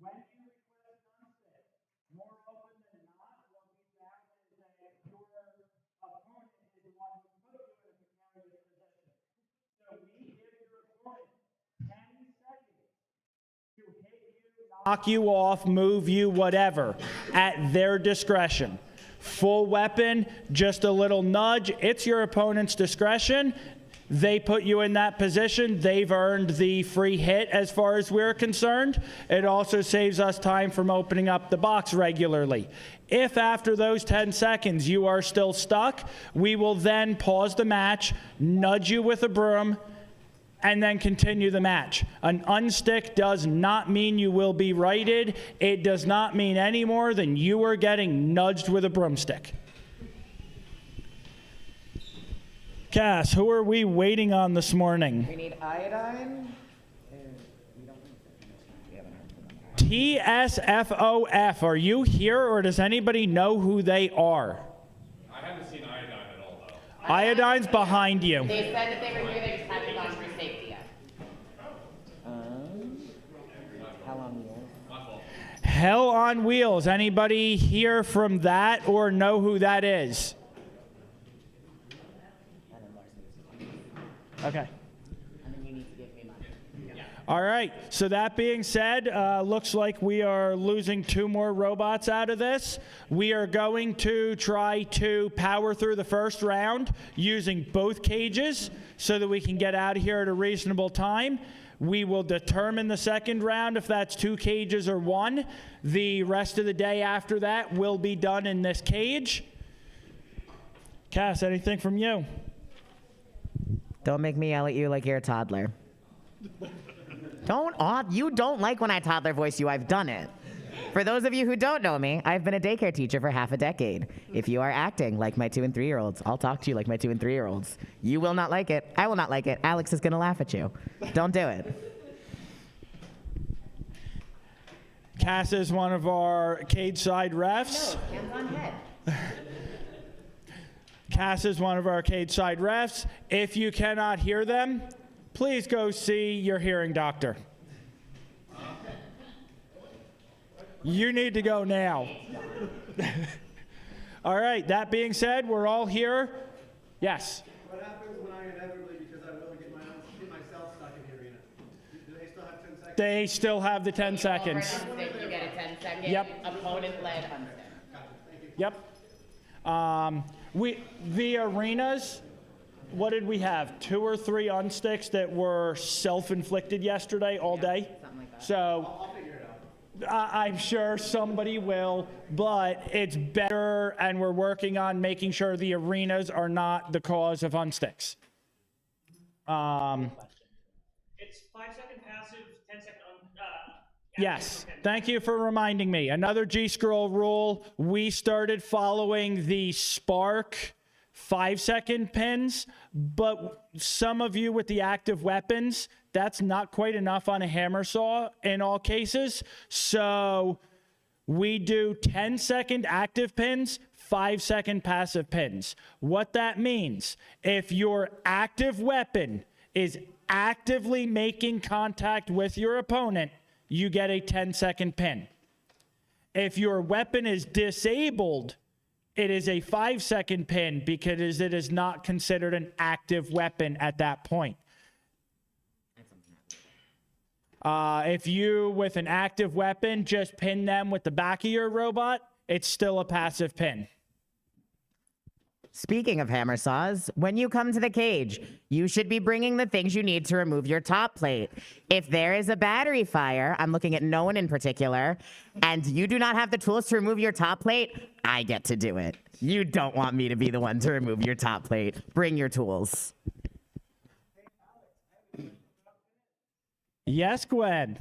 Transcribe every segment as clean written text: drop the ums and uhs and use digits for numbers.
When you request unstick, more often than not, what we found is that your opponent is the one who put you in a precarious position. So we give your opponent 10 seconds to hit you, knock you off, move you, whatever, at their discretion. Full weapon, just a little nudge, it's your opponent's discretion. They put you in that position. They've earned the free hit as far as we're concerned. It also saves us time from opening up the box regularly. If after those 10 seconds you are still stuck, we will then pause the match, nudge you with a broom, and then continue the match. An unstick does not mean you will be righted. It does not mean any more than you are getting nudged with a broomstick. Cass, who are we waiting on this morning? We need iodine. TSFOF, are you here or does anybody know who they are? I haven't seen iodine at all, though. Iodine's behind you. They said that they were here, they just haven't gone through safety yet. How long wheels? Hell on Wheels. Anybody hear from that or know who that is? Okay. And then you need to give me money. All right. So that being said, looks like we are losing 2 more robots out of this. We are going to try to power through the first round using both cages so that we can get out of here at a reasonable time. We will determine the second round if that's 2 cages or 1. The rest of the day after that will be done in this cage. Cass, anything from you? Don't make me yell at you like you're a toddler. You don't like when I toddler voice you. I've done it. For those of you who don't know me, I've been a daycare teacher for half a decade. If you are acting like my 2- and 3-year-olds, I'll talk to you like my 2- and 3-year-olds. You will not like it. I will not like it. Alex is going to laugh at you. Don't do it. Cass is one of our cage side refs. No, hands on head. Cass is one of our cage side refs. If you cannot hear them, please go see your hearing doctor. You need to go now. All right, that being said, we're all here. Yes? What happens when I inevitably, because I will get myself stuck in the arena? Do they still have 10 seconds? They still have the 10 seconds. You get a 10-second Yep. opponent-led unstick. Yep. The arenas, what did we have? 2 or 3 unsticks that were self-inflicted yesterday all day? Something like that. So I'll figure it out. I'm sure somebody will, but it's better, and we're working on making sure the arenas are not the cause of unsticks. It's 5-second passive, 10-second Yes, thank you for reminding me. Another GSCRL rule, we started following the Spark 5-second pins, but some of you with the active weapons, that's not quite enough on a hammer saw in all cases. So we do 10-second active pins, 5-second passive pins. What that means, if your active weapon is actively making contact with your opponent, you get a 10-second pin. If your weapon is disabled, it is a 5-second pin because it is not considered an active weapon at that point. If you, with an active weapon, just pin them with the back of your robot, it's still a passive pin. Speaking of hammer saws, when you come to the cage, you should be bringing the things you need to remove your top plate. If there is a battery fire, I'm looking at no one in particular, and you do not have the tools to remove your top plate, I get to do it. You don't want me to be the one to remove your top plate. Bring your tools. Yes, Gwen.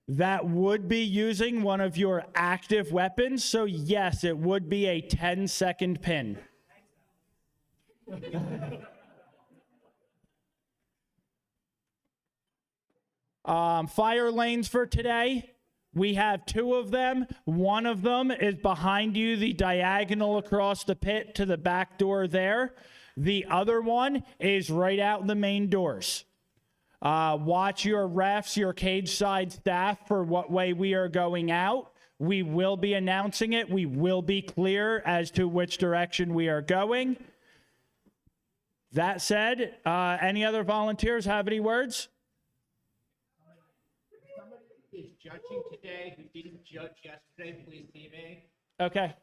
That would be using one of your active weapons. So yes, it would be a 10-second pin. Fire lanes for today. We have 2 of them. One of them is behind you, the diagonal across the pit to the back door there. The other one is right out the main doors. Watch your refs, your cage side staff for what way we are going out. We will be announcing it. We will be clear as to which direction we are going. That said, any other volunteers have any words? Somebody is judging today who didn't judge yesterday. Please see me. Okay.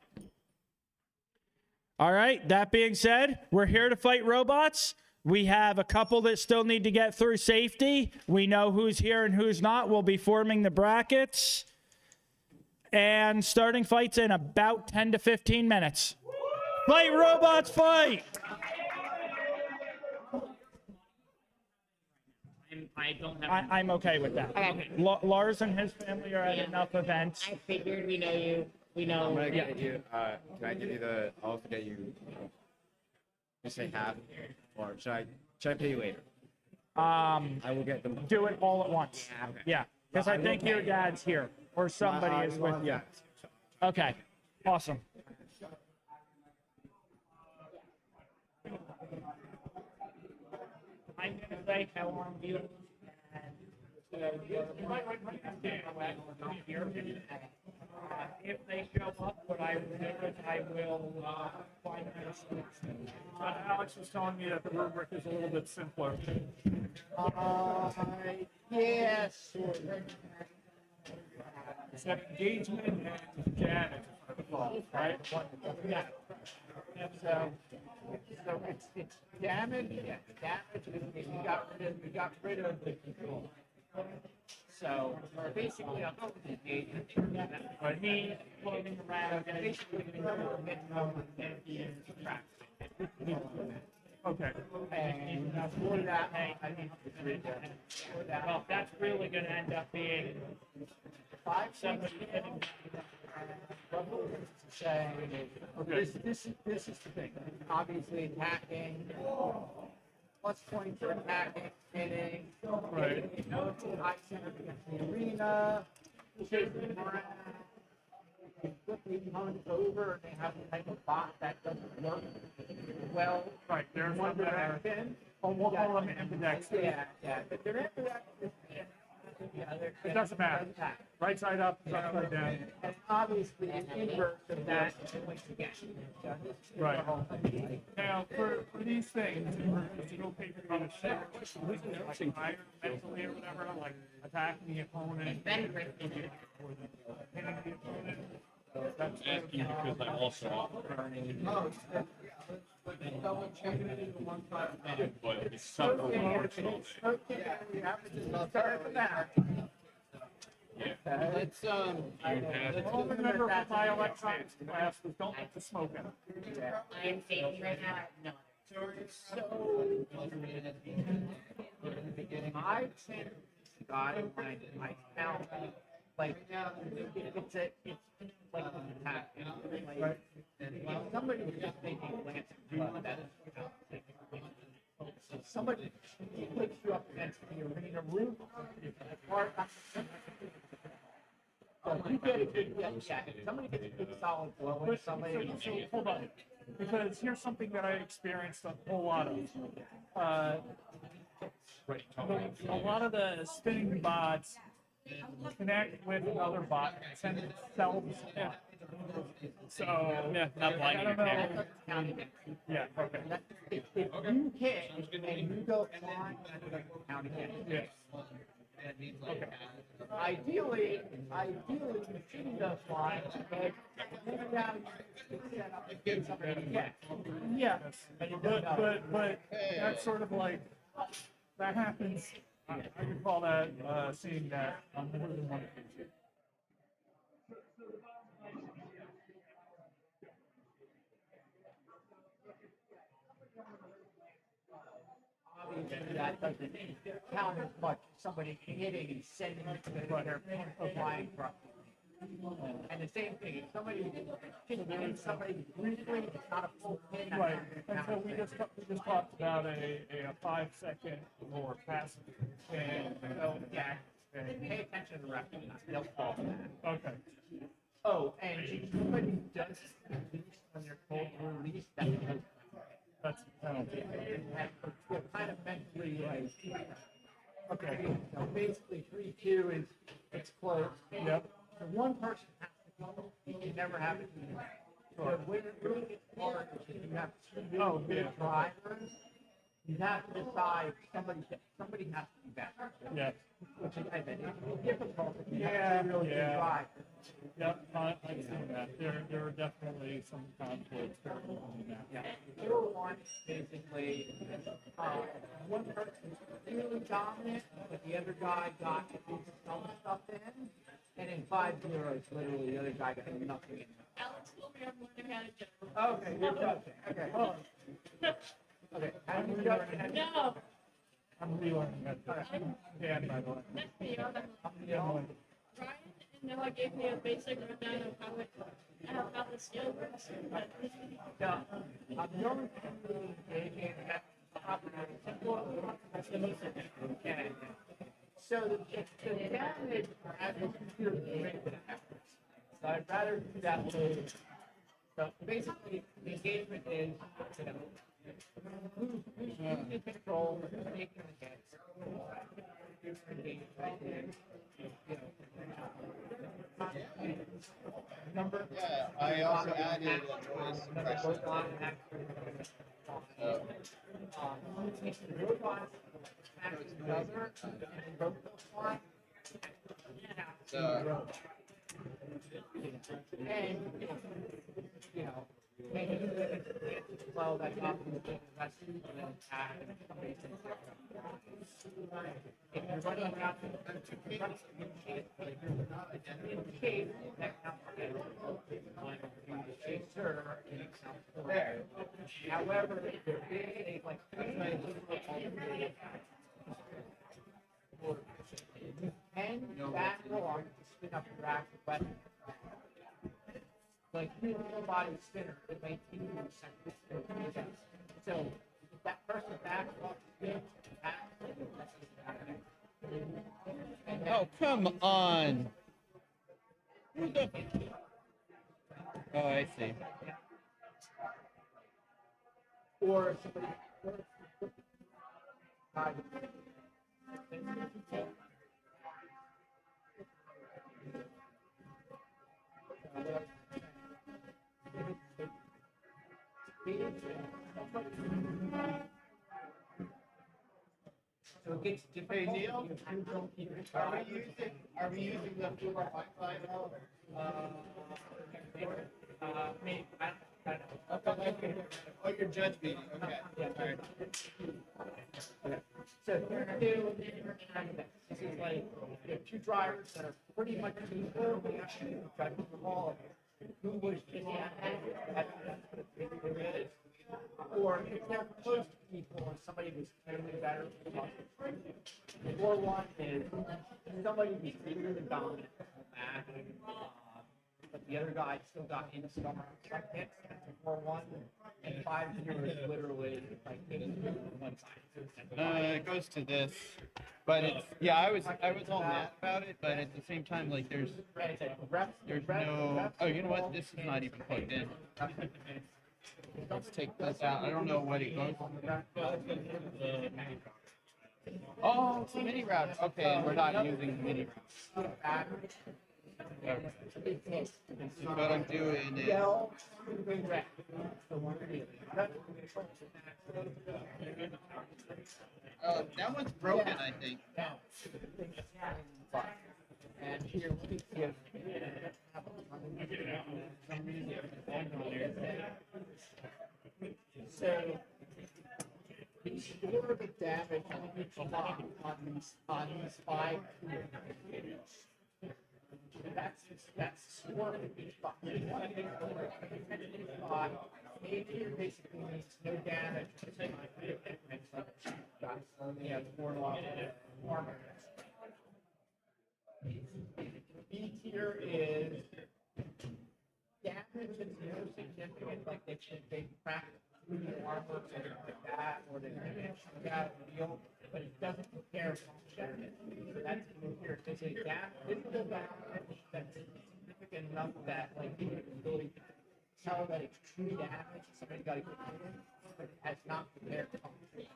All right. That being said, we're here to fight robots. We have a couple that still need to get through safety. We know who's here and who's not. We'll be forming the brackets. And starting fights in about 10 to 15 minutes. Fight robots, fight! I don't have. I'm okay with that. Okay. Lars and his family are at enough events. I figured we know you. We know. I'm gonna get you. Can I give you the? I'll also get you. Just say half, or should I pay you later? I will get them. Do it all at once. Yeah, because I think your dad's here or somebody is with you. Okay, awesome. I'm gonna say how long you. If they show up, what I will do is I will find a solution. Alex was telling me that the rubric is a little bit simpler. Yes. It's that engagement and damage are the fault, right? Yeah. So it's damage. Yeah, damage. We got rid of the control. So basically, I'm going to engage But me floating around and basically Okay. and for that, I need to read that. For that, well, that's really gonna end up being 5 somebody hitting. say this is the thing. Obviously, attacking plus points for attacking, hitting. Right. You know, high center against the arena. Chasing around. You flip the opponent over, and they have a type of bot that doesn't work well. Right, there's One one that direction. we'll call them ambidextrous. Yeah. But they're ambidextrous. It doesn't matter. Right side up, upside down. And obviously, an inverse of that points again. So this is the Right. whole thing. Now, for these things, in order to go paper on a ship, like higher mentally or whatever, like attacking the opponent, hitting the opponent. That's Asking because I'm also Double check it in one time. but it's something unfortunate. Okay, we have to just start from there. Let's, all remember from my electronics class was don't let the smoke out. I am safety right now. I have no. I think I found like it's like an attack. Like, if somebody was just making a glance at you, that somebody picks you up against the arena roof. So you get a good somebody gets a good solid blow and somebody. So hold on, because here's something that I experienced a whole lot of. A lot of the spinning bots connect with another bot and send themselves in. So Yeah, not blinding I your don't camera. know. Yeah. Okay. If you hit and you go flying, count again. Yeah. Ideally, you shouldn't go flying, but maybe now you set up and get somebody to get. Yeah. But that's sort of like that happens. I could call that seeing that on more than one occasion. Obviously, that doesn't count as much as somebody hitting and sending their pin flying properly. And the same thing, if somebody can hit somebody briefly, it's not a full pin. that Right, doesn't and so count. we just talked about a 5-second or passive. And So, yeah, pay attention to the ref. They'll fall for that. okay, Oh, and if somebody does release when they're told to release, that's a penalty. they're kind of mentally like, So basically 3-2 is, it's close. Yep. So one person has to go, you can never have it. So when it really gets hard, is if you have two really good drivers, you have to decide somebody has to be better. Yeah. Which is, I think, it's difficult if you have two really good drivers. Yep, I've seen that. There are definitely some conflicts there in that. Yeah. Number one, basically, one person's really dominant, but the other guy got some stuff in, and in 5 zeros, literally, the other guy got nothing in. Alex told me I'm learning how to jump. Okay, you're judging. Okay. Okay, how do you judge? No, I'm relearning that. Dan, by the way. that's me. I'm Emily. Ryan and Noah gave me a basic rundown of how the skill works. But No, the only thing really engaging is that that's the most interesting. Okay. So the damage as a computer is rated at. So I'd rather do that later. So basically, the engagement is, you know, who's in control, who's taking the hits. Engagement is, you know, number. Yeah, I also added noise suppression. So, And, you know, maybe well, that's not the thing, that's and then attack and somebody if you're running around in case that counts chaser there. However, if there is a like and that long to spin up your active weapon. Like you full body spinner, it makes you so if that person backs off spin, oh, come on. Who the? Oh, I see. or somebody so it gets Hey, difficult. Neil, are we using the Puma Wi-Fi now? Maybe, I Okay. Oh, your judge meeting, okay. All right. So here two, this is like, you have two drivers that are pretty much equal, we actually try to call who was just or if they're close to equal and somebody was clearly better. 4-1 is somebody was clearly dominant match, but the other guy still got in some hits. 4-1 and 5-0 is literally like one side. It goes to this, but it's yeah. I was all mad about it, but at the same time, like there's no. Oh, you know what? This is not even plugged in. Let's take this out. I don't know what it goes. Oh, it's a mini router. Okay, and we're not using the mini router. Okay. So what I'm doing is. That one's broken, I think. And here we give so restore the damage on these 5 that's score of each box. Here basically means no damage. Yeah, 4 loss armor. B tier is damage is more significant, like they crack through the armor or something like that, or they shoot out the deal, but it doesn't compare function. So that's here. There's a visible damage that's significant enough that like you can really tell that it's true damage. Somebody got to go in, but it has not compared function.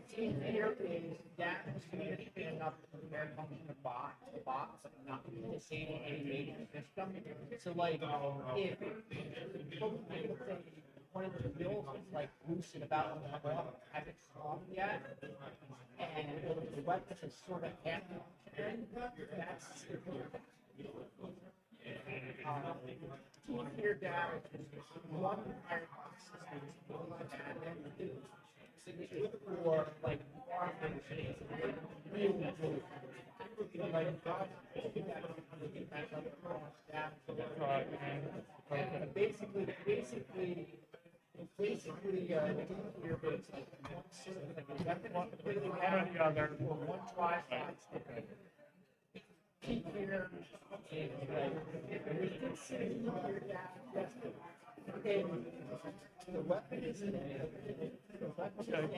here is that significant enough to compare comes in a box, but not the same major system. So like, if let's say one of the bills is like loose and about to come off, haven't off yet, and the weapon is sort of half in, that's here down one iron system for like really basically, here it's like one system, one completely One or the other. or one tri-side stick. Keep here, and we can see here down, and the weapon is in there. The weapon is down,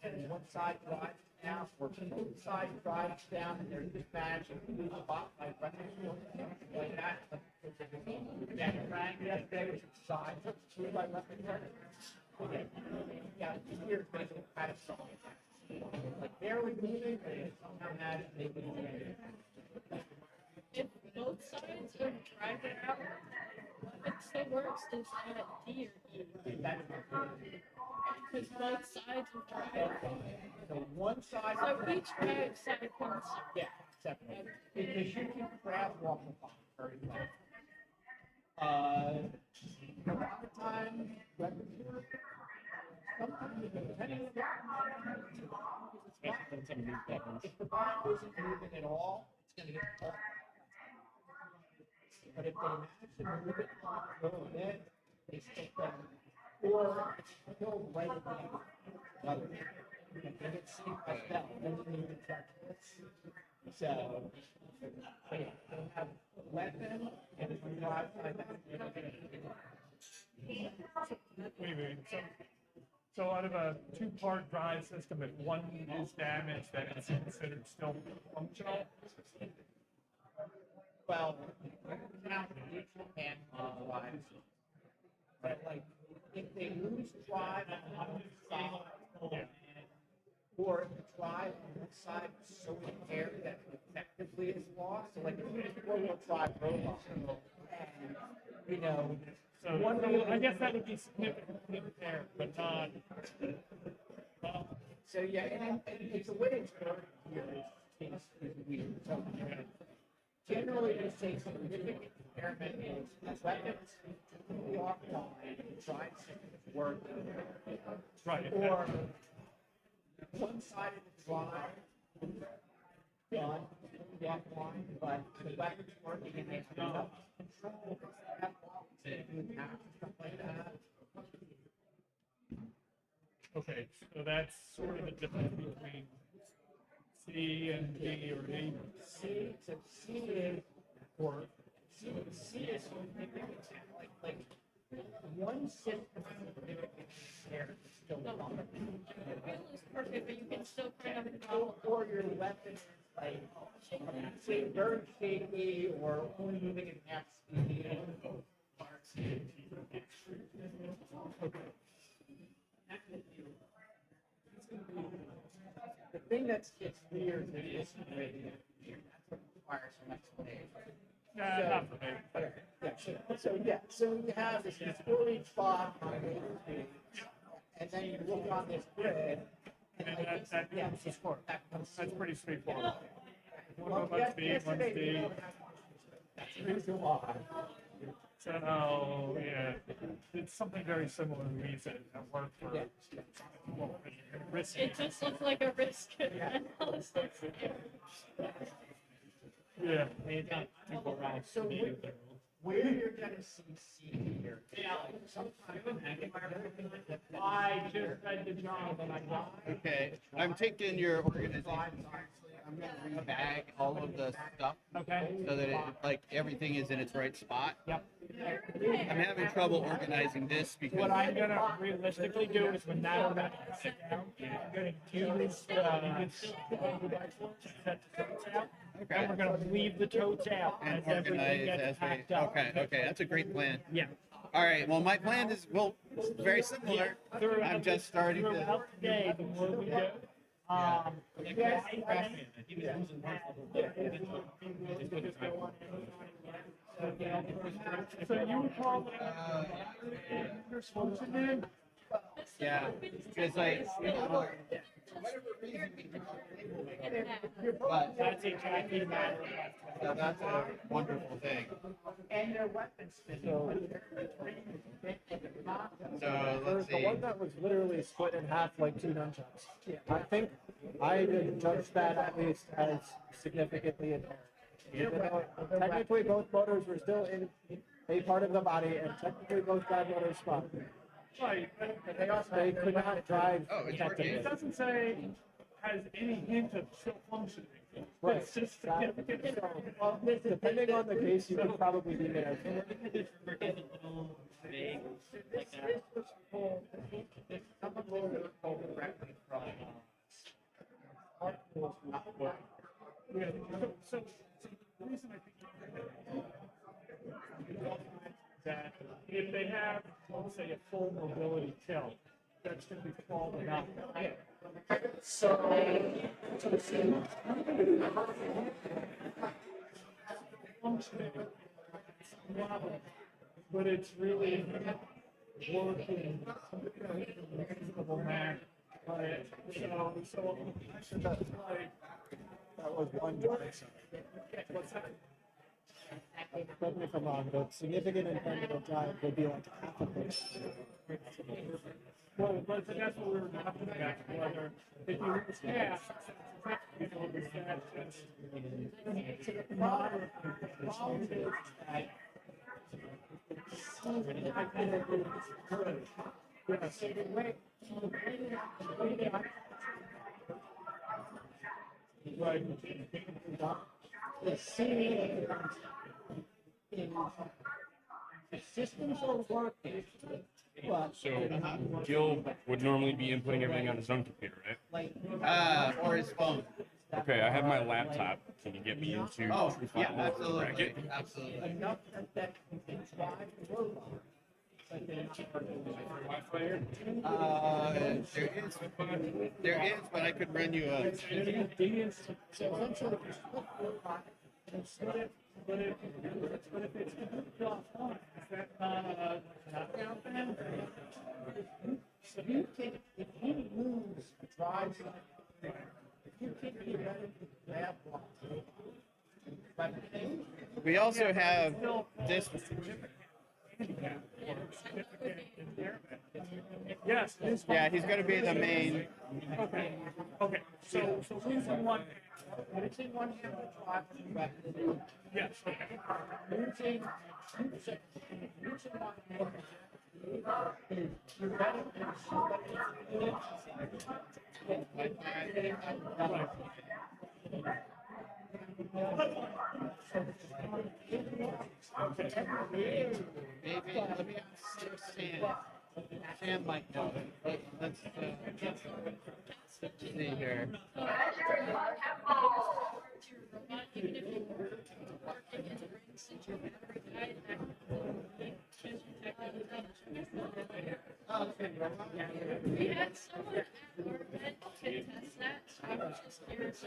and one side drives down, or both sides drives down, and they're just managing to do the spot by weapon like that. That rang yesterday was sides through by weapon. Yeah, here basically kind of solid. Like barely moving, but it somehow managed to make it. If both sides are driving out, it still works. Is that D or E? Because both sides are driving. So one side. So each drive side comes. Yeah, separate. Because you can grab off the box very well. A lot of times, sometimes depending on if the bond isn't moving at all, it's going to get caught. But if they manage to move it a little bit, they still can, or it's still right at the other. If they get seen by that, then they need to check this. So, yeah, they have a weapon and a drive side. What do you mean? So out of a two-part drive system, if one is damaged, then it's considered still functional? Well, now each hand drives. But like, if they lose drive on one side, or if the drive on one side is so impaired that it effectively is lost, so like if you just four-wheel drive robot, and you know, So I guess that would be significantly impaired, but not. So yeah, and it's the way it's worked here is weird. So generally, they say significant impairment is weapons completely offline, drive systems work, Right. or one side of the drive done completely offline, but the weapon's working and they have enough control. Stuff like that. Okay, so that's sort of the difference between C and D or A. C is or C is like one system there still wrong. The wheel is perfect, but you can still kind of Or your weapon is like say very shaky or only moving at half speed. The thing that's weird is this radio. That's what requires some explanation. Not for me. So you have this 4-inch spot on the and then you look on this grid, and like That's pretty straightforward. Well, One's B, one's D. That's the reason why. So, yeah, it's something very similar to reason that worked for risk. It just looks like a risk analysis. Yeah. So where you're gonna see C here? I just read the job and I got. Okay, I'm taking your organization. I'm gonna rebag all of the stuff. Okay. So that it, like everything is in its right spot. Yep. I'm having trouble organizing this because What I'm gonna realistically do is when now we're gonna sit down, I'm gonna use set the totes out. Okay. And we're gonna leave the totes out and as everything organize gets as we. packed up. Okay, that's a great plan. Yeah. All right. Well, my plan is very similar. I'm just starting to. Throughout the day, the more we do, So you would call it functioning? Yeah, because like, but That's exactly that. that's a wonderful thing. And their weapons. So let's The see. one that was literally split in half like two nunchucks. I think I would judge that at least as significantly impaired. Even though technically both motors were still in a part of the body, and technically both guide motors spun. Right. They could not drive Oh, it's effectively. It doesn't say has any hint of still functioning. Right. It's just Exactly. significant. So, well, depending on the case, you could probably be there. Yeah. So the reason I think that if they have, let's say, a full mobility tilt, that's going to be called enough. Functioning, but it's really working in a reasonable manner. Right. So that's like, That was one drive. what's that? Correct me if I'm wrong, but significant impairment of drive would be like half of it. Well, but that's what we were talking about, whether if you lose half, you know, is that just moderate? Yes. Right. Systems are working, but So Gil would normally be inputting everything on his own computer, right? Or his phone. Okay, I have my laptop. Can you get me into Oh, True yeah, File absolutely, bracket? absolutely. enough that you can drive the robot. But they're not working. There is, but I could run you a. So essentially, you split the robot and split it, but if it's completely offline, is that not count then? So you can, if you lose drives, if you can be ready to grab one. But We also have this. Yes, it is. Yeah, he's going to be the main. Okay, okay, so losing one, using one hand to drive the weapon, yes, okay. using one hand, you're ready to somebody. Maybe let me ask Sam. Sam might know. Let's see here. Even if you park it in the ring, since your battery died, we had someone at our event to test that, so I was just curious.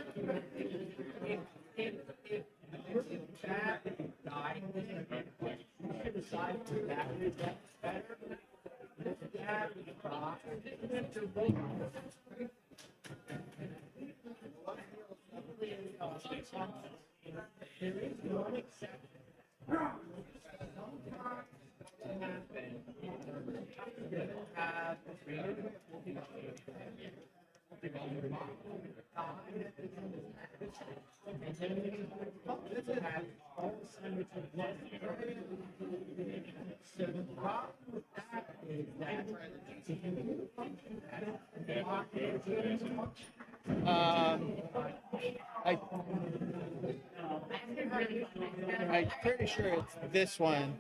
I'm pretty sure it's this one.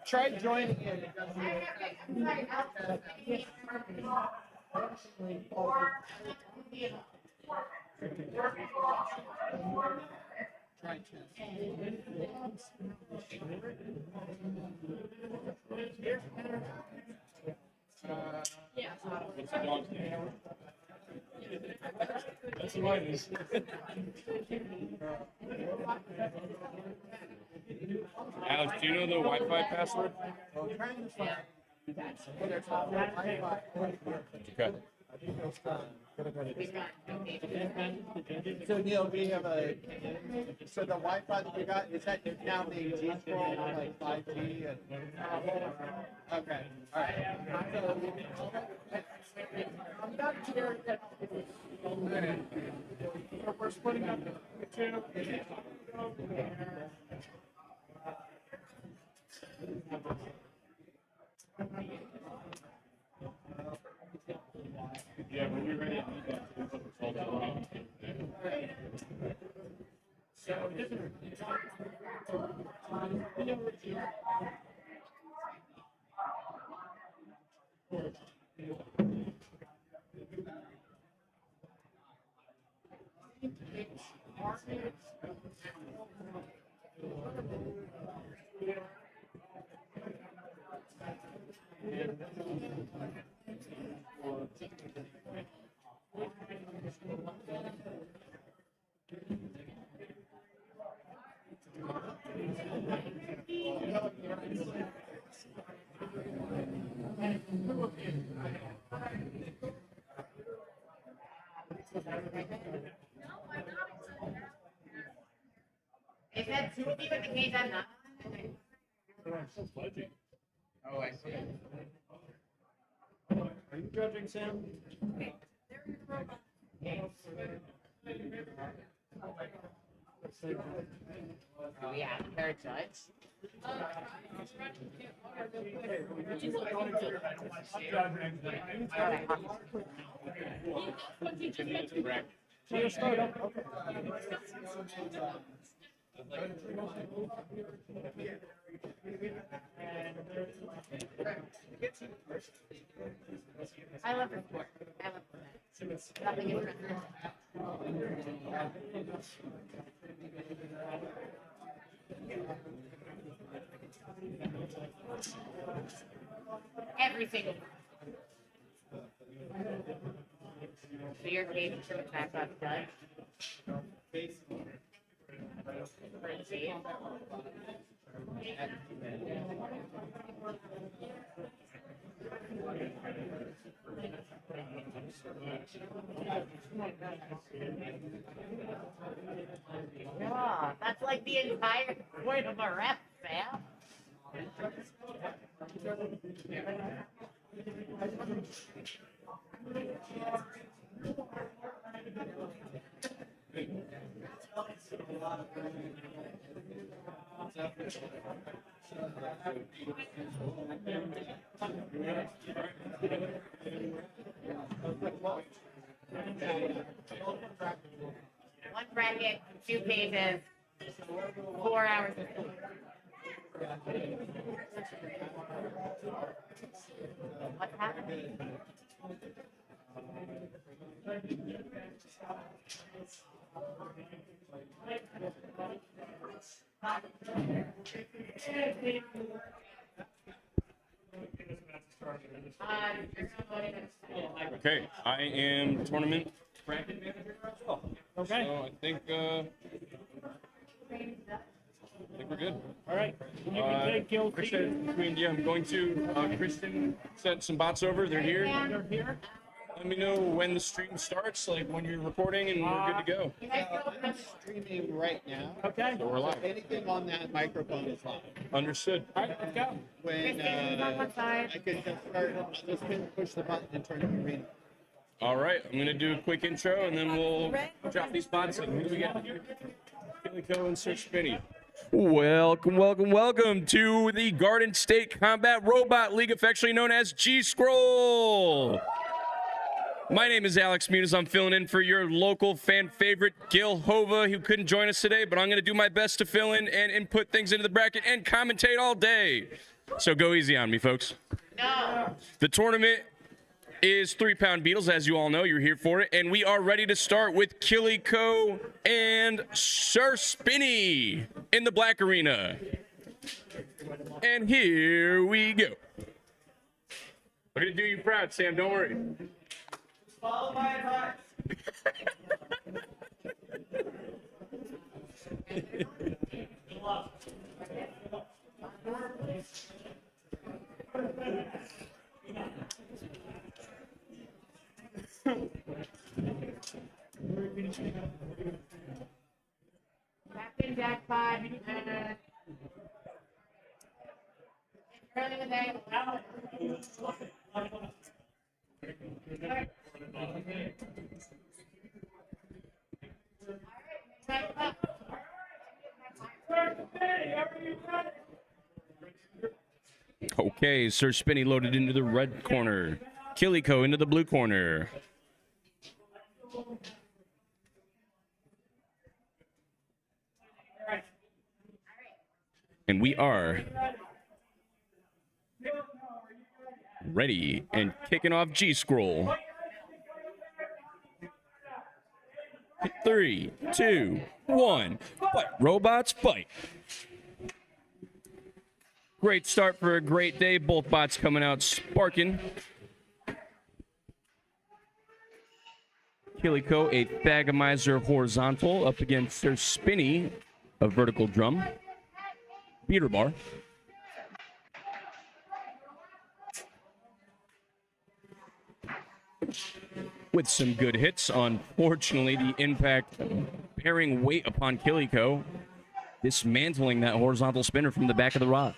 Try joining it. Try Yeah. What's it on? That's what mine is. Alex, do you know the Wi-Fi password? Okay. So Neil, we have so the Wi-Fi that you got, is that now being G-Scroll, like 5G? Okay, all right. We're splitting up the two. Yeah, when you're ready. Is that two of you in the cage I'm not? Oh, I see. Are you judging, Sam? Yeah, they're judge. I love the sport. I love that. Nothing interesting. Every single one. So your case is from back up, done. Yeah, that's like the entire point of a rep, Sam. One bracket, 2 pages, 4 hours of sleep. What's happening? Okay, I am tournament bracket manager as well. Okay. So I think we're good. All right. You can take guilty. I'm going to Kristen sent some bots over. They're here. They're here. Let me know when the stream starts, like when you're recording, and we're good to go. I'm streaming right now. Okay. So we're live. Anything on that microphone is live. Understood. All right, let's go. When I could just start, I'll just push the button and turn the arena. All right, I'm gonna do a quick intro, and then we'll drop these bots in. Who do we got here? Killico and Sir Spinny. Welcome, welcome, welcome to the Garden State Combat Robot League, affectionately known as G-Scroll. My name is Alex Muniz. I'm filling in for your local fan favorite, Gil Hova, who couldn't join us today, but I'm going to do my best to fill in and input things into the bracket and commentate all day. So go easy on me, folks. No. The tournament is 3-pound beetles, as you all know. You're here for it. And we are ready to start with Killico and Sir Spinny in the black arena. And here we go. We're going to do you proud, Sam. Don't worry. Follow my advice. Captain Jackpot. Early in the day. Okay, Sir Spinny loaded into the red corner. Killiko into the blue corner. And we are ready and kicking off G-Scroll. 3, 2, 1, fight. Robots, fight. Great start for a great day. Both bots coming out sparking. Killiko, a Thagomizer horizontal up against Sir Spinny, a vertical drum. Beater bar. With some good hits. Unfortunately, the impact bearing weight upon Killiko, dismantling that horizontal spinner from the back of the rod.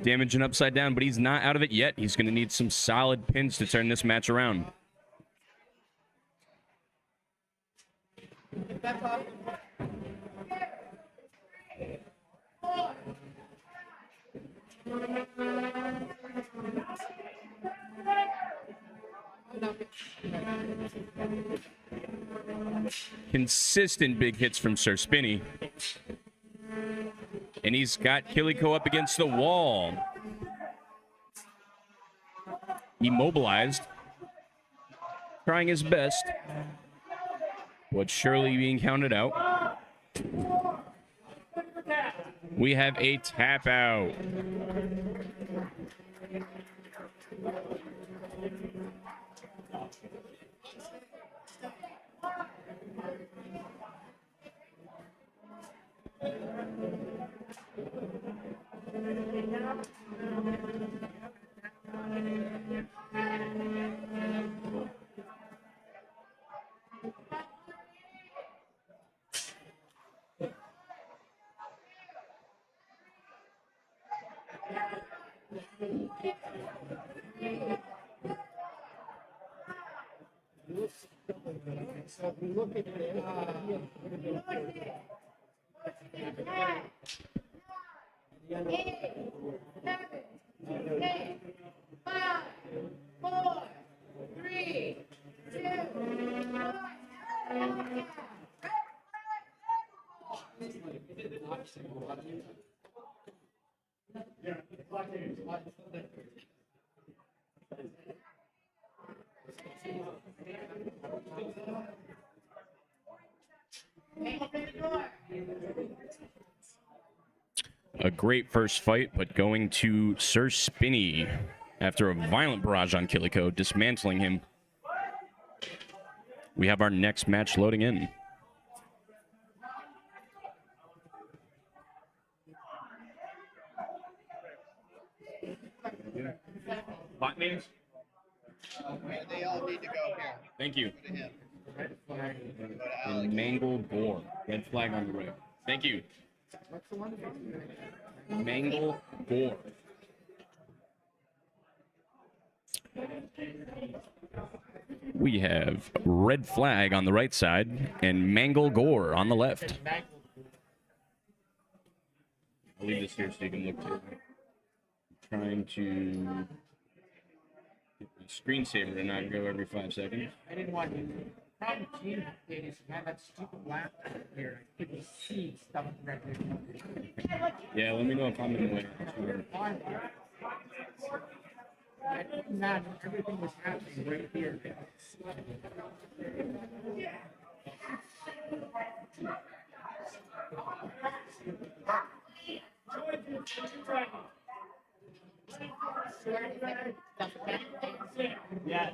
Damage and upside down, but he's not out of it yet. He's going to need some solid pins to turn this match around. Consistent big hits from Sir Spinny. And he's got Killiko up against the wall. Immobilized. Trying his best. But surely being counted out. We have a tap out. So if you look at it, A great first fight, but going to Sir Spinny after a violent barrage on Killiko, dismantling him. We have our next match loading in. Bot names? They all need to go here. Thank you. Go to him. And Mangle Gore. Red flag on the right. Thank you. Mangle Gore. We have red flag on the right side and Mangle Gore on the left. I'll leave this here so you can look to it. Trying to get my screensaver to not go every 5 seconds. I didn't want to. Problem team is you have that stupid laptop here. I couldn't see stuff right there. Yeah, let me know if I'm in the way. I couldn't imagine everything was happening right here. Yes.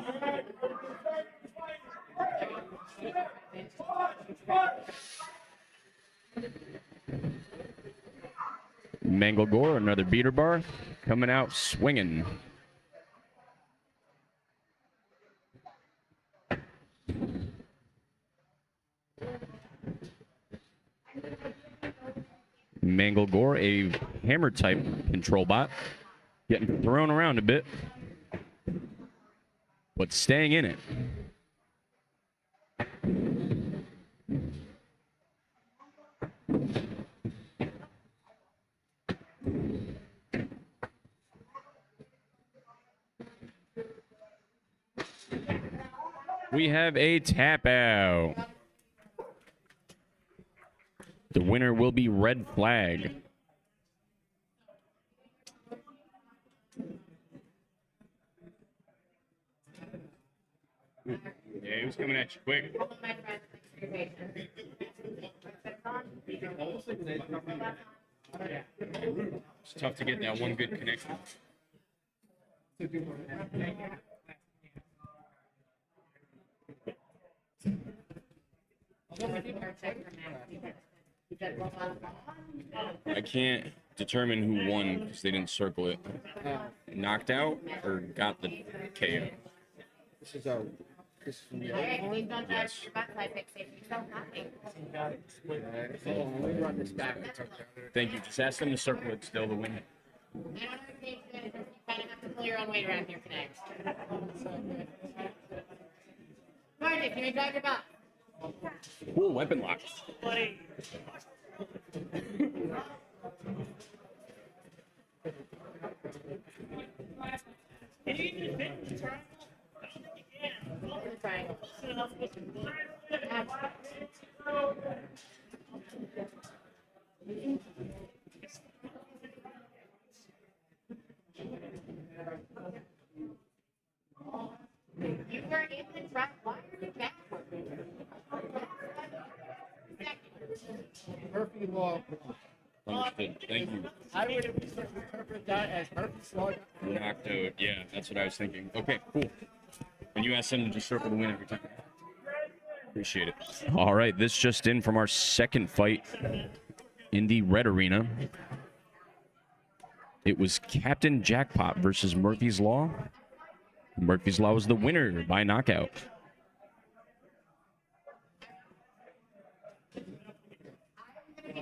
Manglegore, another beater bar, coming out swinging. Manglegore, a hammer type control bot, getting thrown around a bit, but staying in it. We have a tap out. The winner will be Red Flag. Yeah, he was coming at you quick. It's tough to get that one good connection. I can't determine who won because they didn't circle it. Knocked out or got the KO? This is our. This is from the other one? Yes. Let me run this back. Thank you. Just ask them to circle it still to win it. You kind of have to pull your own weight around here, Connect. Marty, can you drive your box? Cool weapon lock. You were in the front. Why are you backward? Murphy Law. Understood. Thank you. I would interpret that as Murphy's Law. Knocked out. Yeah, that's what I was thinking. Okay, cool. And you asked them to just circle the win every time. Appreciate it. All right, this just in from our second fight in the red arena. It was Captain Jackpot versus Murphy's Law. Murphy's Law was the winner by knockout.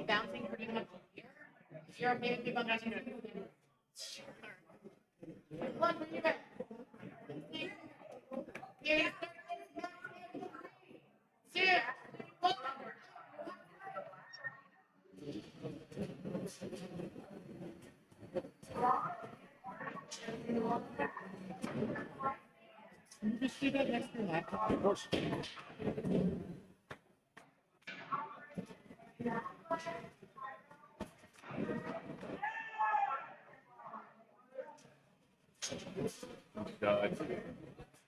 Bouncing pretty much here. You're okay with me bouncing? Look, when you're back. Here. 2, 1. Can you just do that next to that? Of course.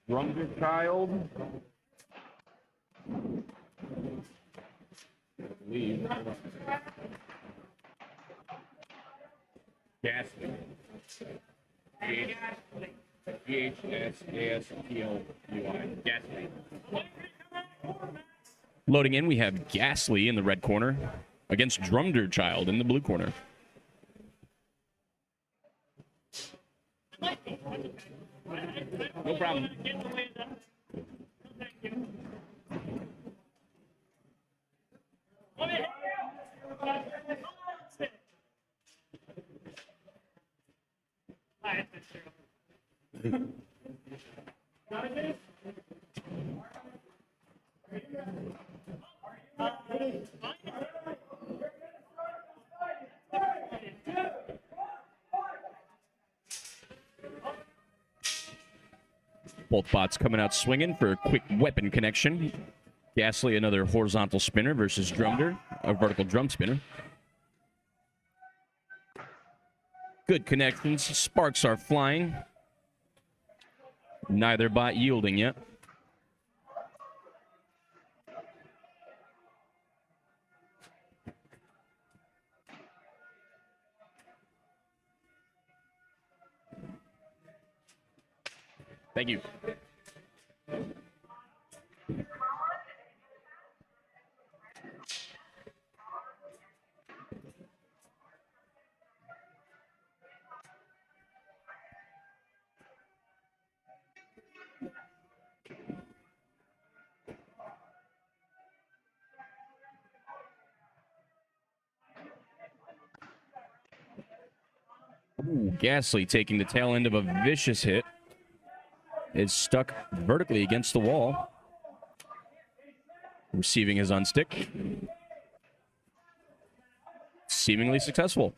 Drummer Child. Leave. Gasly. G-H-S-A-S-T-L-U-I. Gasly. Loading in, we have Gasly in the red corner against Drummer Child in the blue corner. No problem. Both bots coming out swinging for a quick weapon connection. Gasly, another horizontal spinner versus Drummer, a vertical drum spinner. Good connections. Sparks are flying. Neither bot yielding yet. Thank you. Ooh, Ghastly taking the tail end of a vicious hit. Is stuck vertically against the wall. Receiving his unstick. Seemingly successful.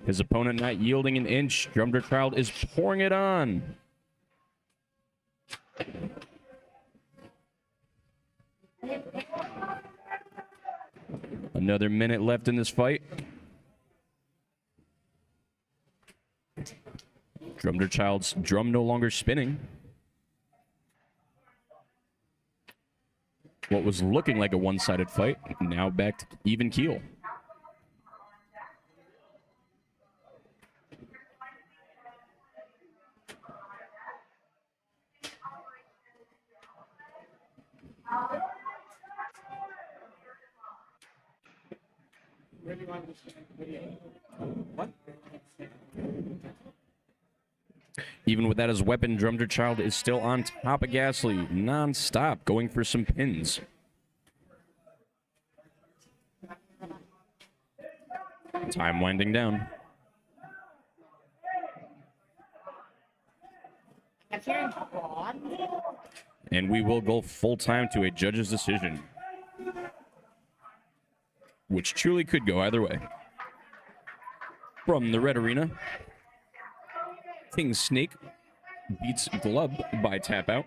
His opponent not yielding an inch. Drummer Child is pouring it on. Another minute left in this fight. Drummer Child's drum no longer spinning. What was looking like a one-sided fight, now back to even keel. What? Even without his weapon, Drummer Child is still on top of Ghastly, non-stop, going for some pins. Time winding down. And we will go full time to a judge's decision, which truly could go either way. From the red arena, King Snake beats Glub by tap out.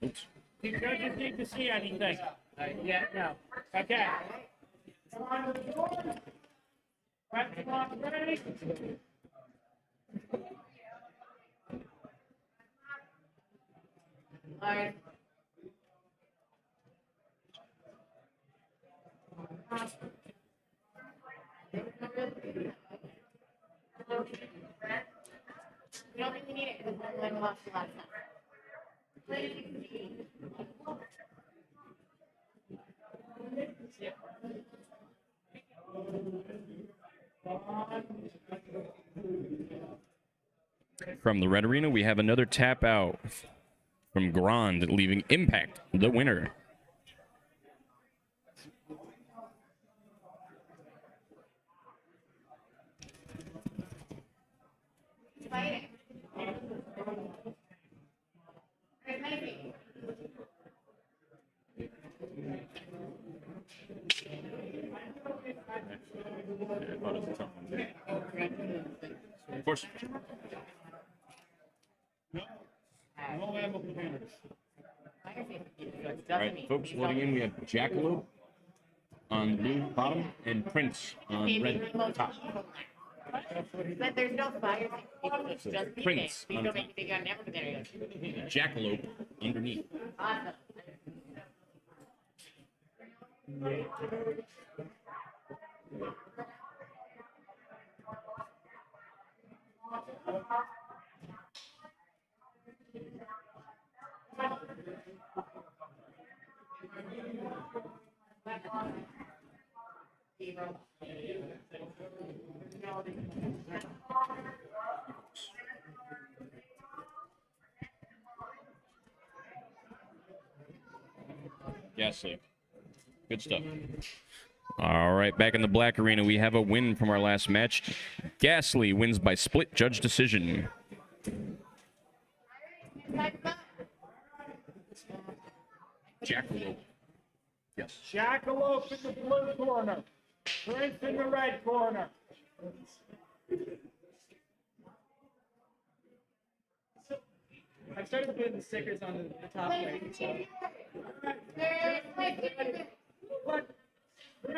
Oops. Do judges need to see anything? Yeah, no. Okay. Come on. Ready? All right. We don't think we need it because we're going to watch the last time. From the red arena, we have another tap out from Grand, leaving Impact the winner. Of course. No ammo containers. All right, folks, loading in, we have Jackalope on the blue bottom and Prince on red top. But there's no fire. It's just Prince we on don't top. make anything on never there. Jackalope underneath. Awesome. Ghastly. Good stuff. All right, back in the black arena, we have a win from our last match. Ghastly wins by split judge decision. Jackalope. Yes. Jackalope in the blue corner. Prince in the red corner. I've started putting the stickers on the top right. So.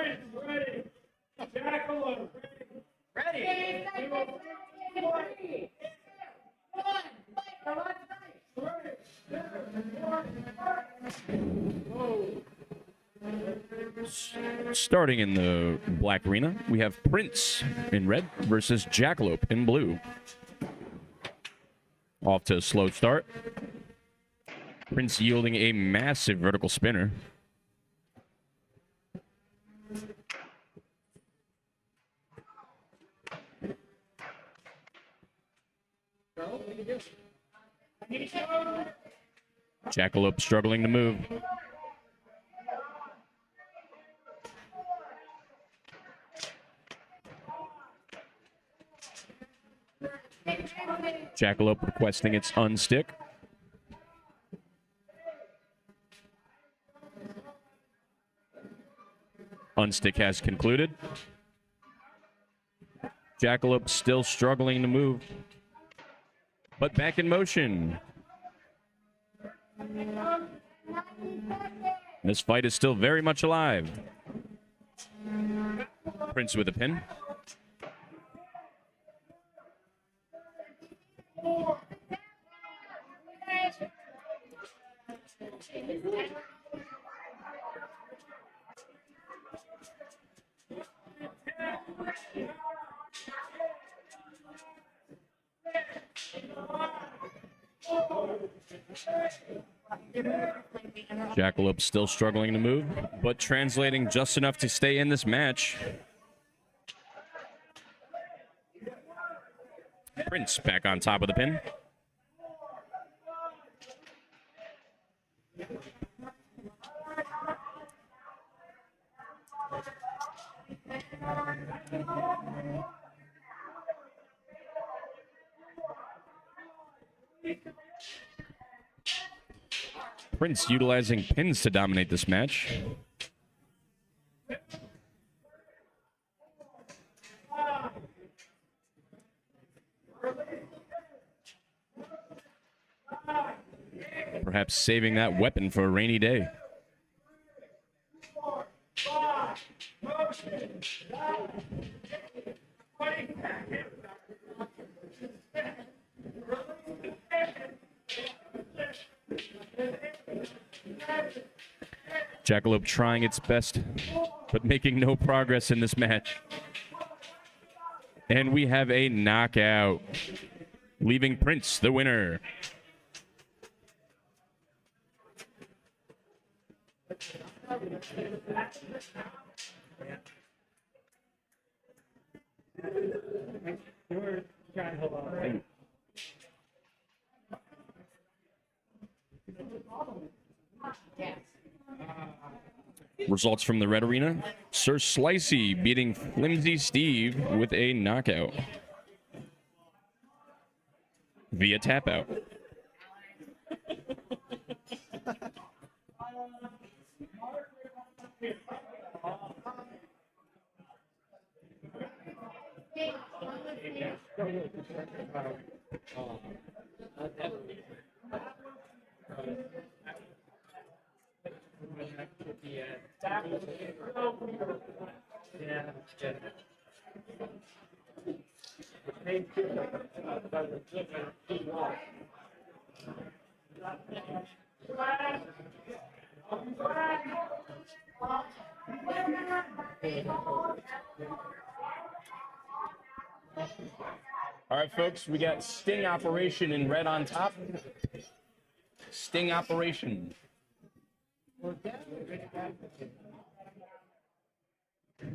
Ready. Jackalope. Ready? Starting in the black arena, we have Prince in red versus Jackalope in blue. Off to a slow start. Prince yielding a massive vertical spinner. Jackalope struggling to move. Jackalope requesting its unstick. Unstick has concluded. Jackalope still struggling to move, but back in motion. This fight is still very much alive. Prince with a pin. Jackalope still struggling to move, but translating just enough to stay in this match. Prince back on top of the pin. Prince utilizing pins to dominate this match. Perhaps saving that weapon for a rainy day. Jackalope trying its best, but making no progress in this match. And we have a knockout, leaving Prince the winner. Results from the red arena. Sir Slicey beating Flimsy Steve with a knockout via tap out. All right, folks, we got Sting Operation in red on top. Sting Operation.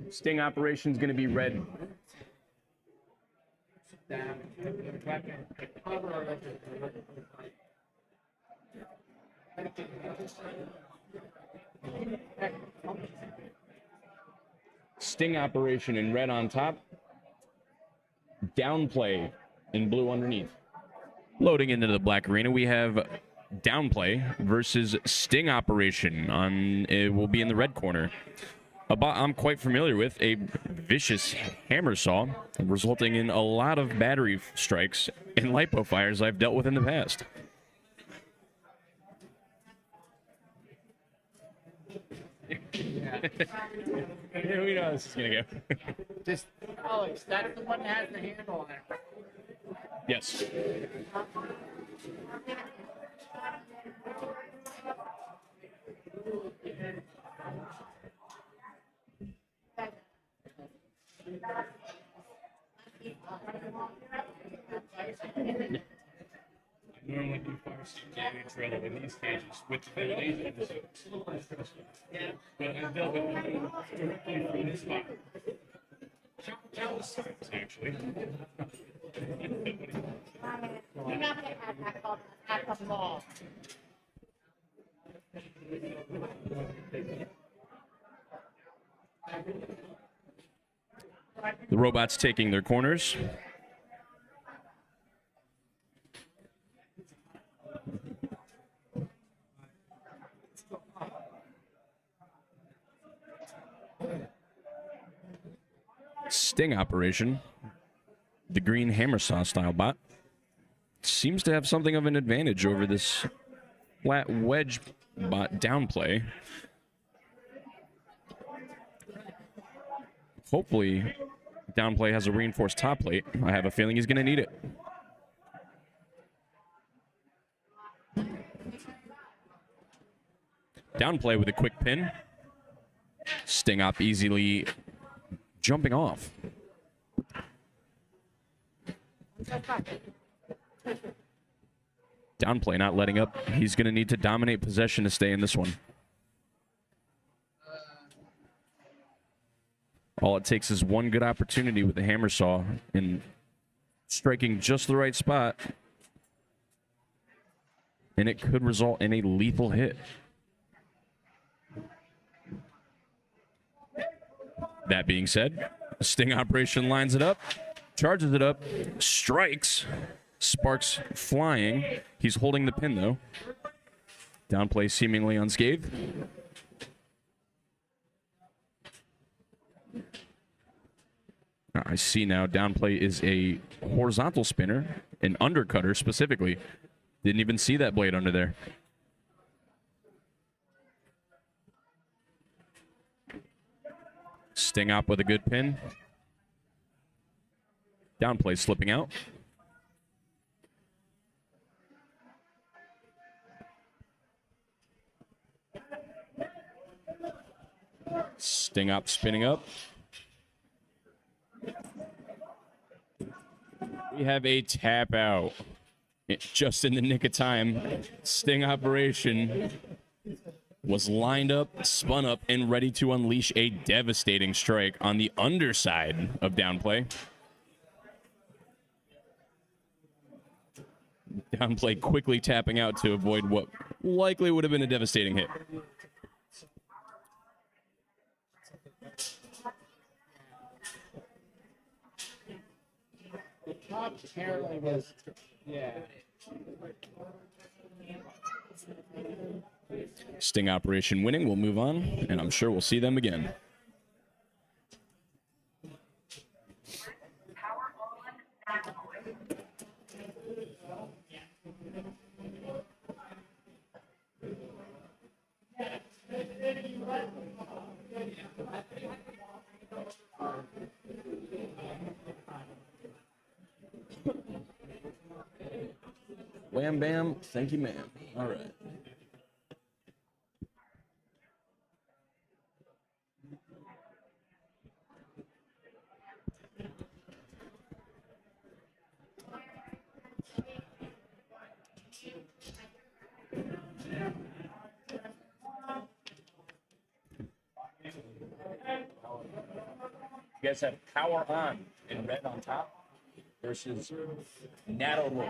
Sting Operation's going to be red. Sting Operation in red on top. Downplay in blue underneath. Loading into the black arena, we have Downplay versus Sting Operation. It will be in the red corner. A bot I'm quite familiar with, a vicious hammer saw, resulting in a lot of battery strikes and lipo fires I've dealt with in the past. Yeah, we know how this is gonna go. Just Alex, that's the one that has the handle on it. Yes. I normally do fire safety and trailer in these cages with the ventilation. But I dealt with them directly from this spot. Countless times, actually. You're not gonna have that at the mall. The robots taking their corners. Sting operation. The green hammer saw style bot seems to have something of an advantage over this flat wedge bot downplay. Hopefully, downplay has a reinforced top plate. I have a feeling he's going to need it. Downplay with a quick pin. Sting up easily jumping off. Downplay not letting up. He's going to need to dominate possession to stay in this one. All it takes is one good opportunity with the hammer saw and striking just the right spot, and it could result in a lethal hit. That being said, Sting operation lines it up, charges it up, strikes, sparks flying. He's holding the pin though. Downplay seemingly unscathed. I see now downplay is a horizontal spinner, an undercutter specifically. Didn't even see that blade under there. Sting up with a good pin. Downplay slipping out. Sting up, spinning up. We have a tap out. Just in the nick of time. Sting operation was lined up, spun up, and ready to unleash a devastating strike on the underside of downplay. Downplay quickly tapping out to avoid what likely would have been a devastating hit. Top apparently was, yeah. Sting operation winning. We'll move on, and I'm sure we'll see them again. Wham bam, thank you, ma'am. All right. You guys have Power On in red on top versus Natto Roll.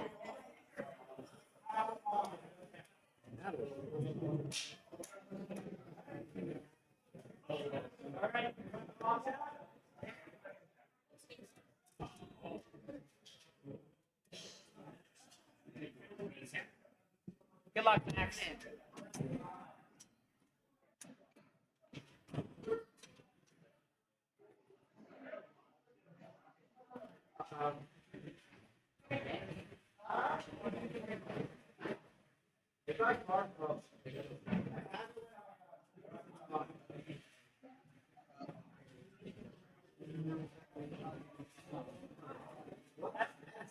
Good luck, Max.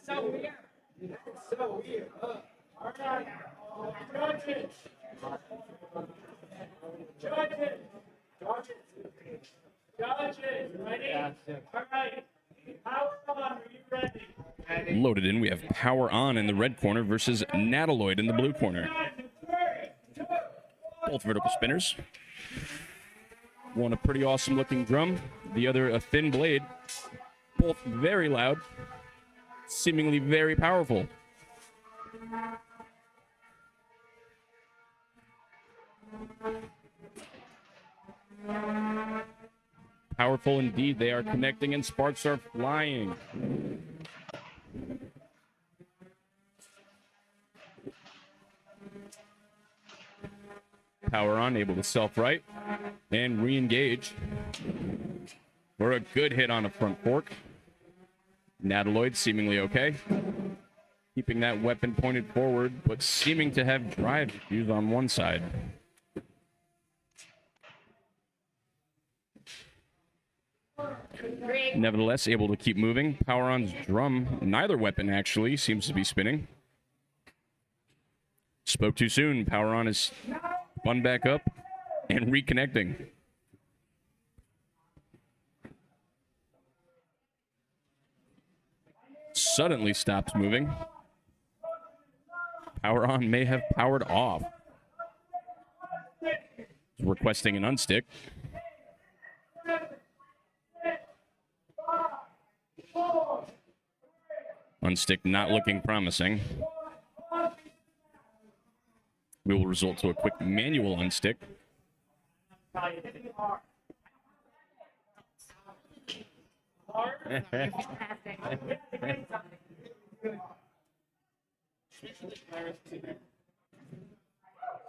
Loaded in, we have Power On in the red corner versus Nataloid in the blue corner. Both vertical spinners. One a pretty awesome looking drum, the other a thin blade. Both very loud, seemingly very powerful. Powerful indeed. They are connecting and sparks are flying. Power On, able to self-right and re-engage for a good hit on a front fork. Nataloid seemingly okay. Keeping that weapon pointed forward, but seeming to have drive issues on one side. Nevertheless, able to keep moving. Power On's drum, neither weapon actually, seems to be spinning. Spoke too soon. Power On is spun back up and reconnecting. Suddenly stops moving. Power On may have powered off. Requesting an unstick. Unstick not looking promising. We will result to a quick manual unstick.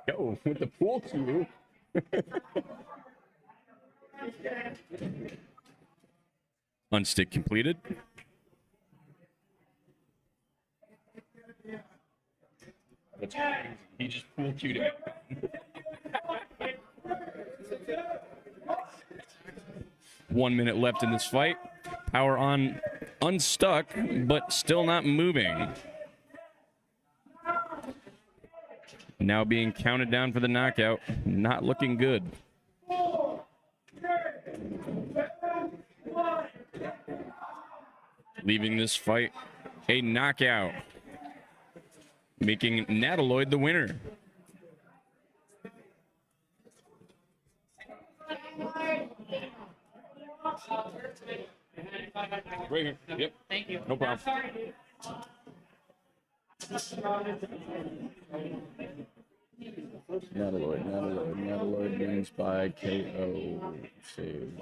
Go with the pool cue. Unstick completed. He just pool cued it. 1 minute left in this fight. Power On unstuck, but still not moving. Now being counted down for the knockout. Not looking good. Leaving this fight a knockout, making Nataloid the winner. Right here. Yep. Thank you. No problem. Nataloid wins by KO. Save.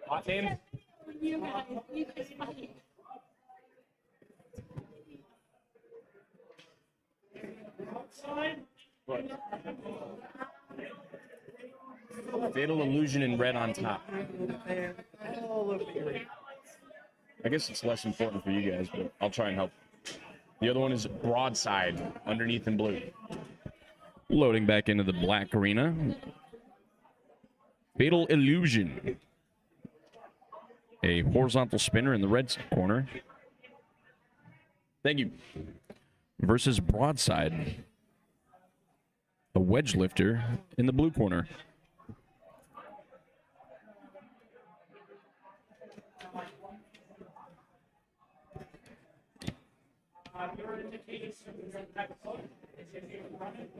Hot team. You guys fight. Outside. Fatal Illusion in red on top. I guess it's less important for you guys, but I'll try and help. The other one is Broadside underneath in blue. Loading back into the black arena. Fatal Illusion. A horizontal spinner in the red corner. Thank you. Versus Broadside. A wedge lifter in the blue corner. You're in the case that is if you run it.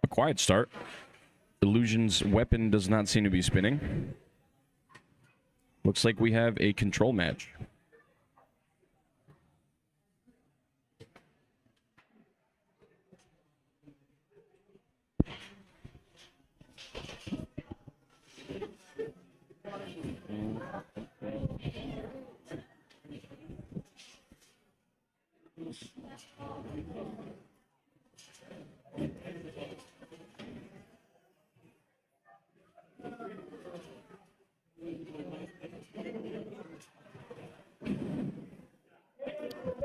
A quiet start. Illusion's weapon does not seem to be spinning. Looks like we have a control match.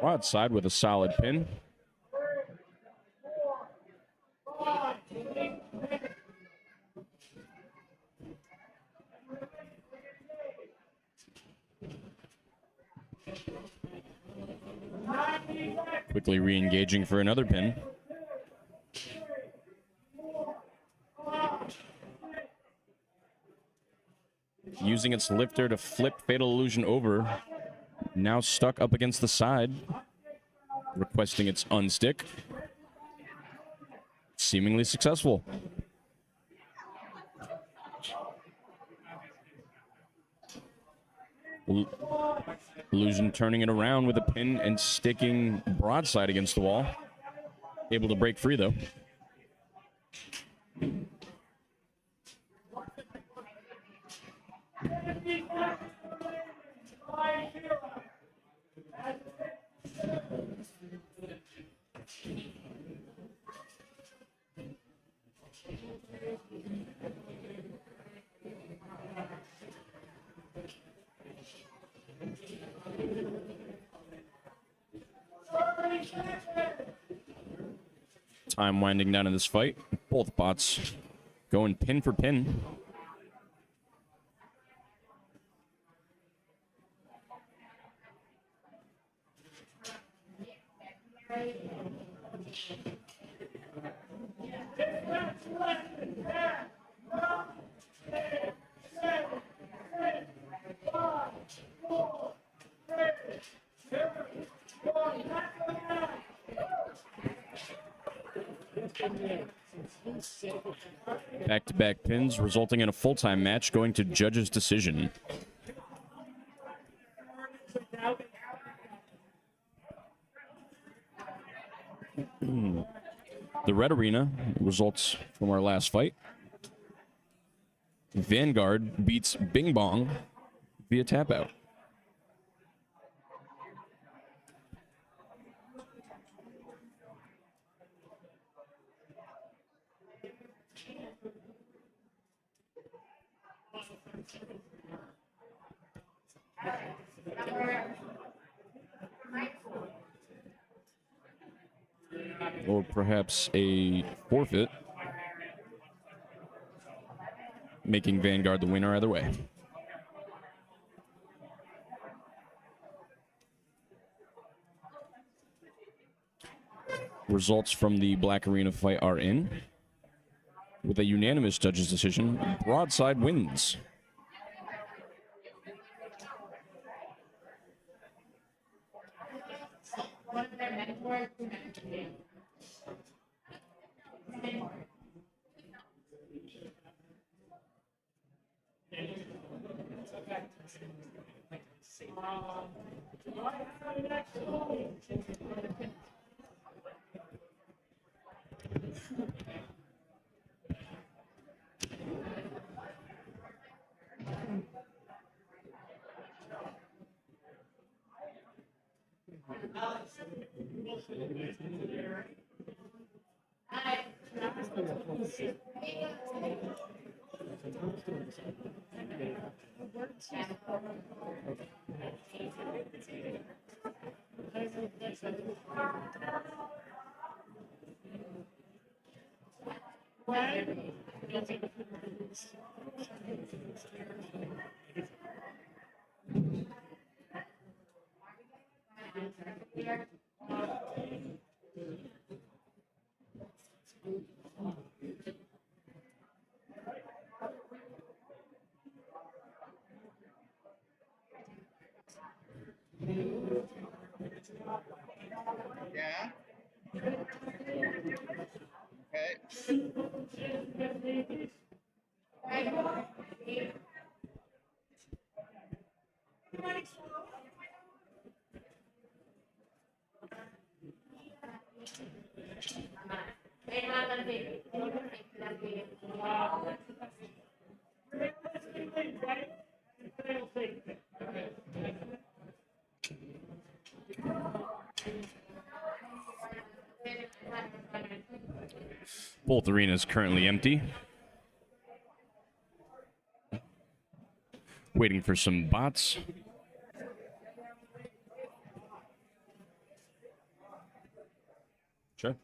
Outside with a solid pin. Quickly re-engaging for another pin. Using its lifter to flip Fatal Illusion over. Now stuck up against the side. Requesting its unstick. Seemingly successful. Illusion turning it around with a pin and sticking broadside against the wall. Able to break free though. Time winding down in this fight. Both bots going pin for pin. Back-to-back pins, resulting in a full-time match going to judge's decision. The red arena results from our last fight. Vanguard beats Bing Bong via tap out. Or perhaps a forfeit, making Vanguard the winner either way. Results from the Black Arena fight are in. With a unanimous judge's decision, Broadside wins. Yeah. Okay. Both arenas currently empty. Waiting for some bots. Sure.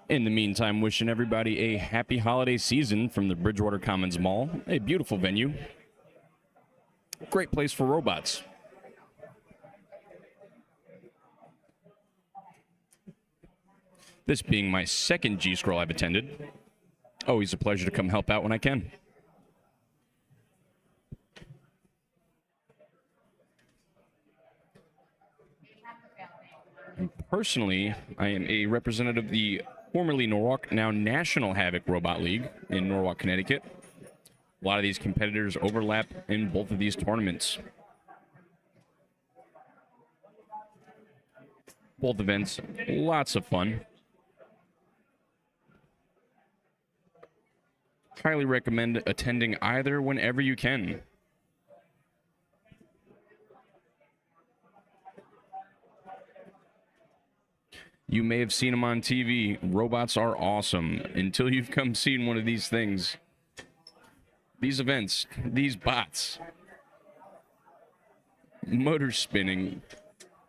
In the meantime, wishing everybody a happy holiday season from the Bridgewater Commons Mall. A beautiful venue. Great place for robots. This being my second GSCRL I've attended. Always a pleasure to come help out when I can. Personally, I am a representative of the formerly Norwalk, now National Havoc Robot League in Norwalk, Connecticut. A lot of these competitors overlap in both of these tournaments. Both events, lots of fun. Highly recommend attending either whenever you can. You may have seen them on TV. Robots are awesome until you've come seen one of these things. These events, these bots. Motors spinning,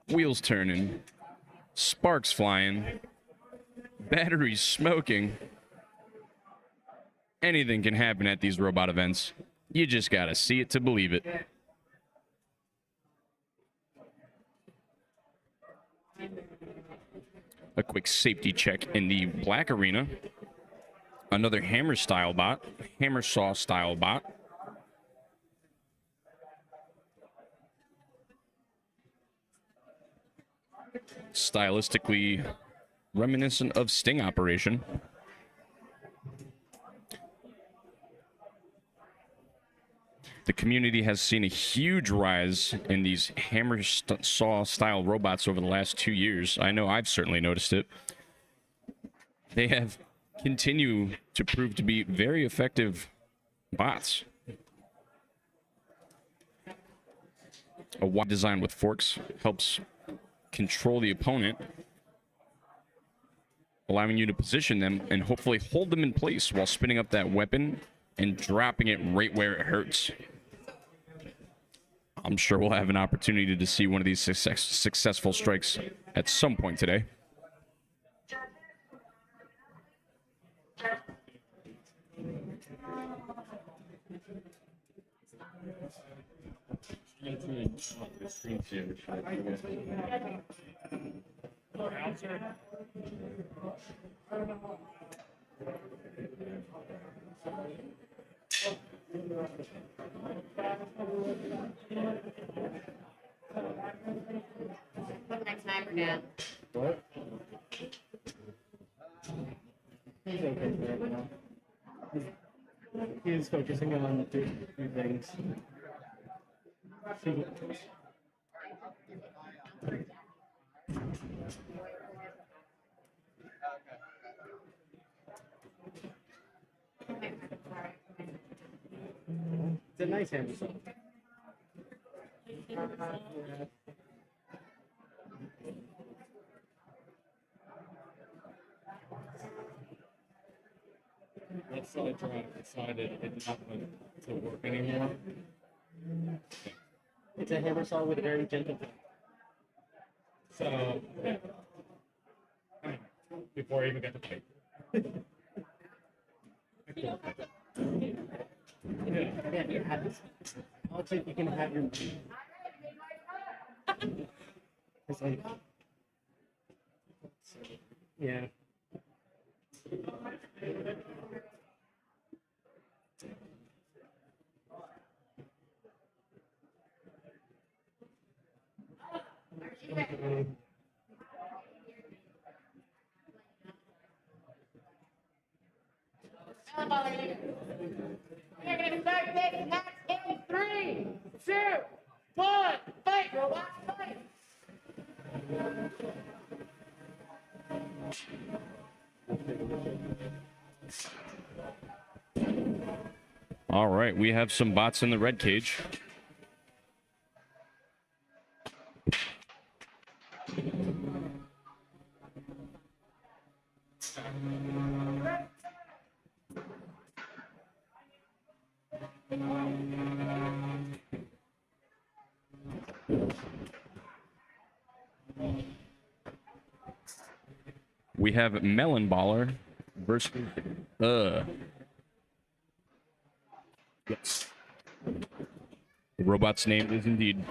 wheels turning, sparks flying, batteries smoking. Anything can happen at these robot events. You just gotta see it to believe it. A quick safety check in the black arena. Another hammer style bot, hammer saw style bot. Stylistically reminiscent of Sting Operation. The community has seen a huge rise in these hammer saw style robots over the last 2 years. I know I've certainly noticed it. They have continued to prove to be very effective bots. A wide design with forks helps control the opponent, allowing you to position them and hopefully hold them in place while spinning up that weapon and dropping it right where it hurts. I'm sure we'll have an opportunity to see one of these successful strikes at some point today. Next timer down. What? He's okay right now. He's focusing on two things. It's a nice Amazon. That's the electronic decided it did not want to work anymore. It's a hammer saw with a very gentle tip. So, yeah. Before I even got to play. Yeah, you have this. I'll see if you can have your. It's like, yeah. We're gonna start this match in 3, 2, 1, fight, robot, fight! All right, we have some bots in the red cage. We have Melon Baller versus yes. The robot's name is indeed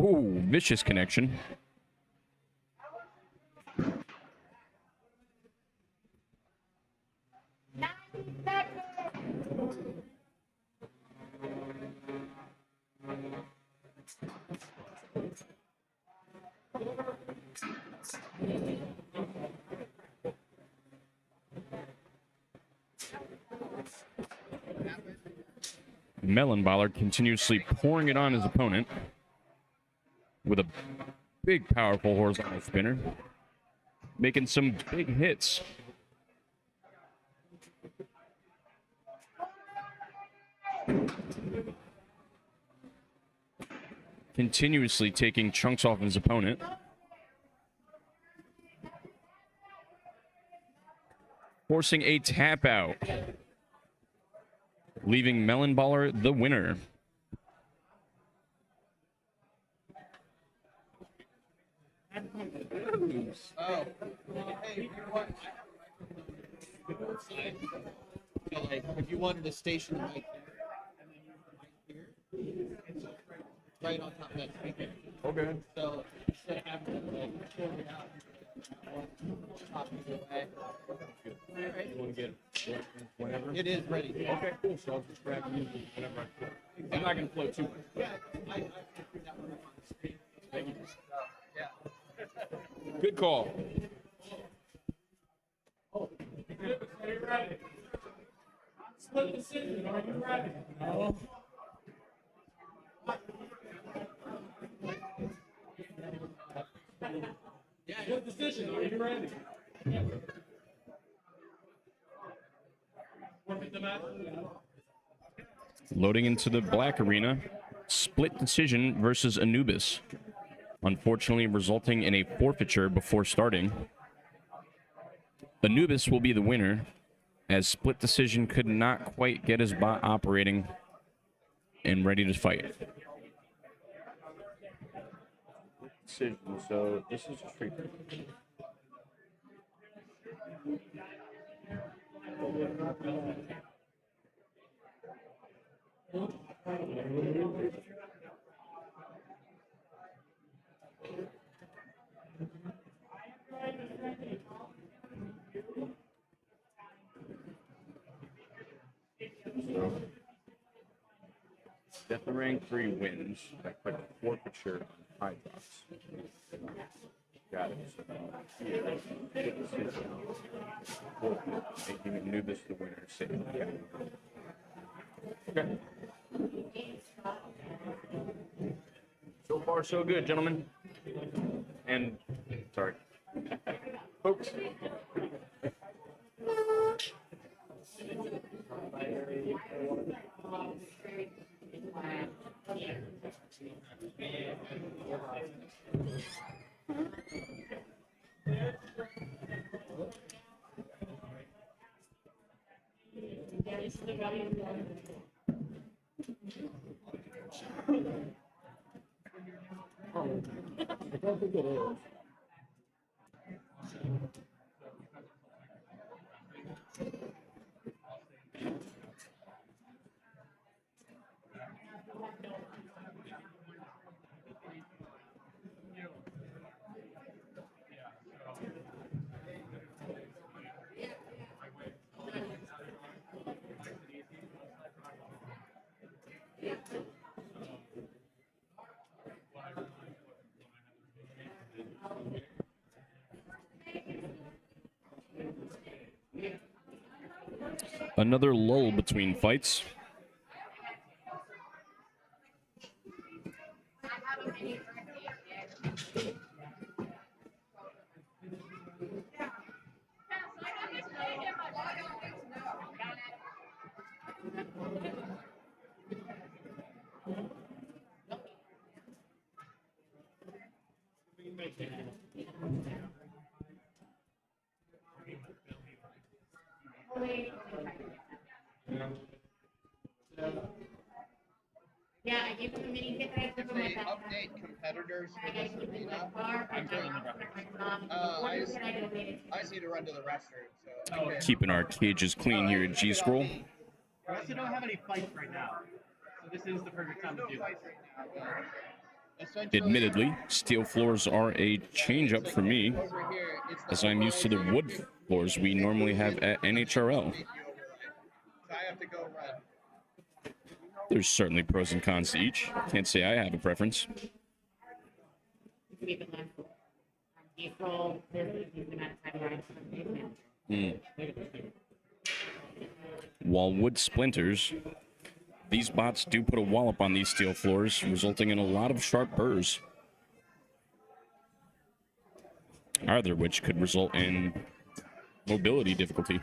Oh, vicious connection. Melon Baller continuously pouring it on his opponent with a big, powerful horizontal spinner, making some big hits. Continuously taking chunks off his opponent. Forcing a tap out, leaving Melon Baller the winner. Oh, hey, so like, if you wanted to station the mic there, and then you mic here, it's right on top of that speaker. Okay. So instead of having to like pull it out, top it away. You want to get it whenever? It is ready. Okay, cool. So I'll just grab you whenever I feel. I'm not going to float too much. Yeah, I figured that one up on the screen. Thank you. Yeah. Good call. Are you ready? Split decision. Are you ready? No. Split decision. Are you ready? Loading into the black arena. Split decision versus Anubis. Unfortunately, resulting in a forfeiture before starting. Anubis will be the winner, as split decision could not quite get his bot operating and ready to fight. Decision, so this is treatment. Death of rank 3 wins by putting forfeiture on Hydrox. Got it. Making Anubis the winner. Okay. far, so good, gentlemen. And, sorry. Folks. I don't think it is. Another lull between fights. Yeah, I gave him a mini kit that I took him They with that. update competitors for this arena. I'm doing the I just need to run to the restroom. So okay. Keeping our cages clean here at G-Scroll. We also don't have any fights right now, so this is the perfect time to do it. Admittedly, steel floors are a change-up for me, as I'm used to the wood floors we normally have at NHRL. So I have to go run. There's certainly pros and cons to each. Can't say I have a preference. While wood splinters, these bots do put a wallop on these steel floors, resulting in a lot of sharp burrs. Either of which could result in mobility difficulty.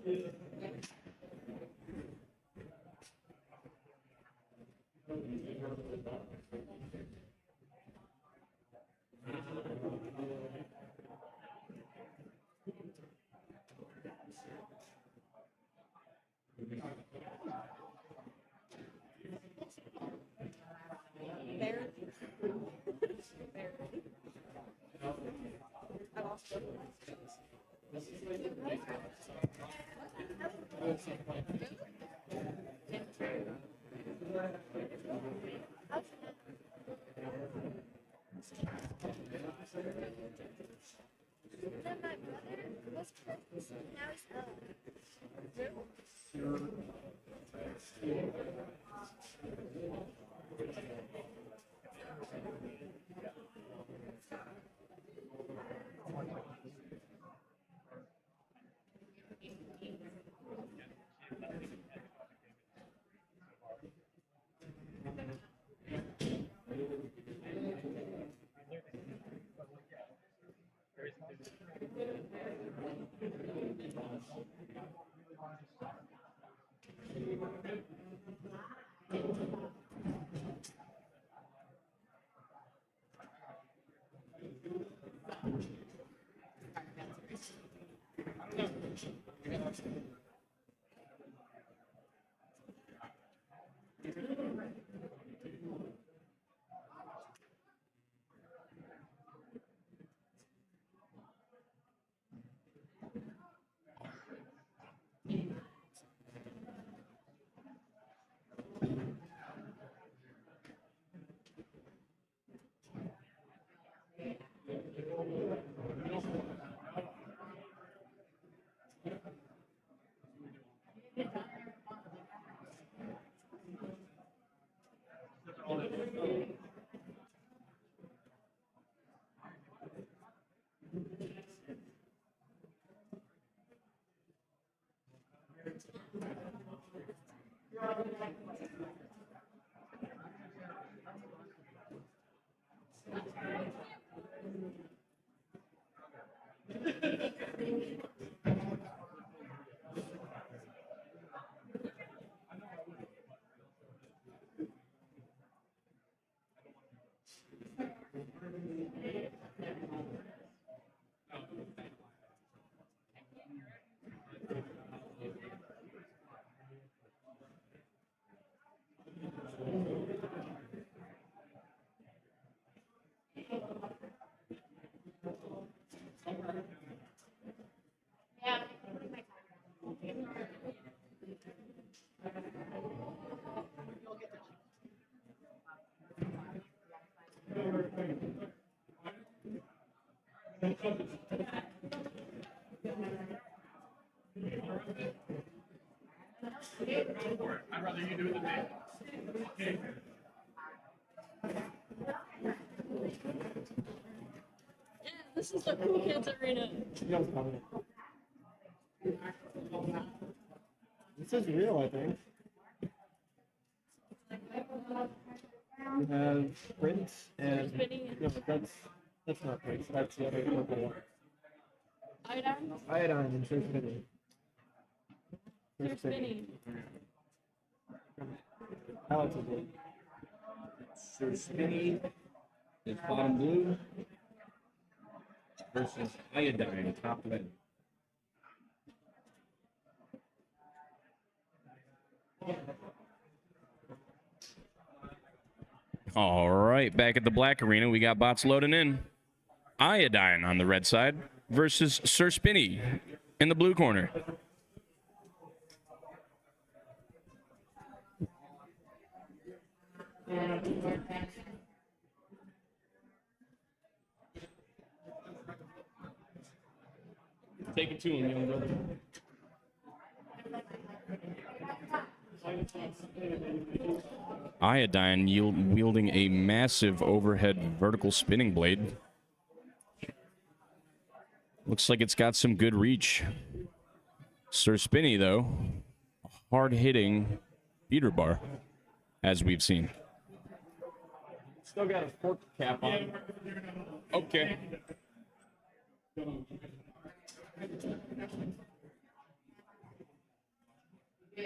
Then my brother was Prince. Now he's I'd rather you do it than me. Yeah, this is the cool kids arena. This is real, I think. We have Prince and no, that's not Prince. That's the other purple one. Iodine? Iodine and Sir Spinny. They're spinning. Alex is good. Sir Spinny is bottom blue versus Iodine top red. All right, back at the black arena, we got bots loading in. Iodine on the red side versus Sir Spinny in the blue corner. Take it to him, young brother. Iodine wielding a massive overhead vertical spinning blade. Looks like it's got some good reach. Sir Spinny, though, hard-hitting beater bar, as we've seen. Still got a fork cap on. Okay. You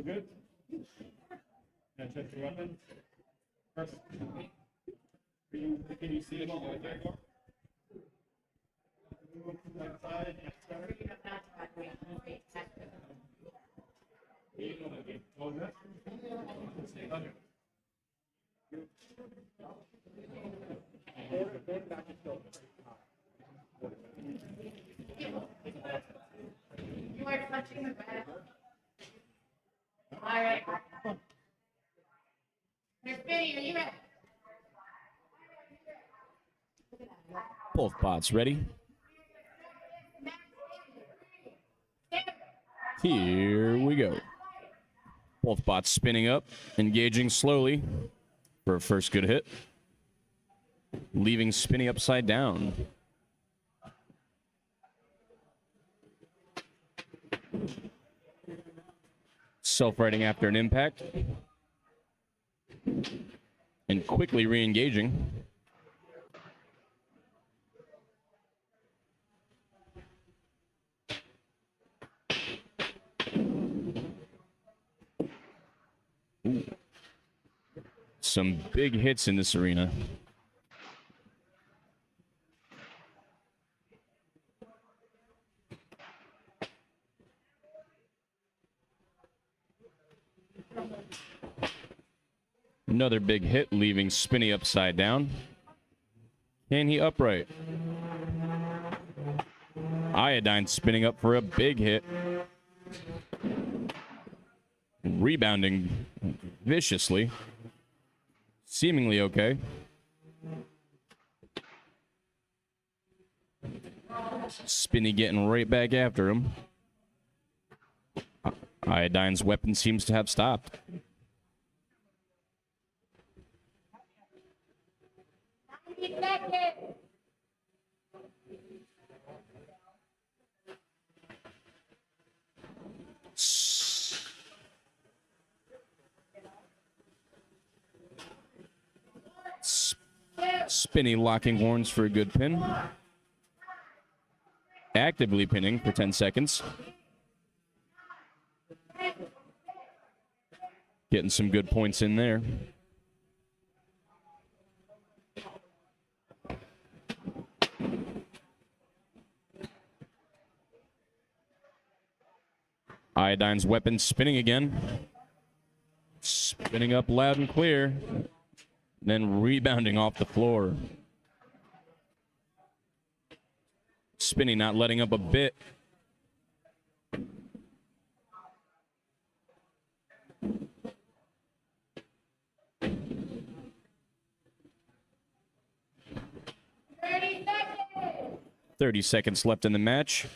good? Can I check your weapon? First. Can you see it all the way there? You are touching the bed. All right. Miss Benny, are you ready? Both bots ready. Here we go. Both bots spinning up, engaging slowly for a first good hit. Leaving Spinny upside down. Self-righting after an impact. And quickly re-engaging. Ooh. Some big hits in this arena. Another big hit, leaving Spinny upside down. Can he upright? Iodine spinning up for a big hit. Rebounding viciously. Seemingly okay. Spinny getting right back after him. Iodine's weapon seems to have stopped. Spinny locking horns for a good pin. Actively pinning for 10 seconds. Getting some good points in there. Iodine's weapon spinning again. Spinning up loud and clear. Then rebounding off the floor. Spinny not letting up a bit. Thirty seconds left in the match.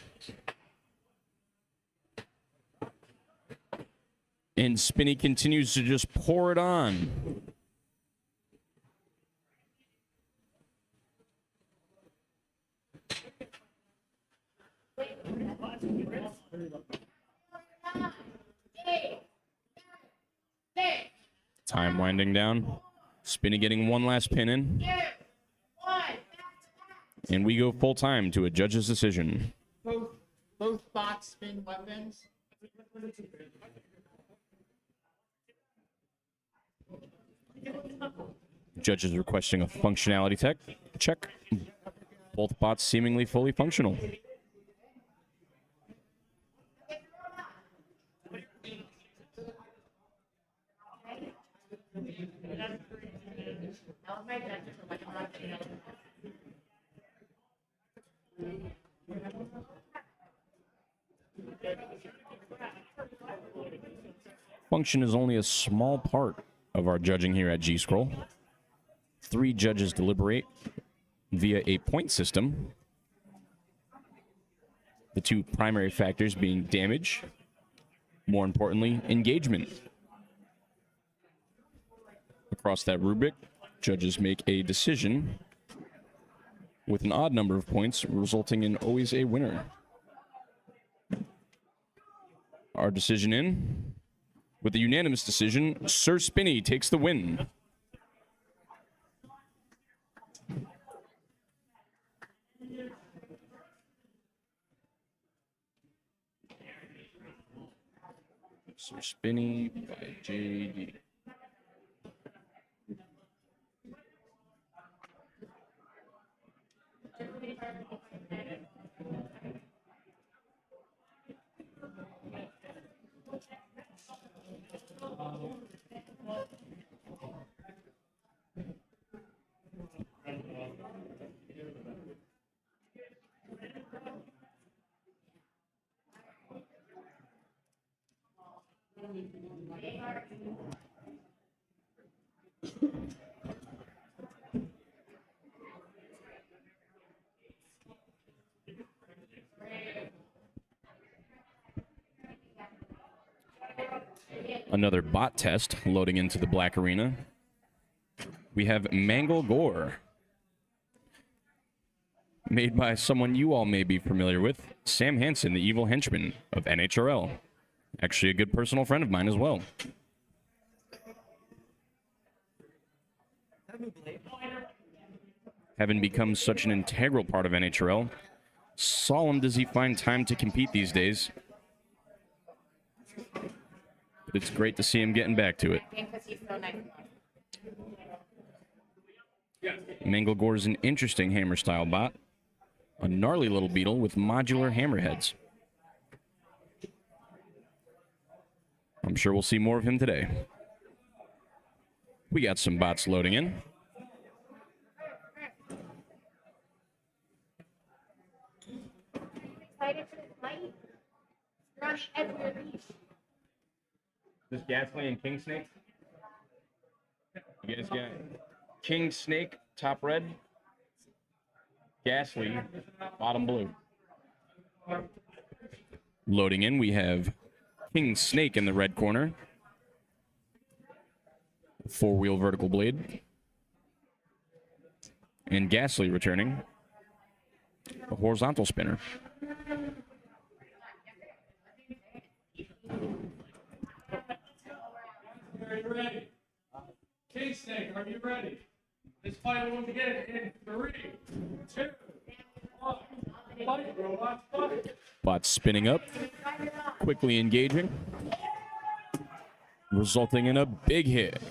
And Spinny continues to just pour it on. Time winding down. Spinny getting one last pin in. And we go full time to a judge's decision. Both bots spin weapons. Judge is requesting a functionality check. Both bots seemingly fully functional. Function is only a small part of our judging here at G-Scroll. 3 judges deliberate via a point system. The 2 primary factors being damage, more importantly, engagement. Across that rubric, judges make a decision with an odd number of points, resulting in always a winner. Our decision in. With a unanimous decision, Sir Spinney takes the win. Sir Spinney by JD. Another bot test loading into the black arena. We have Mangle Gore, made by someone you all may be familiar with, Sam Hansen, the evil henchman of NHRL. Actually a good personal friend of mine as well. Having become such an integral part of NHRL, solemn does he find time to compete these days. But it's great to see him getting back to it. Manglegore is an interesting hammer style bot, a gnarly little beetle with modular hammerheads. I'm sure we'll see more of him today. We got some bots loading in. Excited for this light. Rush everywhere. This Ghastly and King Snake? You guys got King Snake, top red. Ghastly, bottom blue. Loading in, we have King Snake in the red corner. 4-wheel vertical blade. And Ghastly returning. A horizontal spinner. Are you ready? King Snake, are you ready? This fight will begin in 3, 2, 1. Fight, robots, fight. Bot spinning up, quickly engaging, resulting in a big hit.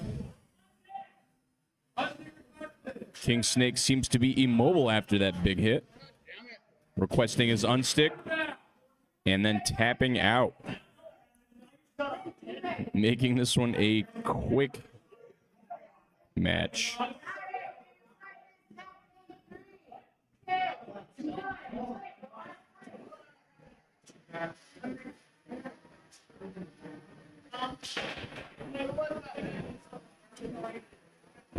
King Snake seems to be immobile after that big hit, requesting his unstick, and then tapping out, making this one a quick match.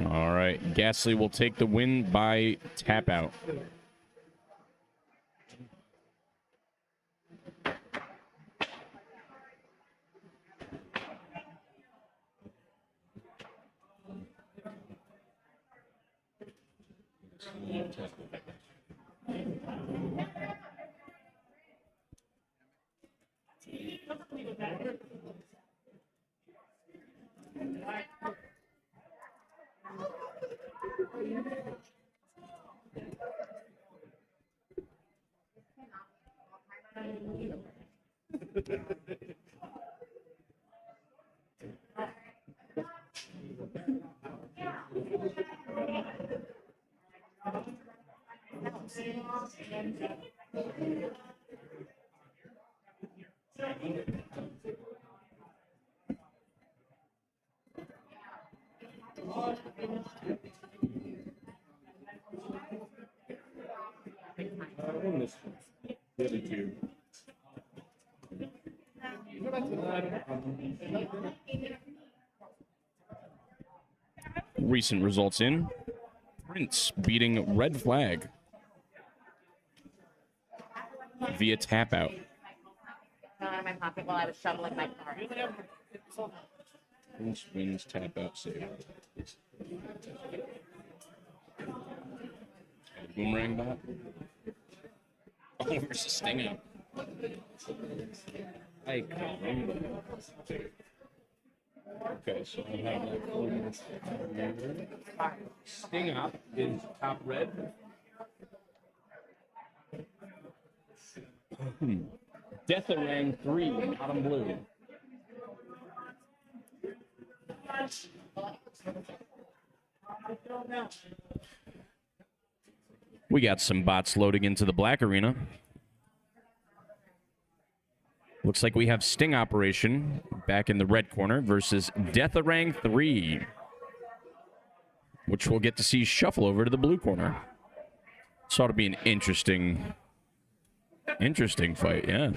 All right, Ghastly will take the win by tap out. Recent results in Prince beating Red Flag via tap out. Out of my pocket while I was shoveling my car. Prince wins tap out save. Boomerang bot. Oh, where's the sting out? Ay, caramba. Okay, so we have that for you. Sting Up is top red. Deatharang 3, bottom blue. We got some bots loading into the black arena. Looks like we have Sting Operation back in the red corner versus Deatharang 3, which we'll get to see shuffle over to the blue corner. This ought to be an interesting fight, yeah.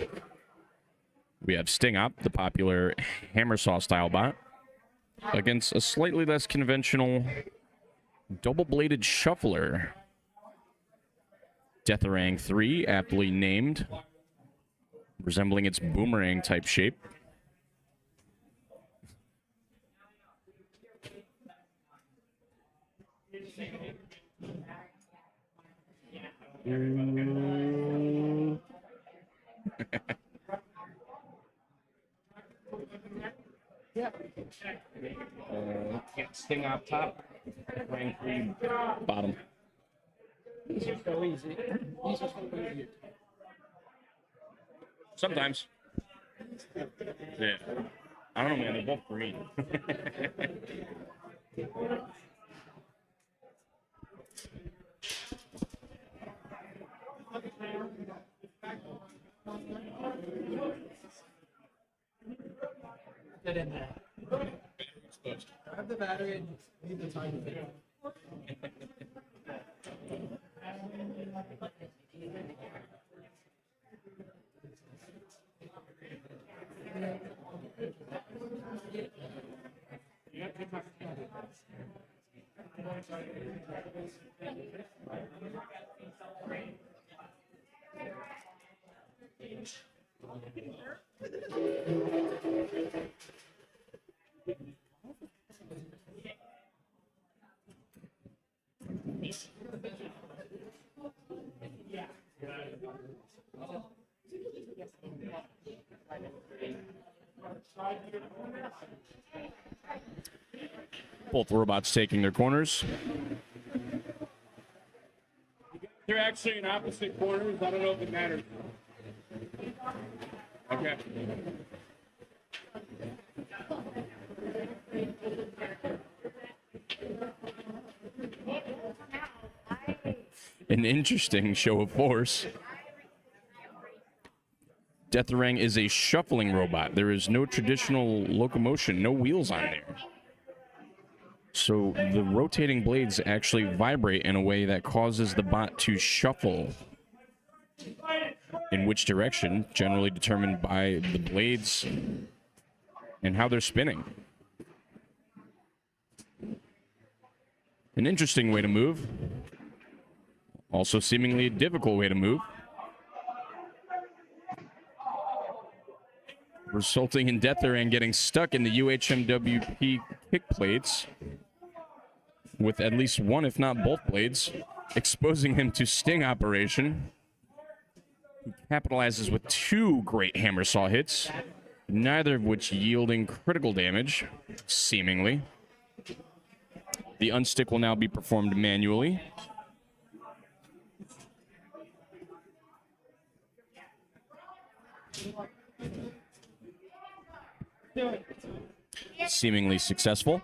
We have Sting Up, the popular hammer saw style bot, against a slightly less conventional double-bladed shuffler. Deatharang 3, aptly named, resembling its boomerang type shape. Sting Up top, rank 3 bottom. These are so easy. These are so easy. Sometimes. Yeah. I don't know, man. They're both green. Get in there. Grab the battery and leave the time to fit. Both robots taking their corners. They're actually in opposite corners. I don't know if it matters. Okay. An interesting show of force. Deatharang is a shuffling robot. There is no traditional locomotion, no wheels on there. So the rotating blades actually vibrate in a way that causes the bot to shuffle. In which direction, generally determined by the blades and how they're spinning. An interesting way to move. Also seemingly a difficult way to move. Resulting in Deatharang getting stuck in the UHMWP kick plates with at least one, if not both blades, exposing him to Sting Operation. He capitalizes with two great hammer saw hits, neither of which yielding critical damage, seemingly. The unstick will now be performed manually. Seemingly successful.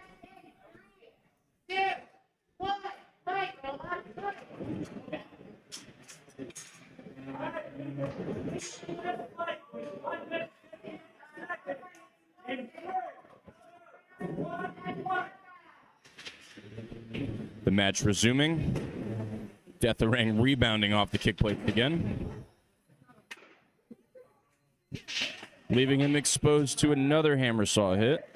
The match resuming. Deatharang rebounding off the kick plate again, leaving him exposed to another hammer saw hit.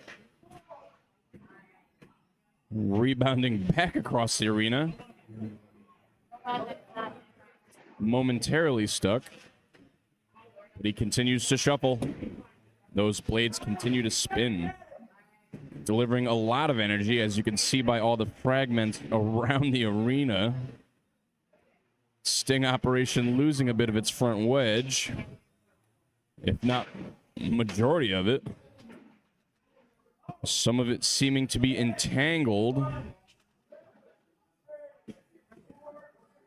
Rebounding back across the arena. Momentarily stuck. But he continues to shuffle. Those blades continue to spin, delivering a lot of energy, as you can see by all the fragments around the arena. Sting Operation losing a bit of its front wedge, if not majority of it. Some of it seeming to be entangled.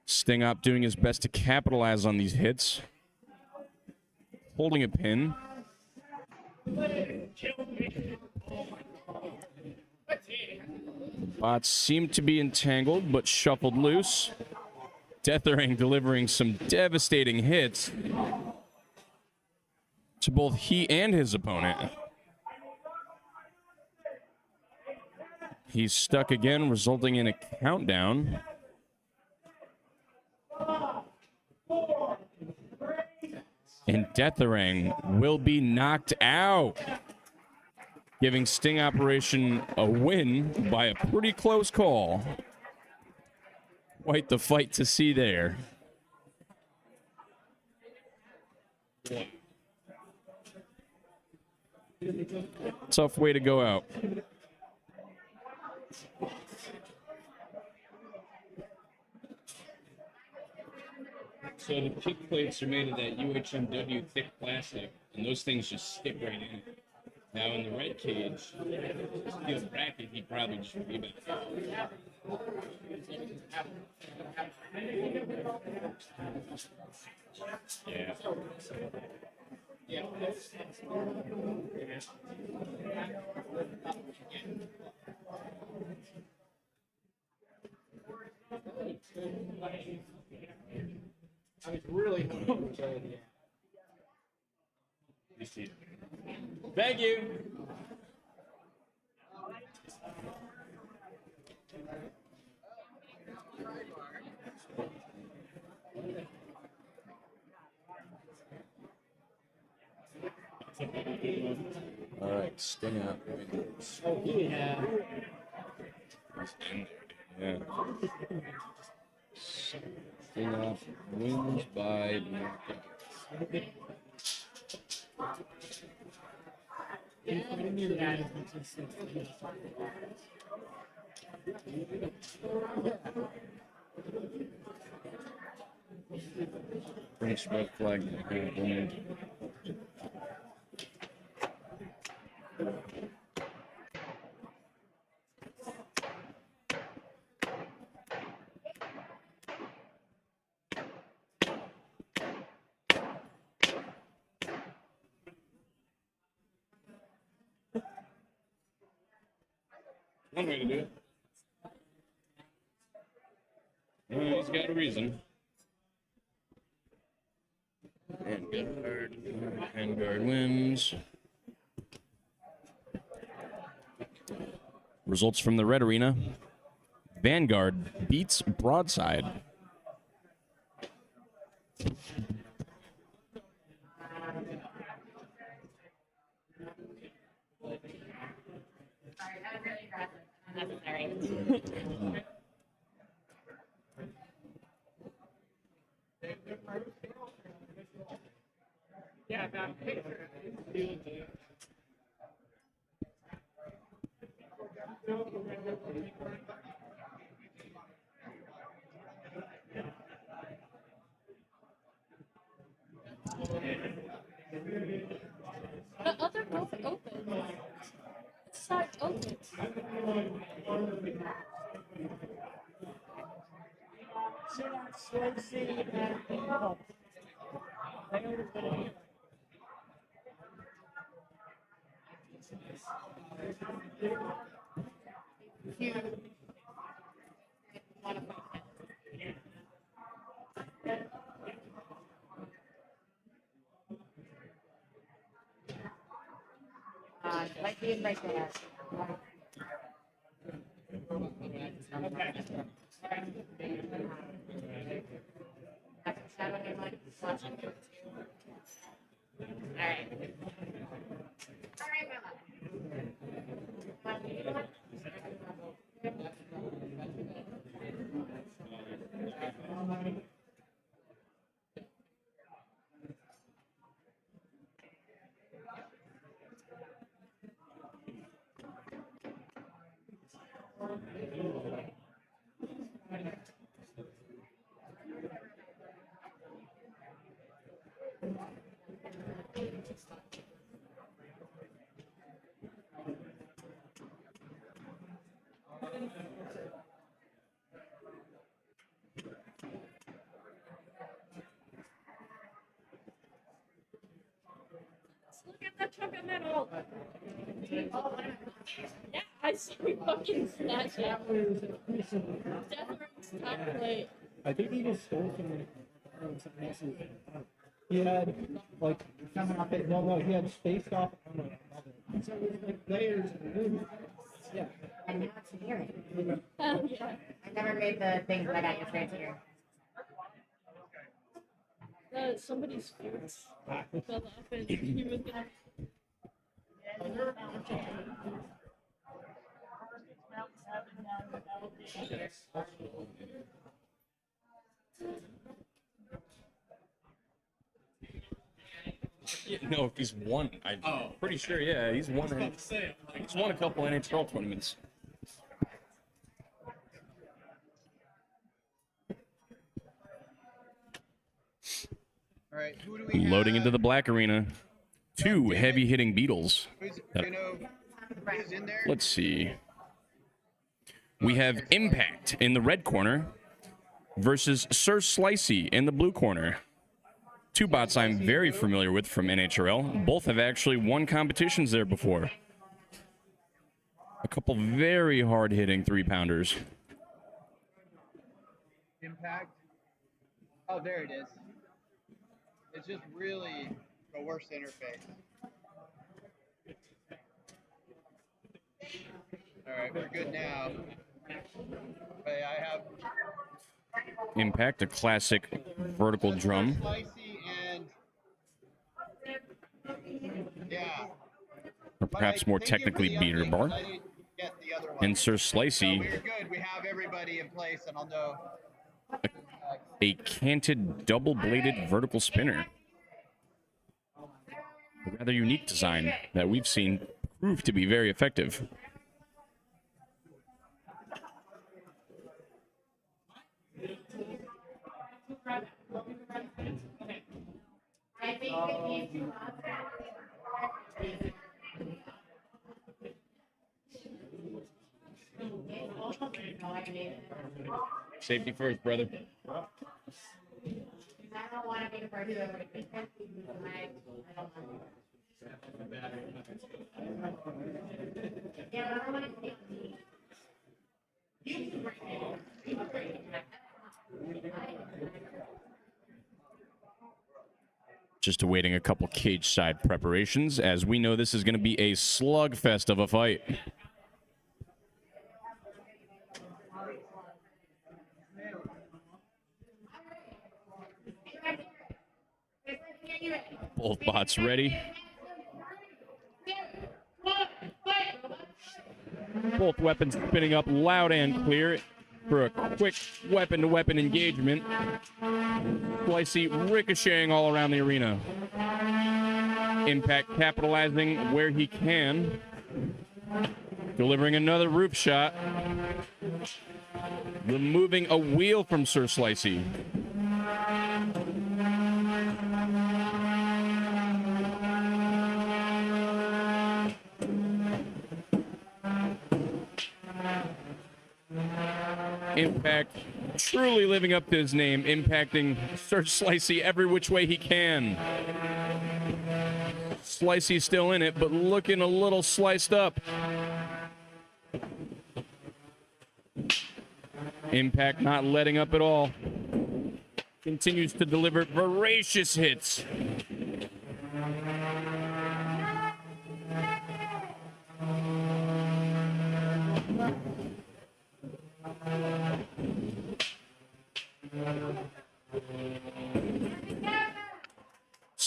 Sting Up doing his best to capitalize on these hits. Holding a pin. Bots seem to be entangled, but shuffled loose. Deathering delivering some devastating hits to both he and his opponent. He's stuck again, resulting in a countdown. And Deathering will be knocked out, giving Sting Operation a win by a pretty close call. Quite the fight to see there. Tough way to go out. So the kick plates are made of that UHMW thick plastic, and those things just stick right in. Now in the red cage, steel bracket, he probably just leave it. Yeah. I was really hoping to enjoy the end. Thank you. All right, Sting Up. Oh, yeah. Yeah. Sting Up wins by knockout. French red flag. One way to do it. He's got a reason. Vanguard wins. Results from the red arena. Vanguard beats Broadside. Yeah, that picture. The other both open. This side open. Like being right there. Chuck, I'm at all. Yeah, I see we fucking snatched it. Death top plate. I think he just stole from something else's. He had like no, he had spaced off on another. So it was like layers of movement. Yeah. And now it's here. Yeah. I never made the things that I got yesterday here. Somebody's foot fell off and he was gonna. Yeah, no, if he's won, I'm pretty sure. Yeah, he's won. He's won a couple NHL tournaments. All right, who do we Loading have? into the black arena. Two heavy-hitting Beatles. Who's in there? Let's see. We have Impact in the red corner versus Sir Slicey in the blue corner. Two bots I'm very familiar with from NHRL. Both have actually won competitions there before. A couple very hard-hitting three-pounders. Impact. Oh, there it is. It's just really the worst interface. All right, we're good now. But I have Impact, a classic vertical drum. Slicey and yeah. Or perhaps more technically beater bar. And Sir Slicey, We're good. We have everybody in place, and I'll know. a canted double-bladed vertical spinner. A rather unique design that we've seen prove to be very effective. Safety first, brother. I don't want to be the first to ever be Just awaiting a couple cage side preparations, as we know this is going to be a slugfest of a fight. Both bots ready. Both weapons spinning up loud and clear for a quick weapon-to-weapon engagement. Slicey ricocheting all around the arena. Impact capitalizing where he can. Delivering another roof shot. Removing a wheel from Sir Slicey. Impact truly living up to his name, impacting Sir Slicey every which way he can. Slicey's still in it, but looking a little sliced up. Impact not letting up at all. Continues to deliver voracious hits.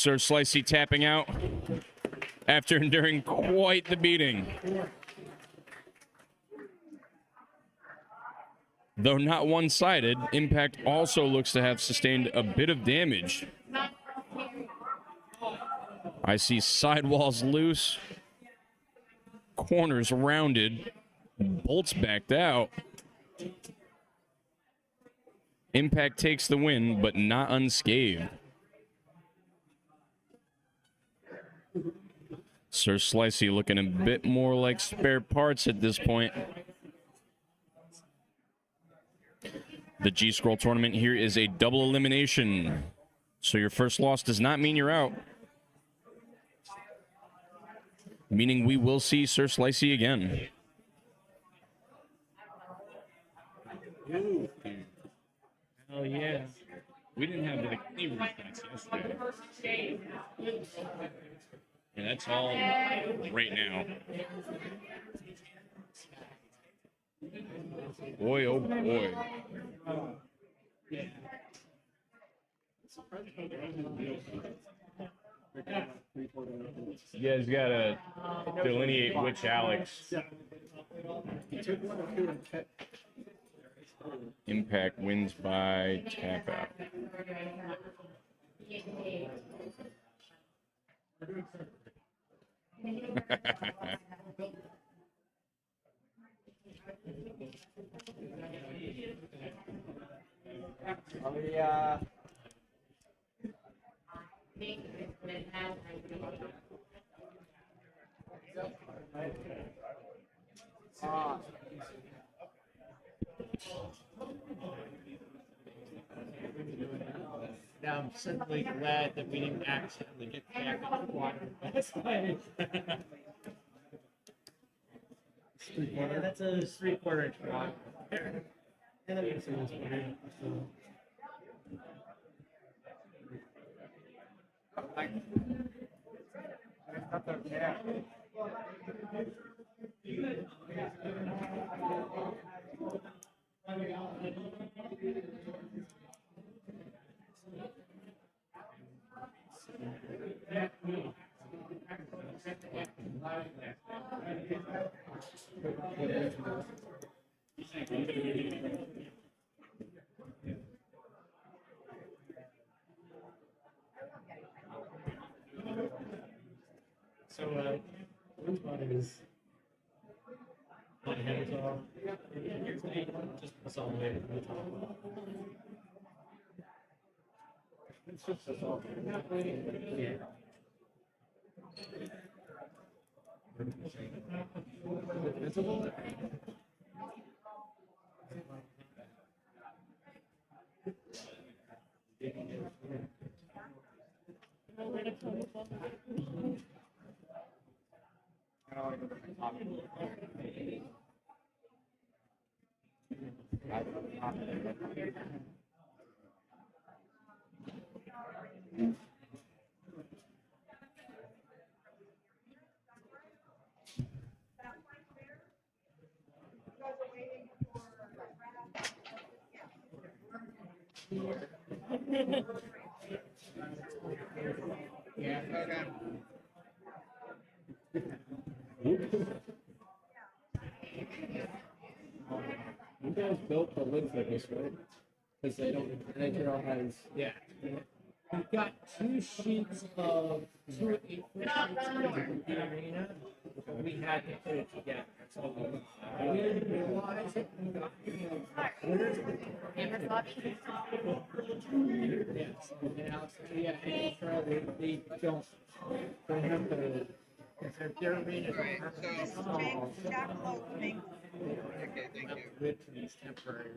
Sir Slicey tapping out after enduring quite the beating. Though not one-sided, Impact also looks to have sustained a bit of damage. I see sidewalls loose, corners rounded, bolts backed out. Impact takes the win, but not unscathed. Sir Slicey looking a bit more like spare parts at this point. The G-Scroll tournament here is a double elimination. So your first loss does not mean you're out. meaning we will see Sir Slicey again. Oh yeah. We didn't have the clean room packs yesterday. And that's all right now. Boy, oh boy. You guys gotta delineate which Alex. Impact wins by tap out. Now I'm simply glad that we didn't accidentally get back in the water last night. Yeah, that's a 3/4 inch water. And then it's so Bridgewater is not hands off. Just us all the way to the top. It's just us all. Yeah. Visible? Yeah, okay. You guys built the lid for this, right? Because they don't, NHL has. Yeah. We've got 2 sheets of 2 8-foot sheets in the arena. We had to put it together. So we didn't realize it. We got yes. And Alex, yeah, they don't. They have to. Their arena. Right, so. Okay, thank you. Lid for these temporary.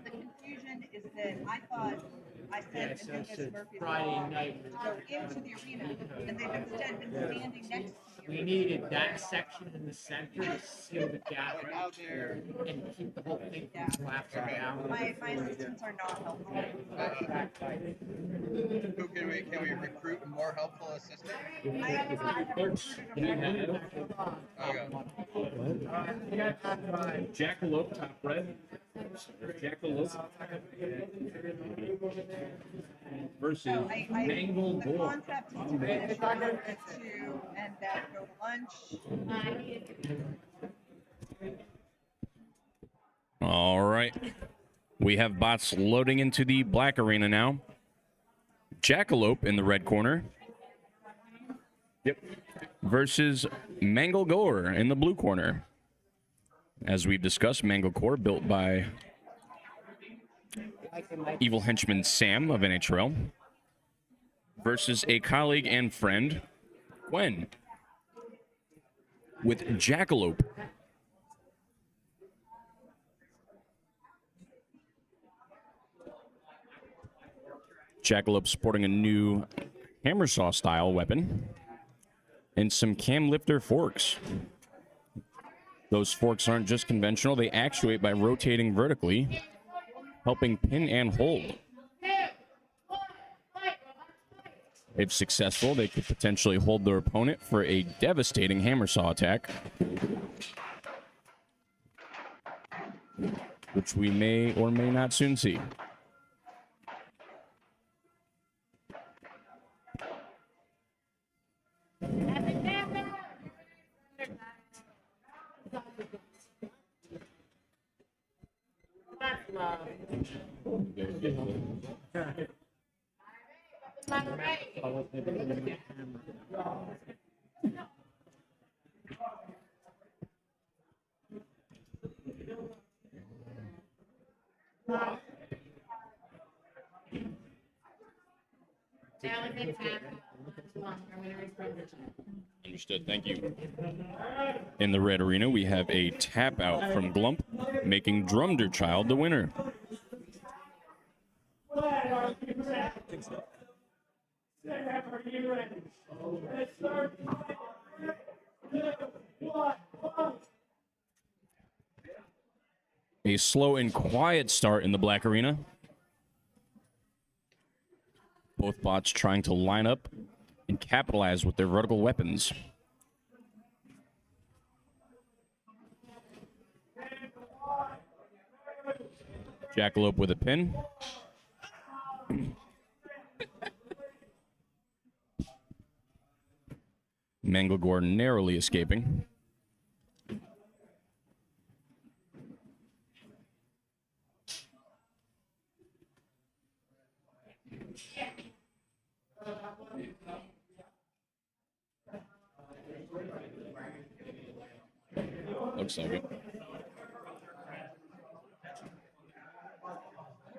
The confusion is that I thought I Yeah, said so Lucas it's Murphy's Friday Law night. to go into the arena, and they've instead been standing next to the We arena. needed that section in the center to seal the gap Out there. and keep the whole thing from collapsing down. My assistants are not helpful. Who can we recruit a more helpful assistant? Jackalope, top red. Jackalope versus So Mangled the Bull. concept is to finish at 2 and then go to lunch. All right. We have bots loading into the black arena now. Jackalope in the red corner. Yep. Versus Manglegore in the blue corner. As we've discussed, Manglegore built by evil henchman Sam of NHL. Versus a colleague and friend, Gwen. With Jackalope. Jackalope sporting a new hammer saw style weapon, and some cam lifter forks. Those forks aren't just conventional, they actuate by rotating vertically, helping pin and hold. If successful, they could potentially hold their opponent for a devastating hammer saw attack, which we may or may not soon see. Understood, thank you. In the red arena, we have a tap out from Glump, making Drumder Child the winner. A slow and quiet start in the black arena. Both bots trying to line up and capitalize with their vertical weapons. Jackalope with a pin. Manglegore narrowly escaping. Looks like it.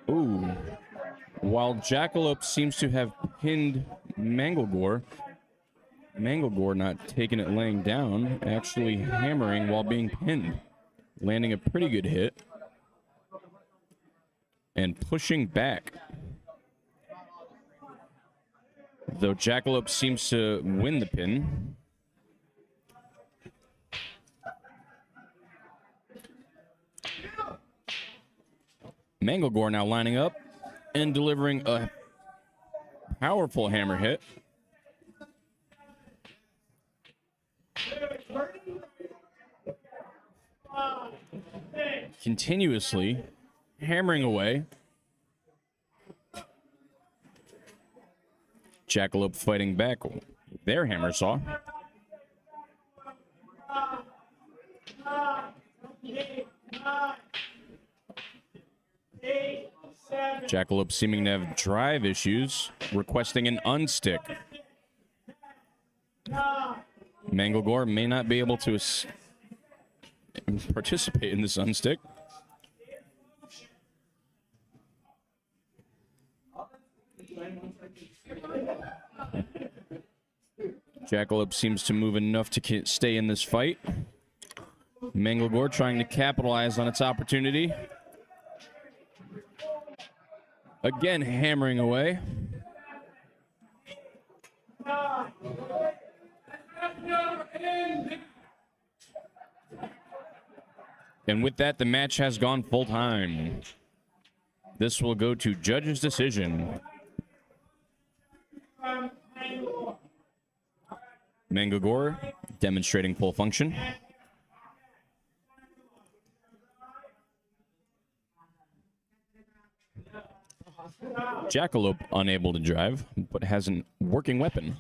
Ooh. While Jackalope seems to have pinned Manglegore, Manglegore not taking it laying down, actually hammering while being pinned, landing a pretty good hit and pushing back. Though Jackalope seems to win the pin. Manglegore now lining up and delivering a powerful hammer hit. Continuously hammering away. Jackalope fighting back with their hammer saw. Jackalope seeming to have drive issues, requesting an unstick. Manglegore may not be able to participate in this unstick. Jackalope seems to move enough to stay in this fight. Manglegore trying to capitalize on its opportunity. Again, hammering away. And with that, the match has gone full time. This will go to judge's decision. Manglegore demonstrating full function. Jackalope unable to drive, but has a working weapon.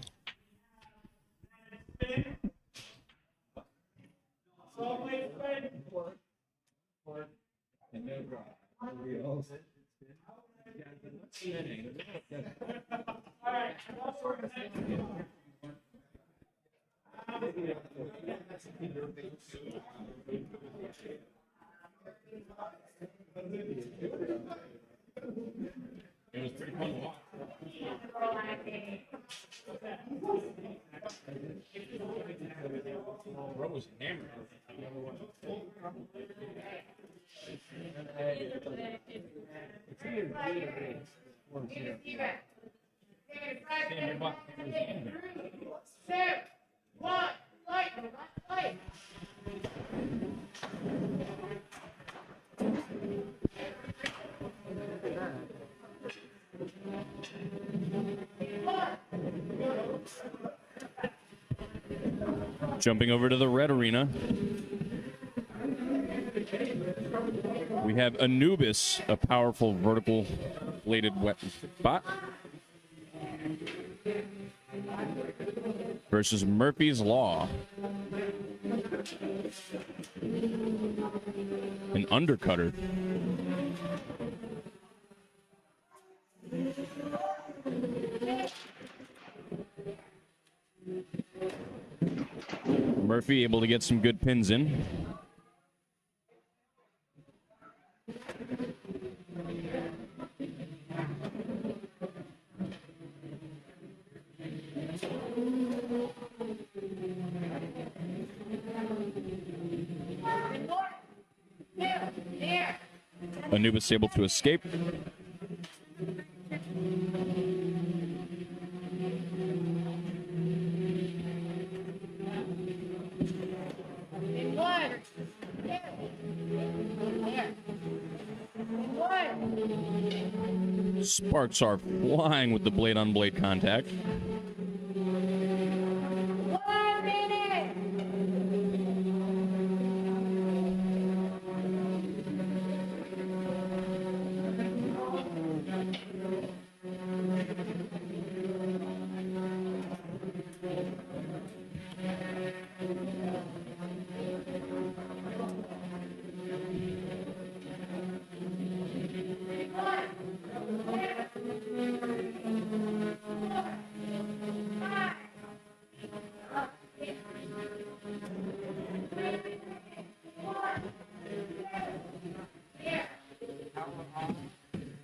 It was pretty fun to watch. Bro was hammered. Jumping over to the red arena, we have Anubis, a powerful vertical bladed weapon bot, versus Murphy's Law, an undercutter. Murphy able to get some good pins in. Anubis able to escape. Sparks are flying with the blade on blade contact.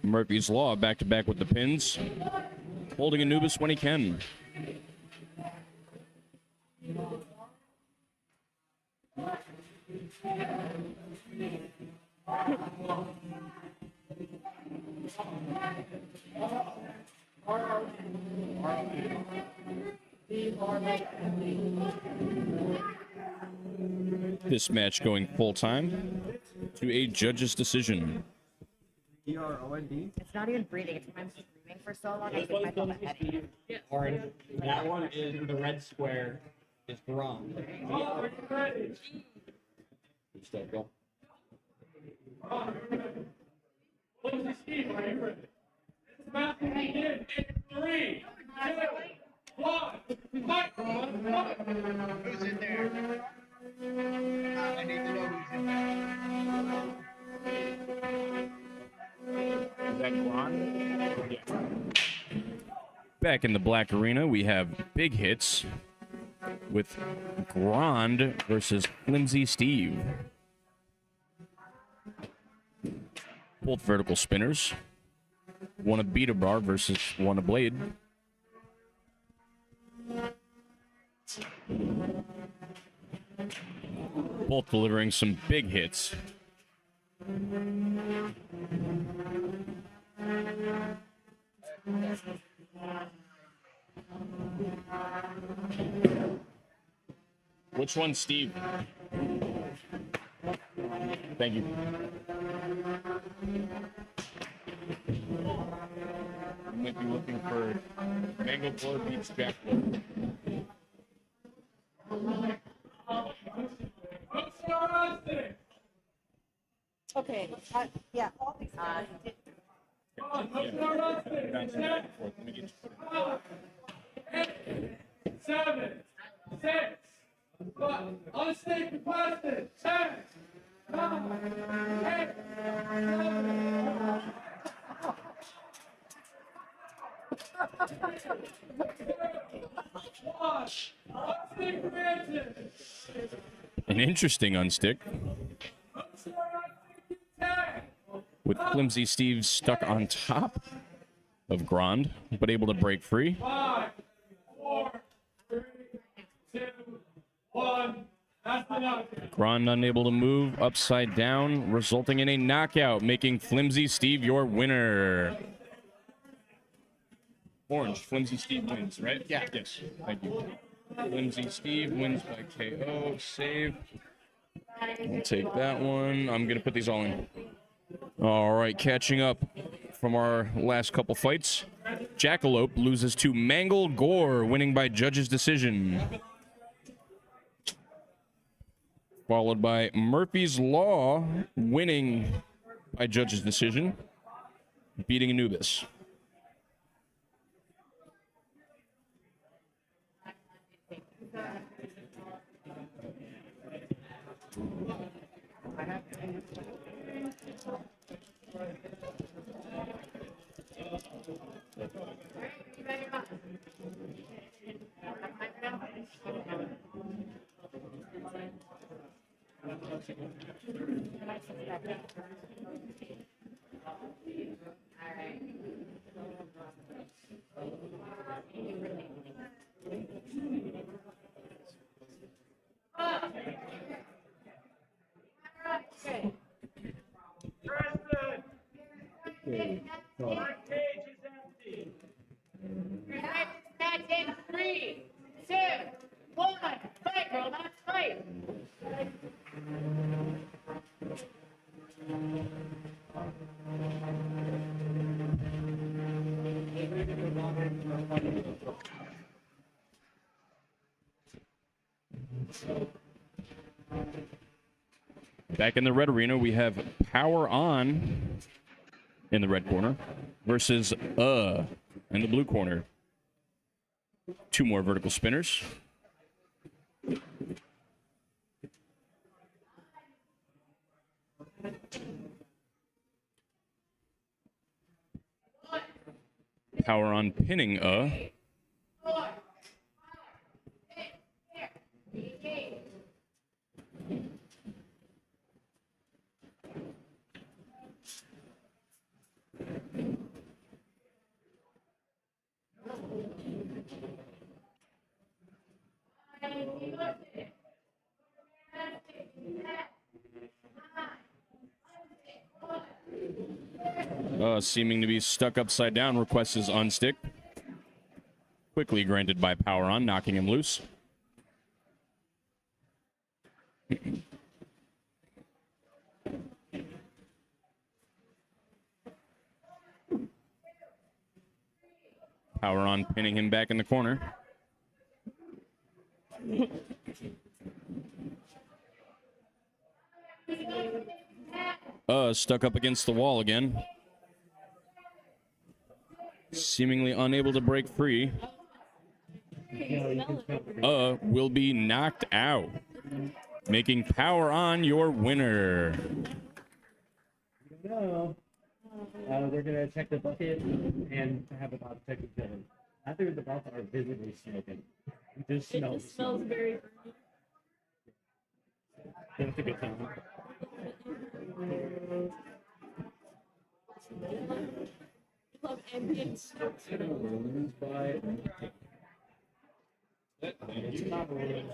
Murphy's Law back to back with the pins, holding Anubis when he can. This match going full time to a judge's decision. E-R-O-N-D? It's not even breathing. It's I'm screaming for so long. I think I felt my head. Orange. That one is the red square is wrong. Still go. It's about to begin in 3, 2, 1. Who's in there? I need to know who's in there. Is that Grond? Yeah. Back in the black arena, we have big hits with Grond versus Flimsy Steve. Both vertical spinners. One a beat a bar versus one a blade. Both delivering some big hits. Which one, Steve? Thank you. You might be looking for Mango Blow beats Jack Blow. Okay, yeah, all these guys did. Eight, 7, 6, 5. Unstake requested. 10, 9, 8, 7. An interesting unstick. With Flimsy Steve stuck on top of Grond, but able to break free. 5, 4, 3, 2, 1. That's the knockout. Grond unable to move, upside down, resulting in a knockout, making Flimsy Steve your winner. Orange, Flimsy Steve wins, right? Yeah. Yes. Thank you. Flimsy Steve wins by KO. Save. I'll take that one. I'm going to put these all in. All right, catching up from our last couple fights. Jackalope loses to Mangled Gore, winning by judge's decision. Followed by Murphy's Law, winning by judge's decision, beating Anubis. That's in 3, 2, 1. Fight, robots, fight. Back in the red arena, we have Power On in the red corner versus in the blue corner. 2 more vertical spinners. Power On pinning seeming to be stuck upside down, requests his unstick. Quickly granted by Power On, knocking him loose. Power On pinning him back in the corner. Stuck up against the wall again. Seemingly unable to break free. Will be knocked out, making Power On your winner. No. They're gonna check the bucket and have a box check each other. After the box are visibly smoking. It just smells. It smells very That's a good time. love ambient smoke. It's not really.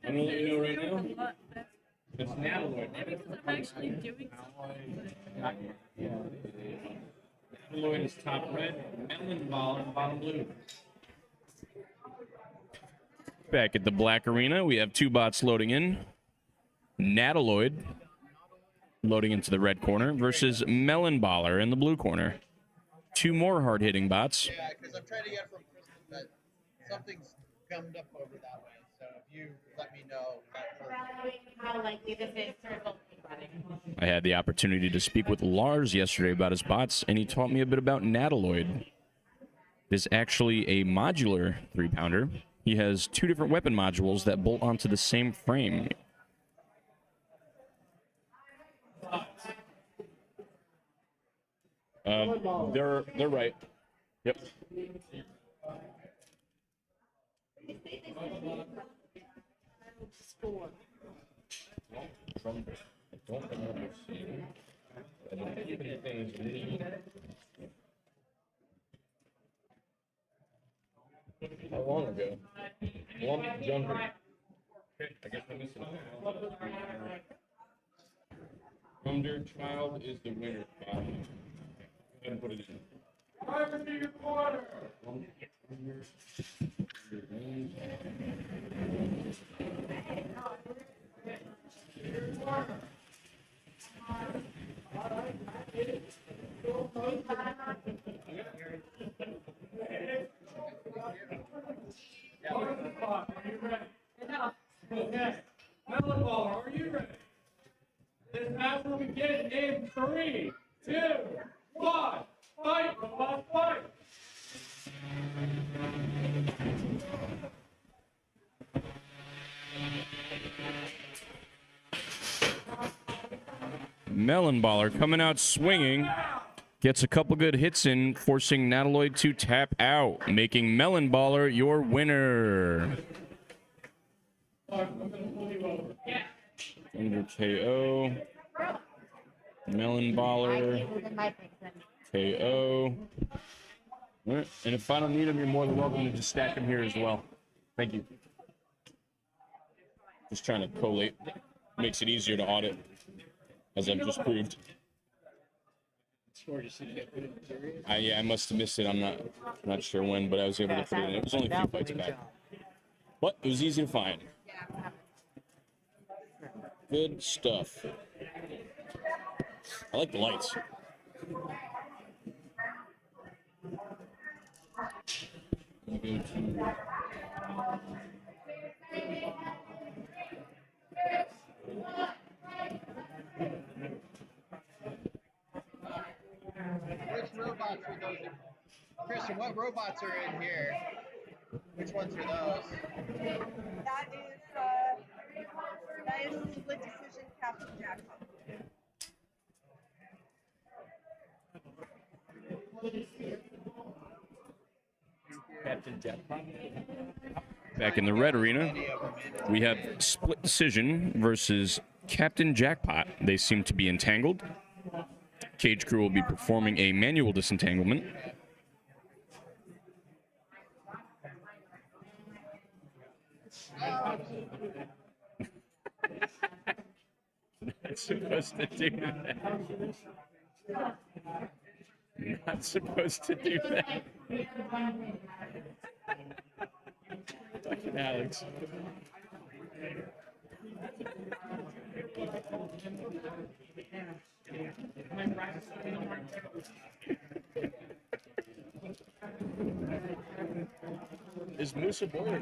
I'm gonna let you know right now. It's Nataloid. Maybe because I'm actually doing something. Nataloid is top red, Melon Ball and bottom blue. Back at the black arena, we have 2 bots loading in. Nataloid loading into the red corner versus Melon Baller in the blue corner. 2 more hard-hitting bots. Yeah, because I'm trying to get from Kristen, but something's gummed up over that way. So if you let me know. How likely this is to result in running. I had the opportunity to speak with Lars yesterday about his bots, and he taught me a bit about Nataloid. It is actually a modular 3-pounder. He has 2 different weapon modules that bolt onto the same frame. They're right. Yep. don't remember seeing. I don't think anything's lead. How long ago? Lump Junker. Okay, I guess I missed it. Wonder Child is the winner. Go ahead and put it in. Okay. Melonballer, are you ready? This match will begin in 3, 2, 1. Fight, robot, fight! Melonballer coming out swinging. Gets a couple good hits in, forcing Nataloid to tap out, making Melonballer your winner. Under KO. Melonballer. KO. All right. And if I don't need them, you're more than welcome to just stack them here as well. Thank you. Just trying to collate. Makes it easier to audit, as I've just proved. Yeah, I must have missed it. I'm not sure when, but I was able to put it in. It was only a few fights back. But it was easy to find. Good stuff. I like the lights. Go to... Which robots are those? Christian, what robots are in here? Which ones are those? That is split decision Captain Jackpot. Captain Jackpot. Back in the red arena, we have Split Decision versus Captain Jackpot. They seem to be entangled. Cage Crew will be performing a manual disentanglement. Not supposed to do that. Not supposed to do that. Fucking Alex. Is Moose a boy?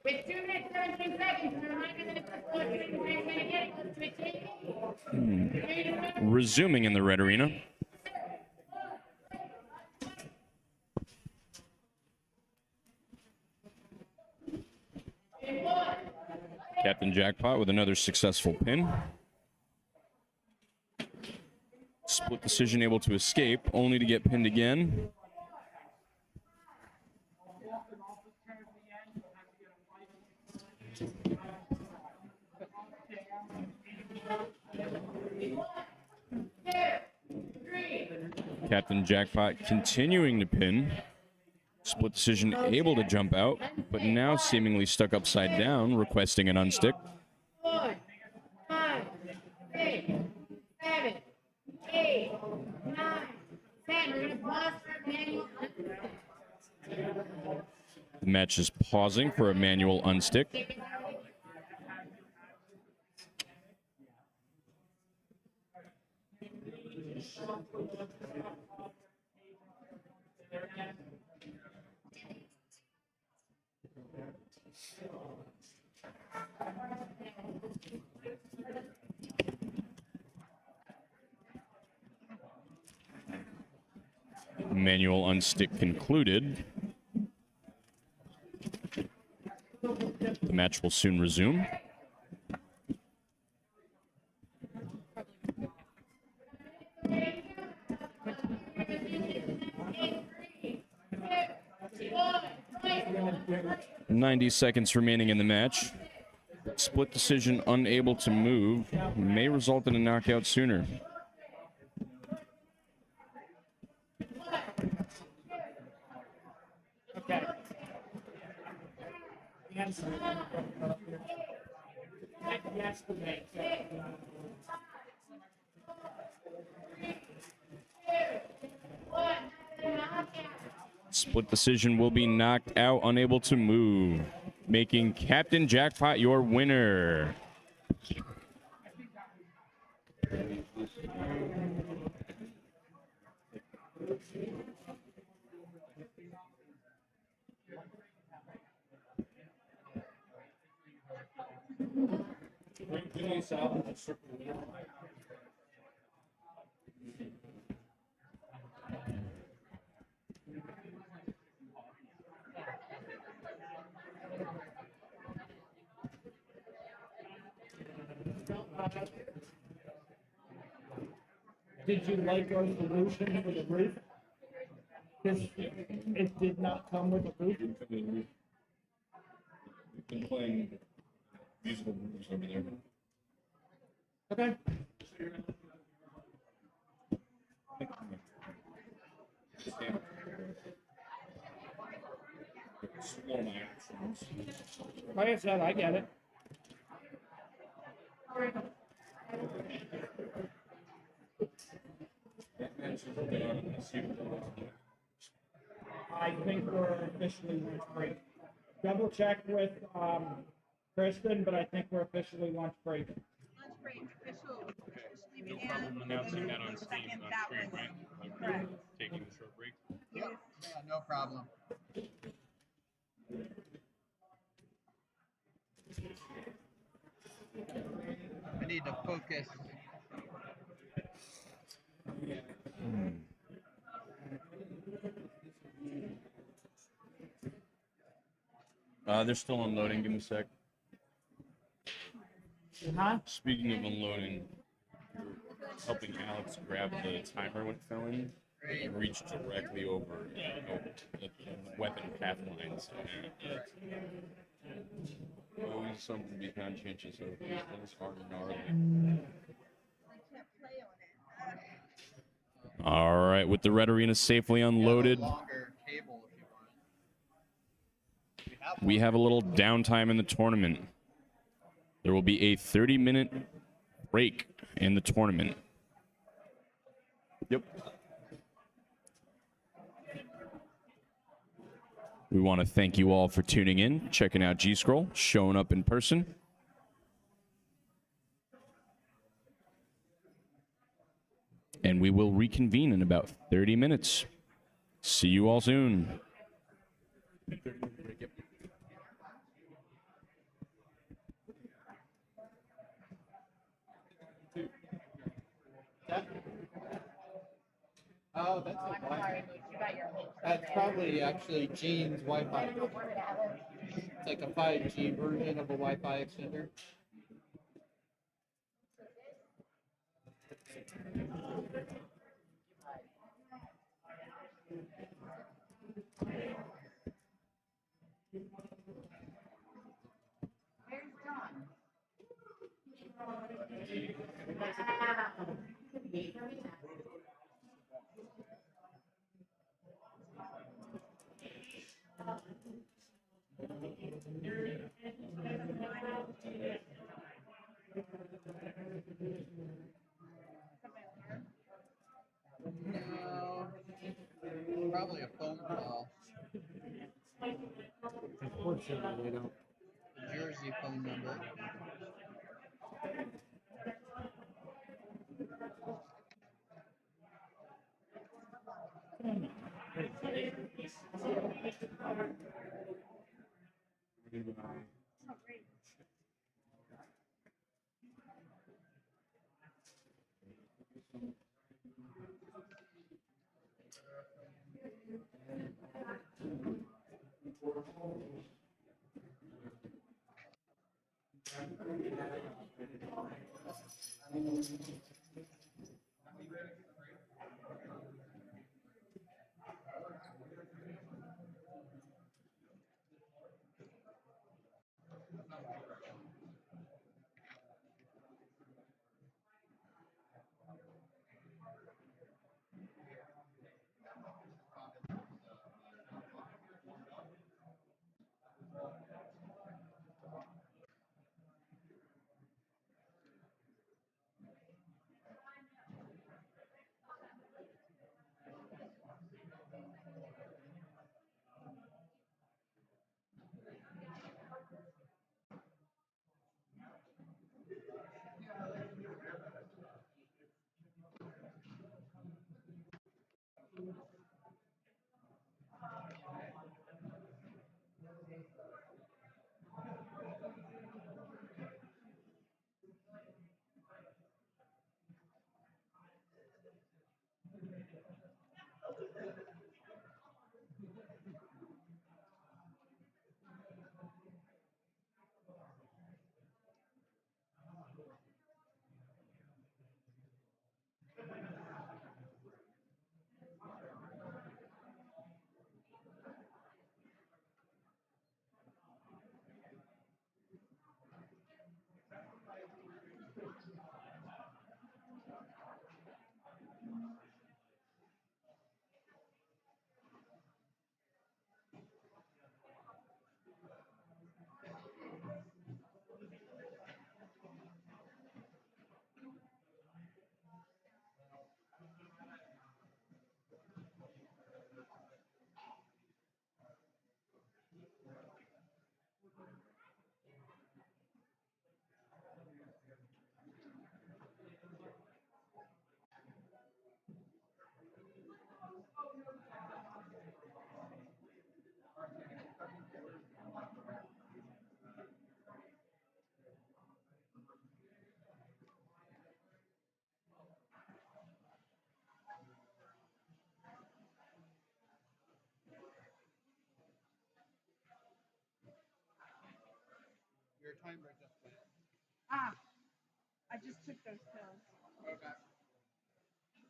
With 2 minutes 17 seconds, Resuming in the red arena. Captain Jackpot with another successful pin. Split Decision able to escape, only to get pinned again. Captain Jackpot continuing to pin. Split Decision able to jump out, but now seemingly stuck upside down, requesting an unstick. 4, 5, 6, 7, 8, 9, 10. We're going to pause for manual. The match is pausing for a manual unstick. Manual unstick concluded. The match will soon resume. 90 seconds remaining in the match. Split decision, unable to move, may result in a knockout sooner. Okay. Yes. Yesterday. Split decision will be knocked out, unable to move, making Captain Jackpot your winner. Did you like our solution for the roof? Because it did not come with a roof. We've been playing musical moves over there. Okay. Like I said, I get it. I think we're officially lunch break. Double check with Kristen, but I think we're officially lunch break. Lunch break, officially No began. problem announcing that on Steam Second, on that stream, was right? Like we're correct. taking a short break. Yeah, no problem. I need to focus. They're still unloading. Give me a sec. Huh? Speaking of unloading, helping Alex grab the timer when it fell in. It reached directly over the weapon path lines. Always something to be conscientious of. It's hard and gnarly. All right, with the Red Arena safely unloaded, we have a little downtime in the tournament. There will be a 30-minute break in the tournament. Yep. We want to thank you all for tuning in, checking out GSCRL, showing up in person. And we will reconvene in about 30 minutes. See you all soon. Oh, that's a Wi-Fi. That's probably actually Gene's Wi-Fi. It's like a 5G version of a Wi-Fi extender. No, probably a phone call. Unfortunately, I don't. Jersey phone number. Your timer just went. Ah, I just took those pills. Okay.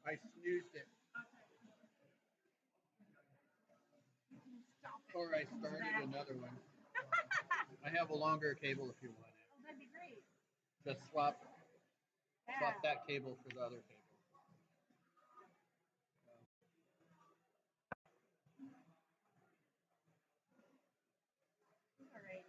I snoozed it. Stop it. Or I started another one. I have a longer cable if you want it. Oh, that'd be great. Just swap that cable for the other cable. Alrighty.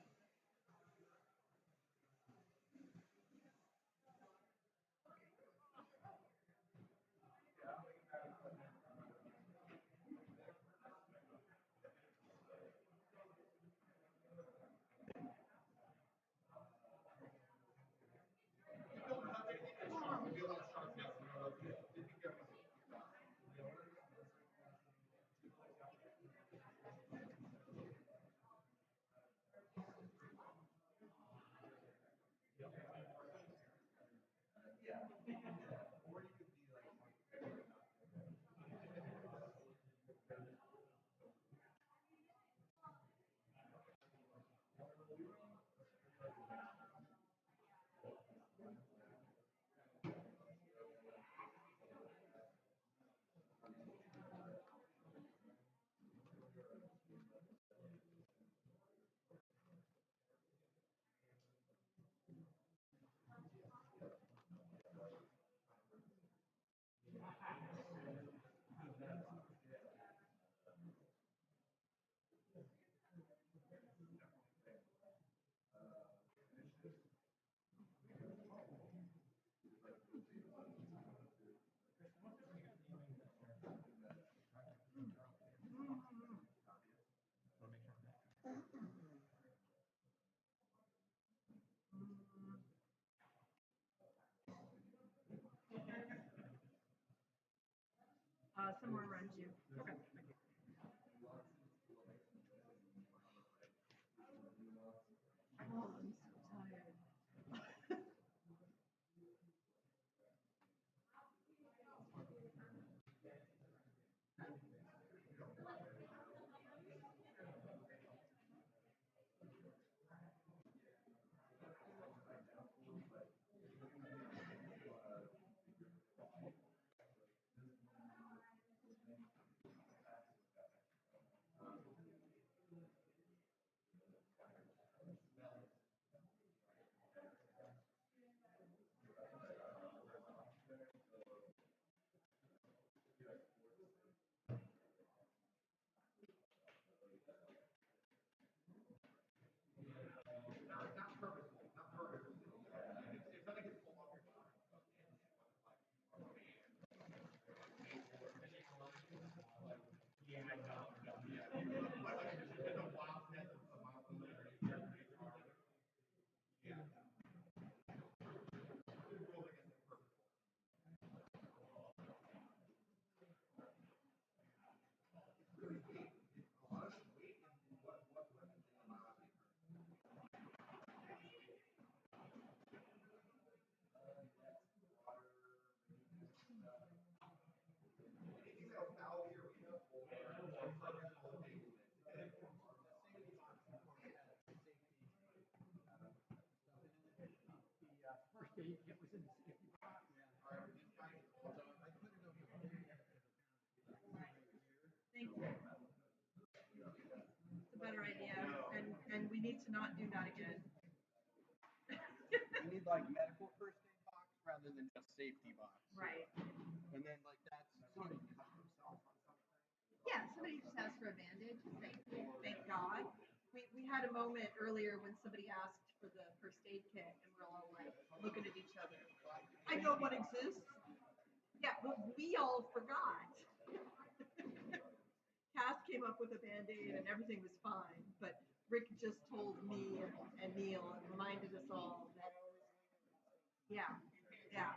Somewhere around you. Okay. Oh, I'm so tired. Thank you. It's a better idea, and we need to not do that again. We need like medical first aid box rather than just safety box. Right. And then like that's somebody can cut themselves on something. Yeah, somebody just asked for a bandage. Thank God. We had a moment earlier when somebody asked for the first aid kit, and we're all like looking at each other. I know what exists. Yeah, but we all forgot. Cass came up with a band-aid and everything was fine, but Rick just told me and Neil and reminded us all that. Yeah, yeah.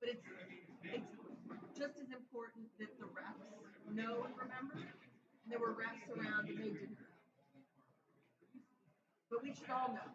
But it's just as important that the refs know and remember. And there were refs around and they didn't know. But we should all know.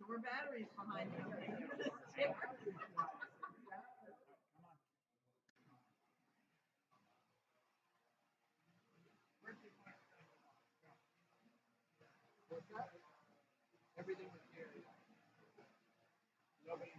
Store batteries behind them. Everything was here. Nobody.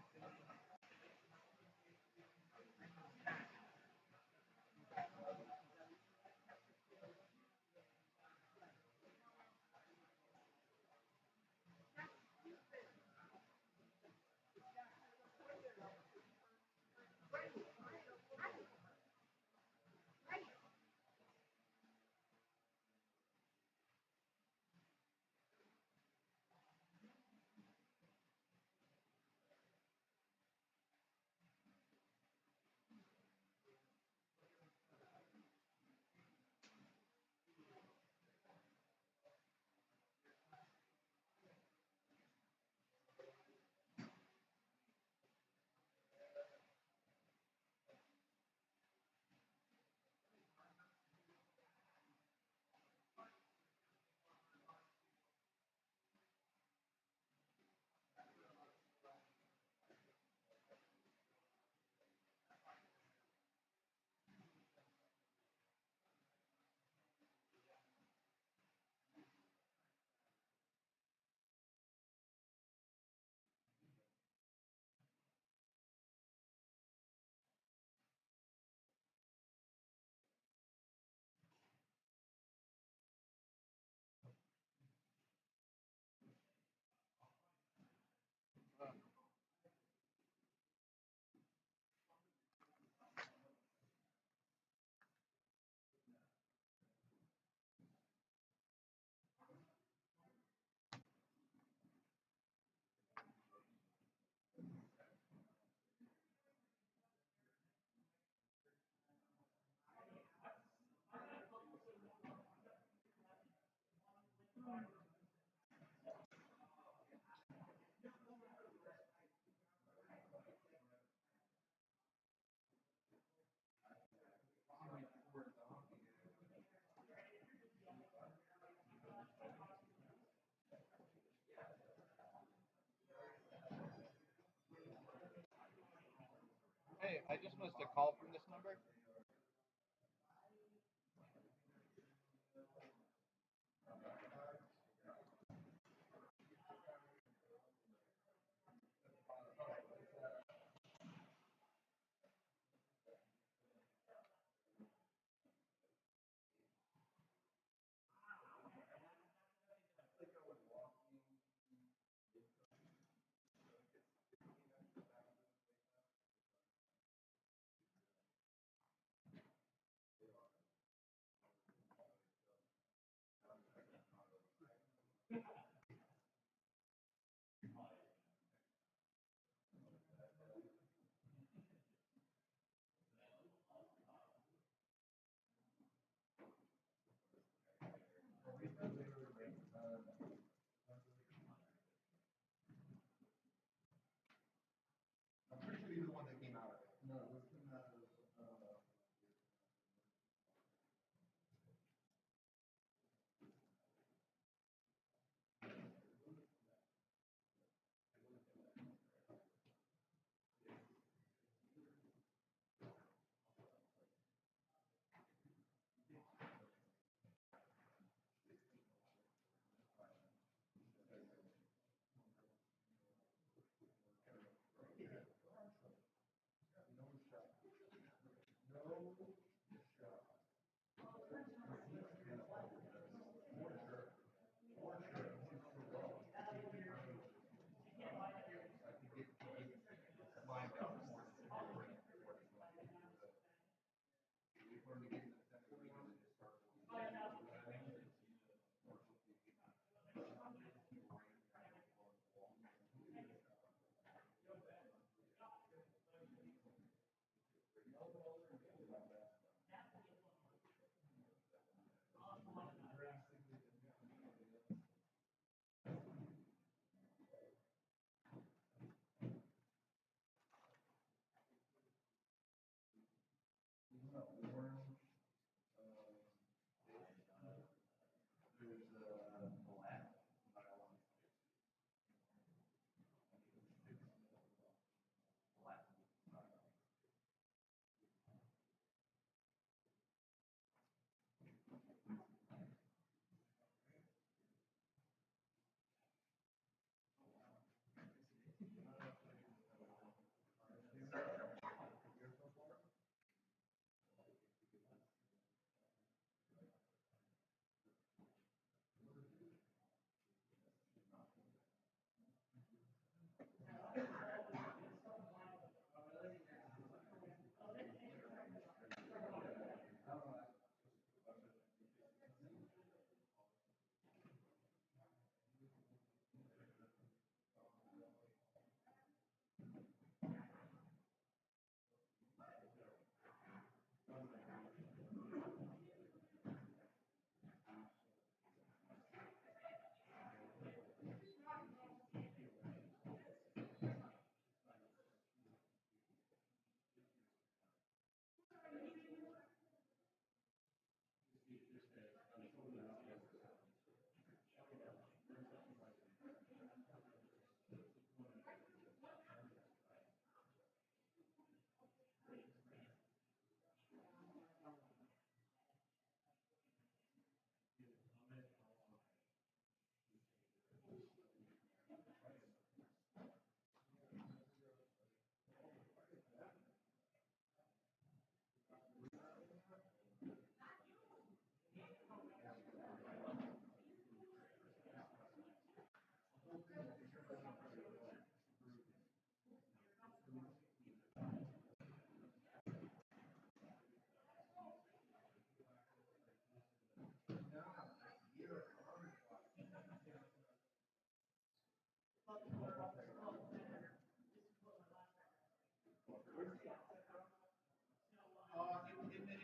Hey, I just missed a call from this number.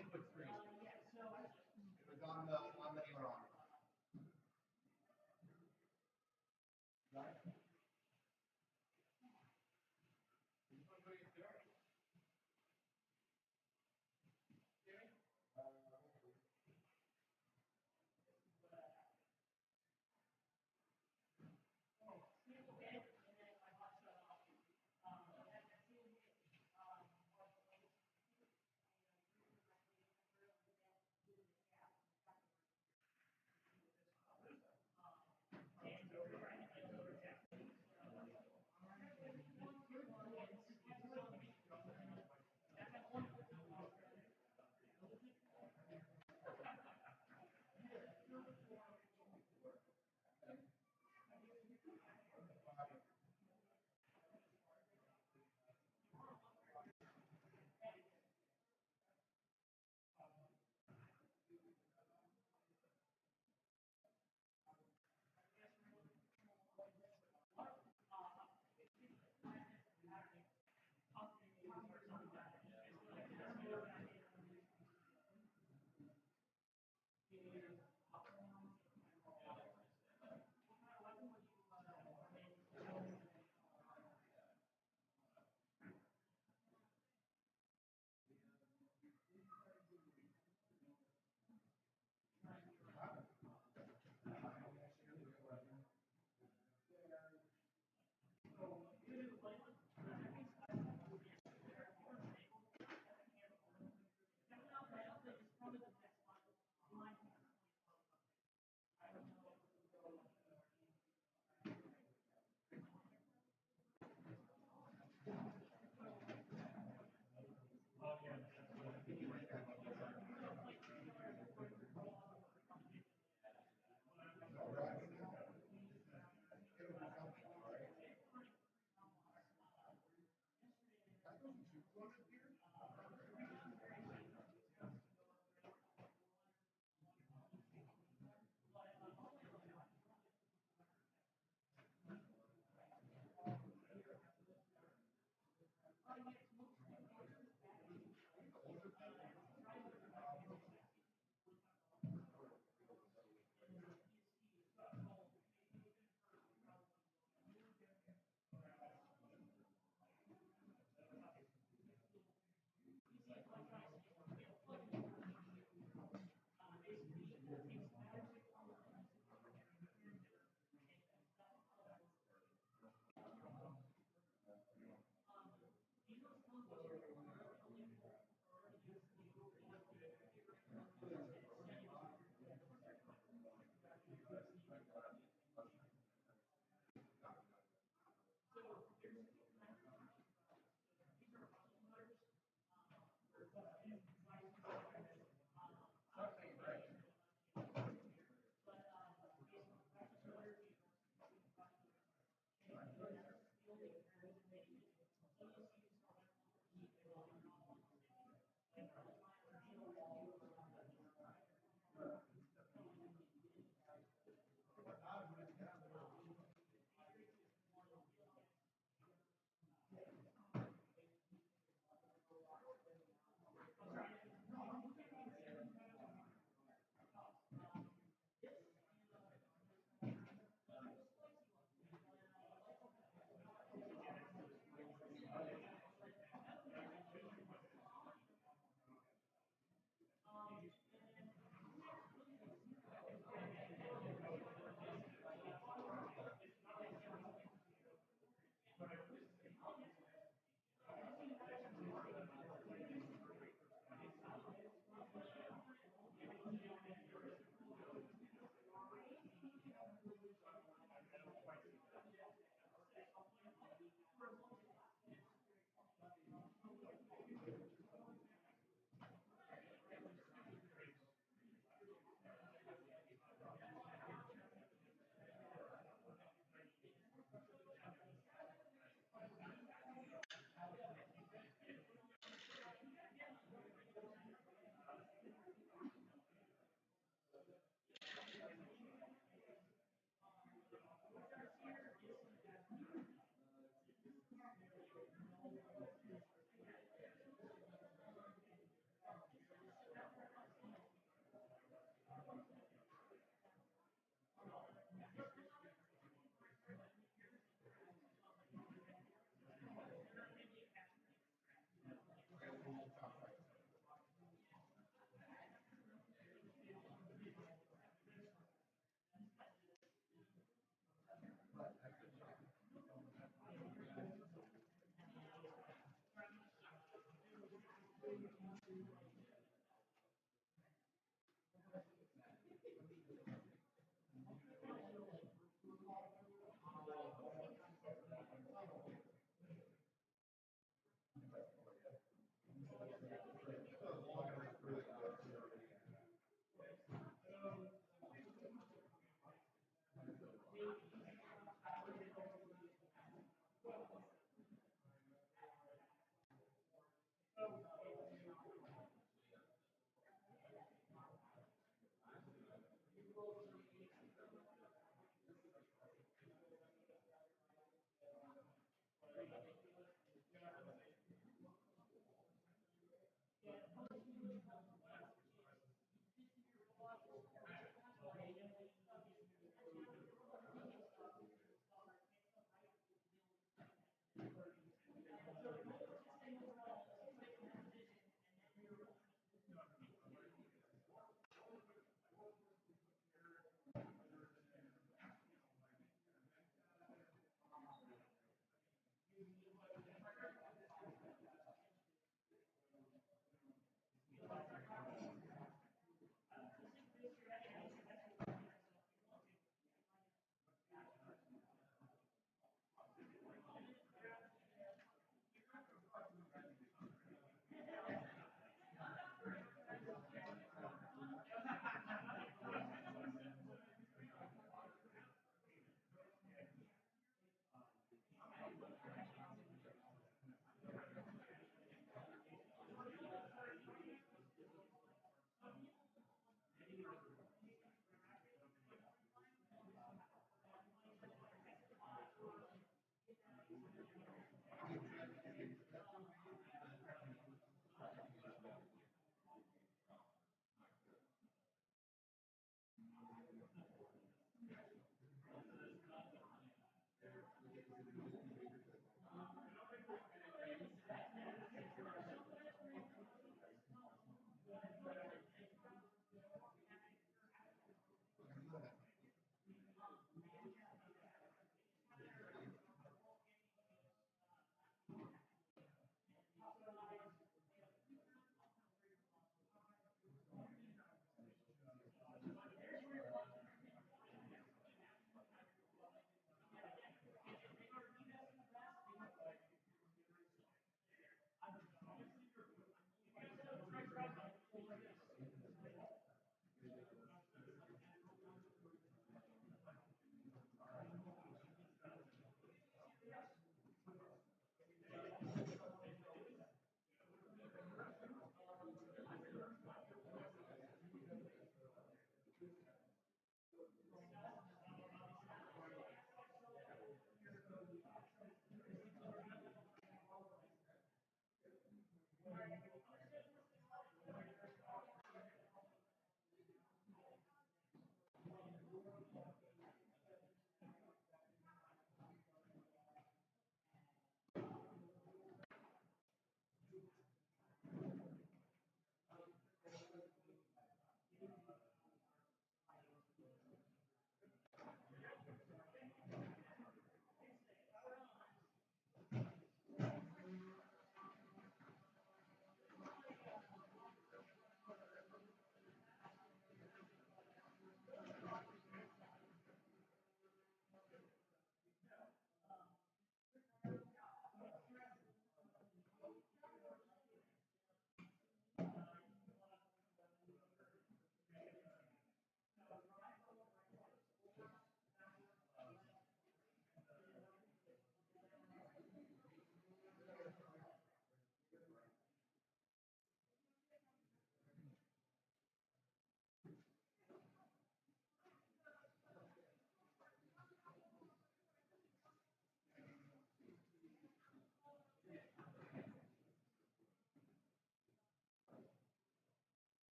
Input screen. It was on the Aeron.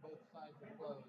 both sides are closed.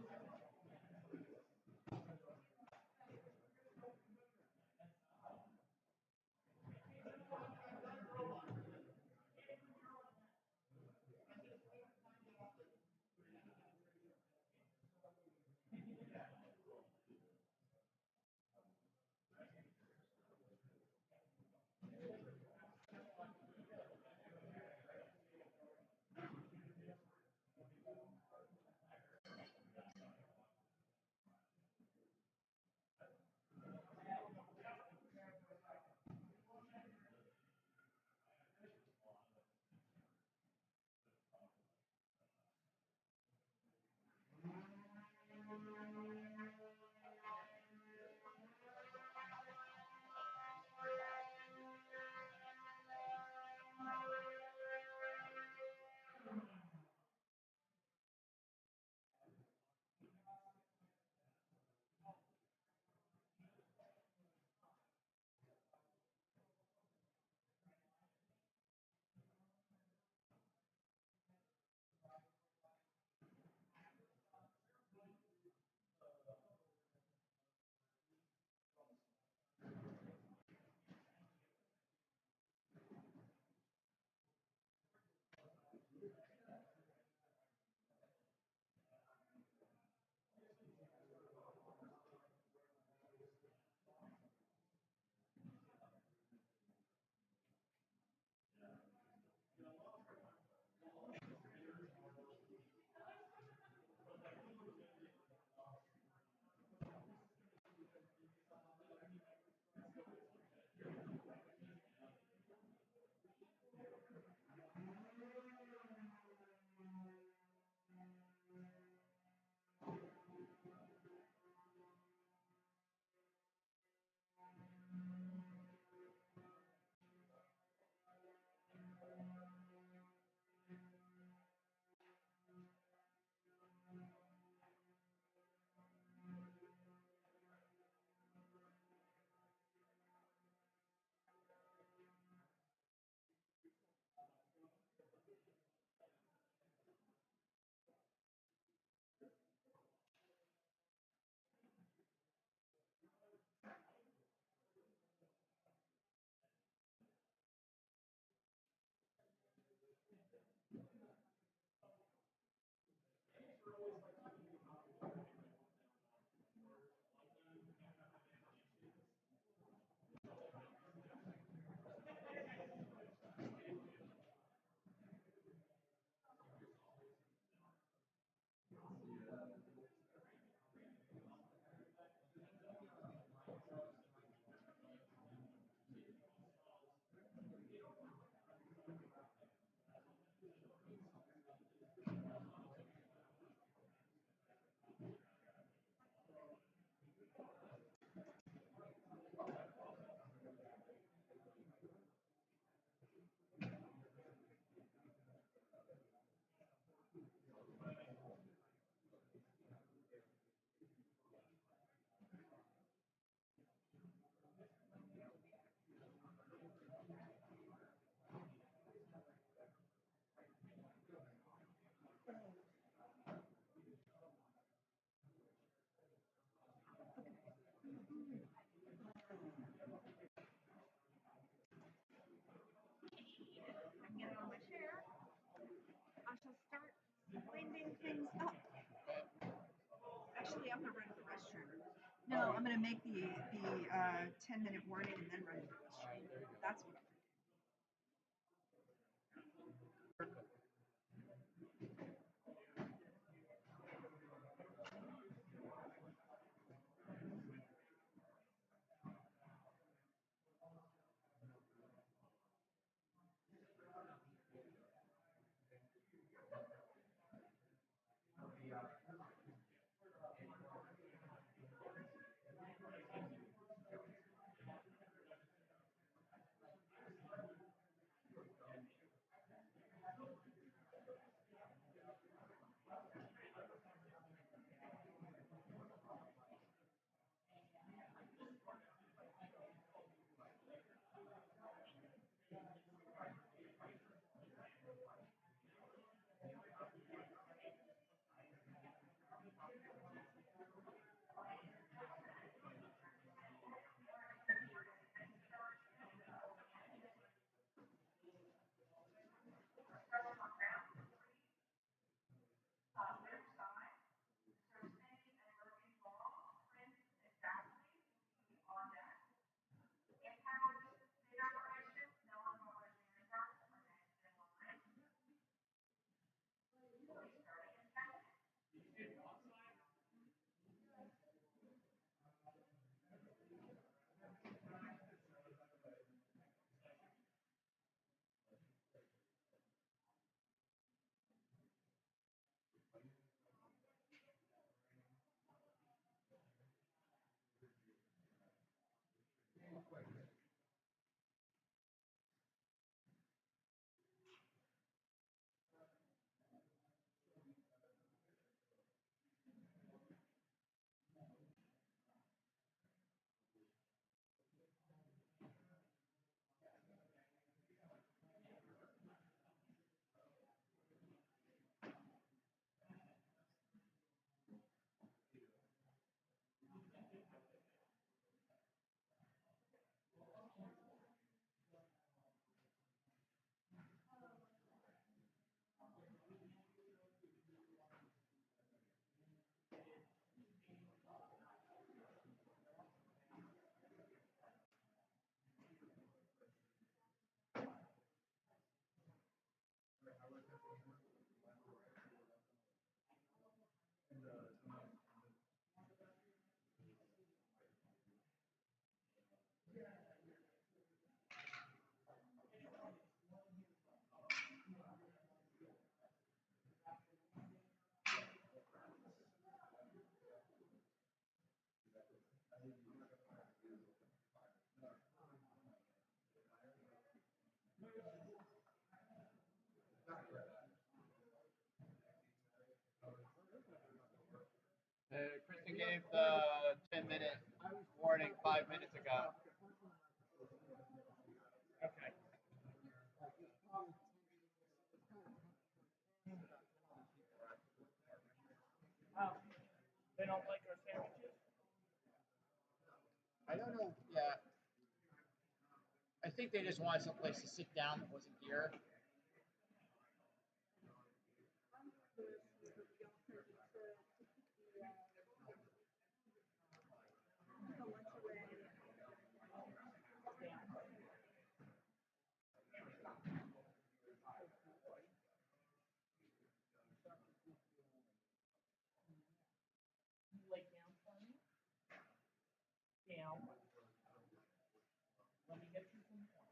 Get on my chair. I shall start winding things up. Actually, I'm gonna run to the restroom. No, I'm gonna make the 10-minute warning and then run to the restroom. That's what I'm gave the 10-minute warning 5 minutes ago. Okay. They don't like our sandwiches? I don't know. Yeah. I think they just wanted someplace to sit down that wasn't here. Lay down for me. Down. Let me get you some more.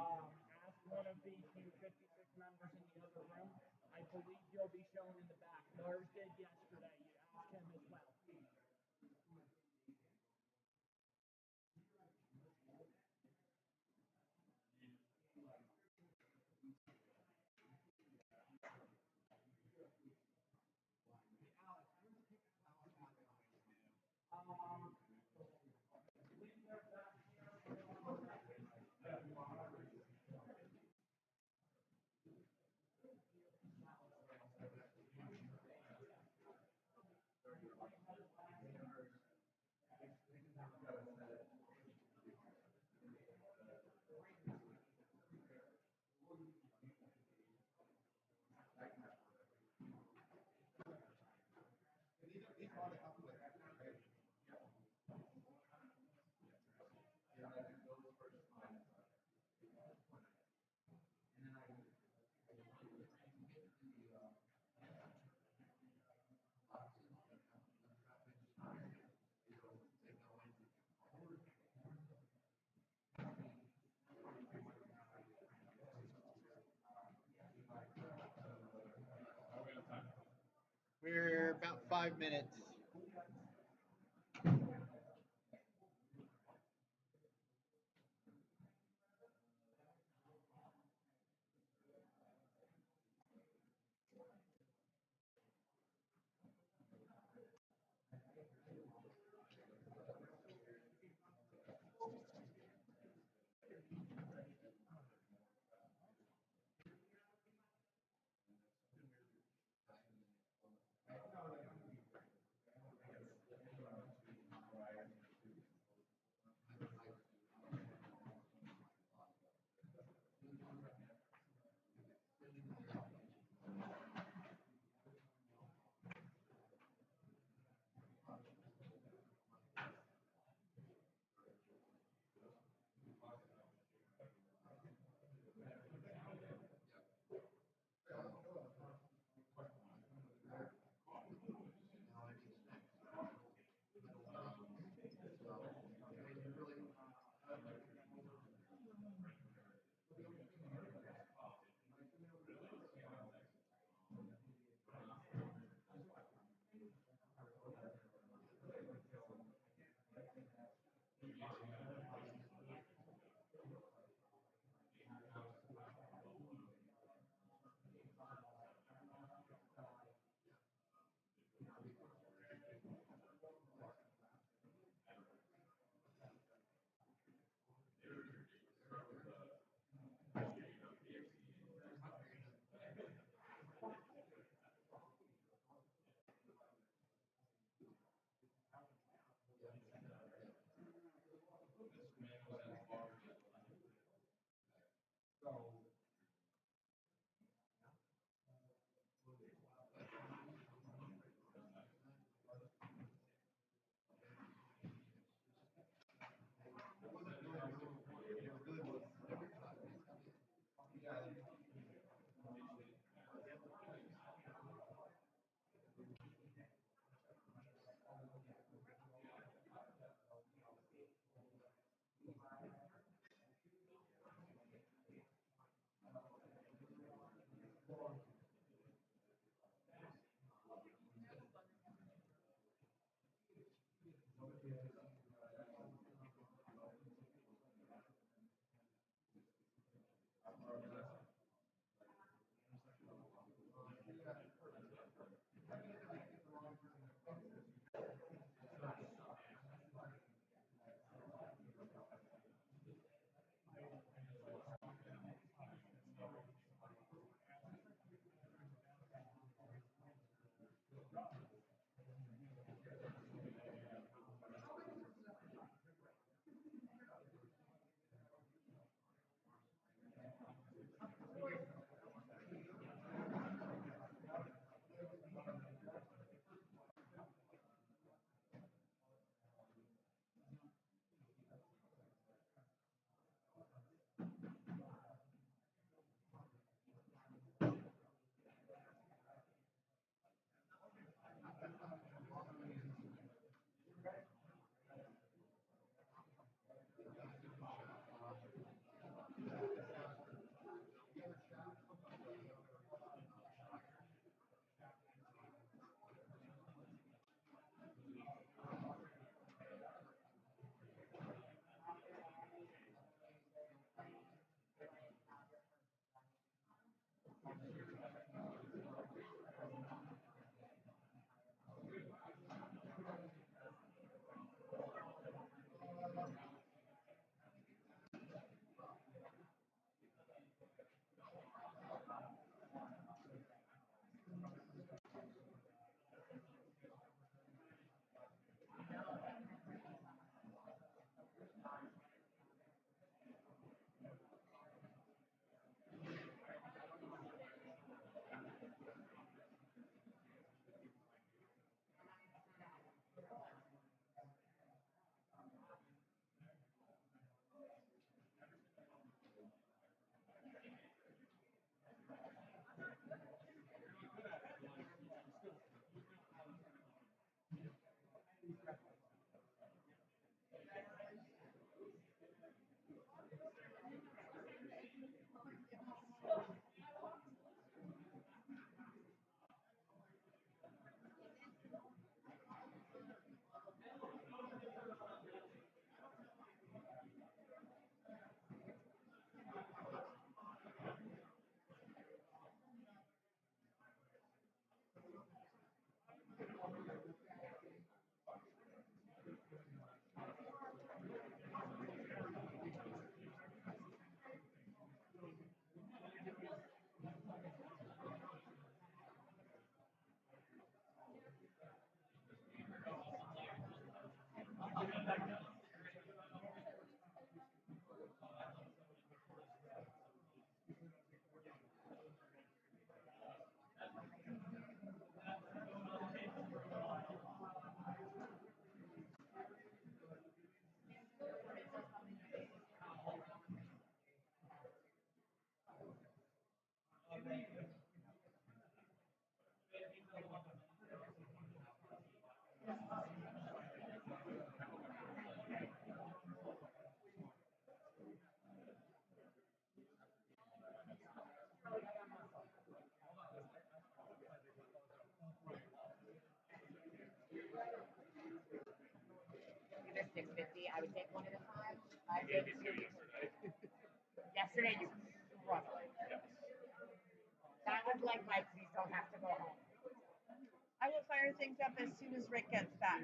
Ask one of the Q56 members in the other room. I believe you'll be shown in the back. Lars did yesterday. You ask him as well. We're about 5 minutes. Yesterday you crushed it. That was like my please don't have to go home. I will fire things up as soon as Rick gets back.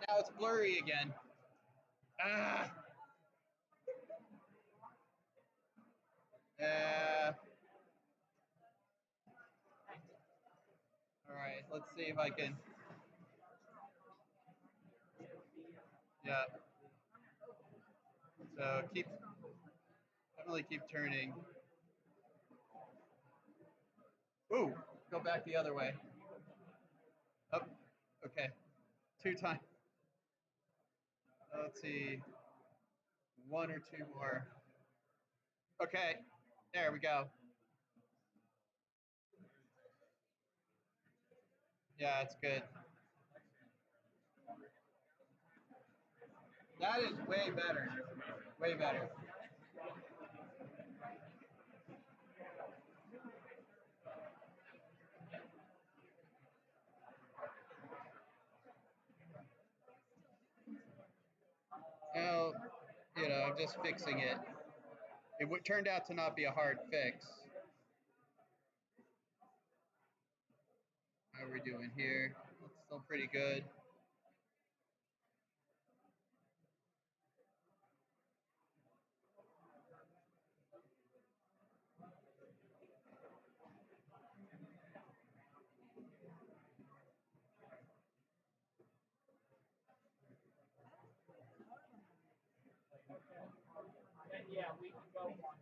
Now it's blurry again. Ah. All right, let's see if I can. Yeah. So definitely keep turning. Ooh, go back the other way. Oh, okay. 2 times. Let's see. 1 or 2 more. Okay, there we go. Yeah, it's good. That is way better. Way better. Well, I'm just fixing it. It turned out to not be a hard fix. How are we doing here? It's still pretty good. Yeah, we can go one.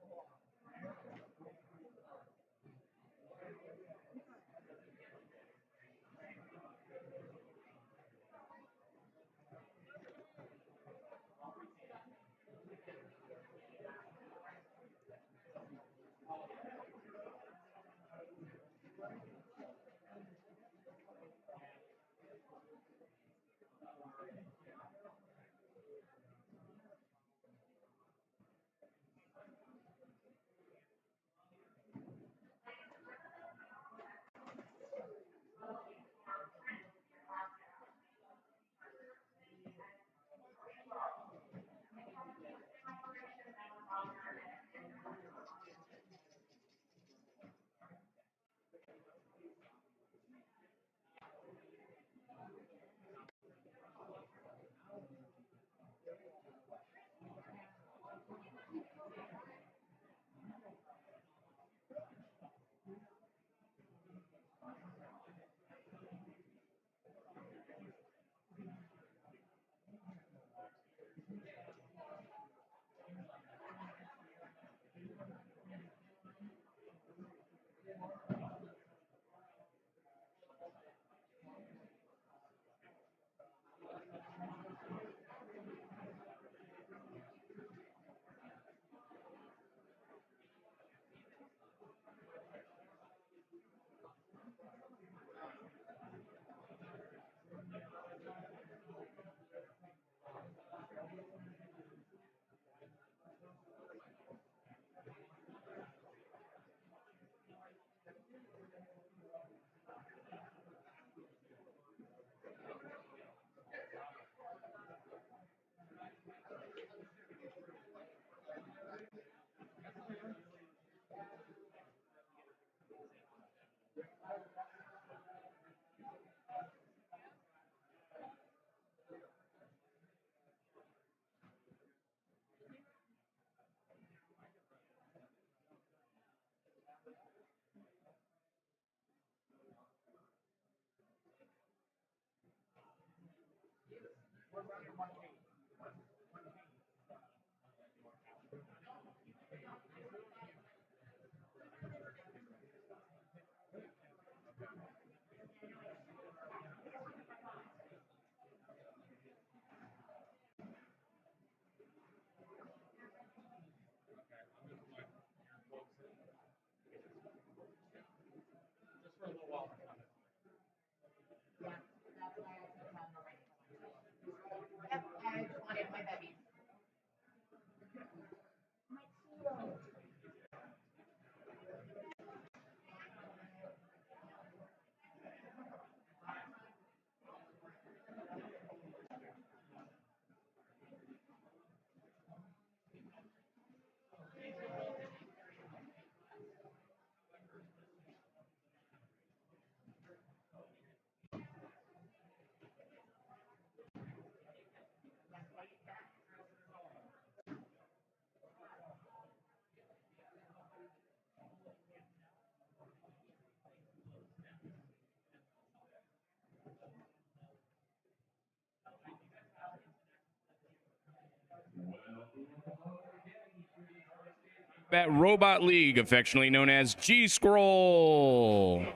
That Robot League, affectionately known as GSCRL.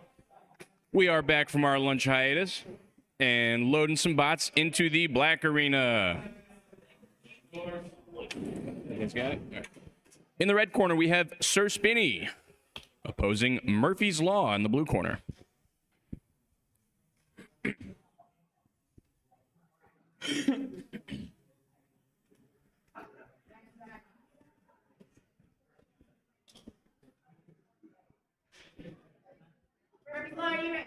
We are back from our lunch hiatus and loading some bots into the black arena. You guys got it? All right. In the red corner, we have Sir Spinny opposing Murphy's Law in the blue corner. Murphy's Law, you ready?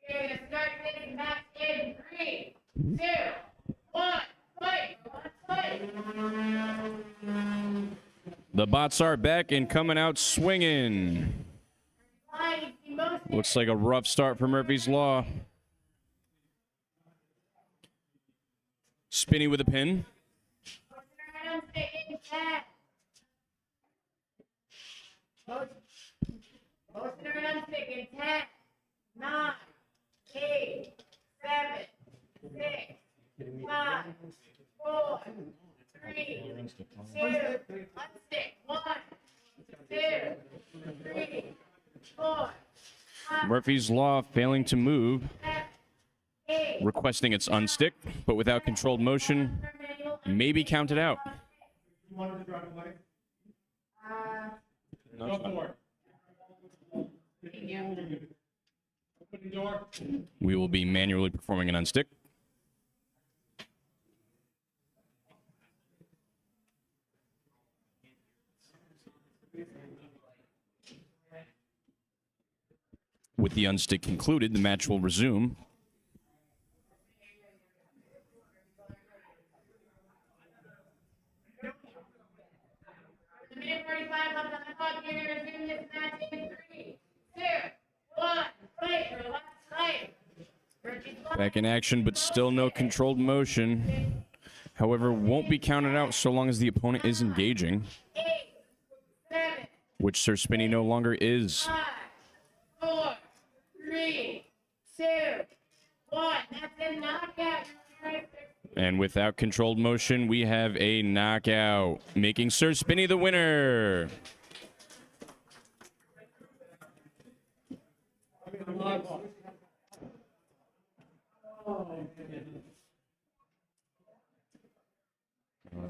We're gonna start this match in 3, 2, 1, fight! Fight! The bots are back and coming out swinging. Looks like a rough start for Murphy's Law. Spinny with a pin. Motion around stick in 10, 9, 8, 7, 6, 5, 4, 3, 2, unstick, 1, 2, 3, 4, 5, Murphy's Law failing to move, 7, 8. requesting its unstick, but without controlled motion, may be counted out. You wanted to drive away? Go for it. Open the door. We will be manually performing an unstick. With the unstick concluded, the match will resume. The minute 45 left on the clock. You're gonna resume this match in 3, 2, 1. Fight for the last fight. Back in action, but still no controlled motion. However, won't be counted out so long as the opponent is engaging, 8, 7, which Sir Spinny no longer is. 5, 4, 3, 2, 1. That's a knockout. And without controlled motion, we have a knockout, making Sir Spinny the winner.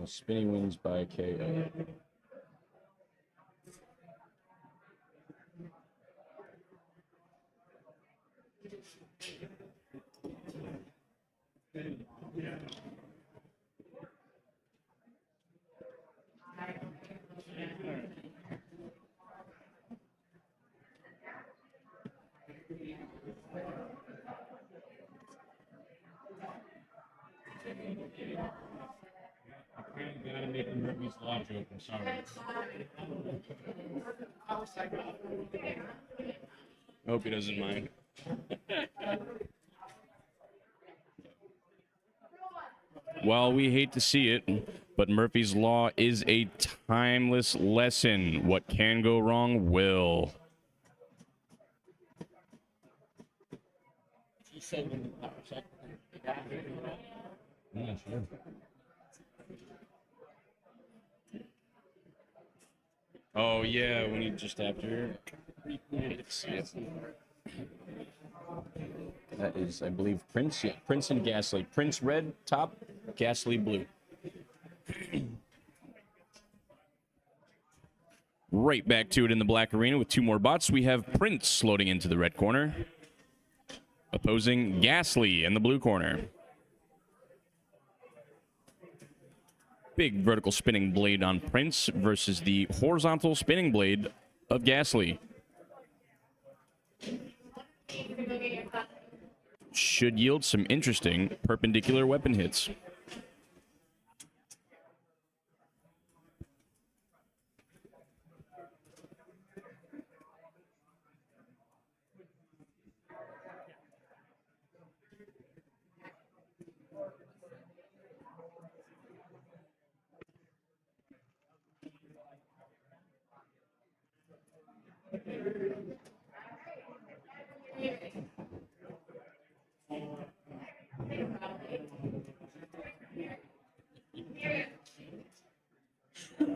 Spinny wins by KO. Gotta make the Murphy's Law joke, I'm sorry. Hope he doesn't mind. Well, we hate to see it, but Murphy's Law is a timeless lesson. What can go wrong will. Yeah, sure. Oh, yeah, when he just after. Yes. That is, I believe, Prince. Yeah, Prince and Ghastly. Prince red top, Ghastly blue. Right back to it in the black arena with two more bots. We have Prince loading into the red corner, opposing Ghastly in the blue corner. Big vertical spinning blade on Prince versus the horizontal spinning blade of Ghastly. Should yield some interesting perpendicular weapon hits.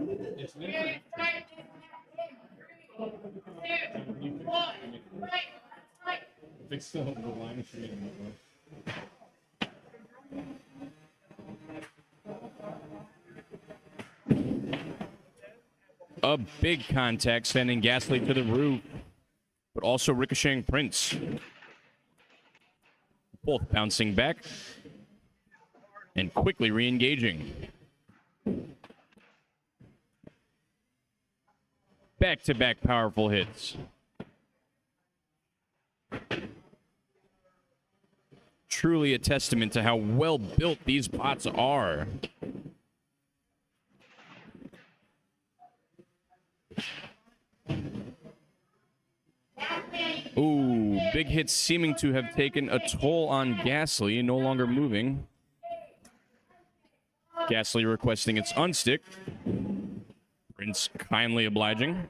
It's We're gonna start this in 3, 2, 1, right. fix the line of street. A big contact sending Gasly to the roof, but also ricocheting Prince. Both bouncing back and quickly re-engaging. Back-to-back powerful hits. Truly a testament to how well built these bots are. Ooh, big hits seeming to have taken a toll on Gasly, no longer moving. Gasly requesting its unstick. Prince kindly obliging.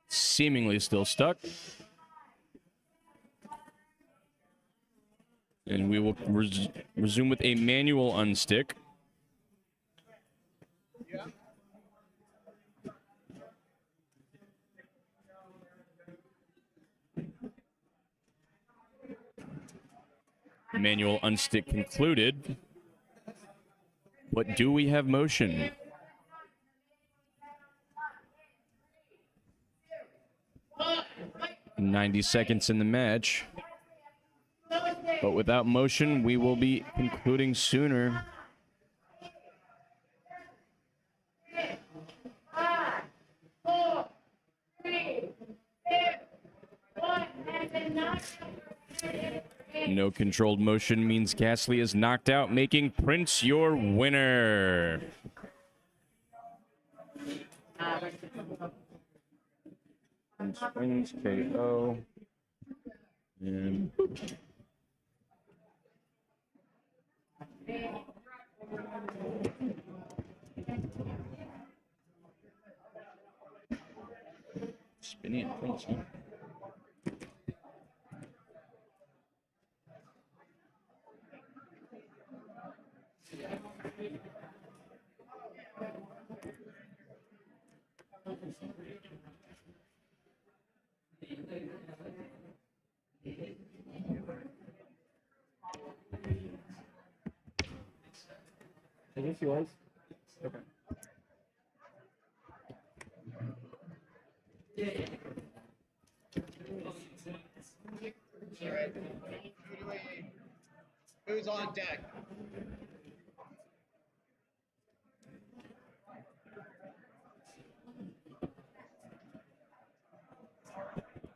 Seemingly still stuck. And we will resume with a manual unstick. Manual unstick concluded. But do we have motion? $90 in the match. But without motion, we will be concluding sooner. No controlled motion means Gasly is knocked out, making Prince your winner. Prince wins KO. And spinning at Prince, huh? Is this yours? Okay. Who's on deck?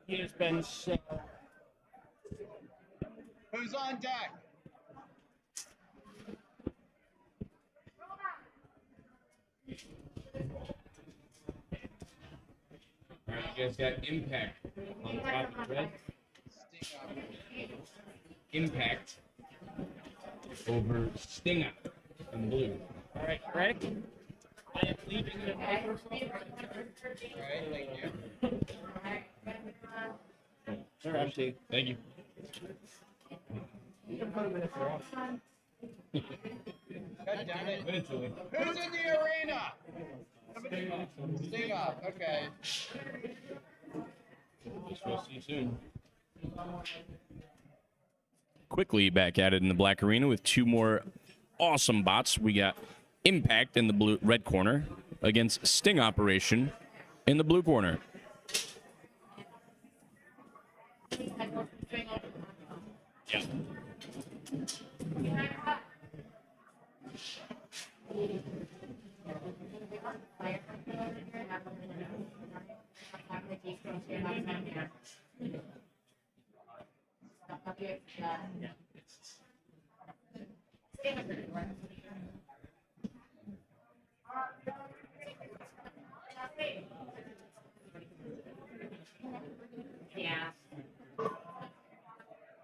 He has been Who's on deck? All right, you guys got impact on top of red. Impact over sting up in blue. all right, Rick. I am leaving the microphone. Alright, thank you. They're empty. Thank you. You can put them in if you're off. God damn it. Eventually. Who's in the arena? Sting up, okay. Guess we'll see you soon. Quickly back at it in the black arena with two more awesome bots. We got Impact in the red corner against Sting Operation in the blue corner. Yeah.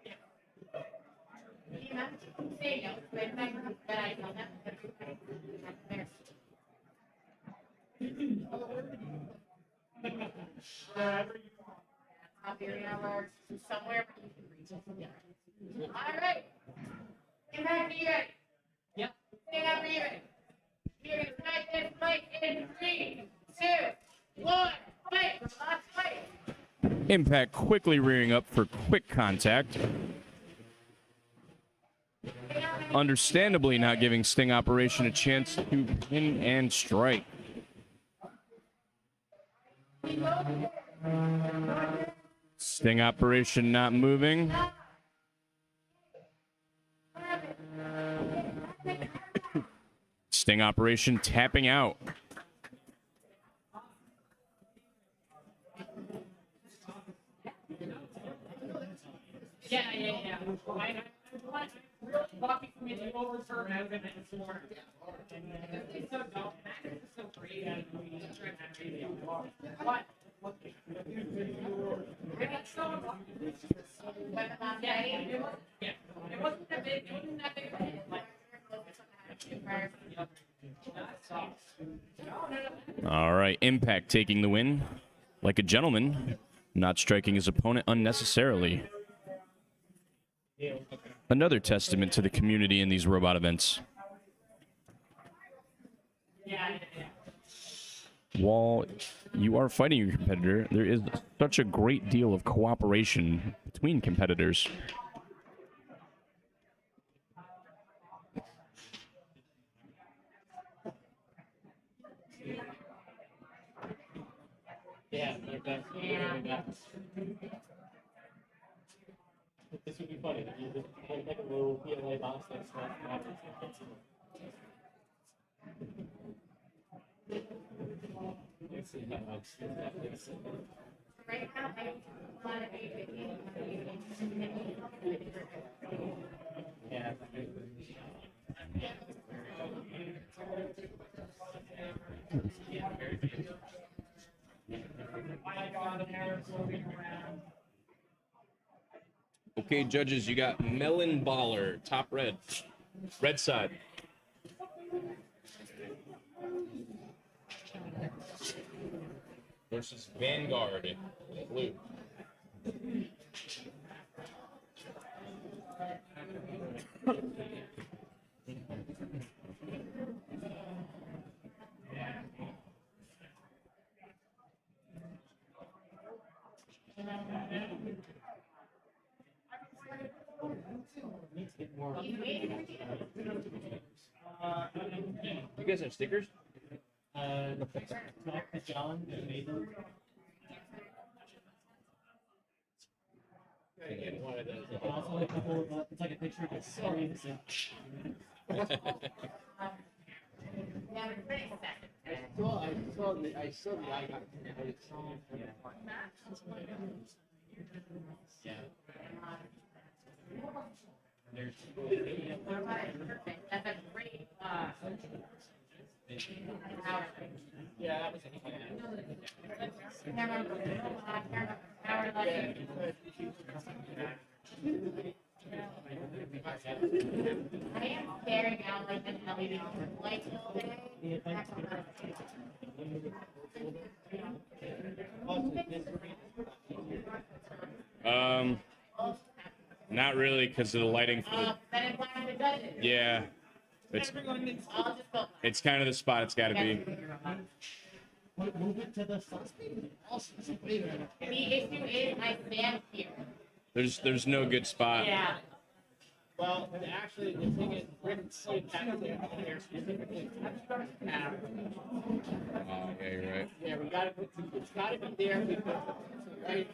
Yeah. Somewhere you can reach it. All right. Impact, are you ready? Yep. Stand up, are you ready? You're gonna start this fight in 3, 2, 1, fight! Robots, fight! Impact quickly rearing up for quick contact. Understandably not giving Sting Operation a chance to pin and strike. Sting Operation not moving. Sting Operation tapping out. Yeah. I really lucky for me to overturn Evan and Florida. It's so dumb. It's so great. What? I got so lucky. Yeah, it wasn't that big. It wasn't that big of a hit. Like, All right, Impact taking the win like a gentleman, not striking his opponent unnecessarily. Another testament to the community in these robot events. While you are fighting your competitor, there is such a great deal of cooperation between competitors. Yeah, this would be funny. You just make a little PLA box that's not. Let's see how much this right now, I have a lot of yeah. Okay, judges, you got Melon Baller, top red. Red side. Versus Vanguard, blue. You guys have stickers? John made them. One of those. And also a couple of, it's like a picture of the screens. I saw the icon. Yeah. There's perfect. That's a great yeah, that was I am staring out like an LED light all day. Not really, because of the lighting. Yeah, it's kind of the spot it's got to be. Move it to the suspect. The issue is I stand here. There's no good spot. Yeah. Well, actually, the thing is, written so technically here specifically. Yeah, you're right. Yeah, we gotta put. It's gotta be there because right.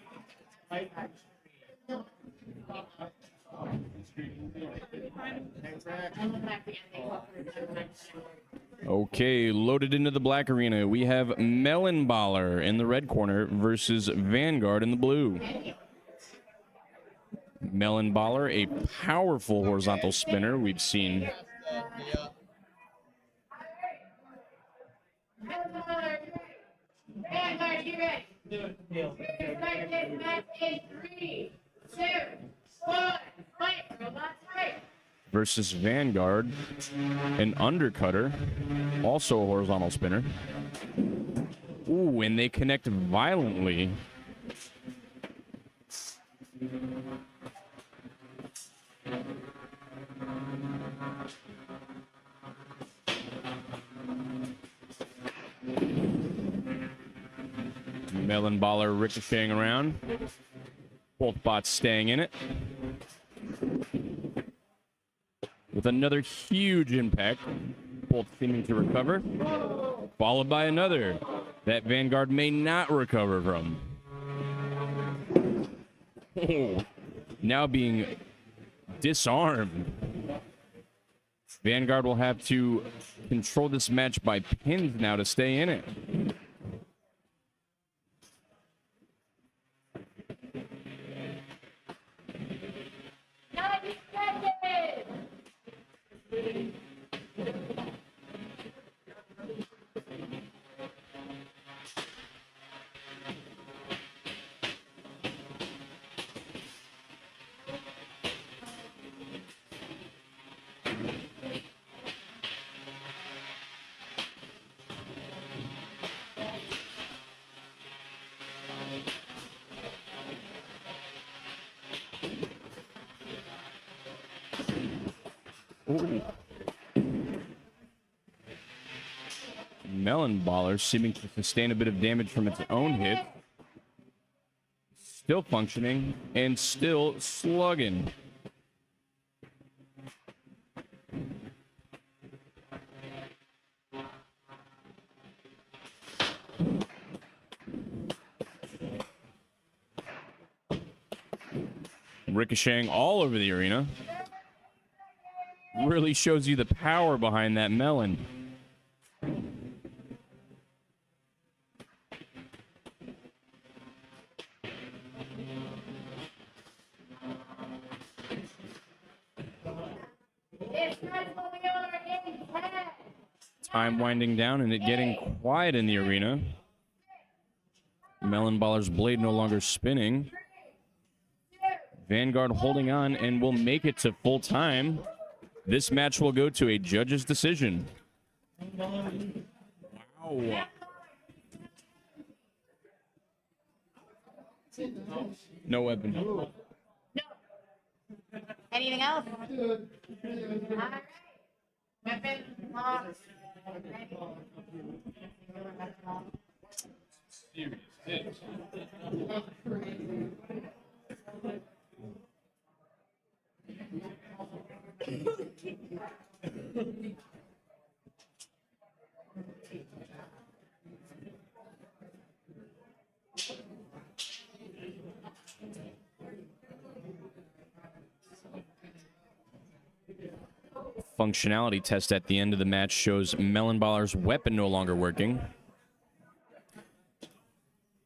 Okay, loaded into the black arena, we have Melon Baller in the red corner versus Vanguard in the blue. Melon Baller, a powerful horizontal spinner we've seen. Vanguard, you ready? We're gonna start this match in 3, 2, 1, fight! Robots, fight! Versus Vanguard, an undercutter, also a horizontal spinner. Ooh, and they connect violently. Melon Baller ricocheting around. Both bots staying in it. With another huge impact. Both seeming to recover. Followed by another that Vanguard may not recover from. Oh, now being disarmed. Vanguard will have to control this match by pins now to stay in it. Ooh. Melon Baller seeming to sustain a bit of damage from its own hit. Still functioning and still slugging. Ricocheting all over the arena. Really shows you the power behind that melon. Time winding down and it getting quiet in the arena. Melon Baller's blade no longer spinning. Vanguard holding on and will make it to full time. This match will go to a judge's decision. Wow. No weapon. No. Anything else? All right. Weapon lock. Functionality test at the end of the match shows Melon Baller's weapon no longer working,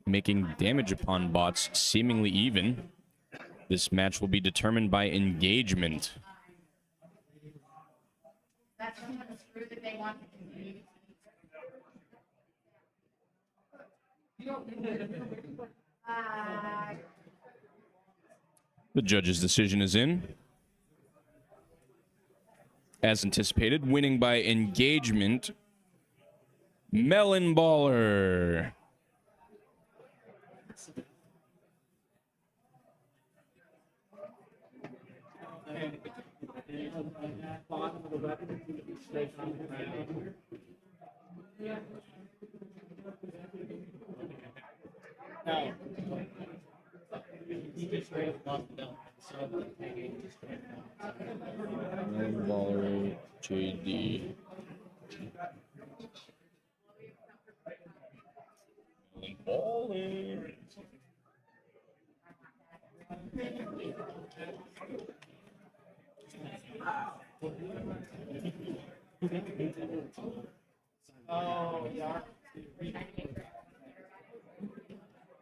making damage upon bots seemingly even. This match will be determined by engagement. That's the screw that they want to The judge's decision is in. As anticipated, winning by engagement, Melon Baller. Melon Baller, JD. Melon Baller. Oh, yeah.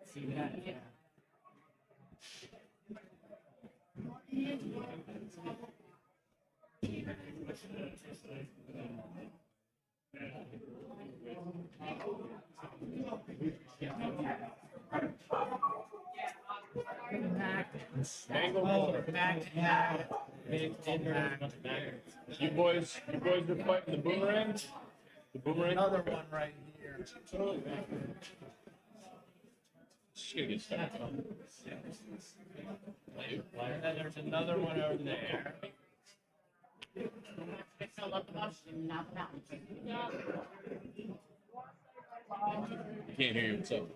See that? Yeah. You boys are fighting the boomerang? The boomerang? Another one right here. Just gonna get stuck. And then there's another one over there. I can't hear you. What's up?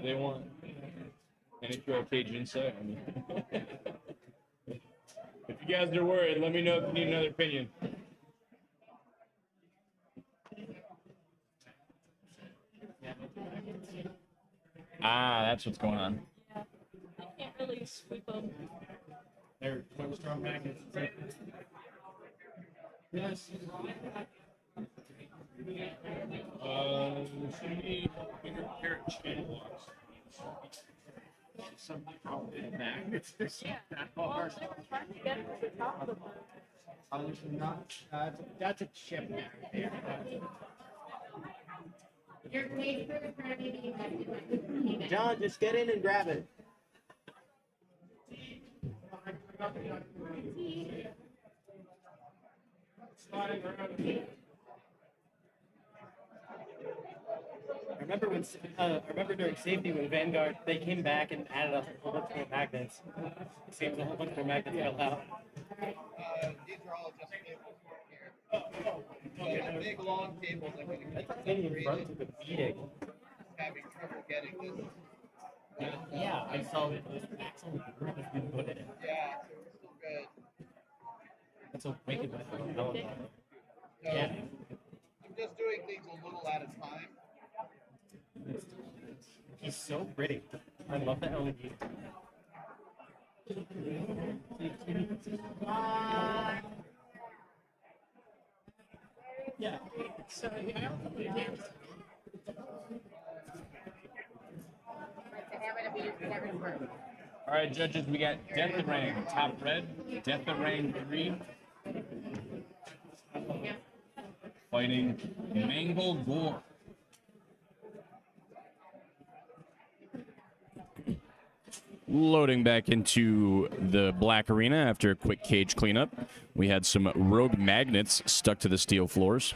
they want. And if you're a cage inside, I mean. If you guys are worried, let me know if you need another opinion. Ah, that's what's going on. I can't really sweep them. They're quite strong magnets. Yes. Should be bigger pair of channel locks. Some magnets. Yeah. Well, they were trying to get to the top of the That's a chip there. John, just get in and grab it. I remember during safety when Vanguard, they came back and added a whole bunch more magnets. It seems a whole bunch more magnets fell out. These are all just cables here. So the big long cables that we can Getting in front of the beating. having trouble getting this. Yeah, I saw it. This axle really been put in it. Yeah, so it's still good. That's a wicked weapon. So Yeah. I'm just doing things a little at a time. He's so pretty. I love the LED. Yeah. So, All right, judges, we got Deatharang, top red. Deatharang 3. Fighting Mangle Gore. Loading back into the black arena after a quick cage cleanup. We had some rogue magnets stuck to the steel floors.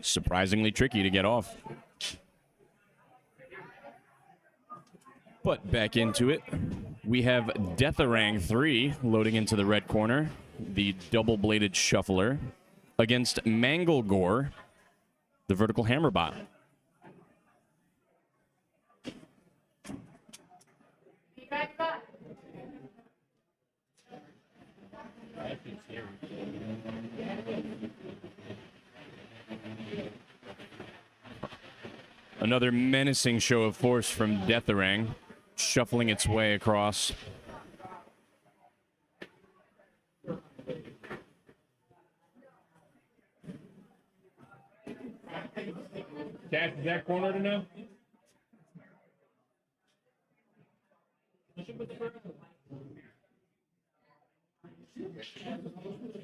Surprisingly tricky to get off. But back into it, we have Deatharang 3 loading into the red corner, the double-bladed shuffler, against Manglegore, the vertical hammer bot. Another menacing show of force from Deatharang, shuffling its way across. Cash, is that corner to know?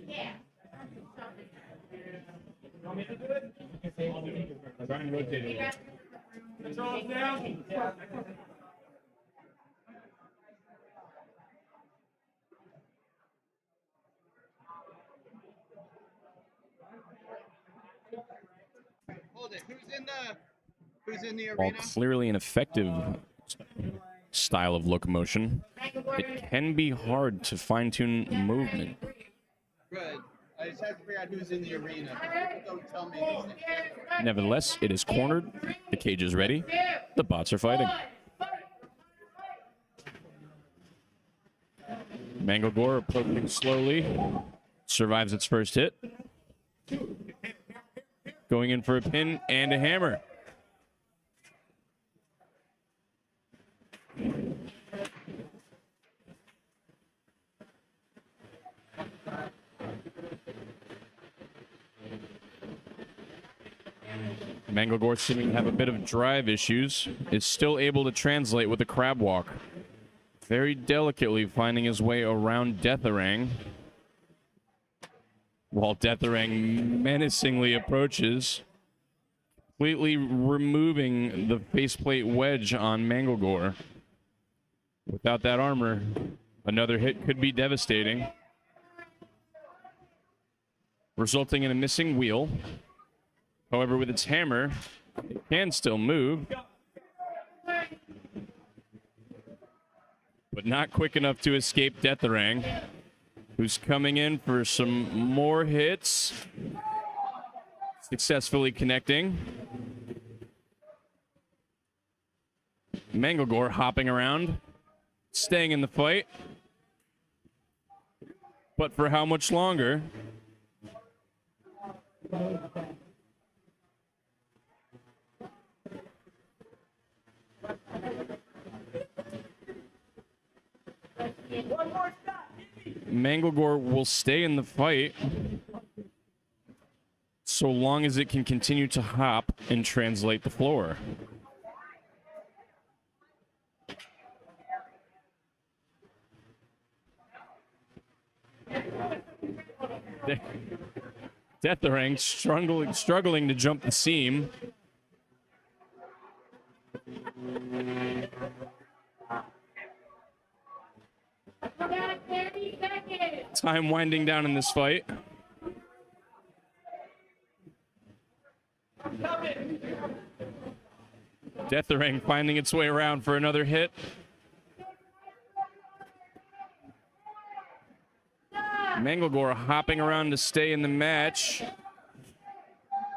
Yeah. Want me to do it? I'm trying to rotate it. Controls down. Hold it. Who's in the While arena? clearly an effective style of locomotion, it can be hard to fine-tune movement. Good. I just have to figure out who's in the arena. Don't tell me these things. Nevertheless, it is cornered. The cage is ready. The bots are fighting. Manglegore approaching slowly. Survives its first hit. Going in for a pin and a hammer. Manglegore seeming to have a bit of drive issues, is still able to translate with the crab walk. Very delicately finding his way around Deatharang. While Deatharang menacingly approaches, completely removing the faceplate wedge on Manglegore. Without that armor, another hit could be devastating, resulting in a missing wheel. However, with its hammer, it can still move, but not quick enough to escape Deatharang, who's coming in for some more hits, successfully connecting. Manglegore hopping around, staying in the fight. But for how much longer? Manglegore will stay in the fight so long as it can continue to hop and translate the floor. Deatherang struggling to jump the seam. Time winding down in this fight. Deatherang finding its way around for another hit. Manglegore hopping around to stay in the match.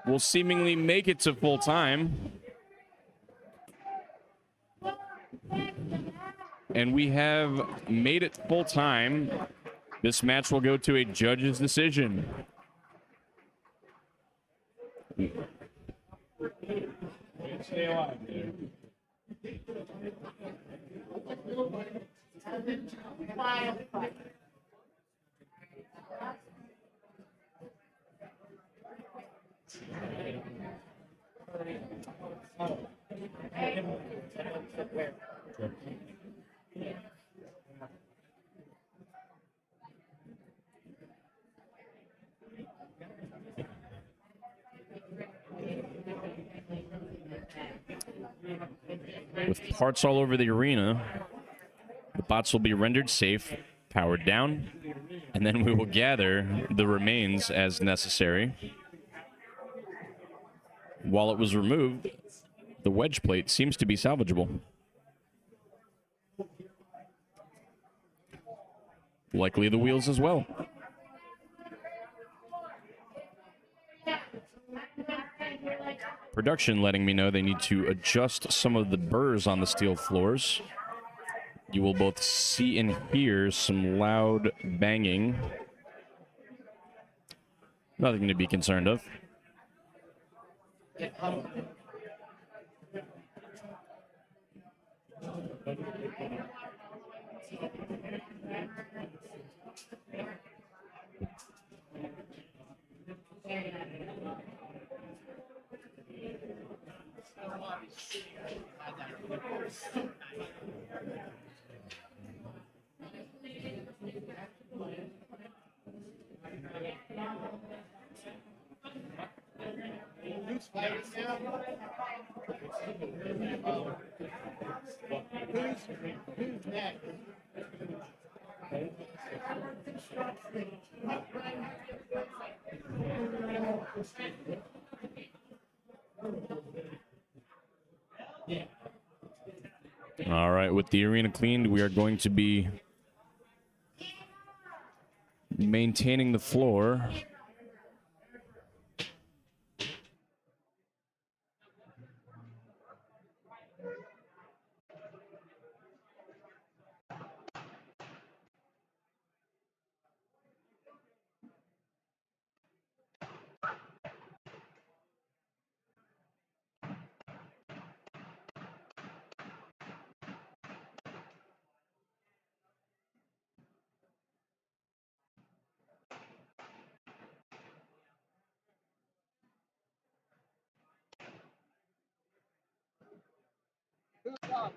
Will seemingly make it to full time. And we have made it full time. This match will go to a judge's decision. Stay alive, With parts all over the arena, the bots will be rendered safe, powered down, and then we will gather the remains as necessary. While it was removed, the wedge plate seems to be salvageable. Likely the wheels as well. Production letting me know they need to adjust some of the burrs on the steel floors. You will both see and hear some loud banging. Nothing to be concerned of. Who's next? All right, with the arena cleaned, we are going to be maintaining the floor. Who's up?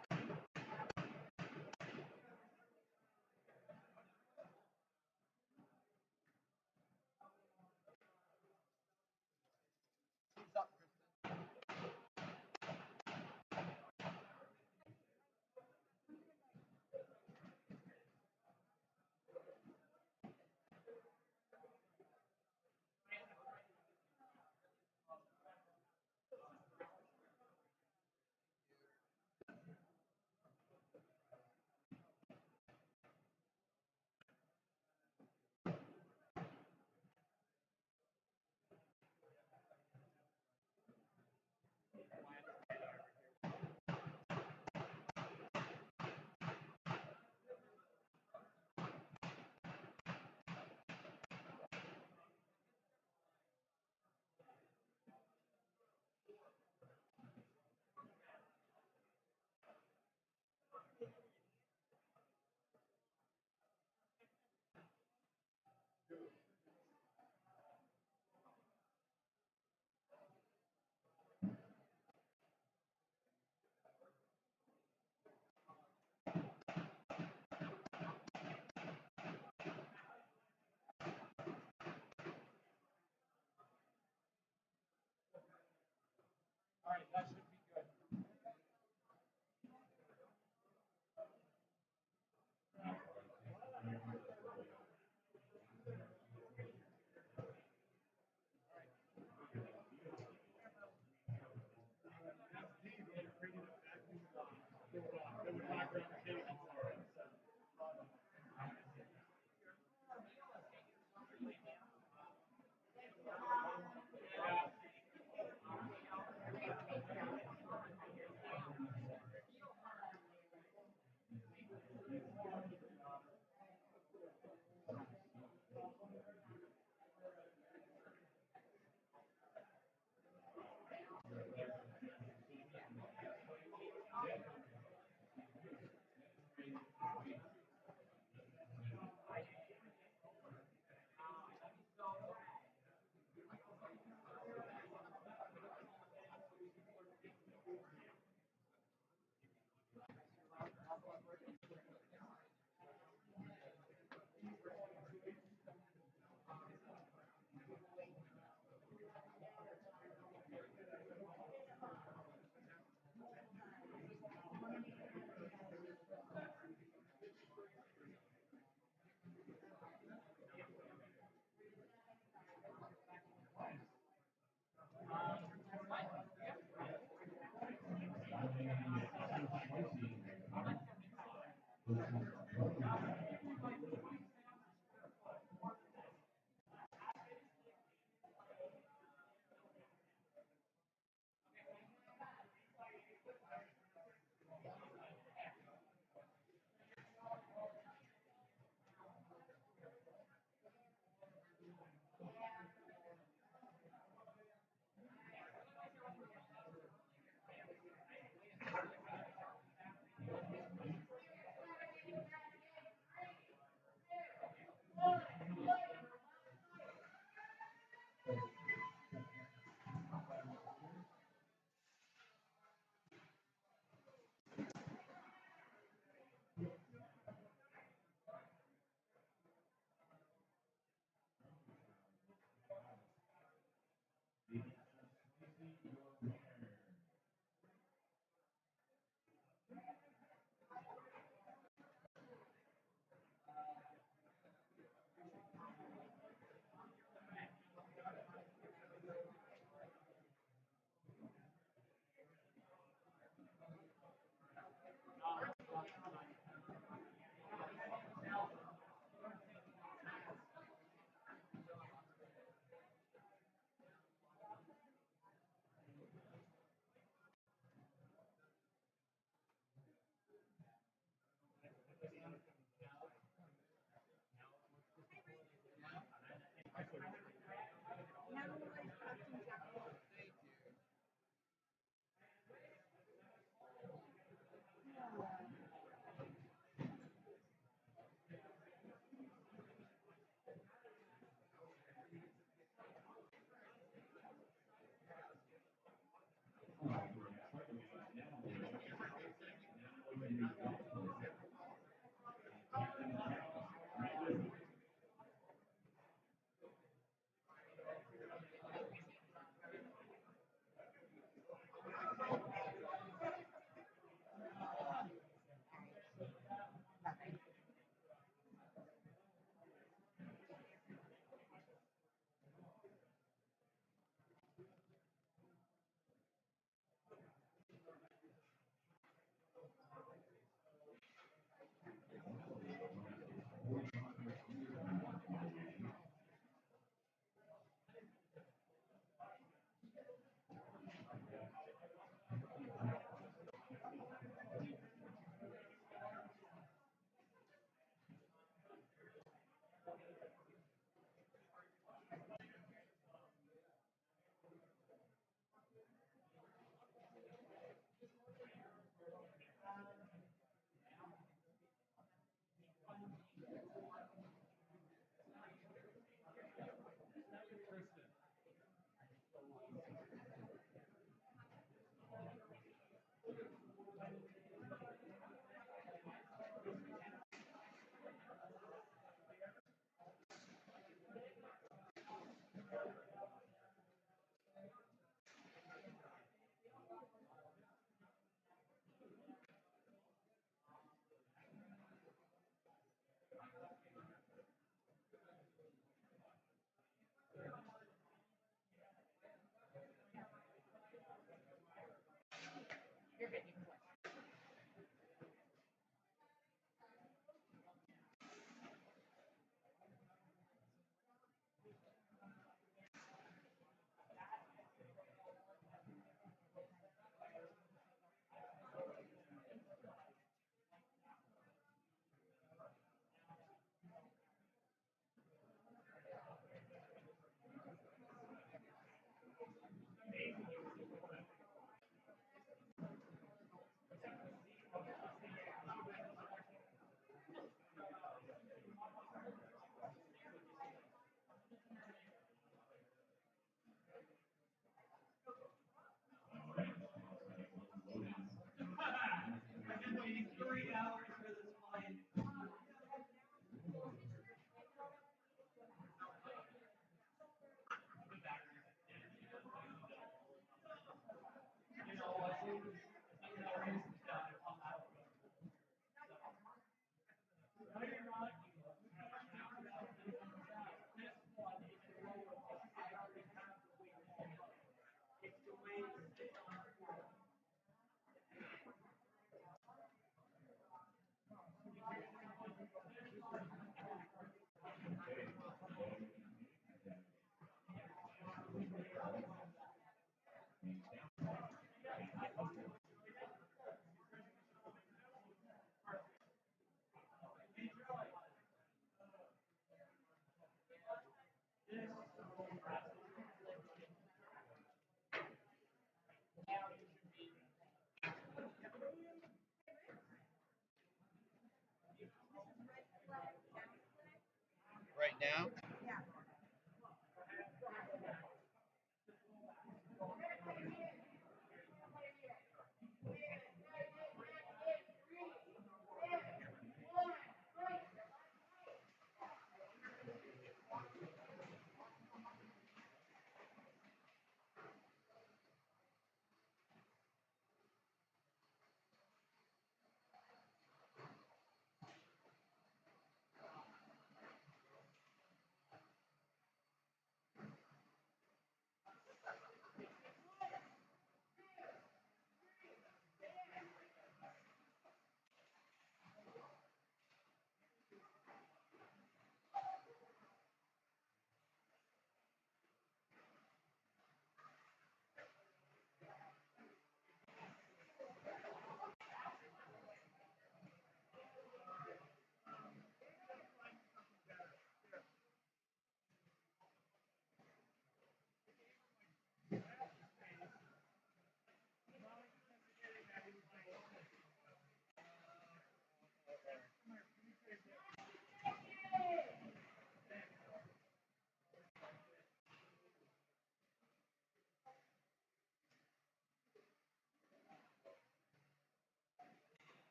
Right now?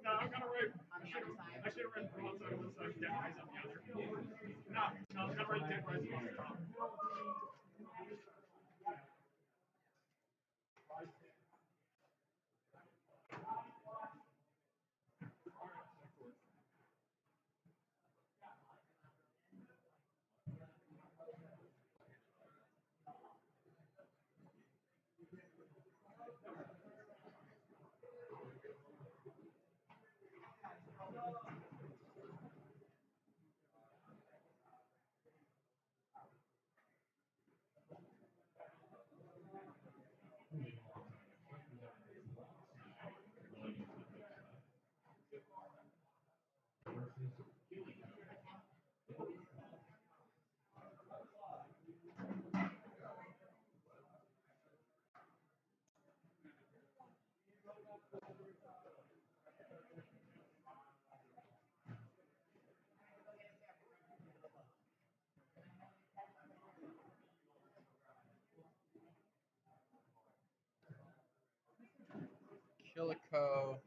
No, I'm gonna write. I should have written broadside on one side, dead rise on the other. No, I'm gonna write dead rise on the top. Killico.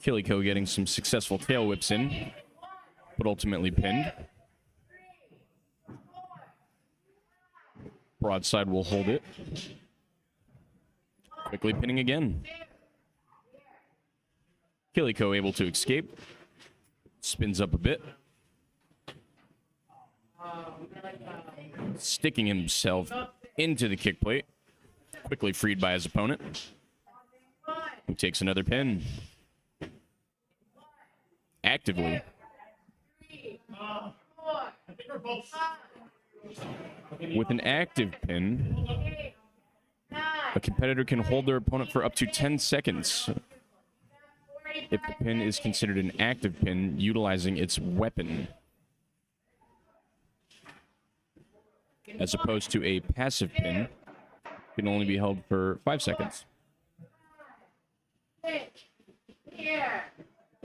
Kiliko getting some successful tail whips in, but ultimately pinned. Broadside will hold it. Quickly pinning again. Kiliko able to escape. Spins up a bit. Sticking himself into the kick plate. Quickly freed by his opponent. Who takes another pin. Actively. With an active pin, a competitor can hold their opponent for up to 10 seconds. If the pin is considered an active pin, utilizing its weapon. As opposed to a passive pin, can only be held for 5 seconds. Here.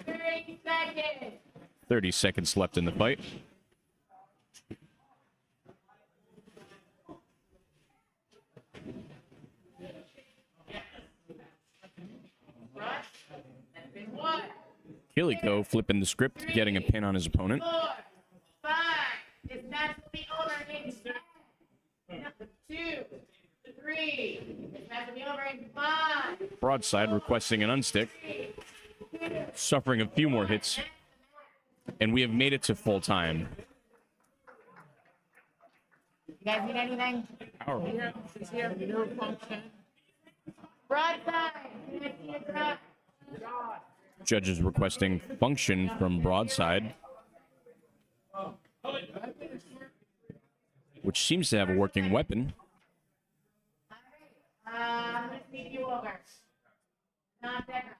30 seconds. 30 seconds left in the fight. Kiliko flipping the script, getting a pin on his opponent. 4, 5. This match will be over in 10. 2, 3. This match will be over in 5. Broadside requesting an unstick. Suffering a few more hits. And we have made it to full time. You guys need anything? Powerful. Broadside. Can I see your drop? Judges requesting function from Broadside, which seems to have a working weapon. Let's leave you over. Not there.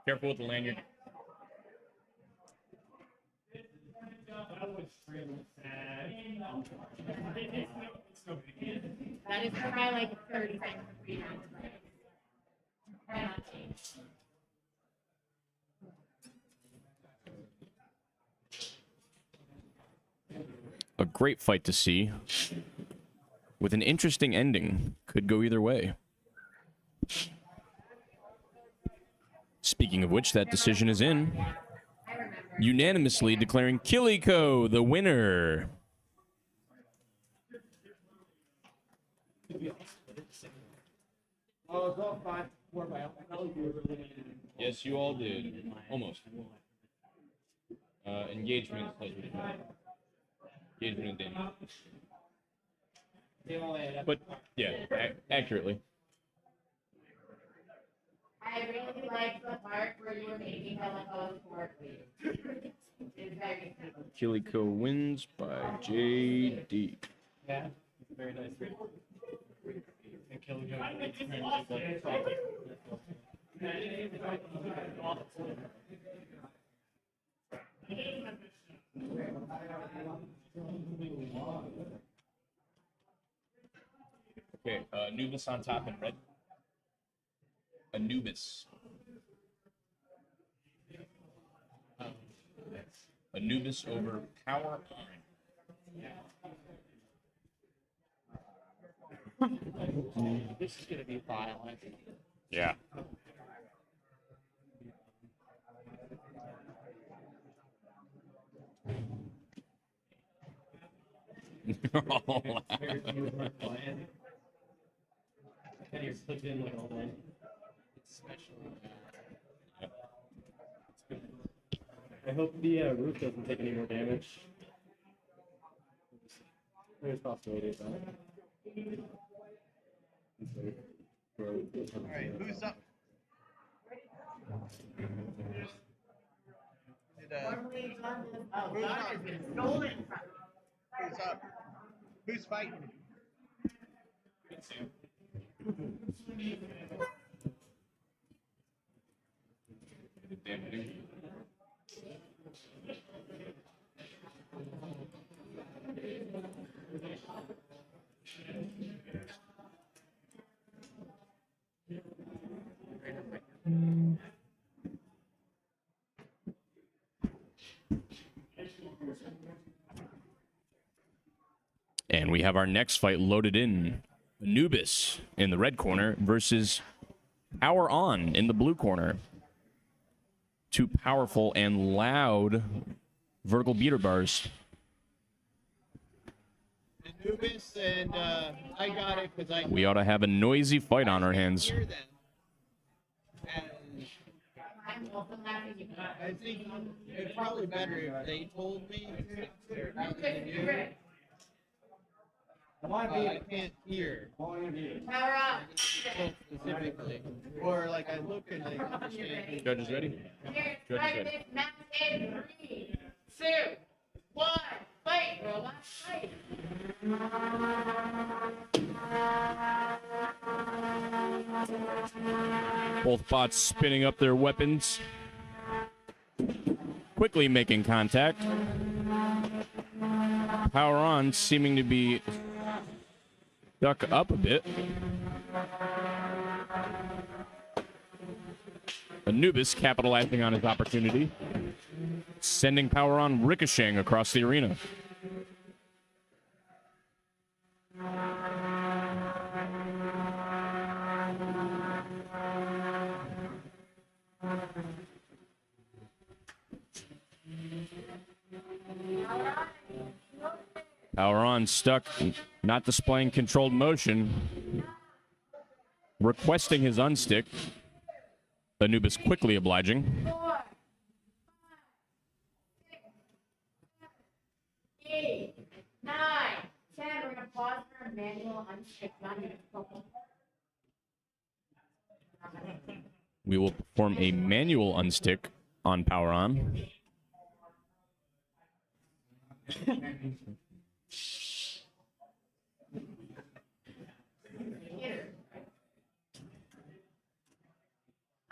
Careful with the lanyard. That is for my like 30 seconds. A great fight to see, with an interesting ending. Could go either way. Speaking of which, that decision is in, unanimously declaring Kiliko the winner. Yes, you all did. Almost. Engagement. Engagement and damage. But, yeah, accurately. I really like the part where you were making them like all sport league. It's very cool. Kiliko wins by JD. Yeah, it's very nice. And Kiliko. Okay, Anubis on top in red. Anubis. Anubis over Power Iron. This is gonna be violent. Yeah. And you're slipped in like all day. Especially. I hope the roof doesn't take any more damage. There's possibilities, Alright, who's up? Who's up? Who's fighting? We have our next fight loaded in. Anubis in the red corner versus Power On in the blue corner. Two powerful and loud vertical beater bars. Anubis and I got it because I. We ought to have a noisy fight on our hands. Hear them. And I think it's probably better if they told me. I can't hear. Power up. Specifically. Or like I look and I understand. Judges ready? Here, Judges try ready. this match in 3, 2, 1. Fight, robot, fight. Both bots spinning up their weapons. Quickly making contact. Power On seeming to be stuck up a bit. Anubis capitalizing on his opportunity. Sending Power On ricocheting across the arena. Power On stuck, not displaying controlled motion. Requesting his unstick. Anubis quickly obliging. 4, 5, 6, 7, 8, 9, 10. We're gonna pause for a manual unstick. We will perform a manual unstick on Power On.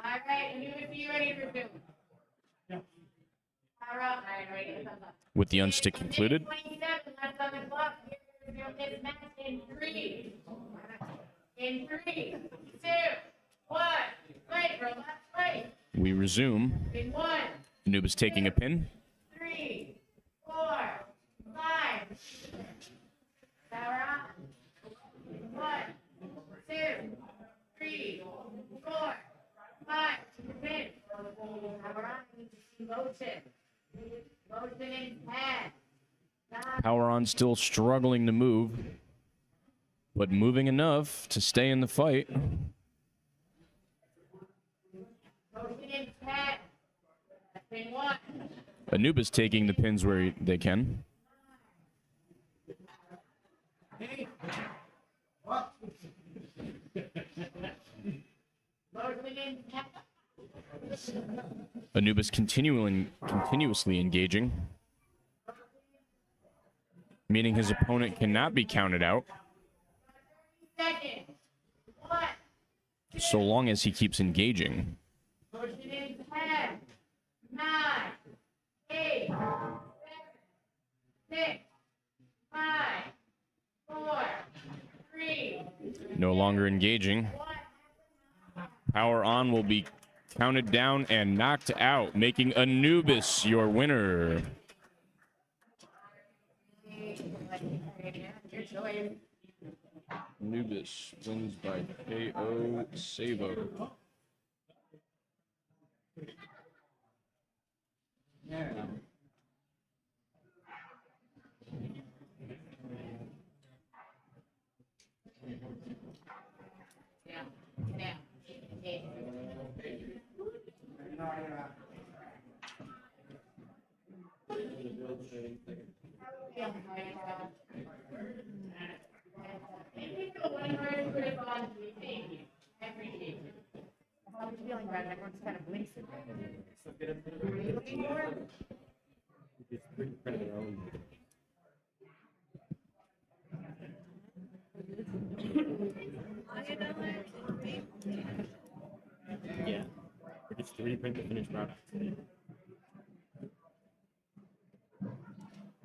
All right, Anubis, you ready for Zoom? Power up. All right, ready? Thumbs up. With the unstick included. 27, left on the clock. Here's this match in 3. In 3, 2, 1. Fight, robot, fight. We resume. In 1, Anubis taking a pin. 3, 4, 5. Power on. 1, 2, 3, 4, 5. Pin. Power on. Motion. Motion in 10. Power On still struggling to move, but moving enough to stay in the fight. Motion in 10. Pin 1. Anubis taking the pins where they can. Motion in 10. Anubis continuously engaging, meaning his opponent cannot be counted out Seconds. 1. so long as he keeps engaging. Motion in 10. 9, 8, 7, 6, 5, 4, 3. No longer engaging. Power On will be counted down and knocked out, making Anubis your winner. Anubis wins by KO Savo. How are you feeling, Brad? Everyone's kind of blinking. Are you looking for it? Yeah, we just 3D print the finished product.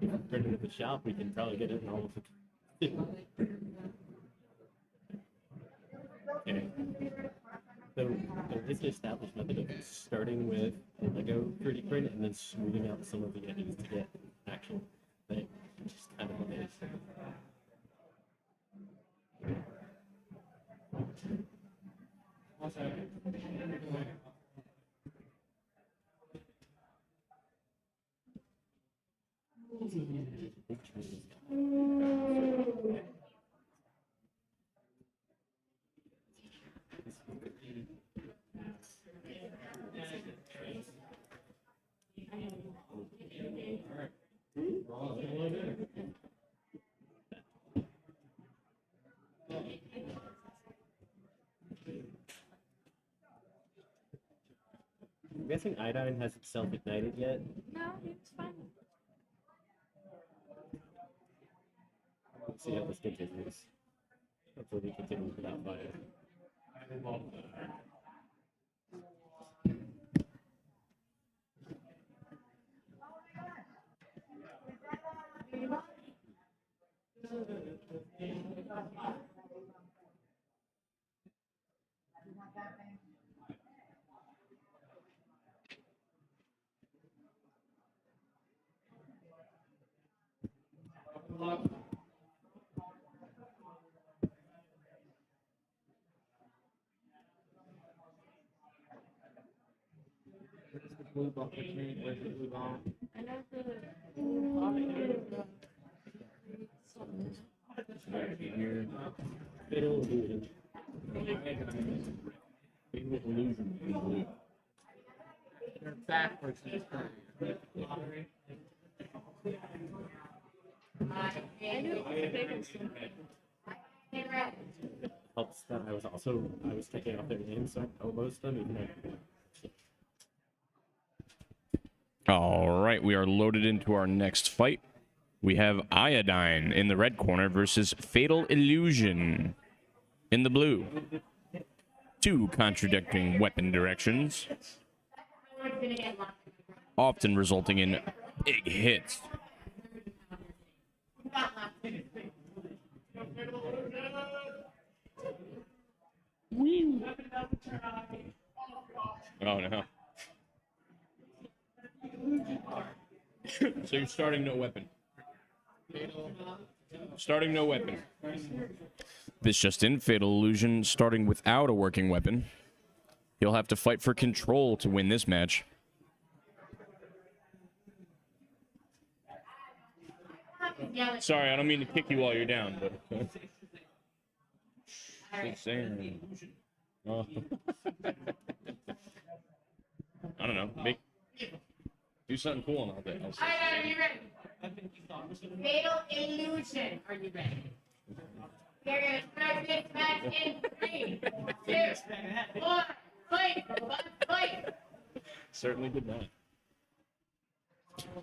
If we print it at the shop, we can probably get it in almost okay. So it's an established method of starting with a Lego 3D print and then smoothing out some of the edges to get actual thing, which is kind of amazing. I'm guessing iodine hasn't self-ignited yet. No, it's fine. Let's see how this continues. Hopefully we continue without fire. I know the Fatal illusion. Fatal illusion. They're backwards in this time. Helps that I was taking off their names, so I know most of them, even though. All right, we are loaded into our next fight. We have Iodine in the red corner versus Fatal Illusion in the blue. Two contradicting weapon directions, often resulting in big hits. Oh no. So you're starting no weapon. Starting no weapon. This just in, Fatal Illusion starting without a working weapon. He'll have to fight for control to win this match. Sorry, I don't mean to kick you while you're down, but just saying. Oh. I don't know. Do something cool and I'll say. Are you ready? Fatal Illusion. Are you ready? We're gonna start this match in 3, 2, 1. Fight! Fight! Certainly did not.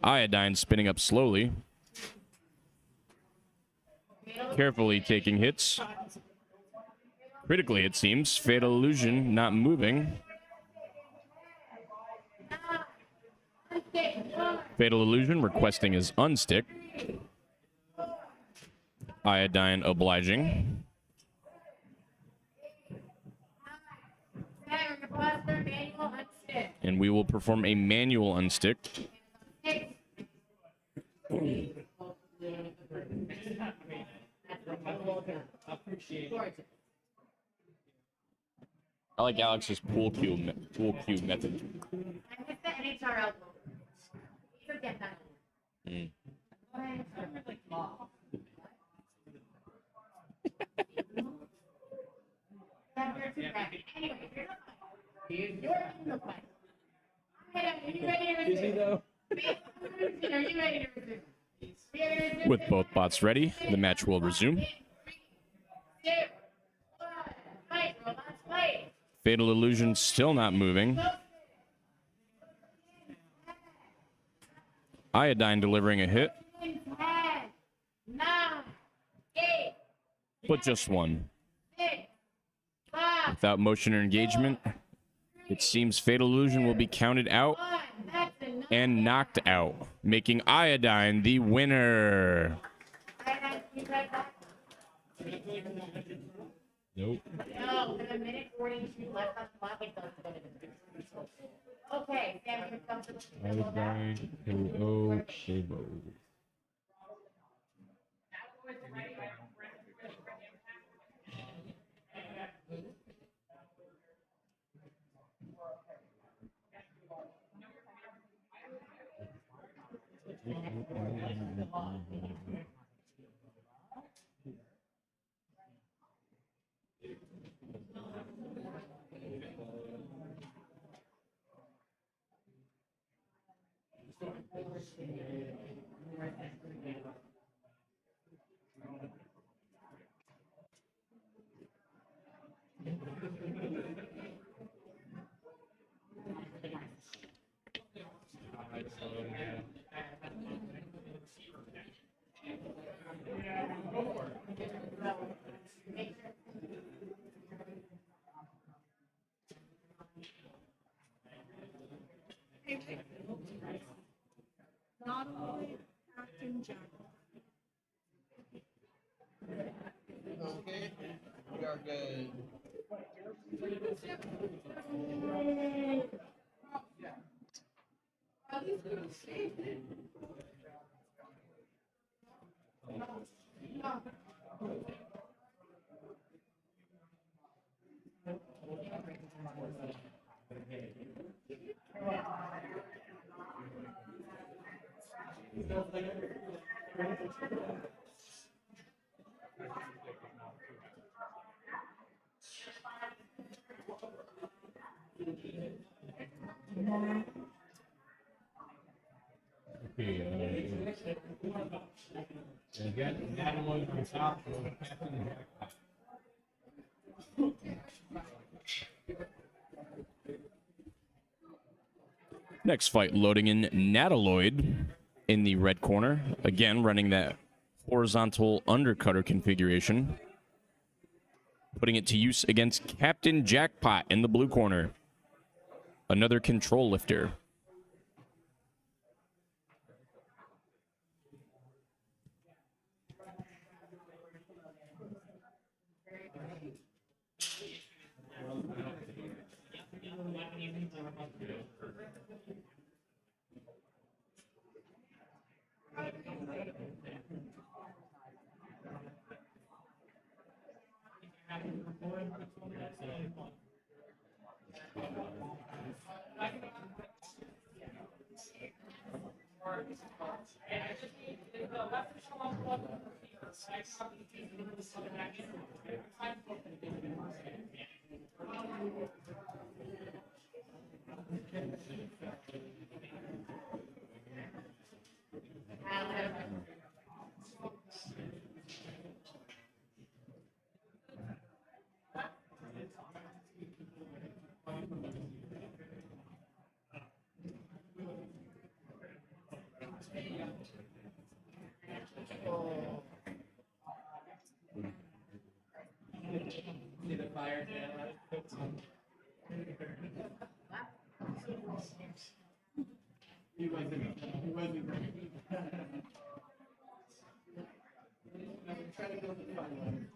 Iodine spinning up slowly. Carefully taking hits. Critically, it seems. Fatal Illusion not moving. Fatal Illusion requesting his unstick. Iodine obliging. And we will perform a manual unstick. I like Alex's pool cue method. I missed the NHRL. Forget that. Mm. With both bots ready, the match will resume. Fatal Illusion still not moving. Iodine delivering a hit. 10, 9, 8, But just one. 6, 5, Without motion or engagement, it seems Fatal Illusion will be counted out and knocked out, making Iodine the winner. Nope. No, with a minute 42 left on the clock, it does go to the okay, Sam, you're comfortable. Iodine, KO, Shabo. Not only Captain Jack. Okay, we are good. Again, that one on top of Captain Jackpot. Next fight, loading in Nataloid in the red corner. Again, running that horizontal undercutter configuration. Putting it to use against Captain Jackpot in the blue corner. Another control lifter. See the fire He wasn't trying to go for the fun one.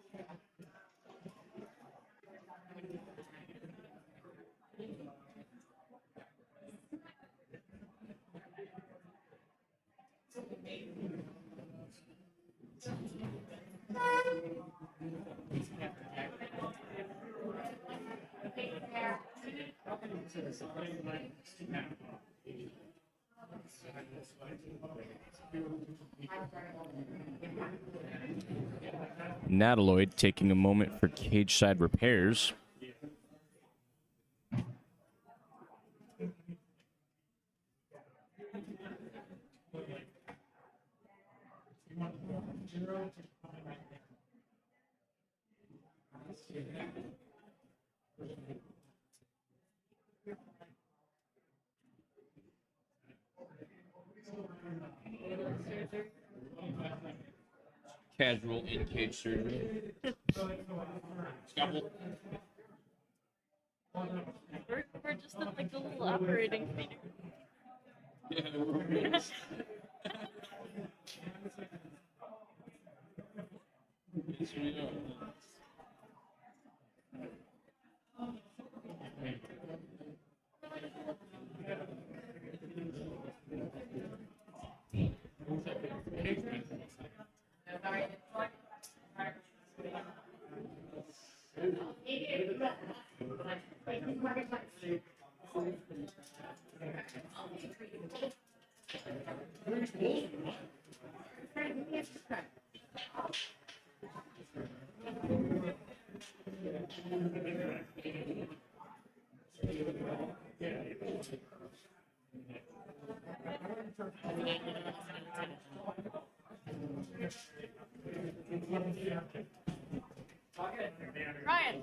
Nataloid taking a moment for cage side repairs. Casual in-cage surgery. Scalpel. We're just in like a little operating theater. Yeah, yes, we are. Ryan.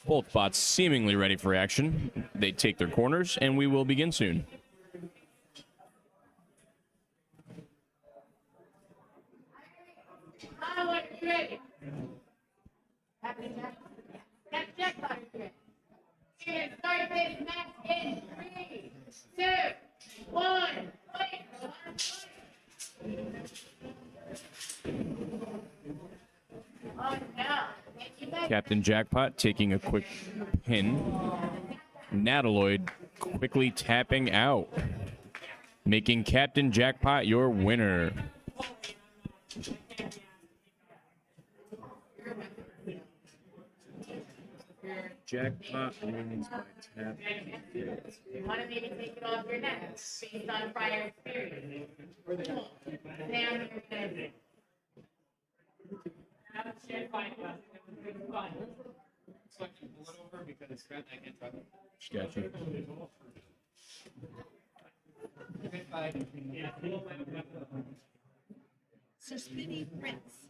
Both bots seemingly ready for action. They take their corners, and we will begin soon. Are you ready? Get jackpot. Here, start this match in 3, 2, 1. Wait. Oh no. Captain Jackpot taking a quick pin. Nataloid quickly tapping out, making Captain Jackpot your winner. Jackpot wins by tap. You want to maybe take it off your neck based on prior experience. Sam, you're gonna Gotcha. So Spinny Prince.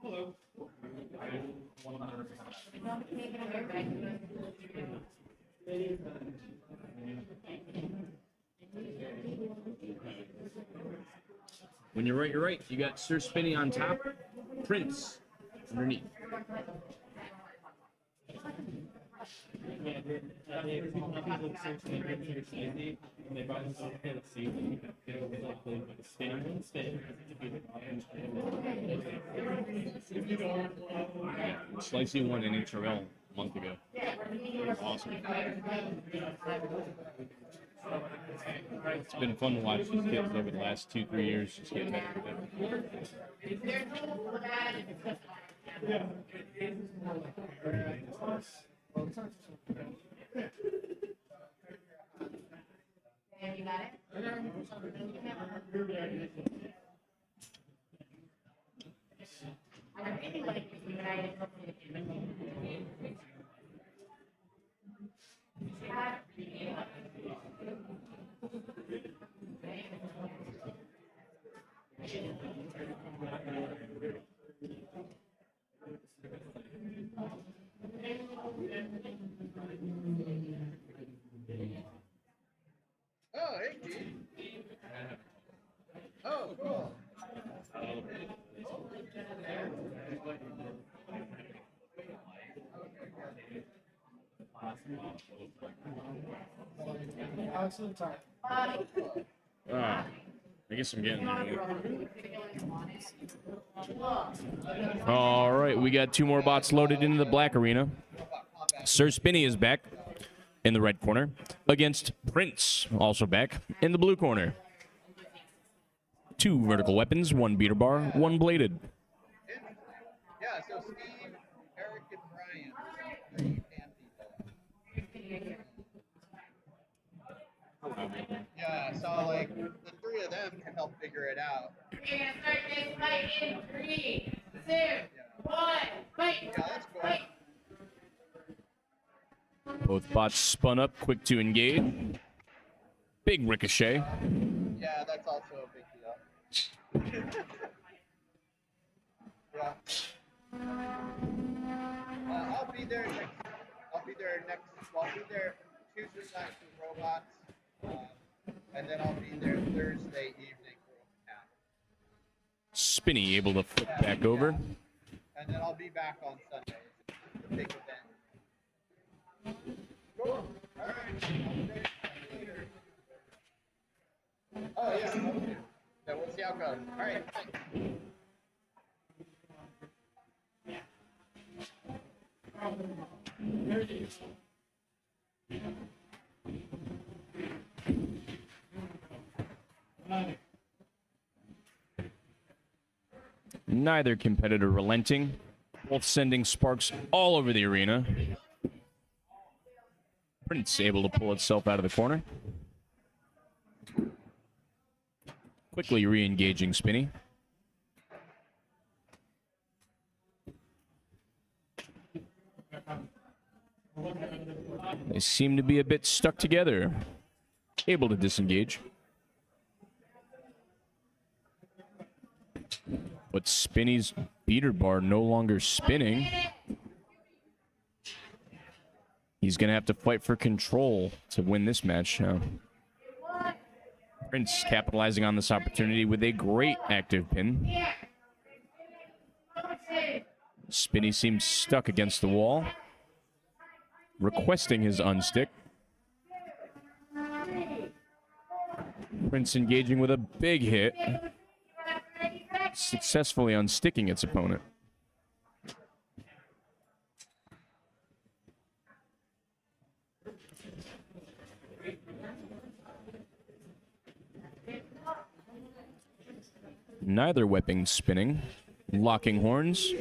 Hello. When you're right, you're right. You got Sir Spinny on top, Prince underneath. Slicey won in HRL a month ago. Awesome. It's been fun to watch these kids over the last 2-3 years just get better and better. And you got it? I really like you guys. Oh, hey, G. Oh, cool. I guess I'm getting there. All right, we got 2 more bots loaded into the black arena. Sir Spinny is back in the red corner against Prince, also back in the blue corner. 2 vertical weapons, 1 beater bar, 1 bladed. Yeah, so Steve, Eric, and Brian are 3 fan people. Yeah, so like the 3 of them can help figure it out. We're gonna start this fight in 3, 2, 1, fight! Yeah, let's go. Fight! Both bots spun up, quick to engage. Big ricochet. Yeah, that's also a big deal. Yeah. I'll be there next. I'll be there Tuesday night for robots. And then I'll be there Thursday evening for open cap. Spinny able to flip back over. And then I'll be back on Sunday. The big event. Cool. All right. Oh, yeah. Okay. Yeah, we'll see how it goes. All right. Bye. Neither competitor relenting, both sending sparks all over the arena. Prince able to pull itself out of the corner. Quickly re-engaging Spinny. They seem to be a bit stuck together. Able to disengage. But Spinny's beater bar no longer spinning. He's going to have to fight for control to win this match now. Prince capitalizing on this opportunity with a great active pin. Spinny seems stuck against the wall, requesting his unstick. Prince engaging with a big hit, successfully unsticking its opponent. Neither weapon spinning, locking horns.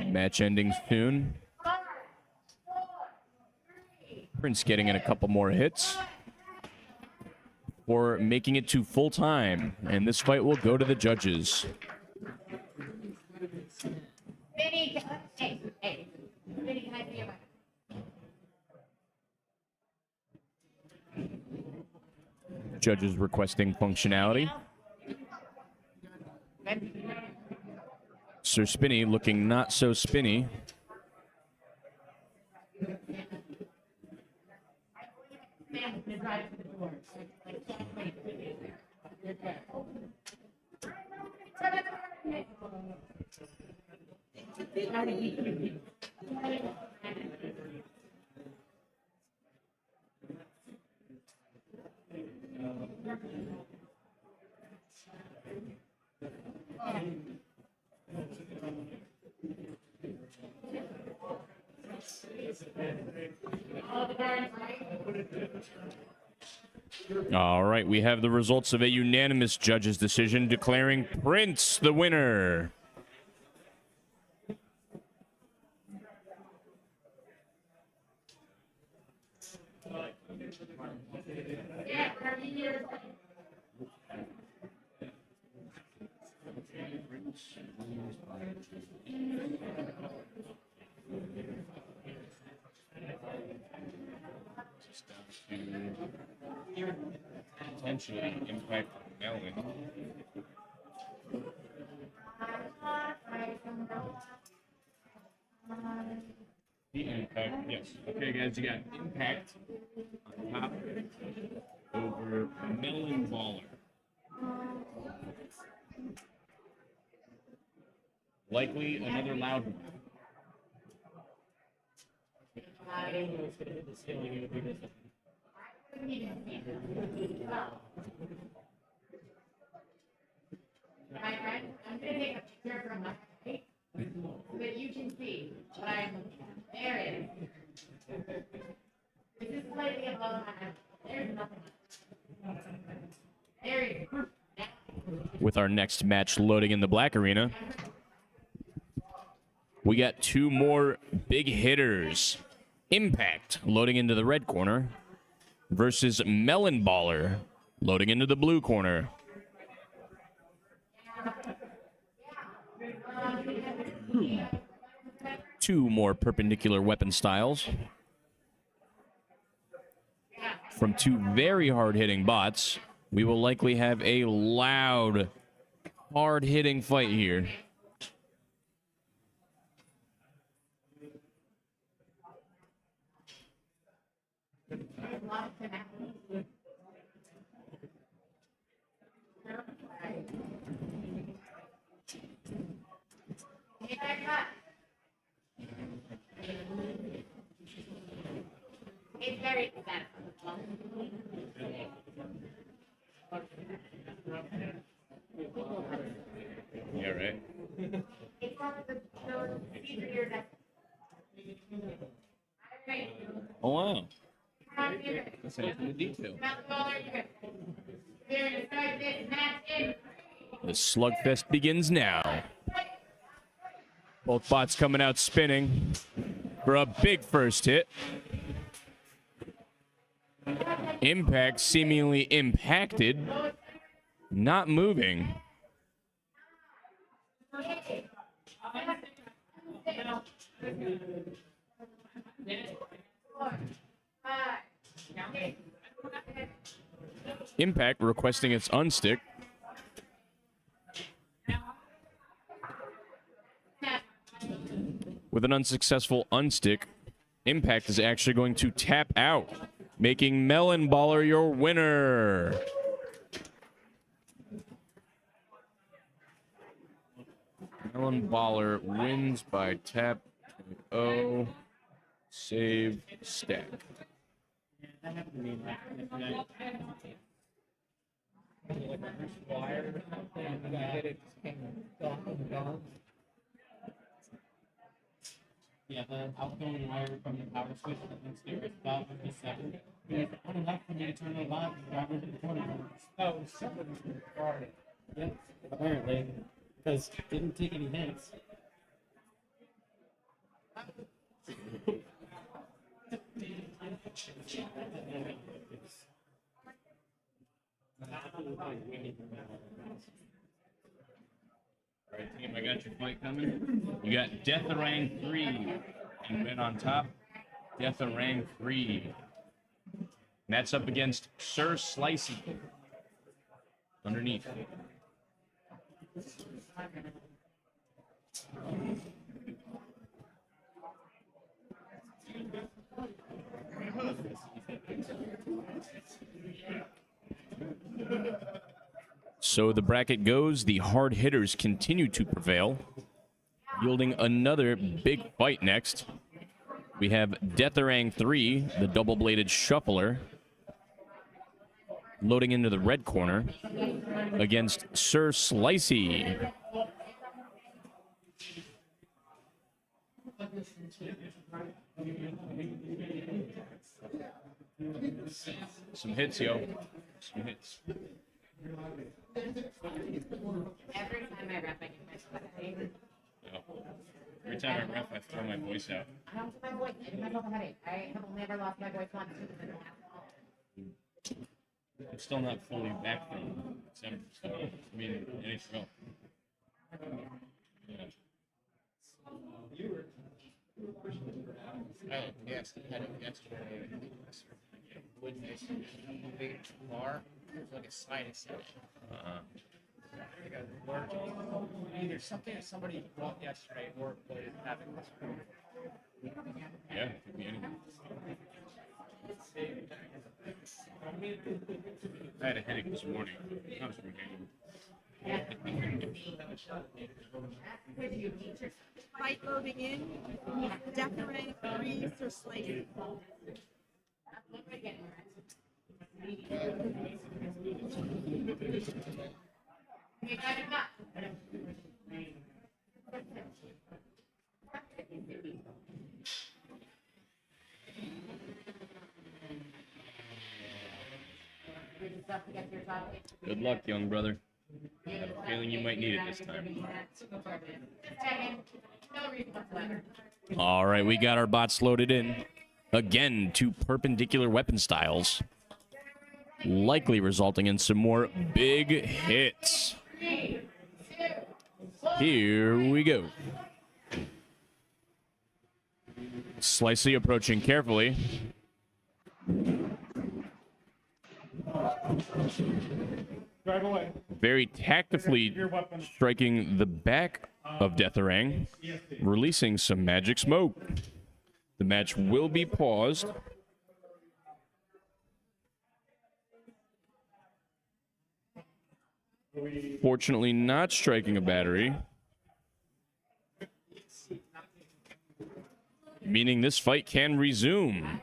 Match ending soon. Prince getting in a couple more hits for making it to full time, and this fight will go to the judges. Vinny, hey, Vinny, can I see your mic? Judges requesting functionality. Sir Spinny looking not so spinny. All right, we have the results of a unanimous judges' decision declaring Prince the winner. Potentially impact Melon. The impact, yes. Okay, guys, you got impact on top over Melon Baller. Likely another loud one. My friend, I'm gonna take a picture from my right, so that you can see what I'm looking at. There it is. This is slightly above my head. There's nothing. There it is. With our next match loading in the black arena, we got two more big hitters. Impact loading into the red corner versus Melon Baller loading into the blue corner. Two more perpendicular weapon styles from two very hard-hitting bots. We will likely have a loud hard-hitting fight here. It's very sad. Yeah, right. It's one of those Caesar years that. Oh wow. That's a good detail. The slugfest begins now. Both bots coming out spinning for a big first hit. Impact seemingly impacted, not moving. Impact requesting its unstick. With an unsuccessful unstick, Impact is actually going to tap out, making Melon Baller your winner. Melon Baller wins by tap, O, save, stack. Yeah, the outgoing wire from the power switch that links to it about 57. There's not enough for me to turn it on. Drive over to the corner. Oh, somebody started. Yeah, apparently. Because it didn't take any hits. All right, team, I got your fight coming. You got Deatharang 3. You win on top. Deatharang 3. And that's up against Sir Slicey. Underneath. So the bracket goes, the hard hitters continue to prevail, yielding another big fight next. We have Deatharang 3, the double-bladed shuffler, loading into the red corner against Sir Slicey. Some hits, yo. Some hits. Every time I rap, I get my sweat. Every time I ref, I throw my voice out. I don't do my voice. It's my fucking headache. I have never lost my voice once. I'm still not fully back from December, so I mean, NHL. Yeah. Oh, yes, I had it yesterday. Witness big bar. There's like a sinus in it. I got allergic. Either something that somebody bought yesterday or having this. Yeah, it could be anything. I had a headache this morning. I was Fight loading in. Decorate, grease, or slate. Good luck, young brother. I have a feeling you might need it this time. All right, we got our bots loaded in. Again, 2 perpendicular weapon styles. Likely resulting in some more big hits. Here we go. Slicey approaching carefully. Drive away. very tactfully striking the back of Deatherang, releasing some magic smoke. The match will be paused. Fortunately, not striking a battery, meaning this fight can resume.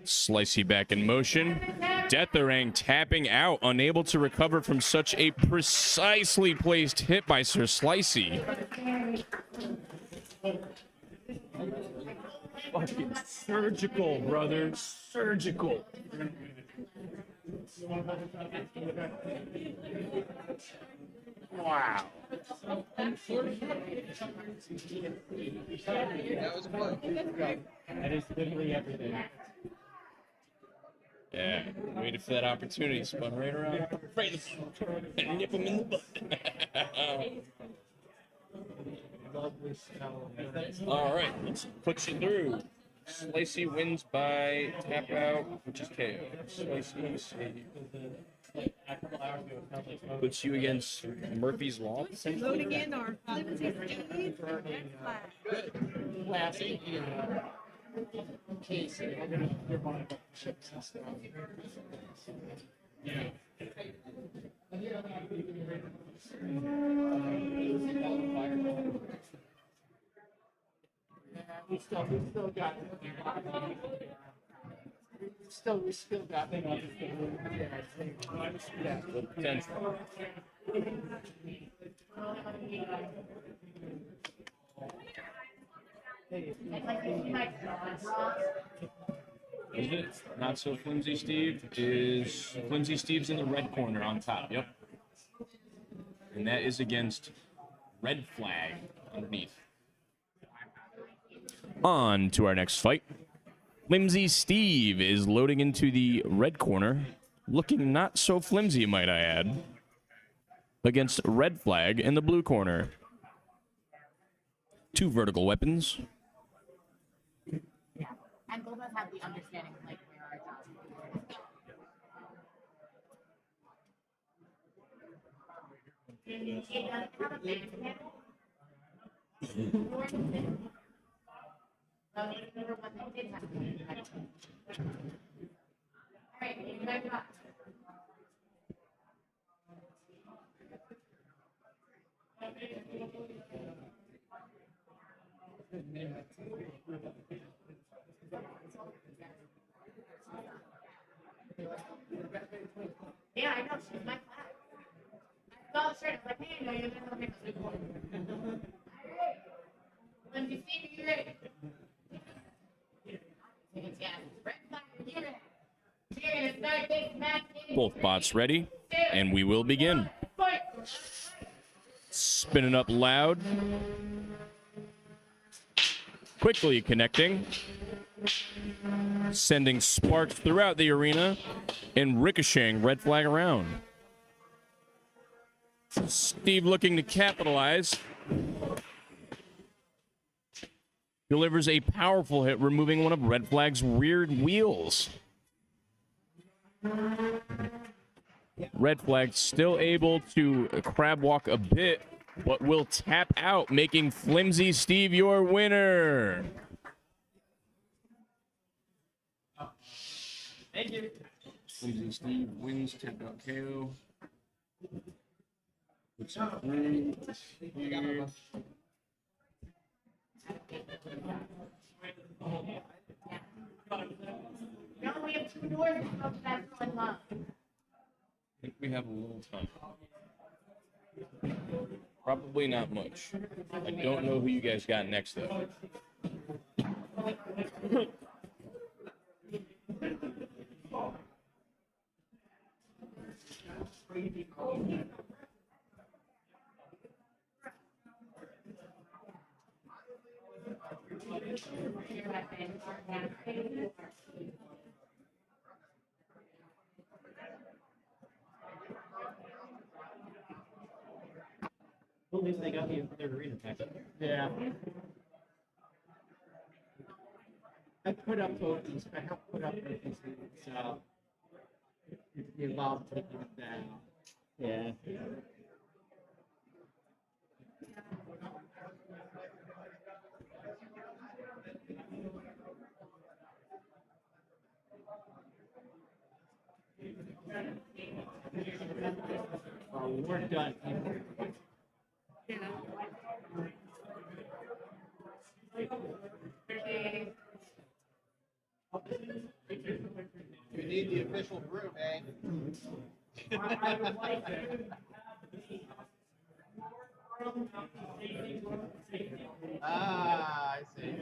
Slicey back in motion. Deatherang tapping out, unable to recover from such a precisely placed hit by Sir Slicey. Fucking surgical, brother. Surgical. Wow. That was fun. That is literally everything. Yeah, waited for that opportunity. Spun right around. Right and nip him in the butt. All right, let's put you through. Slicey wins by tap out, which is KO. Slicey save. Puts you against Murphy's Law. Loading in our flimsy steeds and red flag. Classic. Case. Chips and stuff. Yeah. We still got we still got Potential. Is it? Not so flimsy Steve is flimsy Steve's in the red corner on top. Yep. And that is against Red Flag underneath. On to our next fight. Flimsy Steve is loading into the red corner, looking not so flimsy, might I add, against Red Flag in the blue corner. Two vertical weapons. Yeah, and both of us have the understanding of like where our jobs Yeah, I know. She's my class. I felt straight. I was like, hey, no, you're going to make a report. All right. When you see me, you're ready. Yeah. Red flag, you're ready. We're going to start this match. Both bots ready, and we will begin. Spinning up loud. Quickly connecting. Sending sparks throughout the arena and ricocheting Red Flag around. Steve looking to capitalize. Delivers a powerful hit, removing one of Red Flag's rear wheels. Red Flag still able to crab walk a bit, but will tap out, making Flimsy Steve your winner. Thank you. Flimsy Steve wins, tap out KO. Puts it through here. No, we have 2 doors. That's one love. I think we have a little time. Probably not much. I don't know who you guys got next, though. At least they got the third arena package. Yeah. I put up tokens. I helped put up tokens, so it involved taking it down. Yeah. We're done. You need the official brew, eh? I would like to Ah, I see.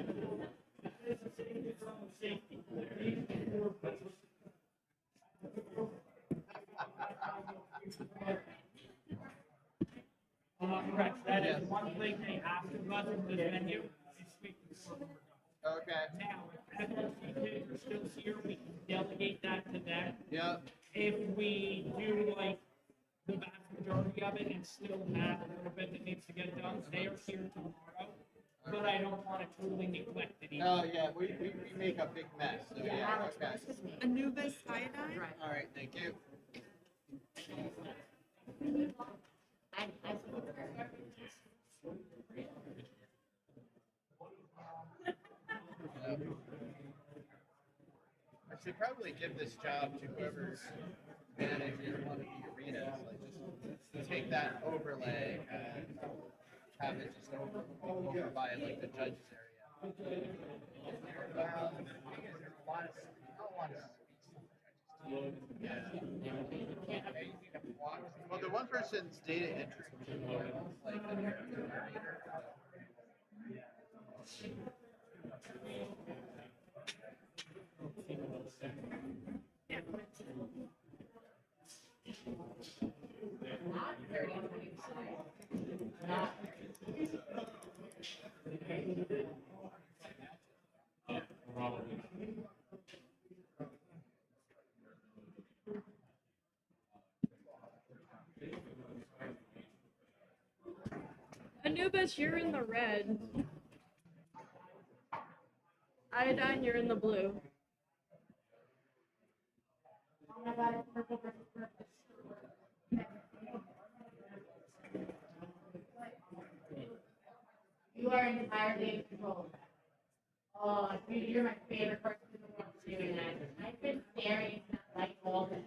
Rex, that is one thing they have to us in this venue is speak before we're done. Okay. Now, if FLC kids are still here, we can delegate that to them. Yep. If we do like the vast majority of it and still have a little bit that needs to get done, they are here tomorrow. But I don't want to totally neglect it either. Oh, yeah, we make a big mess, so yeah, okay. Anubis iodine? All right, thank you. I should probably give this job to whoever's managing one of the arenas, like just take that overlay and have it just over by like the judge's area. Well, the one person's data entry, like the narrator. Anubis, you're in the red. Iodine, you're in the blue. You are entirely in control of that. Oh, dude, you're my favorite person in the world doing that. I've been staring at that light all day.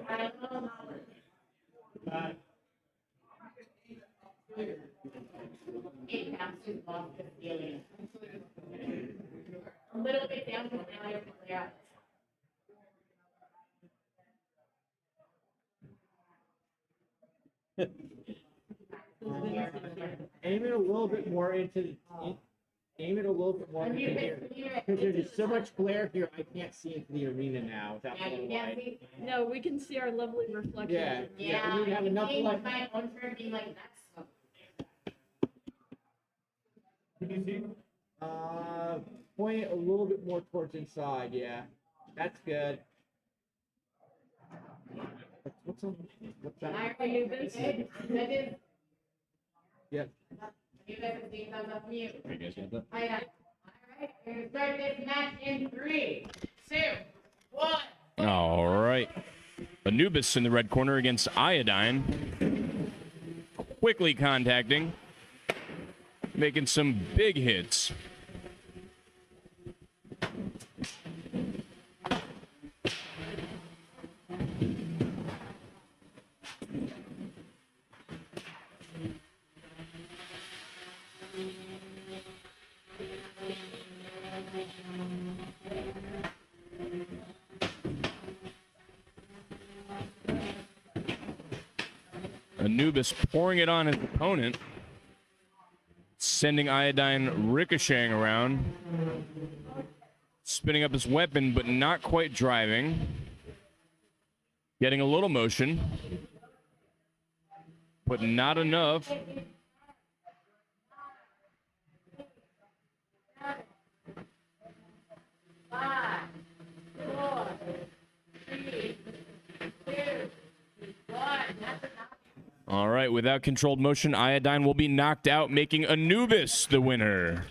I don't know how. It absolutely lost the feeling. A little bit down, but now I have to clear out. Aim it a little bit more into aim it a little bit more into here. Because there's just so much glare here, I can't see into the arena now without Yeah, going you can't wide. see. No, we can see our lovely reflection. Yeah, Yeah, we need to have enough I light. my own turn being like, that's Point it a little bit more towards inside, yeah. That's good. What's that? Anubis. That is. Yep. You guys can see thumbs up from you. You guys got that? All right, we're gonna start this match in 3, 2, 1. All right. Anubis in the red corner against Iodine. Quickly contacting. Making some big hits. Anubis pouring it on his opponent, sending Iodine ricocheting around, spinning up his weapon, but not quite driving. Getting a little motion, but not enough. Five, 4, 3, 2, 1. That's enough. All right, without controlled motion, Iodine will be knocked out, making Anubis the winner.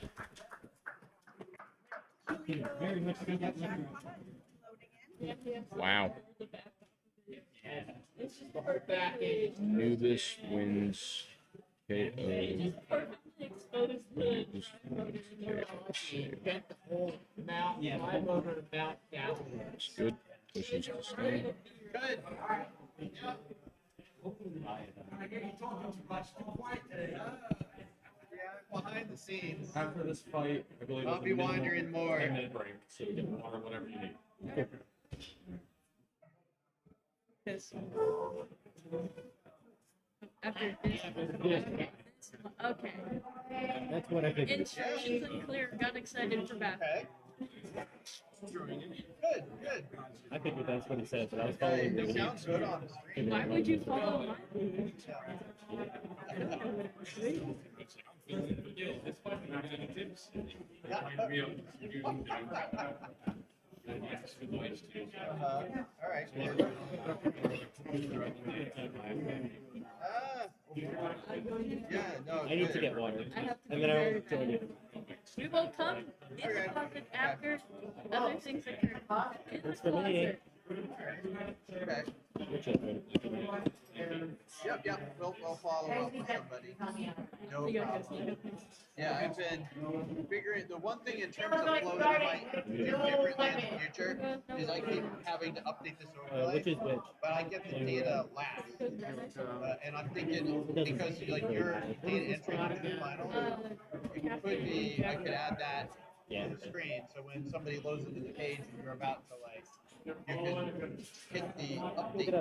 Wow. Anubis wins KO. Anubis wins KO. Bent the whole mount, my motor mount down. That's good. Pushes to stay. Good. Behind the scenes. After this fight, I believe I'll be wandering more. 10-minute break, so you get water, whatever you need. This. After this. Okay. That's what I think. Instructions unclear. Got excited for battle. Good, good. I think that's what he said, but I was following the It sounds good on the screen. Why would you follow mine? All right. Good. Yeah, no. I need to get water, and then I will join you. We will come in the closet after other things occur. Works for me. Okay. Your children. Yep. We'll follow up with somebody. No problem. Yeah, I've been figuring the one thing in terms of flow that I might do differently in the future is I keep having to update this overlay. Which is which? But I get the data last. And I'm thinking because like your data entry into the final, it could be I could add that to the screen. So when somebody loads into the page and you're about to like you can hit the update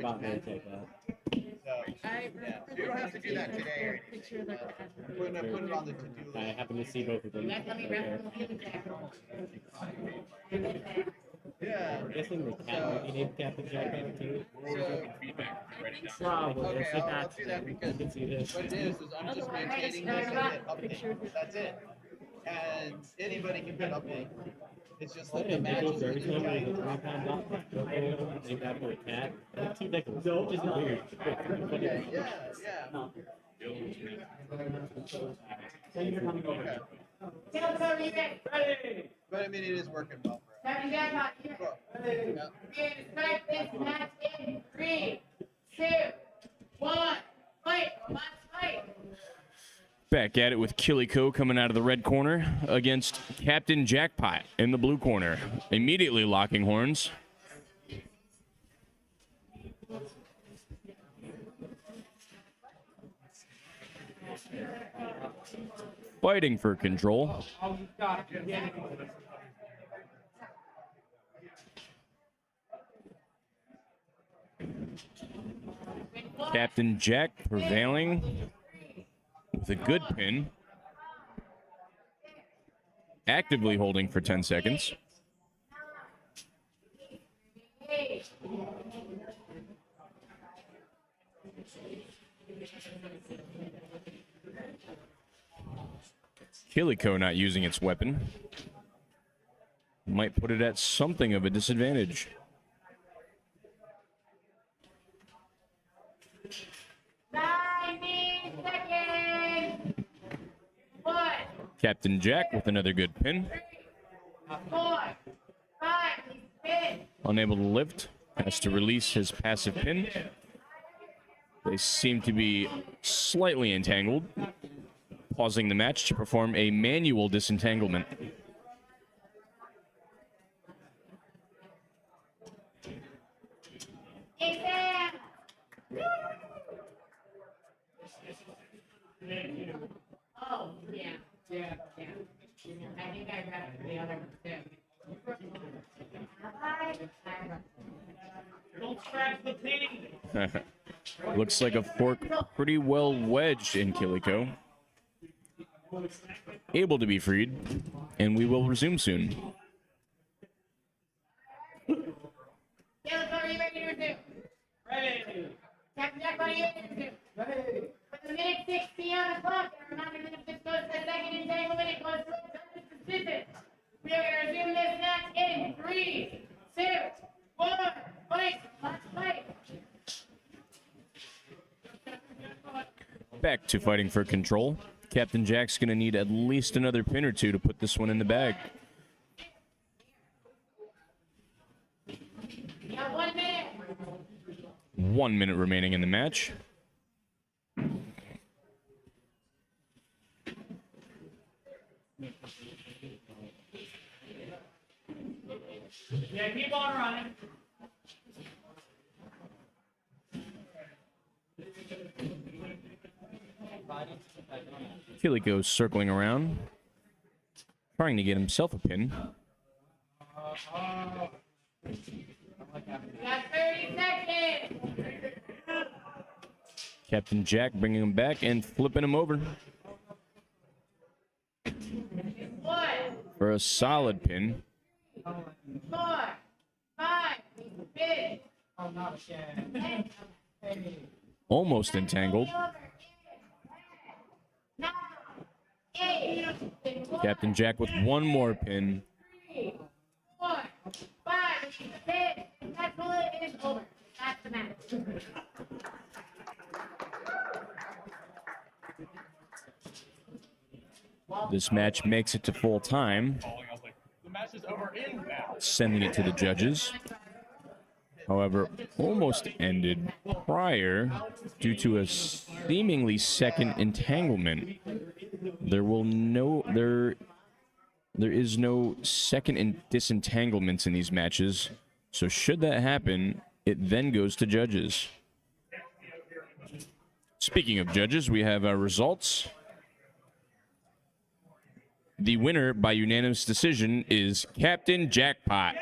button. So, yeah. So you don't have to do that today or anything. Put it on the to-do list. I happen to see both of them. Yeah. I'm guessing the cat, you need Captain Jack in too. Probably. Okay, I'll do that because what it is I'm just maintaining this and hit update. That's it. And anybody can hit update. It's just that the matches are just giant. Named after a cat. Two nickels. Which is weird. Okay, yeah. But I mean, it is working well for us. Start this match in 3, 2, 1. Fight! Let's fight! Back at it with Killiko coming out of the red corner against Captain Jackpot in the blue corner. Immediately locking horns. Fighting for control. Captain Jack prevailing with a good pin. Actively holding for 10 seconds. Killiko not using its weapon. Might put it at something of a disadvantage. Captain Jack with another good pin. 4, 5, Unable to lift. Has to release his passive pin. They seem to be slightly entangled. Pausing the match to perform a manual disentanglement. Oh, yeah. I think I got the other one too. Don't scratch the pin. Looks like a fork pretty well wedged in Killiko. Able to be freed, and we will resume soon. Caleb, are you ready to resume? Ready. Captain Jack, are you ready to resume? Ready. With the minute 60 on the clock, and reminder that if this goes to the second entanglement, it goes to the decision. We are going to resume this match in 3, 2, 1. Fight! Let's fight! back to fighting for control. Captain Jack's going to need at least another pin or two to put this one in the bag. You got 1 minute. 1 minute remaining in the match. Yeah, keep on running. Kilico's circling around, trying to get himself a pin. You got 30 seconds. Captain Jack bringing him back and flipping him over 1, for a solid pin. 4, 5, 6. Oh, not again. Almost entangled. 9, 8. Captain Jack with one more pin. 3, 4, 5. Hit. That's what it is over. That's the match. This match makes it to full time, The match is over in now. sending it to the judges. However, almost ended prior due to a seemingly second entanglement. There is no second disentanglements in these matches. So should that happen, it then goes to judges. Speaking of judges, we have our results. The winner by unanimous decision is Captain Jackpot.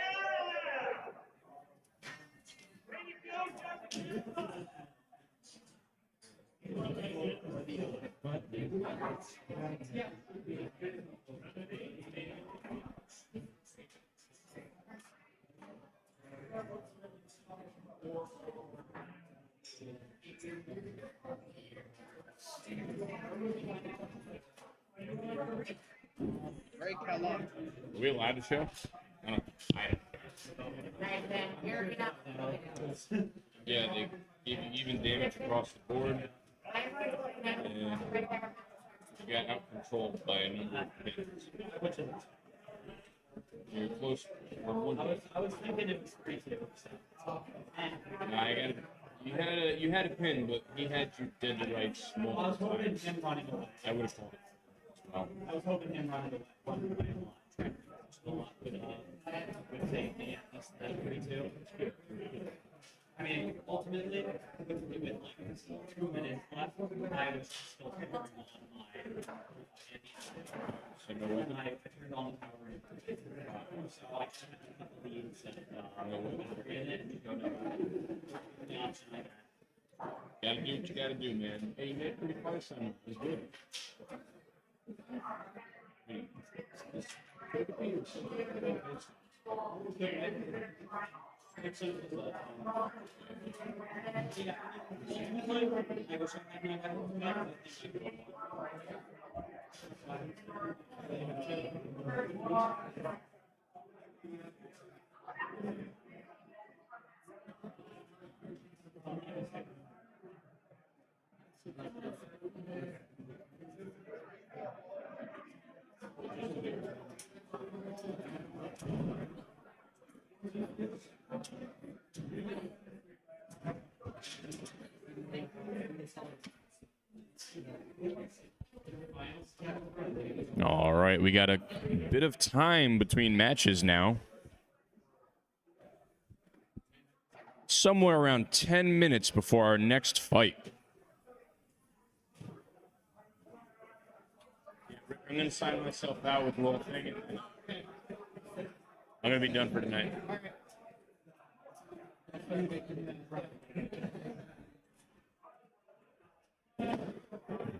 Break how long? Are we allowed to show? I don't. Yeah, they gave you even damage across the board. And you got out controlled by a number of pins. You're close. I was thinking it was 3-2. You had a pin, but he had you dead to rights. I was hoping him running away. I would have told it. Well, I was hoping him running away. With safety, at least that 3-2. I mean, ultimately, with like 2 minutes left, I was still turning on my I turned on the power. So I kind of took the leads and the option I had. gotta do what you gotta do, man. Hey, you made pretty close on it. It was good. All right, we got a bit of time between matches now. Somewhere around 10 minutes before our next fight. I'm going to sign myself out with a little thing. I'm going to be done for tonight.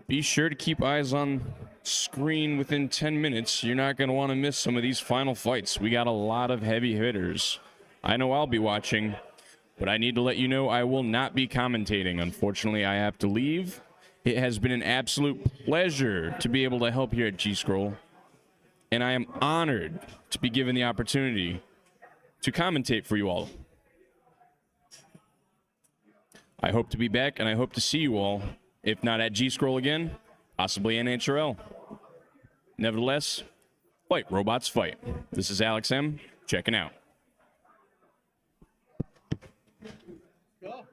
Be sure to keep eyes on screen within 10 minutes. You're not going to want to miss some of these final fights. We got a lot of heavy hitters. I know I'll be watching, but I need to let you know I will not be commentating. Unfortunately, I have to leave. It has been an absolute pleasure to be able to help here at GSCRL, and I am honored to be given the opportunity to commentate for you all. I hope to be back, and I hope to see you all If not at G-Scroll again, possibly NHRL. Nevertheless, fight, robots, fight. This is Alex M. Checking out. Go.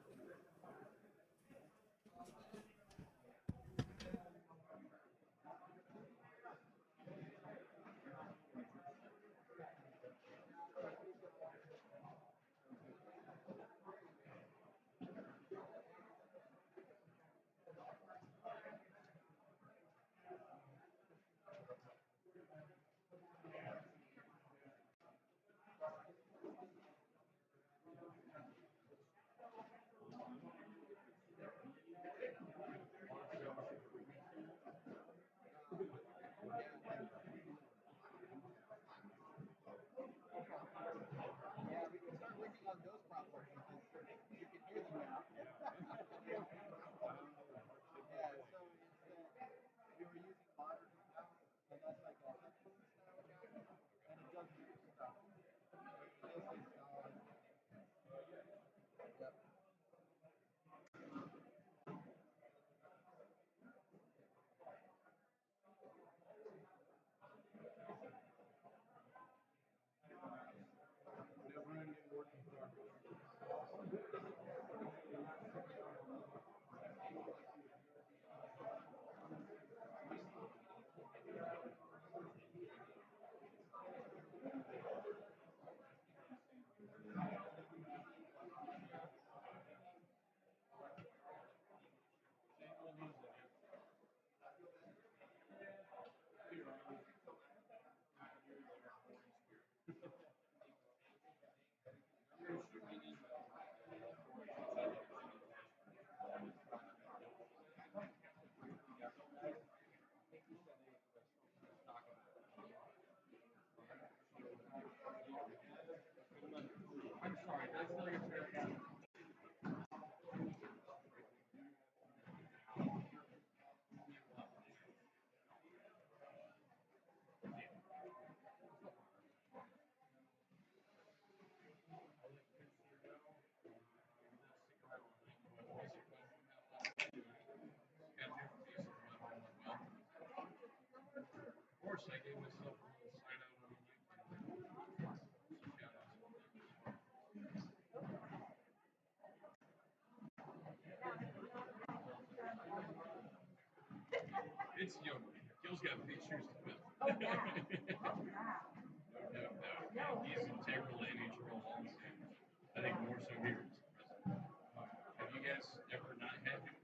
It's young. Gil's got big shoes to fill. Oh, yeah. Oh, yeah. No. He's integral to NHRL also. I think more so here as president. Have you guys ever not had him?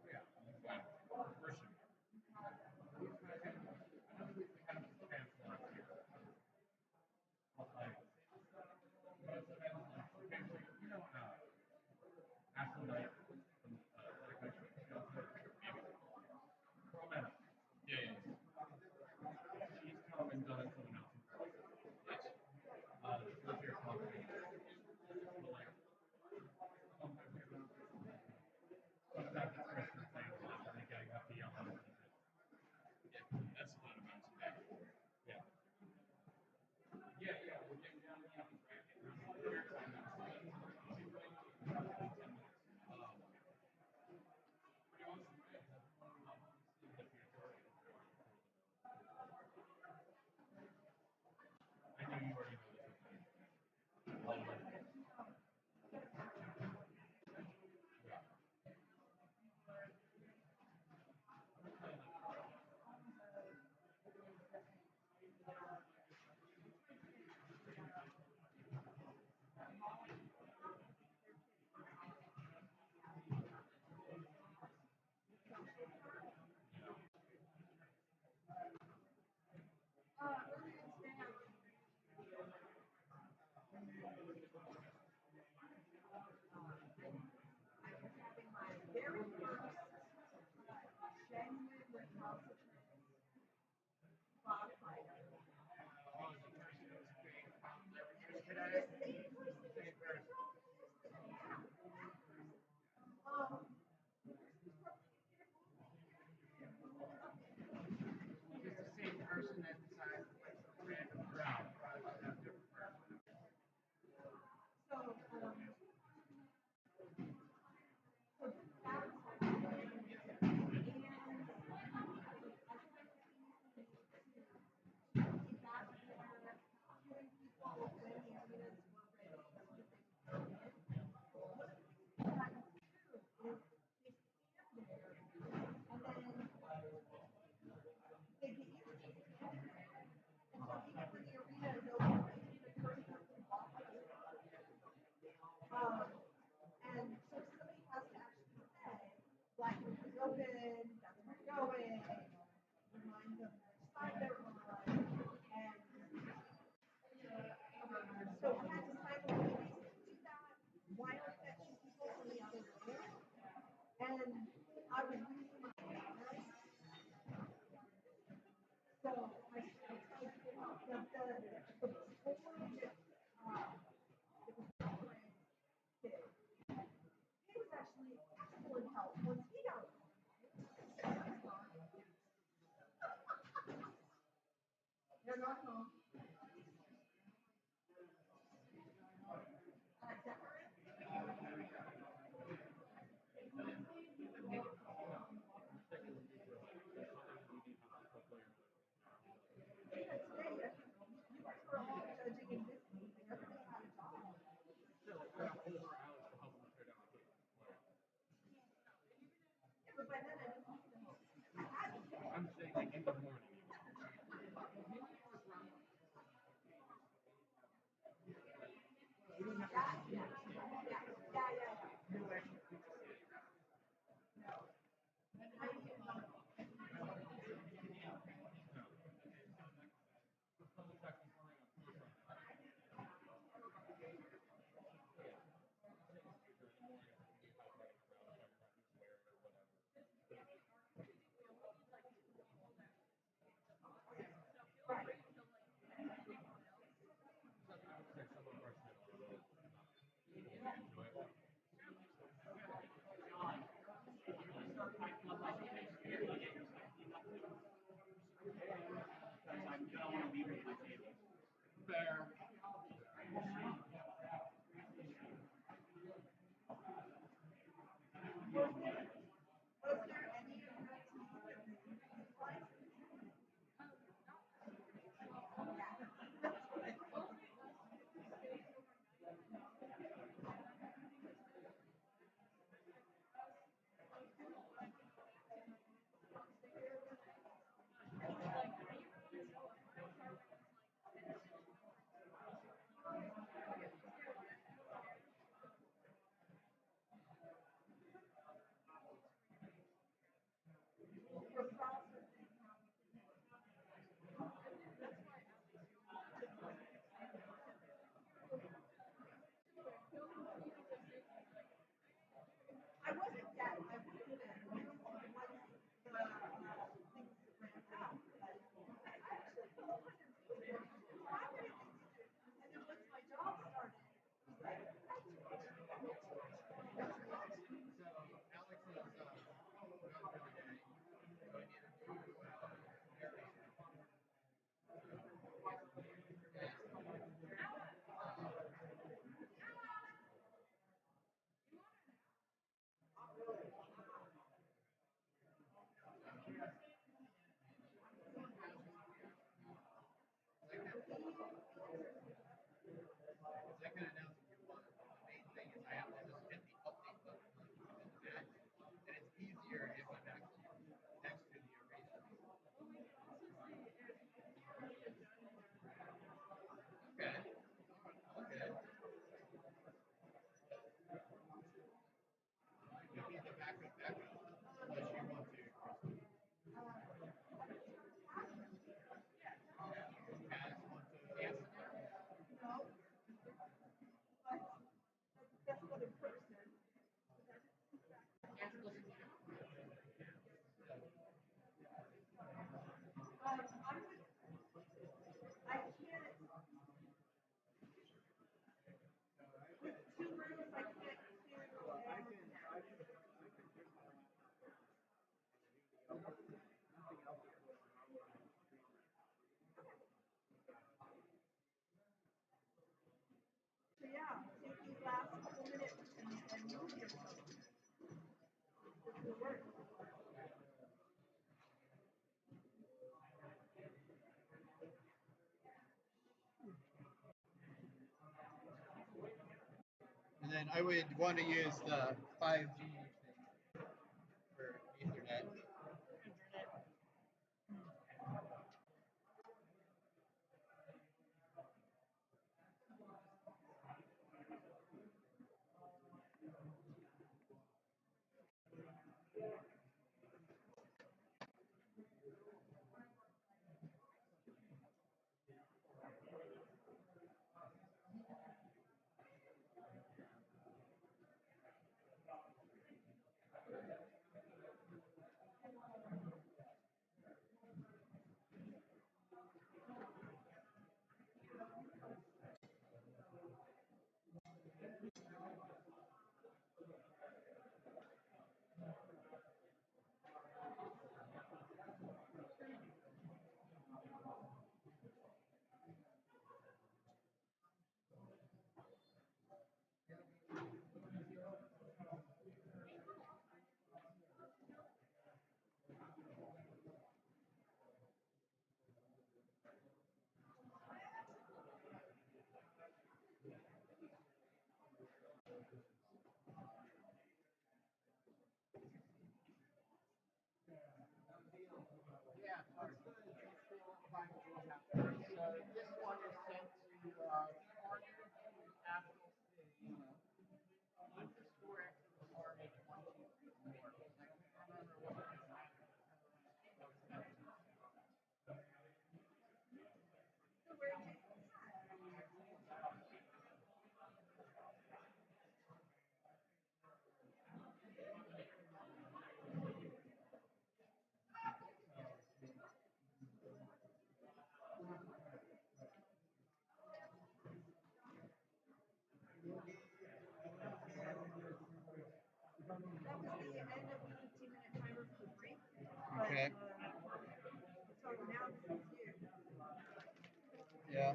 Yeah. First year. And so somebody has to actually say, black book is open, that's where you're going, remind them which side they're on, and so we had to simultaneously do that while fetching people from the other room. And I was losing my balance. So I tell you, the board, it was kid. He was actually excellent help once he got they're not home. I'm saying like in the morning. I wasn't yet. I would have been. Once the things ran out. But I actually feel kind of proud of it. And then once my job started, I was like, that's another person. I can't. With two rooms, I can't So yeah, take these last couple minutes and move yourself. This will work. And then I would want to use the 5G for Ethernet. Yeah, it's good. It's still privately out there. So this one is sent to partner Apple underscore XRH 1234. I can't remember what it is. That was the end of the 15-minute timer for the break. Okay. So now this is you. Yeah.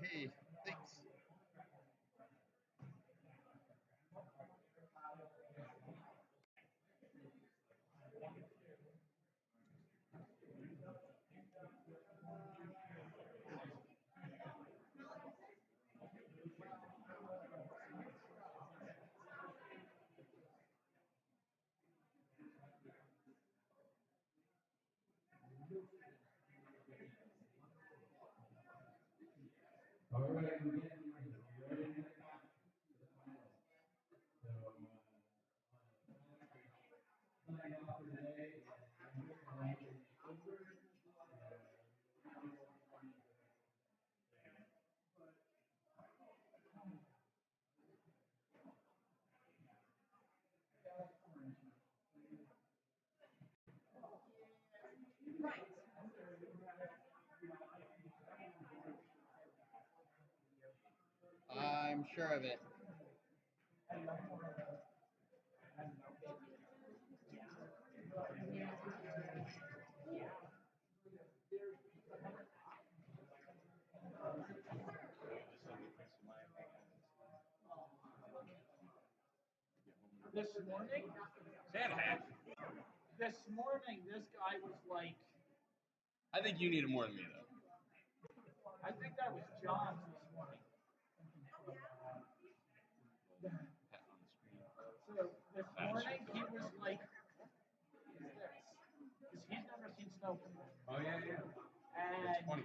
Hey, thanks. I'm sure of it. This morning, this guy was like, I think you need it more than me, though. I think that was John's this morning. So this morning he was like, what is this? Because he's never seen snow before. Oh, yeah. And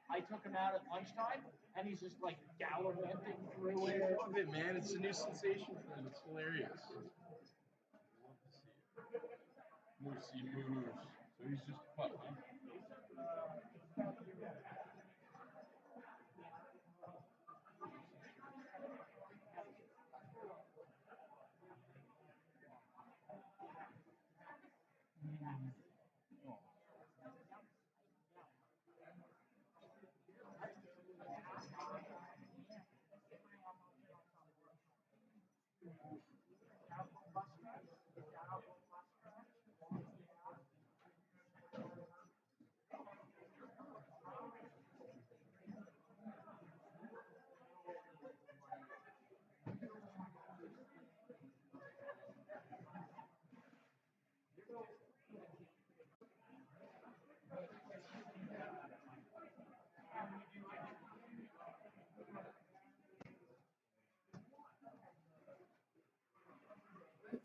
I took him out at lunchtime, and he's just like gallivanting through it. I love it, man. It's a new sensation for him. It's hilarious. Moosey moves. So he's just a pup, huh?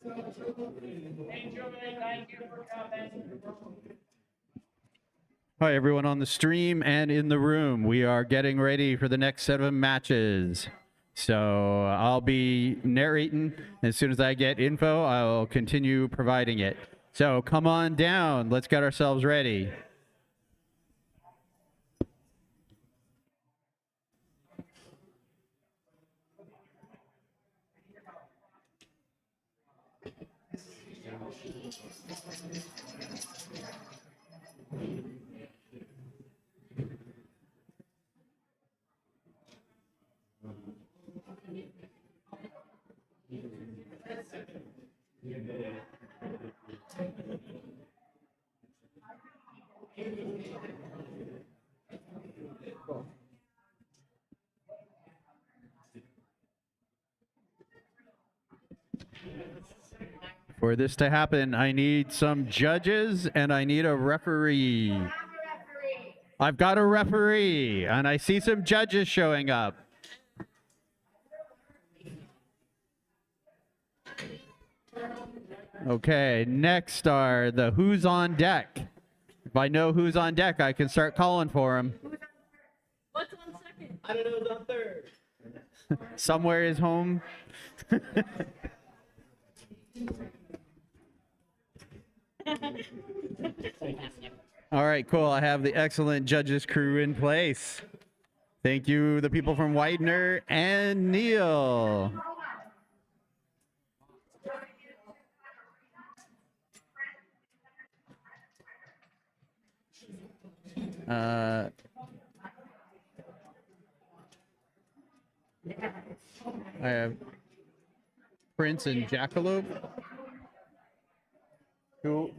Hey, Julie, thank you for coming. Hi, everyone on the stream and in the room. We are getting ready for the next set of matches. So I'll be narrating. As soon as I get info, I'll continue providing it. So come on down. Let's get ourselves ready. For this to happen, I need some judges and I need a referee. I've got a referee, and I see some judges showing up. Okay, next are the who's on deck. If I know who's on deck, I can start calling for him. What's on second? I don't know who's on third. Somewhere is home. All right, cool. I have the excellent judges crew in place. Thank you, the people from Widener and Neil. I have Prince and Jackalope. Who?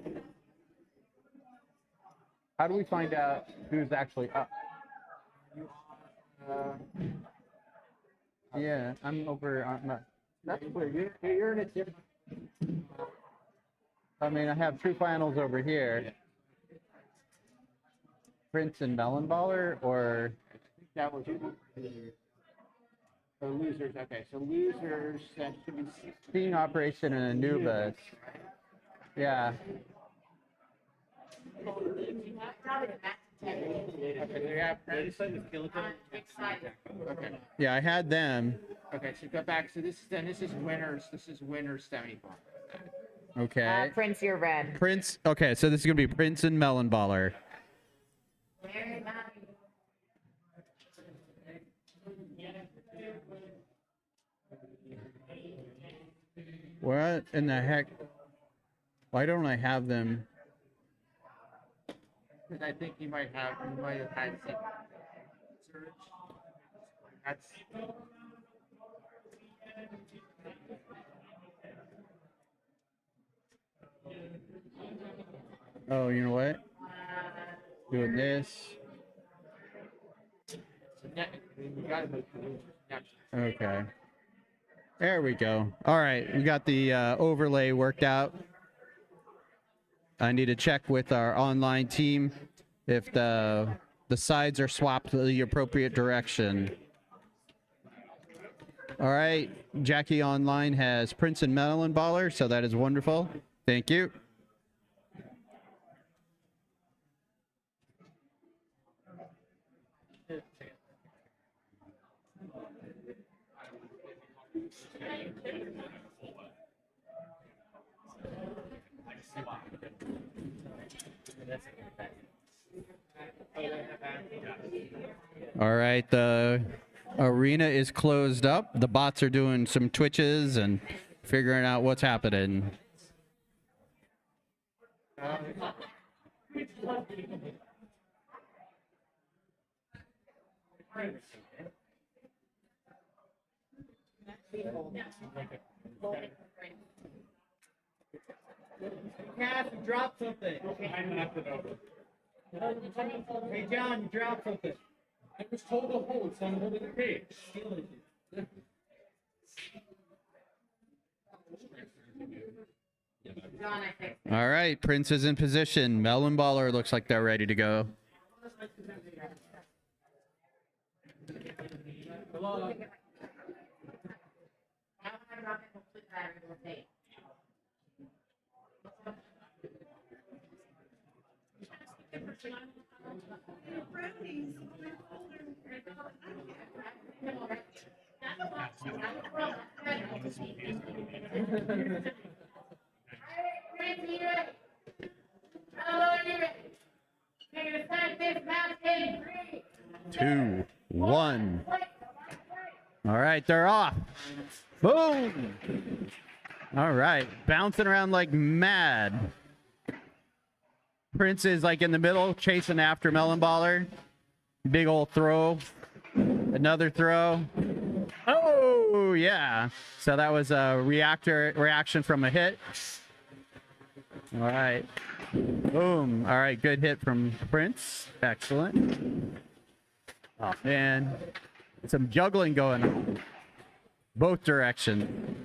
How do we find out who's actually up? Yeah, I'm over on my. That's clear. You're in a different. I mean, I have two finals over here. Prince and Melon Baller, or That was the losers. Okay, so losers, that should be Steam Operation and Anubis. Yeah. Yeah, I had them. Okay, so go back. So this is winners. This is winners 75. Okay. Prince, you're red. Prince. Okay, so this is gonna be Prince and Melon Baller. What in the heck? Why don't I have them? Because I think you might have had some search. That's Oh, you know what? Doing this. Okay. There we go. All right, we got the overlay worked out. I need to check with our online team if the sides are swapped to the appropriate direction. All right, Jackie Online has Prince and Melon Baller, so that is wonderful. Thank you. All right, the arena is closed up. The bots are doing some twitches and figuring out what's happening. Cass, you dropped something. I knocked it over. Hey, John, you dropped something. I was told to hold, so I'm holding the page. All right, Prince is in position. Melon Baller looks like they're ready to go. Two, one. All right, they're off. Boom. All right, bouncing around like mad. Prince is like in the middle, chasing after Melon Baller. Big old throw. Another throw. Oh, yeah. So that was a reaction from a hit. All right. Boom. All right, good hit from Prince. Excellent. Oh, man. Some juggling going on. Both directions.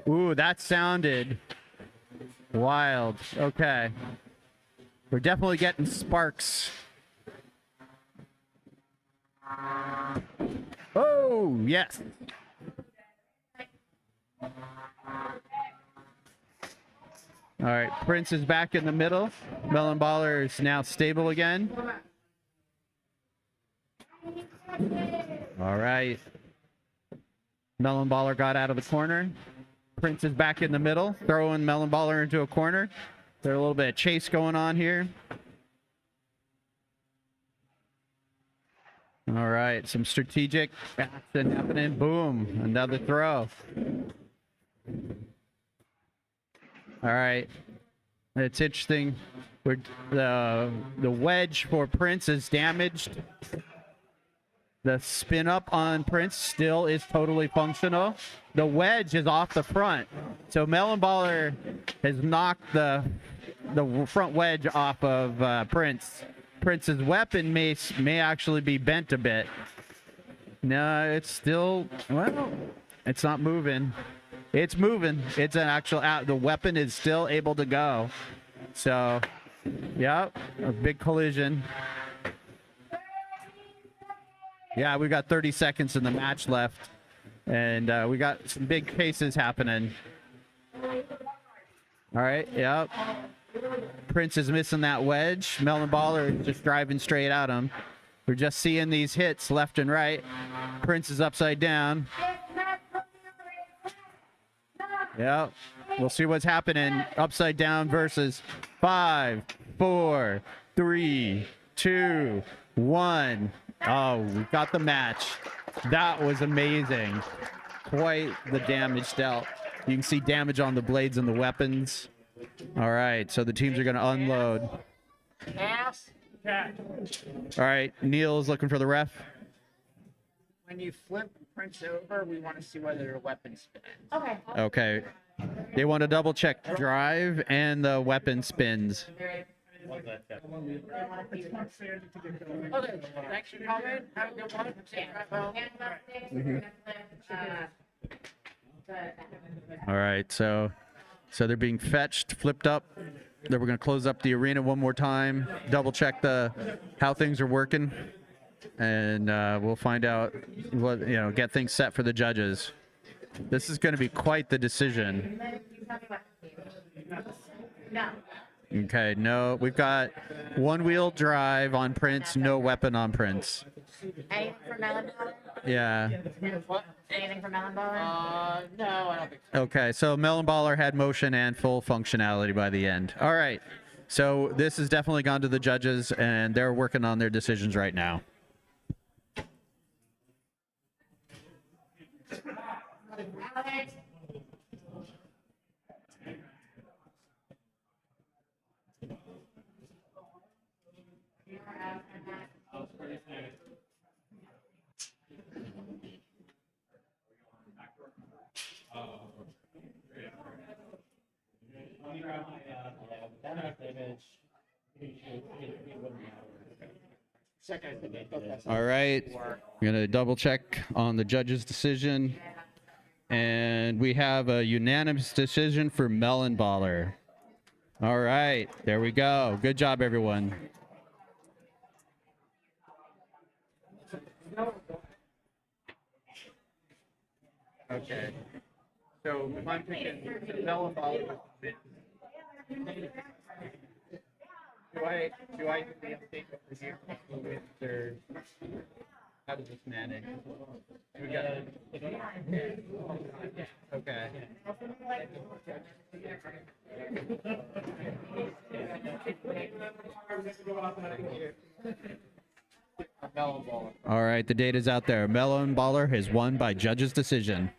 Ooh, that sounded wild. Okay. We're definitely getting sparks. Oh, yes. All right, Prince is back in the middle. Melon Baller is now stable again. All right. Melon Baller got out of the corner. Prince is back in the middle, throwing Melon Baller into a corner. There's a little bit of chase going on here. All right, some strategic action happening. Boom, another throw. All right, it's interesting. The wedge for Prince is damaged. The spin up on Prince still is totally functional. The wedge is off the front, so Melon Baller has knocked the front wedge off of Prince. Prince's weapon may actually be bent a bit. No, it's still, well, it's not moving. It's moving. It's an actual the weapon is still able to go. So, yep, a big collision. Yeah, we got 30 seconds in the match left, and we got some big cases happening. All right, yep. Prince is missing that wedge. Melon Baller is just driving straight at him. We're just seeing these hits left and right. Prince is upside down. Yep. We'll see what's happening. Upside down versus 5, 4, 3, 2, 1. Oh, we got the match. That was amazing. Quite the damage dealt. You can see damage on the blades and the weapons. All right, so the teams are going to unload. All right, Neil's looking for the ref. When you flip Prince over, we want to see whether your weapon spins. Okay. Okay. They want to double check drive and the weapon spins. Okay, thanks for coming. Have a good one. Safe drive home. All right, so they're being fetched, flipped up. Then we're going to close up the arena one more time, double check how things are working, and we'll find out get things set for the judges. This is going to be quite the decision. No. Okay, no, we've got one-wheel drive on Prince, no weapon on Prince. Anything for Melon Baller? Yeah. Anything for Melon Baller? No, I don't think so. Okay, so Melon Baller had motion and full functionality by the end. All right, so this has definitely gone to the judges, and they're working on their decisions right now. Alex? All right, we're gonna double check on the judge's decision, and we have a unanimous decision for Melon Baller. All right, there we go. Good job, everyone. Okay. So if I'm thinking Melon Baller, do I do the update over here or how does this manage? We got okay. Melon Baller. All right, the data's out there. Melon Baller has won by judge's decision.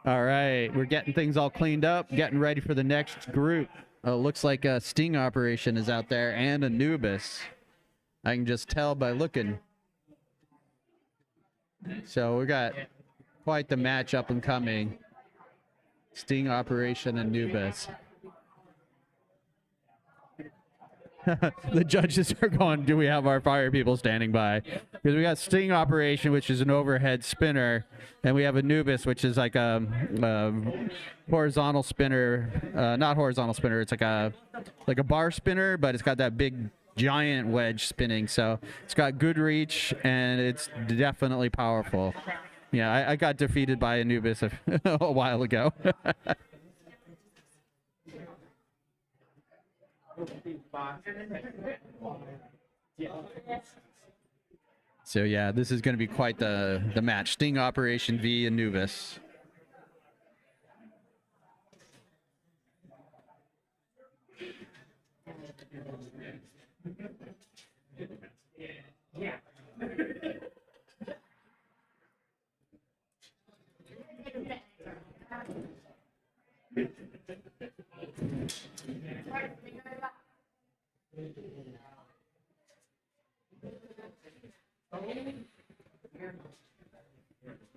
All right, we're getting things all cleaned up, getting ready for the next group. Looks like a Sting Operation is out there and Anubis. I can just tell by looking. So we got quite the match up and coming. Sting Operation Anubis. the judges are going, do we have our fire people standing by? Because we got Sting Operation, which is an overhead spinner, and we have Anubis, which is like a horizontal spinner. Not horizontal spinner. It's like a bar spinner, but it's got that big giant wedge spinning. So it's got good reach, and it's definitely powerful. Yeah, I got defeated by Anubis a while ago. So yeah, this is going to be quite the match. Sting Operation v Anubis. Yeah.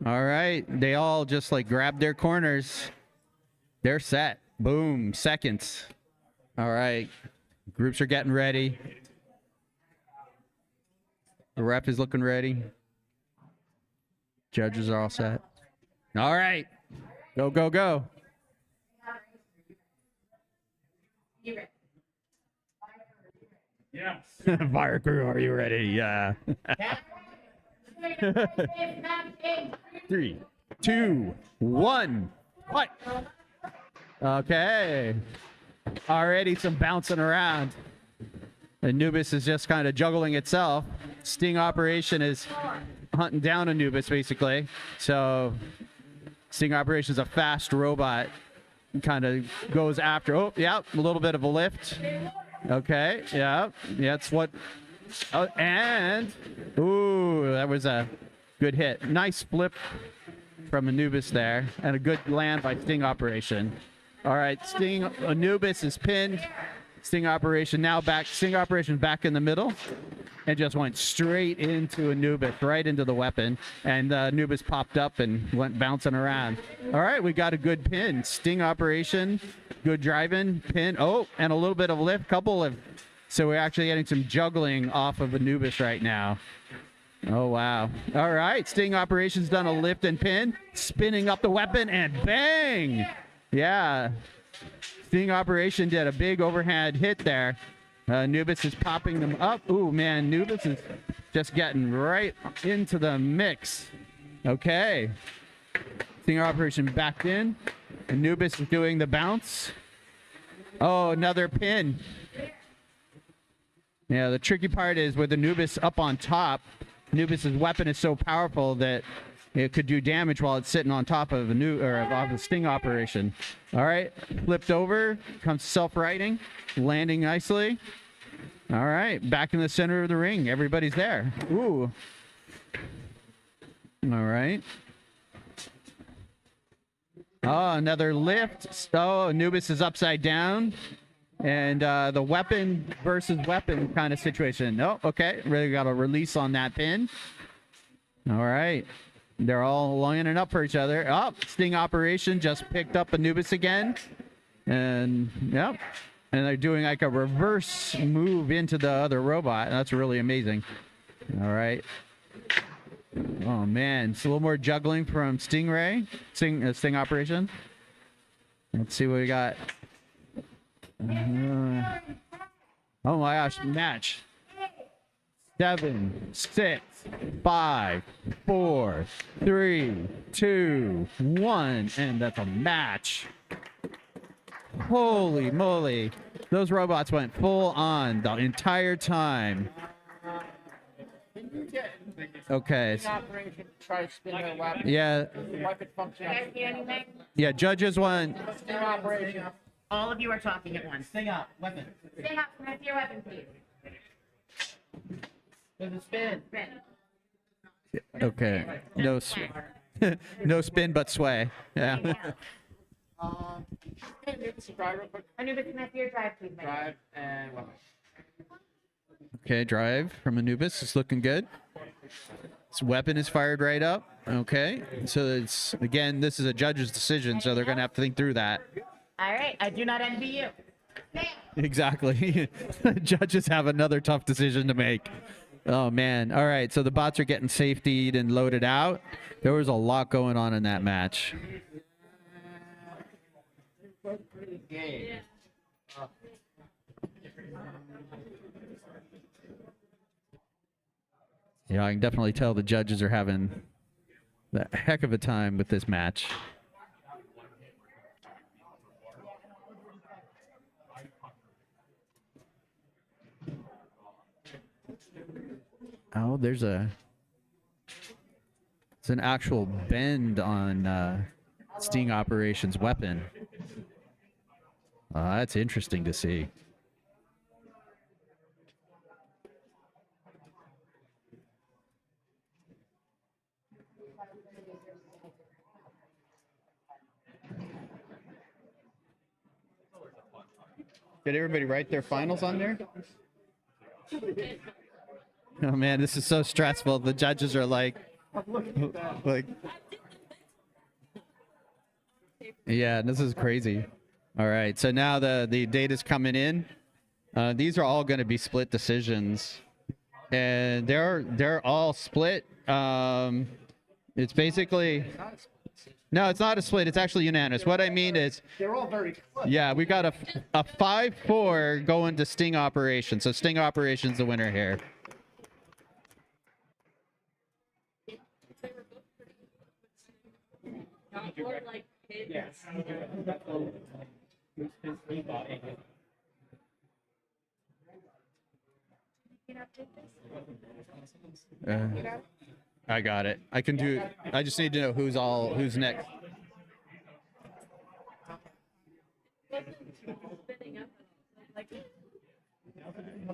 All right, they all just like grabbed their corners. They're set. Boom, seconds. All right, groups are getting ready. The ref is looking ready. Judges are all set. All right, go, go, go. Yes. Fire crew, are you ready? Yeah. 3, 2, 1, fight. Okay. Already some bouncing around. Anubis is just kind of juggling itself. Sting Operation is hunting down Anubis, basically. So Sting Operation is a fast robot. Kind of goes after. Oh, yeah, a little bit of a lift. Okay, yeah, that's what. Oh, and ooh, that was a good hit. Nice flip from Anubis there, and a good land by Sting Operation. All right, Anubis is pinned. Sting Operation now back. Sting Operation back in the middle, and just went straight into Anubis, right into the weapon. And Anubis popped up and went bouncing around. All right, we got a good pin. Sting Operation, good driving, pin. Oh, and a little bit of lift, couple of. So we're actually getting some juggling off of Anubis right now. Oh, wow. All right, Sting Operation's done a lift and pin, spinning up the weapon, and bang! Yeah. Sting Operation did a big overhand hit there. Anubis is popping them up. Ooh, man, Anubis is just getting right into the mix. Okay. Sting Operation backed in. Anubis is doing the bounce. Oh, another pin. Yeah, the tricky part is with Anubis up on top, Anubis's weapon is so powerful that it could do damage while it's sitting on top of a Sting Operation. All right, flipped over, comes self-righting, landing nicely. All right, back in the center of the ring. Everybody's there. Ooh. All right. Oh, another lift. Oh, Anubis is upside down. And the weapon versus weapon kind of situation. Oh, okay. Really got a release on that pin. All right. They're all lining up for each other. Oh, Sting Operation just picked up Anubis again. And, yep. And they're doing like a reverse move into the other robot. That's really amazing. All right. Oh, man. It's a little more juggling from Stingray. Sting Operation. Let's see what we got. Oh my gosh, match. 7, 6, 5, 4, 3, 2, 1, and that's a match. Holy moly. Those robots went full on the entire time. Okay. Operation, try to spin their weapon. Yeah. Weapon function. Yeah, judges want. Sting Operation. All of you are talking at once. Sting up, weapon. Sting up, can I see your weapon, please? There's a spin. Okay. No no spin but sway. Yeah. Anubis, drive real quick. Anubis, can I see your drive, please? Drive and weapon. Okay, drive from Anubis. It's looking good. This weapon is fired right up. Okay. So it's, again, this is a judge's decision, so they're going to have to think through that. All right, I do not envy you. Exactly. Judges have another tough decision to make. Oh man. All right. So the bots are getting safetied and loaded out. There was a lot going on in that match. Yeah, I can definitely tell the judges are having a heck of a time with this match. Oh, it's an actual bend on Sting Operations weapon. That's interesting to see. Did everybody write their finals on there? Oh man, this is so stressful. The judges are like, yeah, this is crazy. All right, so now the data's coming in. These are all going to be split decisions, and they're all split. It's basically no, it's not a split. It's actually unanimous. What I mean is They're all very close. yeah, we got a 5-4 going to Sting Operations. So Sting Operations the winner here. Yes. I got it. I can do. I just need to know who's next.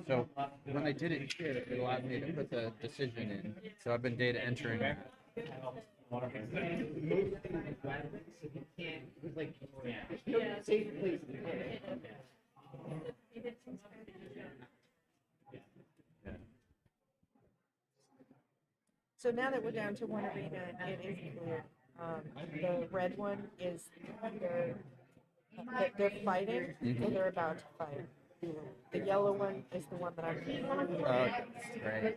So when I did it here, it allowed me to put the decision in. So I've been data entering. So now that we're down to one arena, it is clear. The red one is they're fighting, or they're about to fight. The yellow one is the one that I'm. Right.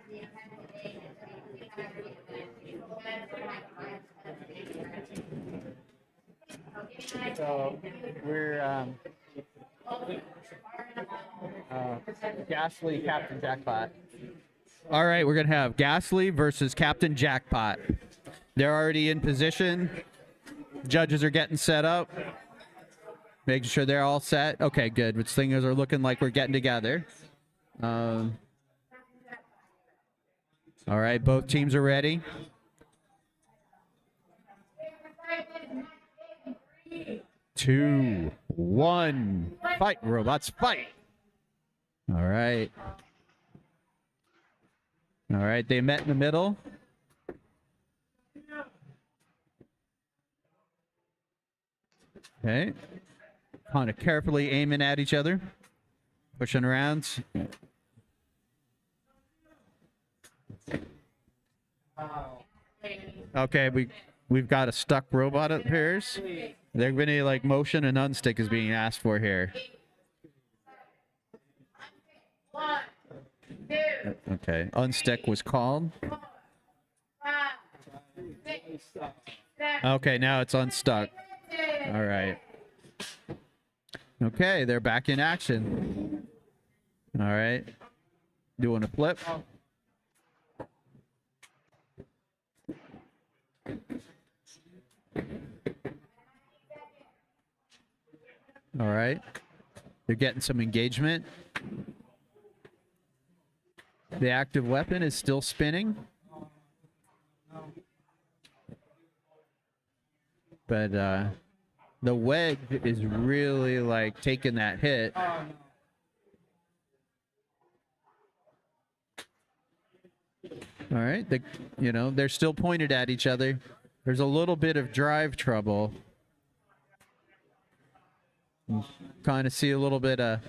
So we're Gasly, Captain Jackpot. All right, we're gonna have Gasly versus Captain Jackpot. They're already in position. Judges are getting set up, making sure they're all set. Okay, good. Which things are looking like we're getting together. All right, both teams are ready. Two, one, fight, robots, fight. All right. All right, they met in the middle. Okay. Kind of carefully aiming at each other. Pushing around. Okay, we've got a stuck robot up here. They're gonna like motion and unstick is being asked for here. Okay, unstick was called. Okay, now it's unstuck. All right. Okay, they're back in action. All right. Doing a flip. All right. They're getting some engagement. The active weapon is still spinning. But the wedge is really like taking that hit. All right, they're still pointed at each other. There's a little bit of drive trouble. Kind of see a little bit of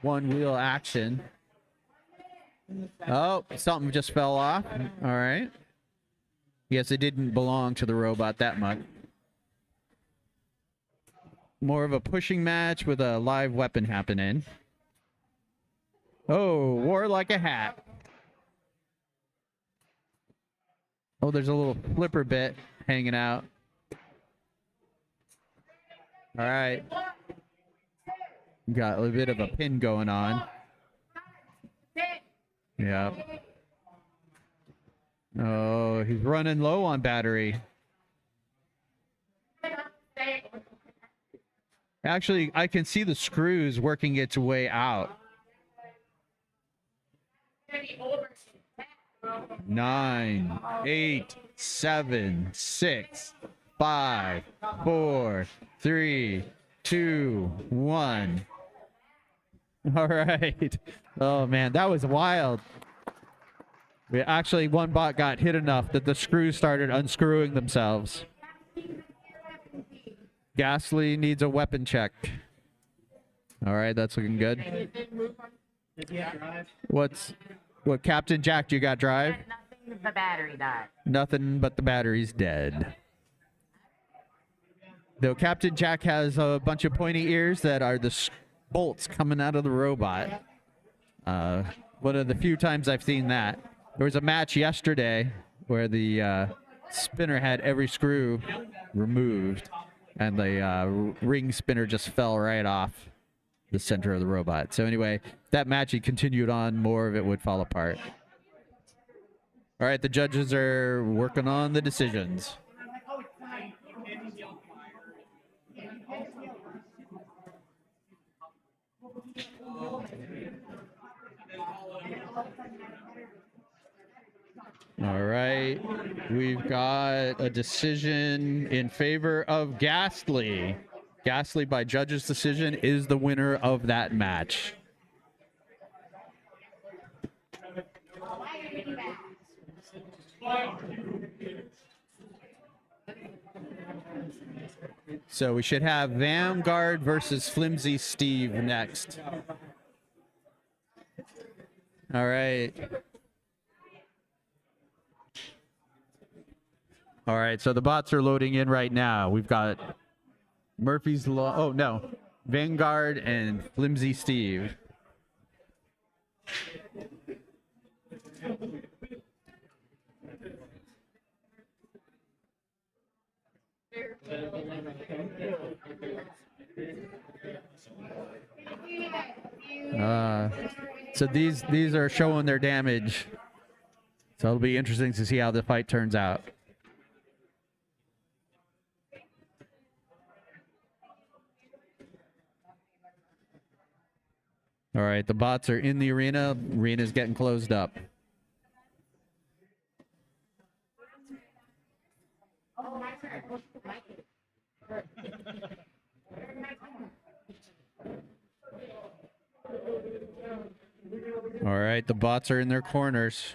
one-wheel action. Oh, something just fell off. All right. Yes, it didn't belong to the robot that much. more of a pushing match with a live weapon happening. Oh, war like a hat. Oh, there's a little flipper bit hanging out. All right. Got a bit of a pin going on. Yeah. Oh, he's running low on battery. Actually, I can see the screws working its way out. 9, 8, 7, 6, 5, 4, 3, 2, 1. All right. Oh man, that was wild. Actually, one bot got hit enough that the screws started unscrewing themselves. Ghastly needs a weapon check. All right, that's looking good. What Captain Jack, do you got drive? Nothing but the battery died. Nothing but the battery's dead. Though Captain Jack has a bunch of pointy ears that are the bolts coming out of the robot. One of the few times I've seen that. There was a match yesterday where the spinner had every screw removed, and the ring spinner just fell right off the center of the robot. So anyway, that match he continued on, more of it would fall apart. All right, the judges are working on the decisions. All right, we've got a decision in favor of Ghastly. Ghastly, by judge's decision, is the winner of that match. So we should have Vanguard versus Flimsy Steve next. All right. All right, so the bots are loading in right now. We've got Murphy's Law. Oh, no. Vanguard and Flimsy Steve. So these are showing their damage. So it'll be interesting to see how the fight turns out. All right, the bots are in the arena. Arena's getting closed up. All right, the bots are in their corners.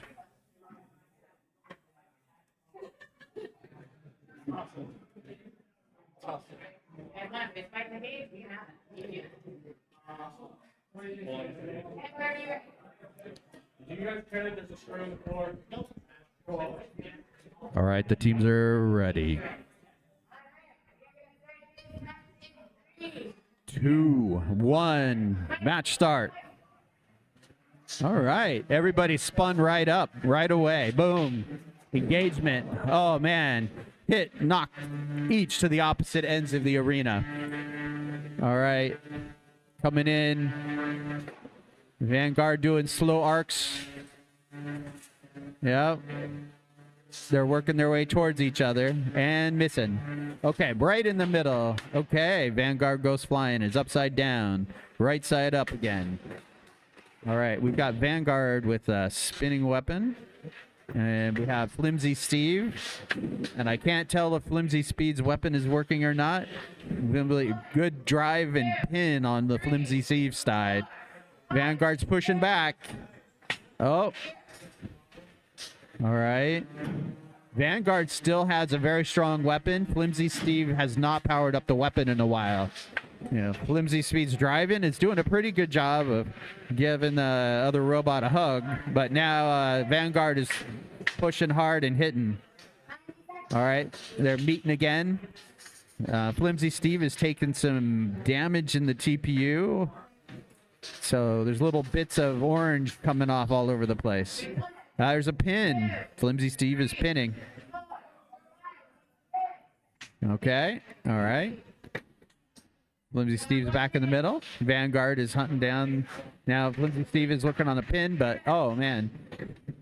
All right, the teams are ready. 2, 1, match start. All right, everybody spun right up right away. Boom. Engagement. Oh, man. Hit, knock each to the opposite ends of the arena. All right. Coming in. Vanguard doing slow arcs. Yep. They're working their way towards each other and missing. Okay, right in the middle. Okay, Vanguard goes flying. It's upside down. Right side up again. All right, we've got Vanguard with a spinning weapon. And we have Flimsy Steve. And I can't tell if Flimsy Speed's weapon is working or not. Really good drive and pin on the Flimsy Steve side. Vanguard's pushing back. Oh. All right. Vanguard still has a very strong weapon. Flimsy Steve has not powered up the weapon in a while. You know, Flimsy Speed's driving. It's doing a pretty good job of giving the other robot a hug. But now Vanguard is pushing hard and hitting. All right. They're meeting again. Flimsy Steve is taking some damage in the TPU. So there's little bits of orange coming off all over the place. There's a pin. Flimsy Steve is pinning. Okay. All right. Flimsy Steve's back in the middle. Vanguard is hunting down. Now Flimsy Steve is looking on the pin, but oh man.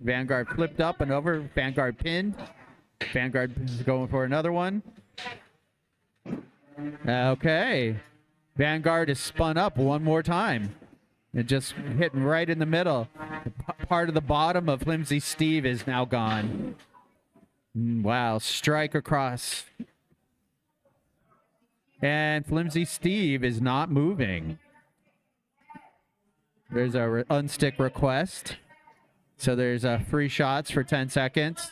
Vanguard flipped up and over. Vanguard pinned. Vanguard is going for another one. Okay. Vanguard is spun up one more time. And just hitting right in the middle. Part of the bottom of Flimsy Steve is now gone. Wow. Strike across. And Flimsy Steve is not moving. There's a unstick request. So there's free shots for 10 seconds.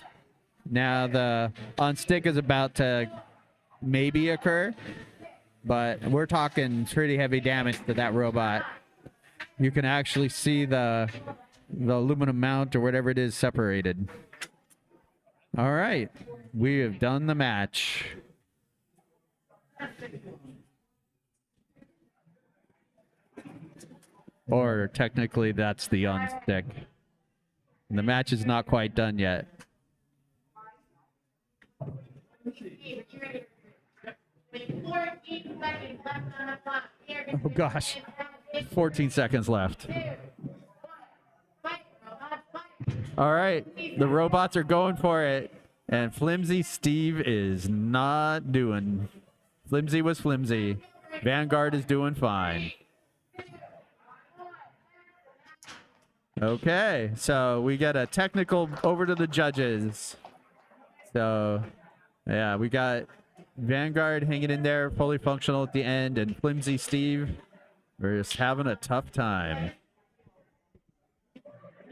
Now the unstick is about to maybe occur. But we're talking pretty heavy damage to that robot. You can actually see the aluminum mount or whatever it is separated. All right. We have done the match. Or technically that's the unstick. The match is not quite done yet. Oh gosh. 14 seconds left. All right. The robots are going for it. And Flimsy Steve is not doing. Flimsy was flimsy. Vanguard is doing fine. Okay, so we get a technical over to the judges. So, yeah, we got Vanguard hanging in there, fully functional at the end, and Flimsy Steve, we're just having a tough time.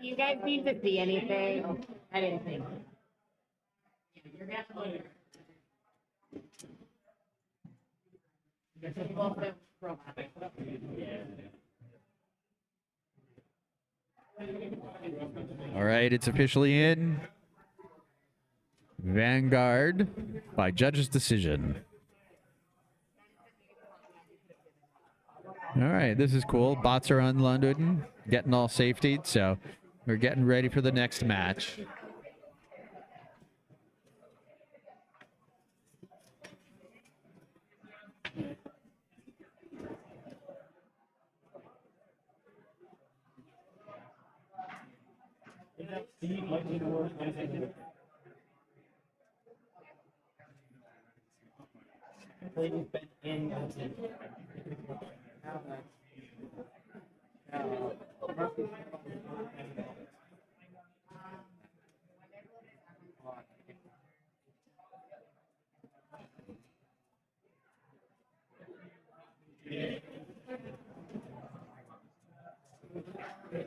You guys need to see anything? I didn't think. You're gonna All right, it's officially in. Vanguard by judge's decision. All right, this is cool. Bots are unloaded, getting all safetied, so we're getting ready for the next match.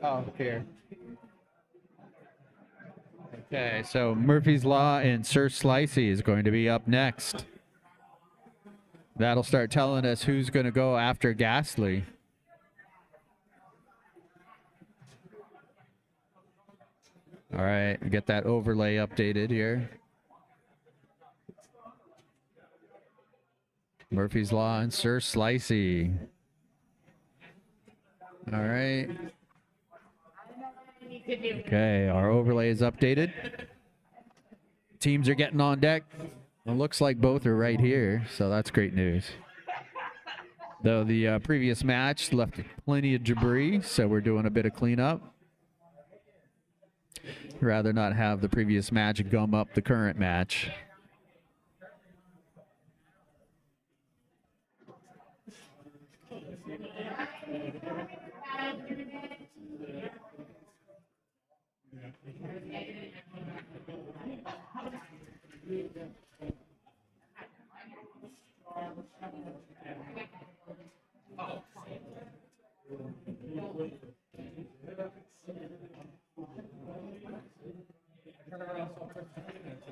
Oh, here. Okay, so Murphy's Law and Sir Slicey is going to be up next. That'll start telling us who's going to go after Ghastly. All right, get that overlay updated here. Murphy's Law and Sir Slicey. All right. Okay, our overlay is updated. Teams are getting on deck. It looks like both are right here, so that's great news. Though the previous match left plenty of debris, so we're doing a bit of cleanup. Rather not have the previous match gum up the current match.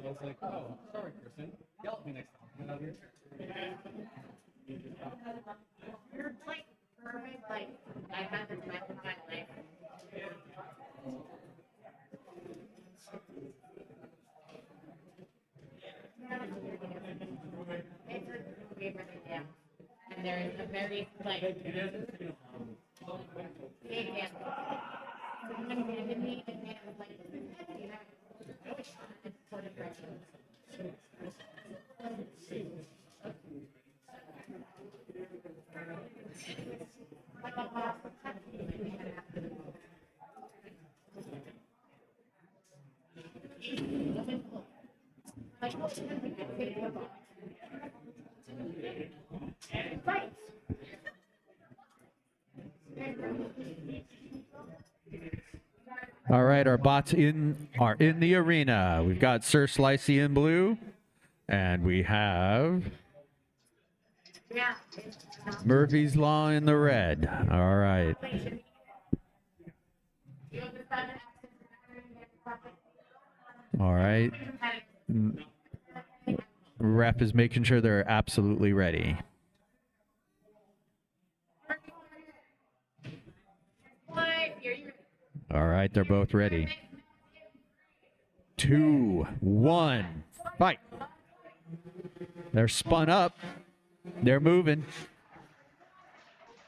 I was like, oh, sorry, Kristen. Yell at me next time. You're like perfect, like I have this match in my life. very like big example. Someone handed me and it was like, you know, sort of direction. All right, our bots are in the arena. We've got Sir Slicey in blue, and we have Murphy's Law in the red. All right. All right. Ref is making sure they're absolutely ready. All right, they're both ready. 2, 1, fight. They're spun up. They're moving.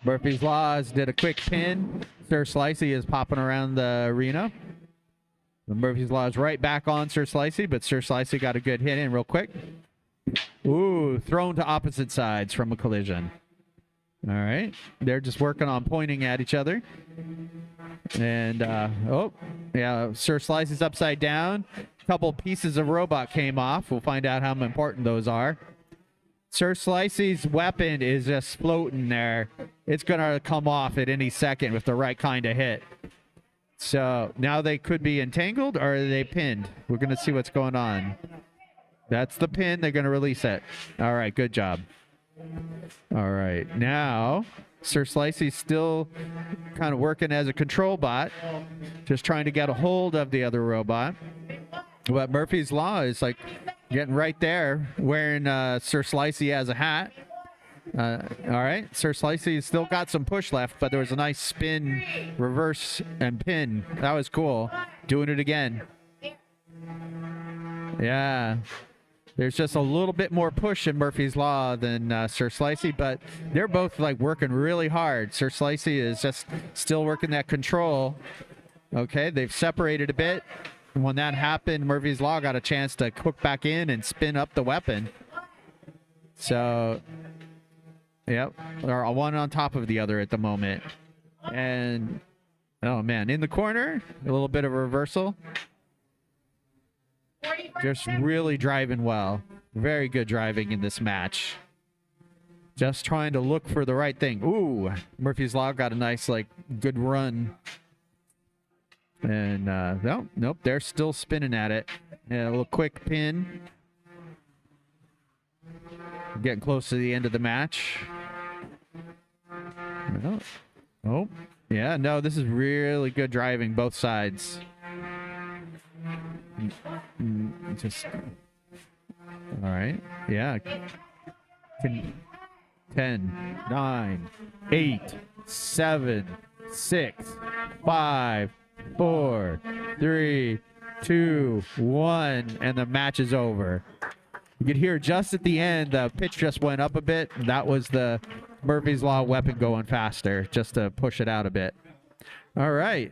Murphy's Laws did a quick pin. Sir Slicey is popping around the arena. Murphy's Law is right back on Sir Slicey, but Sir Slicey got a good hit in real quick. Ooh, thrown to opposite sides from a collision. All right. They're just working on pointing at each other. And, oh, yeah, Sir Slicey's upside down. A couple pieces of robot came off. We'll find out how important those are. Sir Slicey's weapon is just floating there. It's going to come off at any second with the right kind of hit. So now they could be entangled, or are they pinned? We're going to see what's going on. That's the pin. They're going to release it. All right, good job. All right, now Sir Slicey's still kind of working as a control bot, just trying to get a hold of the other robot. But Murphy's Law is like getting right there, wearing Sir Slicey as a hat. All right, Sir Slicey's still got some push left, but there was a nice spin, reverse, and pin. That was cool. Doing it again. Yeah. There's just a little bit more push in Murphy's Law than Sir Slicey, but they're both like working really hard. Sir Slicey is just still working that control. Okay, they've separated a bit. And when that happened, Murphy's Law got a chance to hook back in and spin up the weapon. So, yep, they're one on top of the other at the moment. And, oh man, in the corner, a little bit of a reversal. Just really driving well. Very good driving in this match. Just trying to look for the right thing. Ooh, Murphy's Law got a nice, like, good run. And, nope, they're still spinning at it. Yeah, a little quick pin. Getting close to the end of the match. Oh, yeah, no, this is really good driving, both sides. Just all right, yeah. 10, 9, 8, 7, 6, 5, 4, 3, 2, 1, and the match is over. You could hear just at the end the pitch just went up a bit. That was the Murphy's Law weapon going faster just to push it out a bit. All right,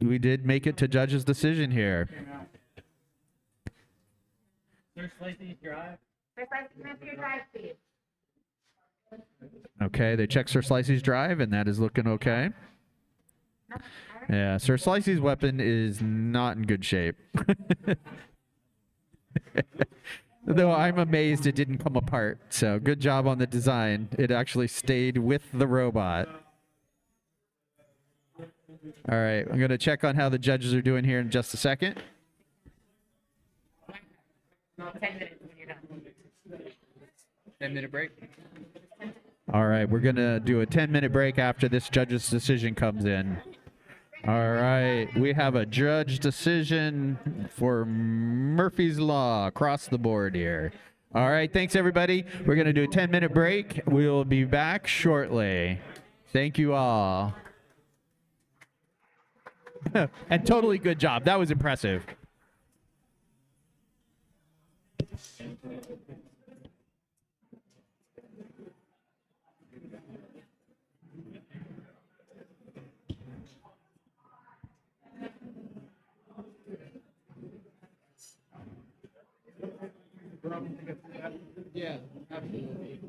we did make it to judge's decision here. Sir Slicey's drive. Sir Slicey, come your drive, please. Okay, they check Sir Slicey's drive, and that is looking okay. Yeah, Sir Slicey's weapon is not in good shape. Though I'm amazed it didn't come apart. So good job on the design. It actually stayed with the robot. All right, I'm going to check on how the judges are doing here in just a second. 10 minutes when you're done. 10-minute break. All right, we're going to do a 10-minute break after this judge's decision comes in. All right, we have a judge decision for Murphy's Law across the board here. All right, thanks, everybody. We're going to do a 10-minute break. We'll be back shortly. Thank you all. And totally good job. That was impressive. problem to get through that. Yeah, absolutely.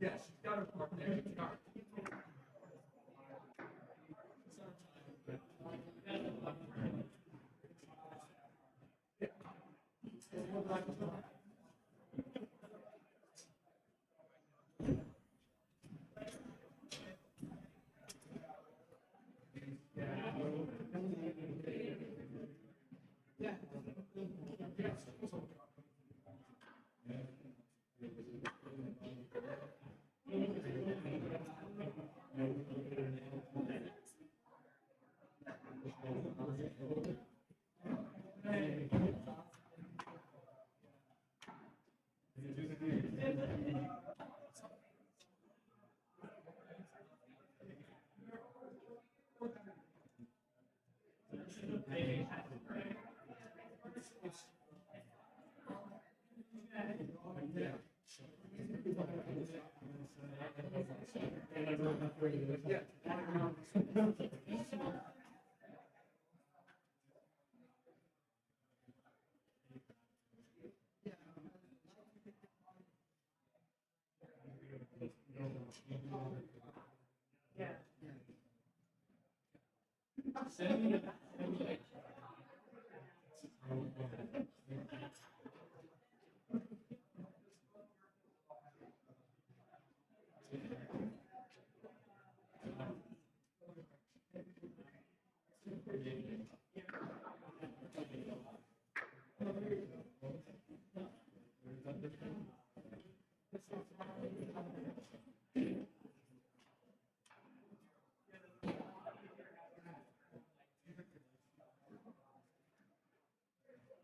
Yes, got it.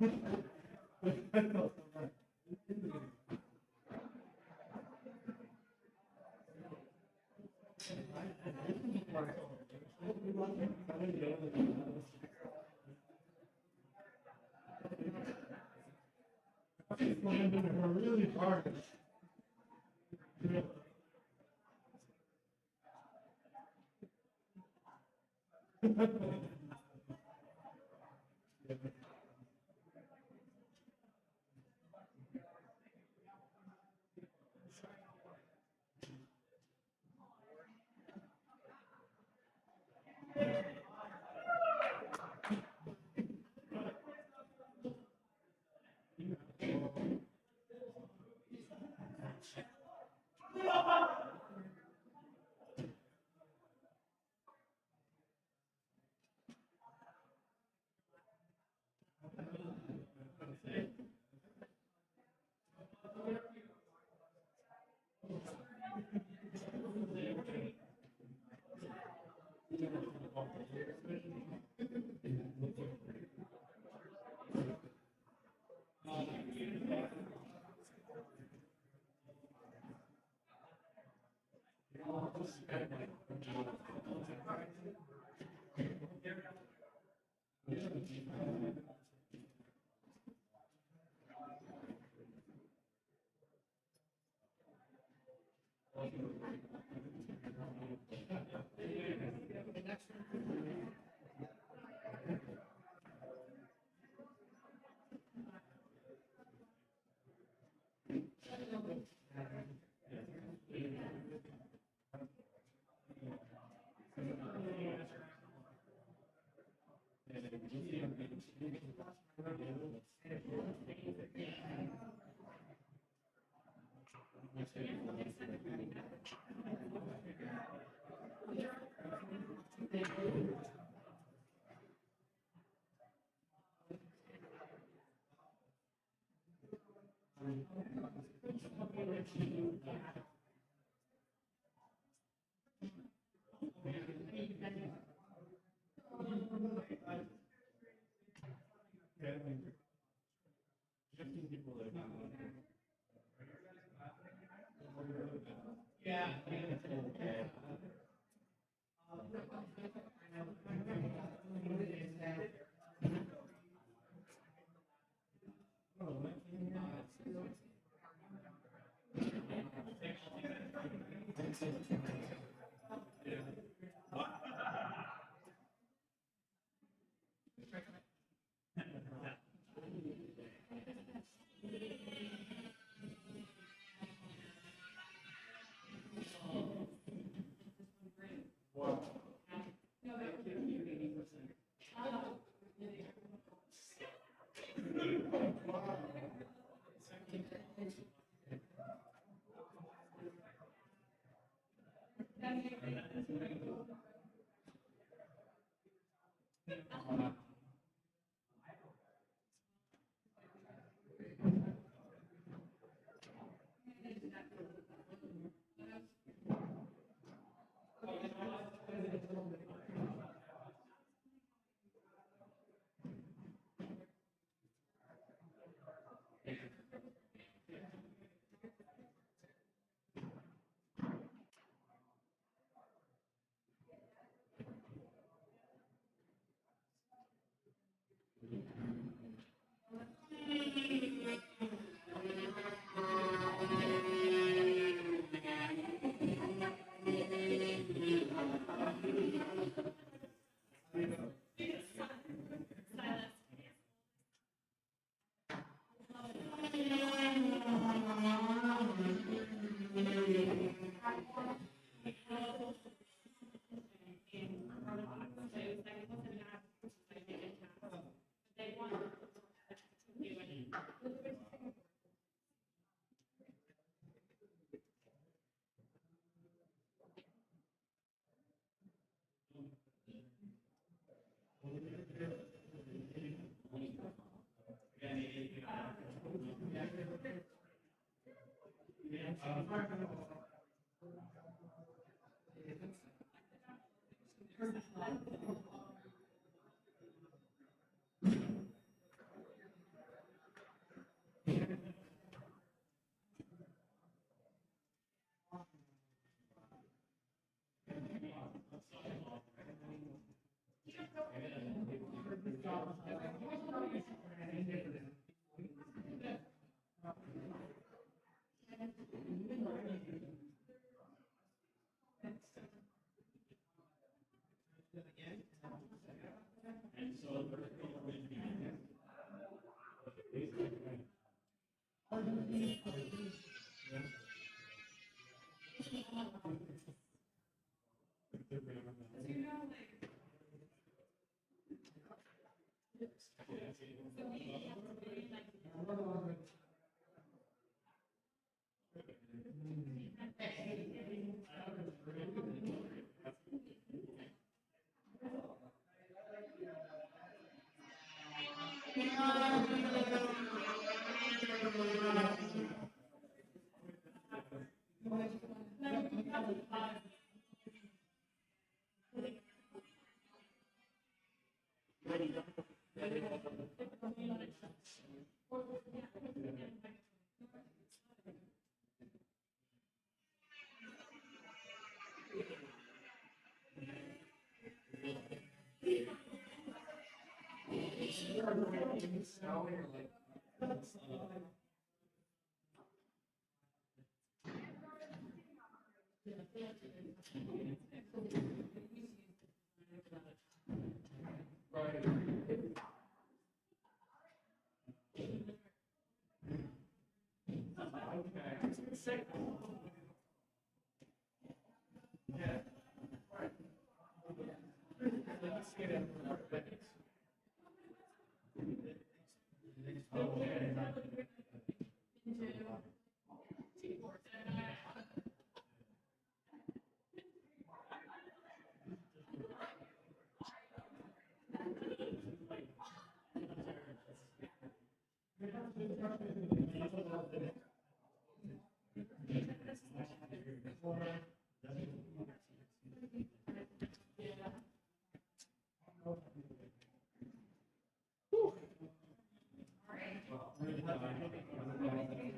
Really hard.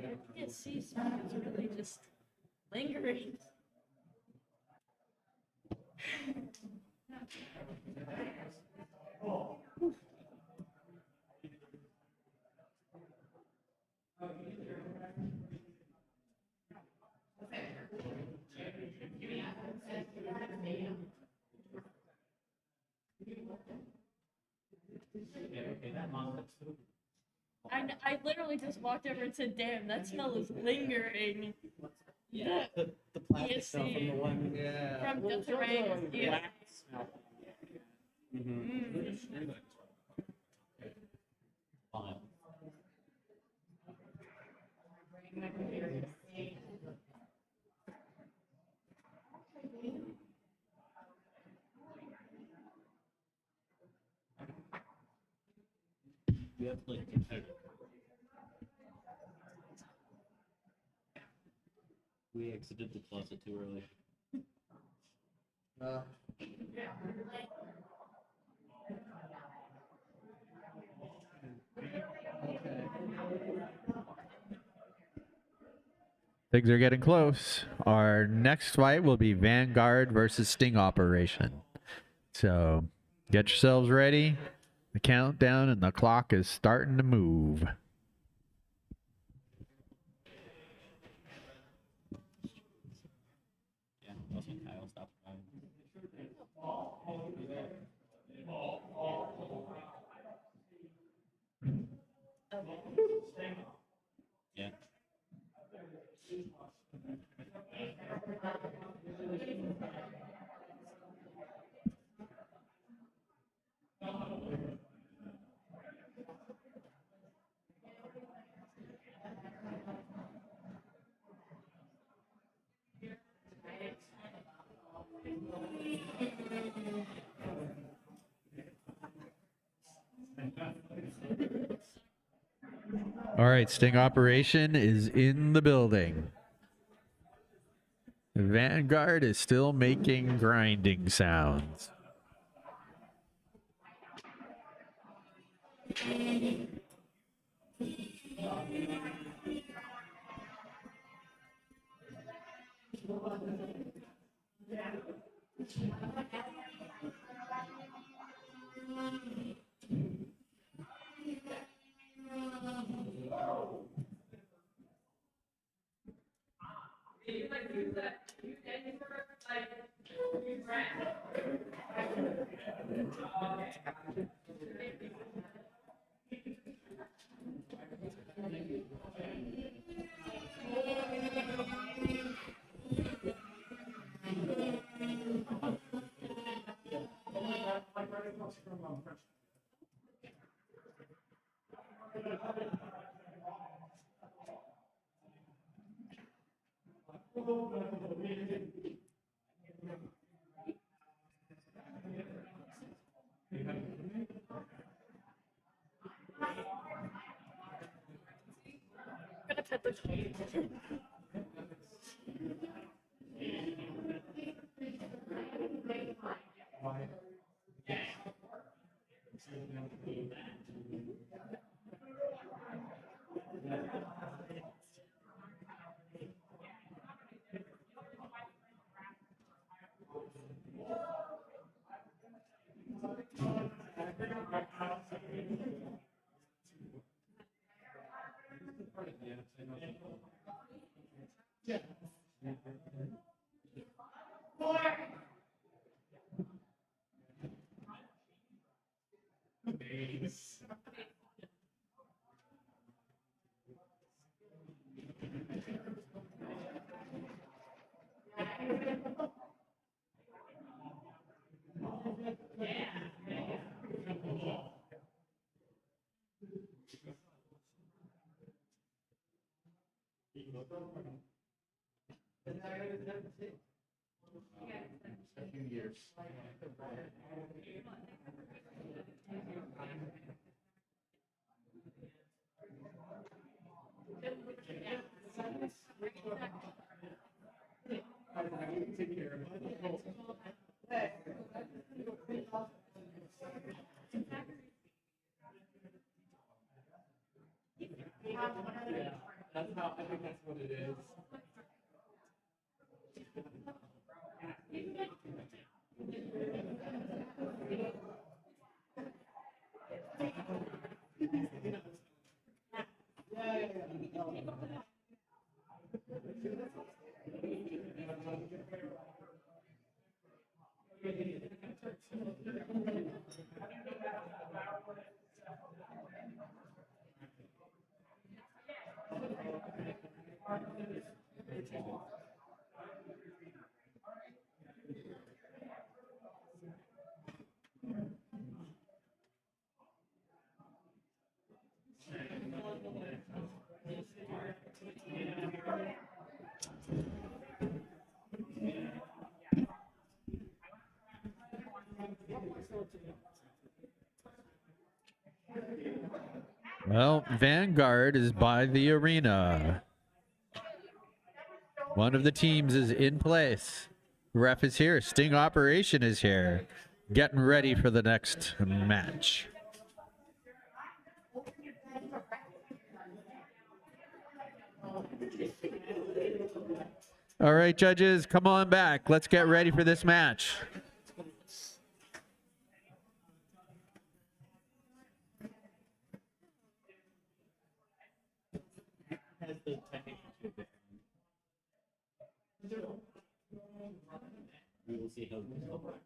I can't see, so it's really just lingering. I literally just walked over and said, "Damn, that smell is lingering." Yeah. The plastic stuff from the ESC. one. From Delta Rays. Yeah. We have like competitive. We exited the closet too early. Things are getting close. Our next fight will be Vanguard versus Sting Operation. So get yourselves ready. The countdown and the clock is starting to move. Yeah, also Kyle stopped driving. Yeah. All right, Sting Operation is in the building. Vanguard is still making grinding sounds. Gonna pet the dog. That's how I think that's what it is. Well, Vanguard is by the arena. One of the teams is in place. Ref is here. Sting Operation is here. Getting ready for the next match. All right, judges, come on back. Let's get ready for this match. We will see how this will work.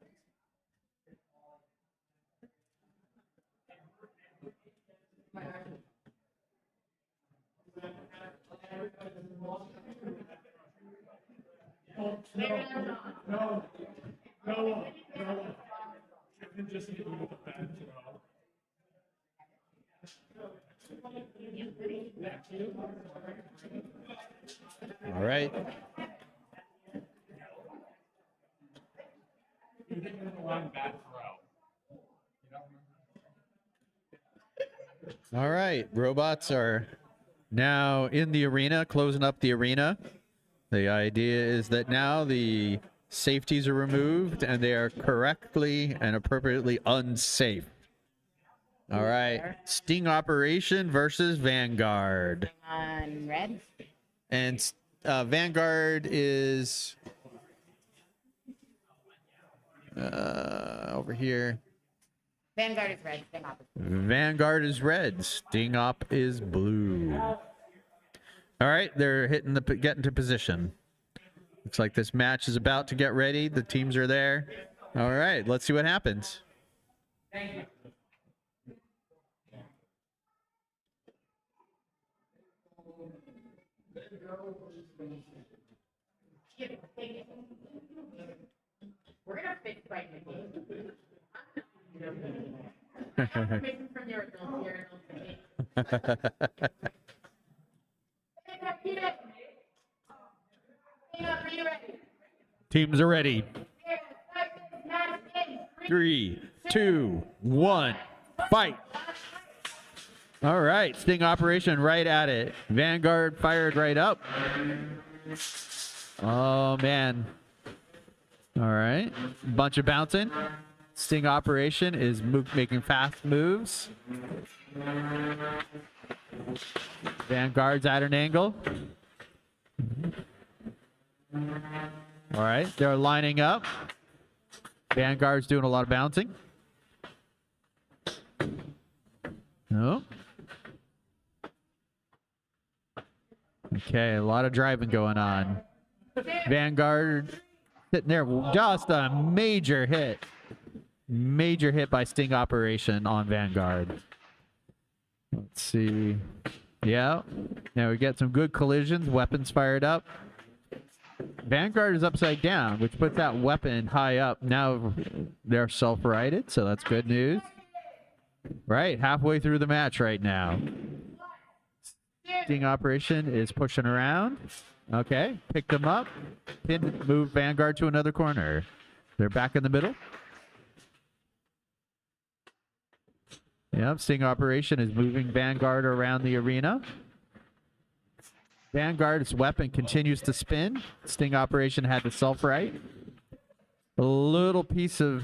No. Kevin just hit me with a bad throw. All right. You hit me with one bad throw. All right. Robots are now in the arena, closing up the arena. The idea is that now the safeties are removed and they are correctly and appropriately unsafe. All right. Sting Operation versus Vanguard. On red. And Vanguard is over here. Vanguard is red. Sting Op. Vanguard is red. Sting Op is blue. All right, they're getting to position. Looks like this match is about to get ready. The teams are there. All right, let's see what happens. Thank you. We're gonna fix right from your adult here. you ready? Teams are ready. Here, start this match in 3, 2, 1, fight. All right, sting operation right at it. Vanguard fired right up. Oh, man. All right, bunch of bouncing. Sting operation is making fast moves. Vanguard's at an angle. All right, they're lining up. Vanguard's doing a lot of bouncing. No. Okay, a lot of driving going on. Vanguard sitting there, just a major hit. Major hit by Sting Operation on Vanguard. Let's see. Yeah, now we get some good collisions, weapons fired up. Vanguard is upside down, which puts that weapon high up. Now they're self-righted, so that's good news. Right, halfway through the match right now. Sting Operation is pushing around. Okay, picked them up. Pin, move Vanguard to another corner. They're back in the middle. Yep, Sting Operation is moving Vanguard around the arena. Vanguard's weapon continues to spin. Sting Operation had to self-right. A little piece of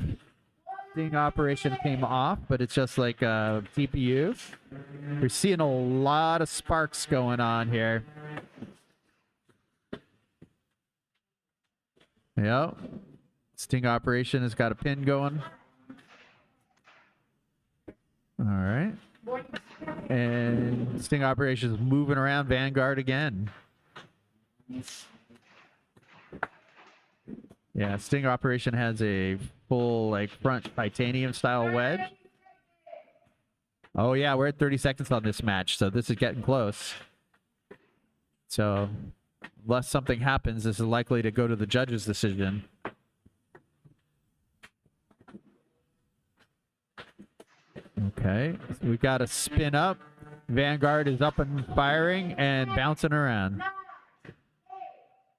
Sting Operation came off, but it's just like a TPU. We're seeing a lot of sparks going on here. Yep. Sting Operation has got a pin going. All right. And Sting Operation is moving around Vanguard again. Yeah, Sting Operation has a full like front titanium style wedge. Oh yeah, we're at 30 seconds on this match, so this is getting close. So unless something happens, this is likely to go to the judge's decision. Okay, so we got a spin up. Vanguard is up and firing and bouncing around.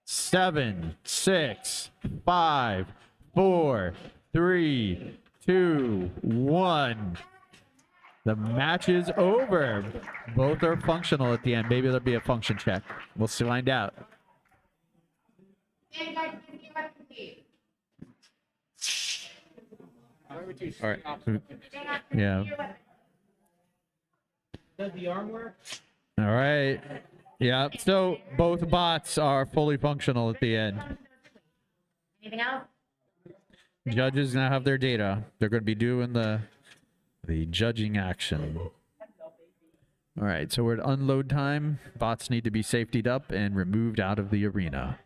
7, 6, 5, 4, 3, 2, 1. The match is over. Both are functional at the end. Maybe there'll be a function check. We'll find out. All right. Yeah. Does the arm work? All right. Yeah. So both bots are fully functional at the end. Anything else? Judges now have their data. They're going to be doing the judging action. All right. So we're at unload time. Bots need to be safetied up and removed out of the arena.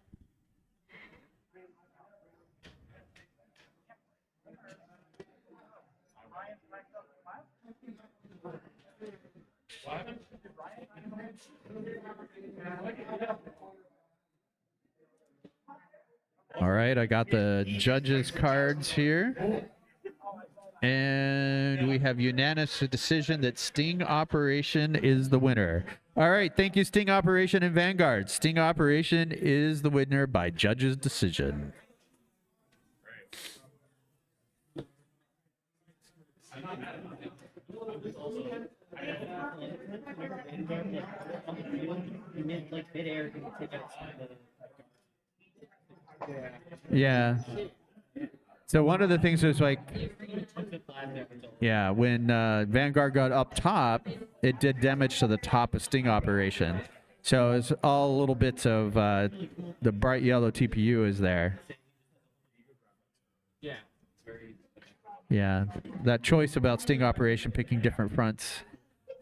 All right, I got the judges' cards here. And we have unanimous decision that Sting Operation is the winner. All right, thank you, Sting Operation and Vanguard. Sting Operation is the winner by judges' decision. Yeah. So one of the things was like, yeah, when Vanguard got up top, it did damage to the top of Sting Operation. So it's all little bits of the bright yellow TPU is there. Yeah, that choice about Sting Operation picking different fronts,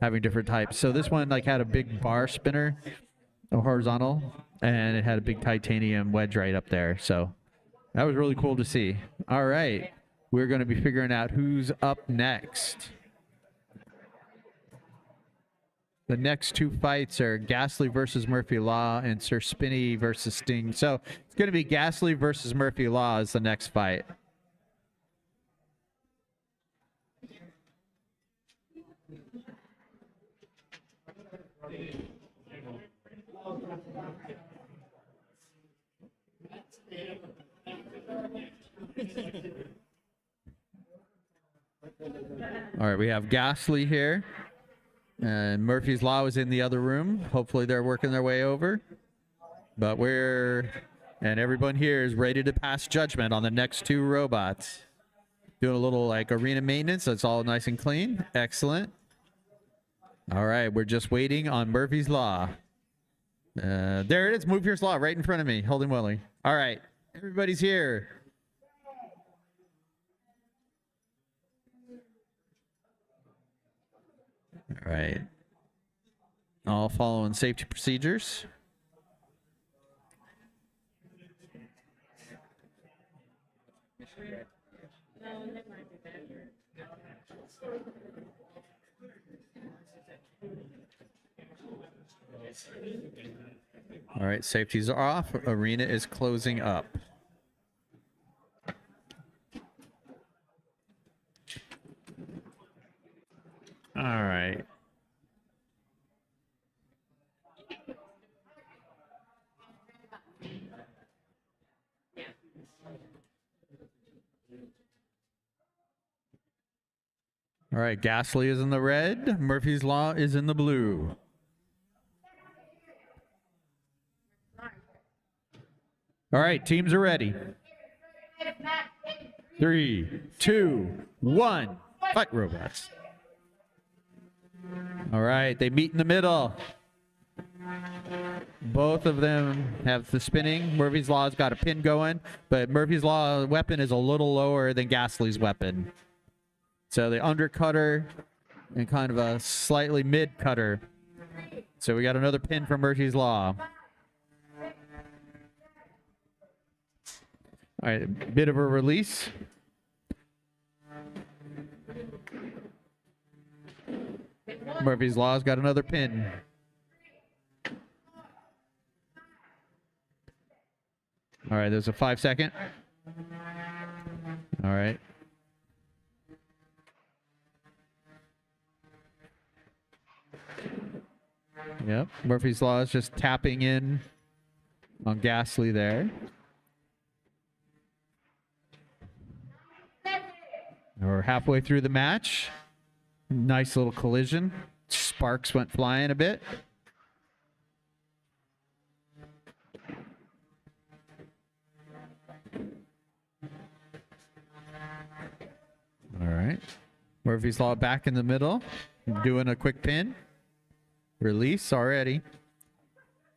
having different types. So this one like had a big bar spinner, a horizontal, and it had a big titanium wedge right up there. So that was really cool to see. All right, we're going to be figuring out who's up next. The next two fights are Ghastly versus Murphy Law and Sir Spinny versus Sting. So it's going to be Ghastly versus Murphy Law as the next fight. All right, we have Ghastly here. And Murphy's Law is in the other room. Hopefully they're working their way over. But and everyone here is ready to pass judgment on the next two robots. Doing a little like arena maintenance, so it's all nice and clean. Excellent. All right, we're just waiting on Murphy's Law. There it is, Murphy's Law right in front of me, holding Willie. All right, everybody's here. All right. All following safety procedures. All right, safeties are off. Arena is closing up. All right. All right, Ghastly is in the red. Murphy's Law is in the blue. All right, teams are ready. 3, 2, 1. Fight, robots. All right, they meet in the middle. Both of them have the spinning. Murphy's Law's got a pin going, but Murphy's Law weapon is a little lower than Ghastly's weapon. So the undercutter and kind of a slightly mid cutter. So we got another pin from Murphy's Law. All right, bit of a release. Murphy's Law's got another pin. All right, there's a 5-second. All right. Yep, Murphy's Law is just tapping in on Ghastly there. We're halfway through the match. Nice little collision. Sparks went flying a bit. All right. Murphy's Law back in the middle. Doing a quick pin. Release already.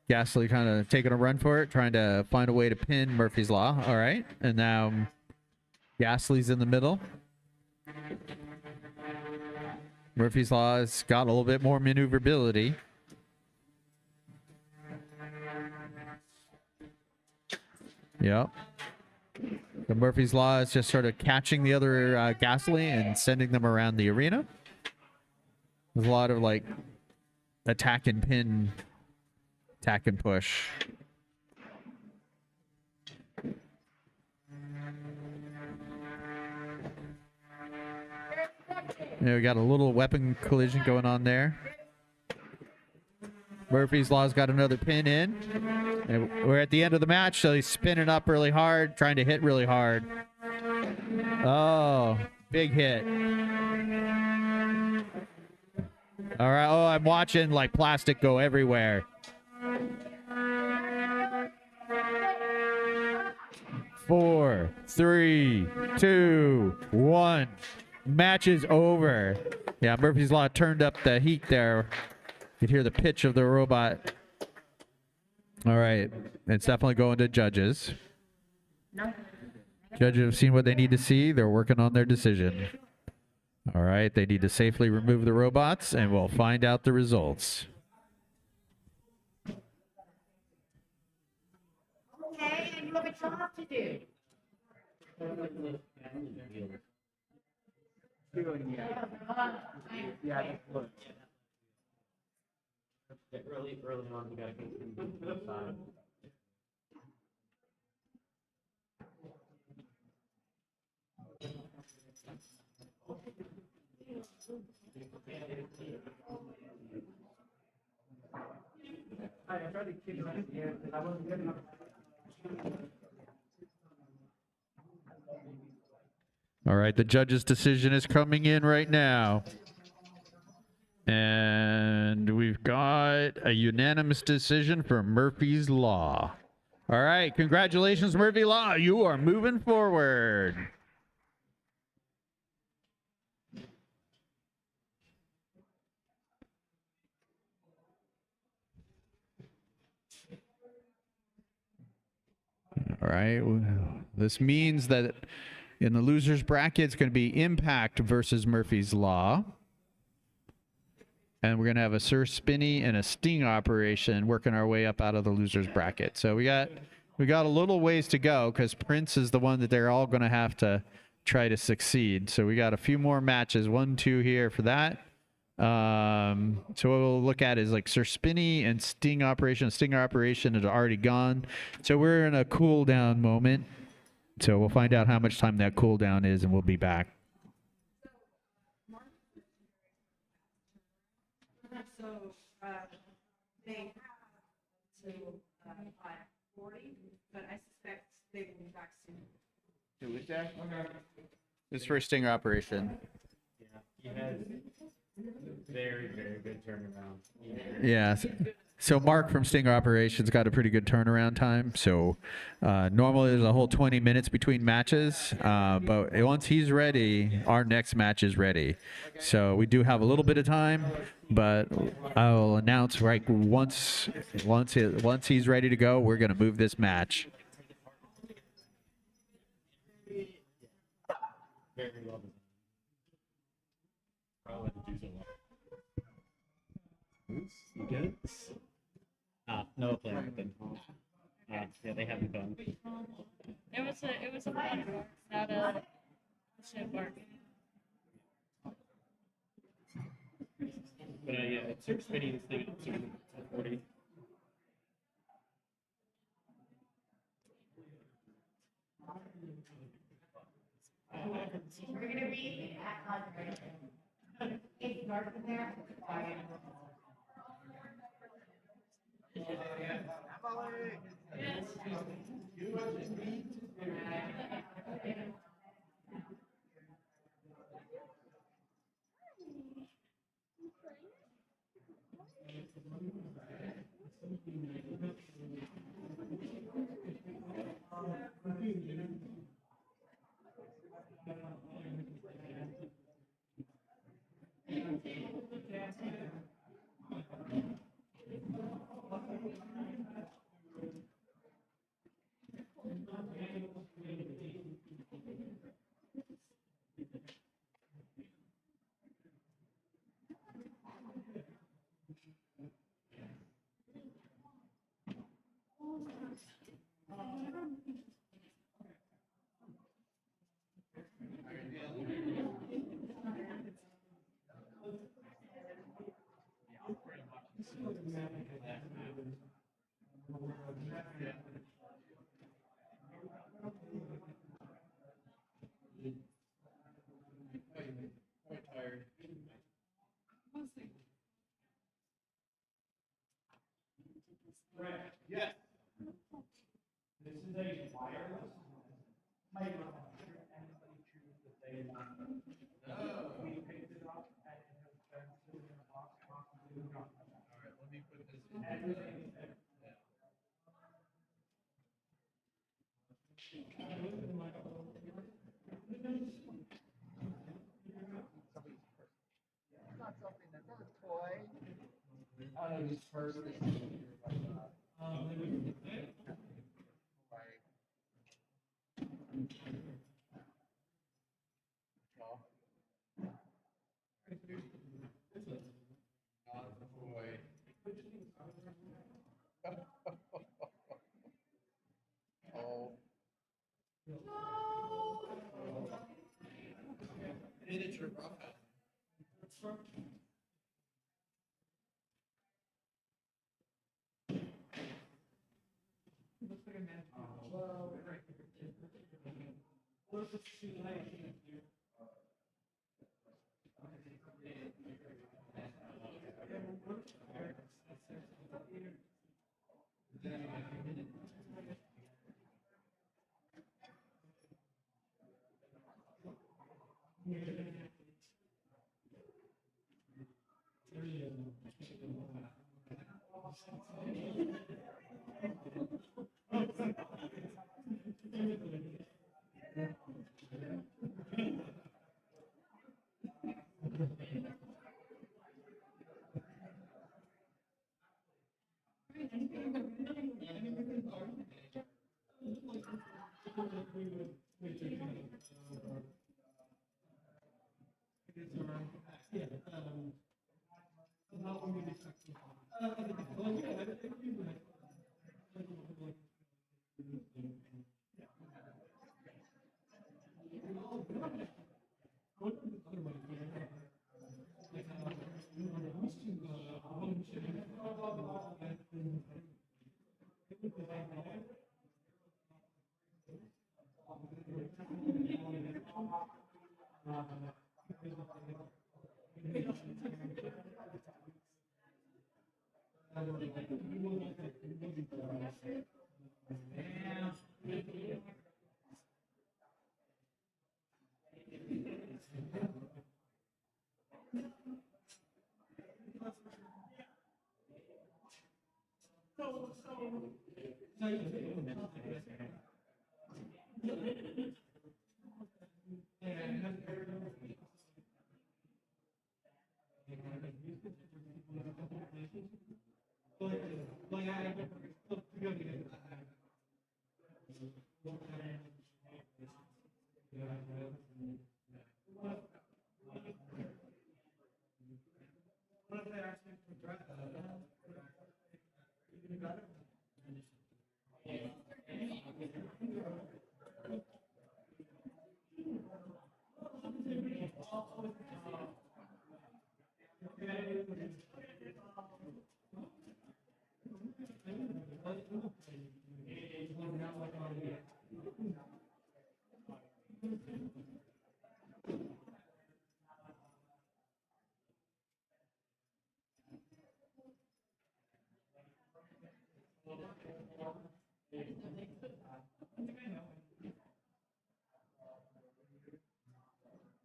Ghastly kind of taking a run for it, trying to find a way to pin Murphy's Law. All right. And now Ghastly's in the middle. Murphy's Law has got a little bit more maneuverability. Yep. The Murphy's Law is just sort of catching the other Ghastly and sending them around the arena. There's a lot of like attack and pin, attack and push. Yeah, we got a little weapon collision going on there. Murphy's Law's got another pin in. And we're at the end of the match, so he's spinning up really hard, trying to hit really hard. Oh, big hit. All right, oh, I'm watching like plastic go everywhere. 4, 3, 2, 1. Match is over. Yeah, Murphy's Law turned up the heat there. You could hear the pitch of the robot. All right. It's definitely going to judges. Judges have seen what they need to see. They're working on their decision. All right. They need to safely remove the robots, and we'll find out the results. Okay, and you have a job to do. Early on, we gotta go to the side. I tried to kick him out of the air because I wasn't getting enough. All right, the judge's decision is coming in right now. And we've got a unanimous decision for Murphy's Law. All right, congratulations, Murphy Law. You are moving forward. All right, this means that in the loser's bracket, it's going to be Impact versus Murphy's Law. And we're going to have a Sir Spinny and a Sting operation working our way up out of the loser's bracket. So we got a little ways to go because Prince is the one that they're all going to have to try to succeed. So we got a few more matches, 1, 2 here for that. So what we'll look at is like Sir Spinny and Sting operation. Stinger operation is already gone. So we're in a cool down moment. So we'll find out how much time that cooldown is, and we'll be back. So they have till 5:40, but I suspect they will be back soon. Who is that? This is for a Stinger operation. Yeah, he has very, very good turnaround. Yeah. So Mark from Stinger Operations got a pretty good turnaround time. So normally there's a whole 20 minutes between matches, but once he's ready, our next match is ready. So we do have a little bit of time, but I'll announce right once he's ready to go, we're gonna move this match. Very well designed. Probably to do so well. You get it? No plan with them. Yeah, they haven't done. It was a fun bar, not a shit bar. But yeah, it's Sir Spinny and Sting at 40. We're gonna be at 100. It's dark in there. Yes. This is a wireless microphone. Anybody choose that they want? No. We picked it up and it has been sitting in a box. All right, let me put this in. Everything is there. It's not something that's a toy. His first is Oh. miniature rough.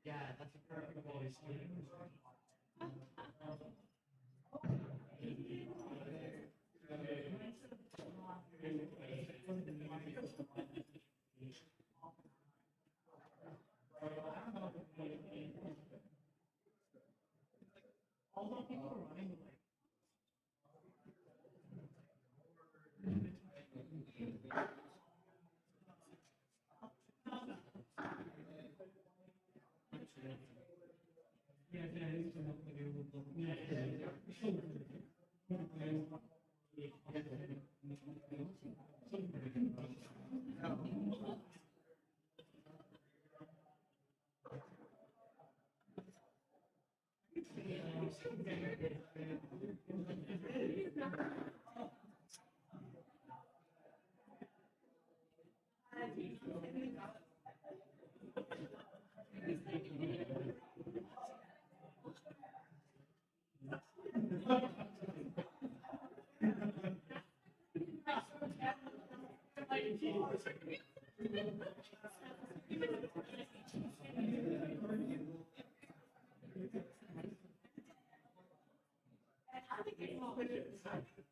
Yeah, that's a perfect voice. Although people are running like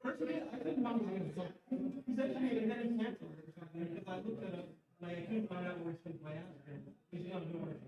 Personally, I think mom is good. He said to me, and then he canceled it. Because I looked at it, like, I couldn't find out where he spent my house. He's not doing it.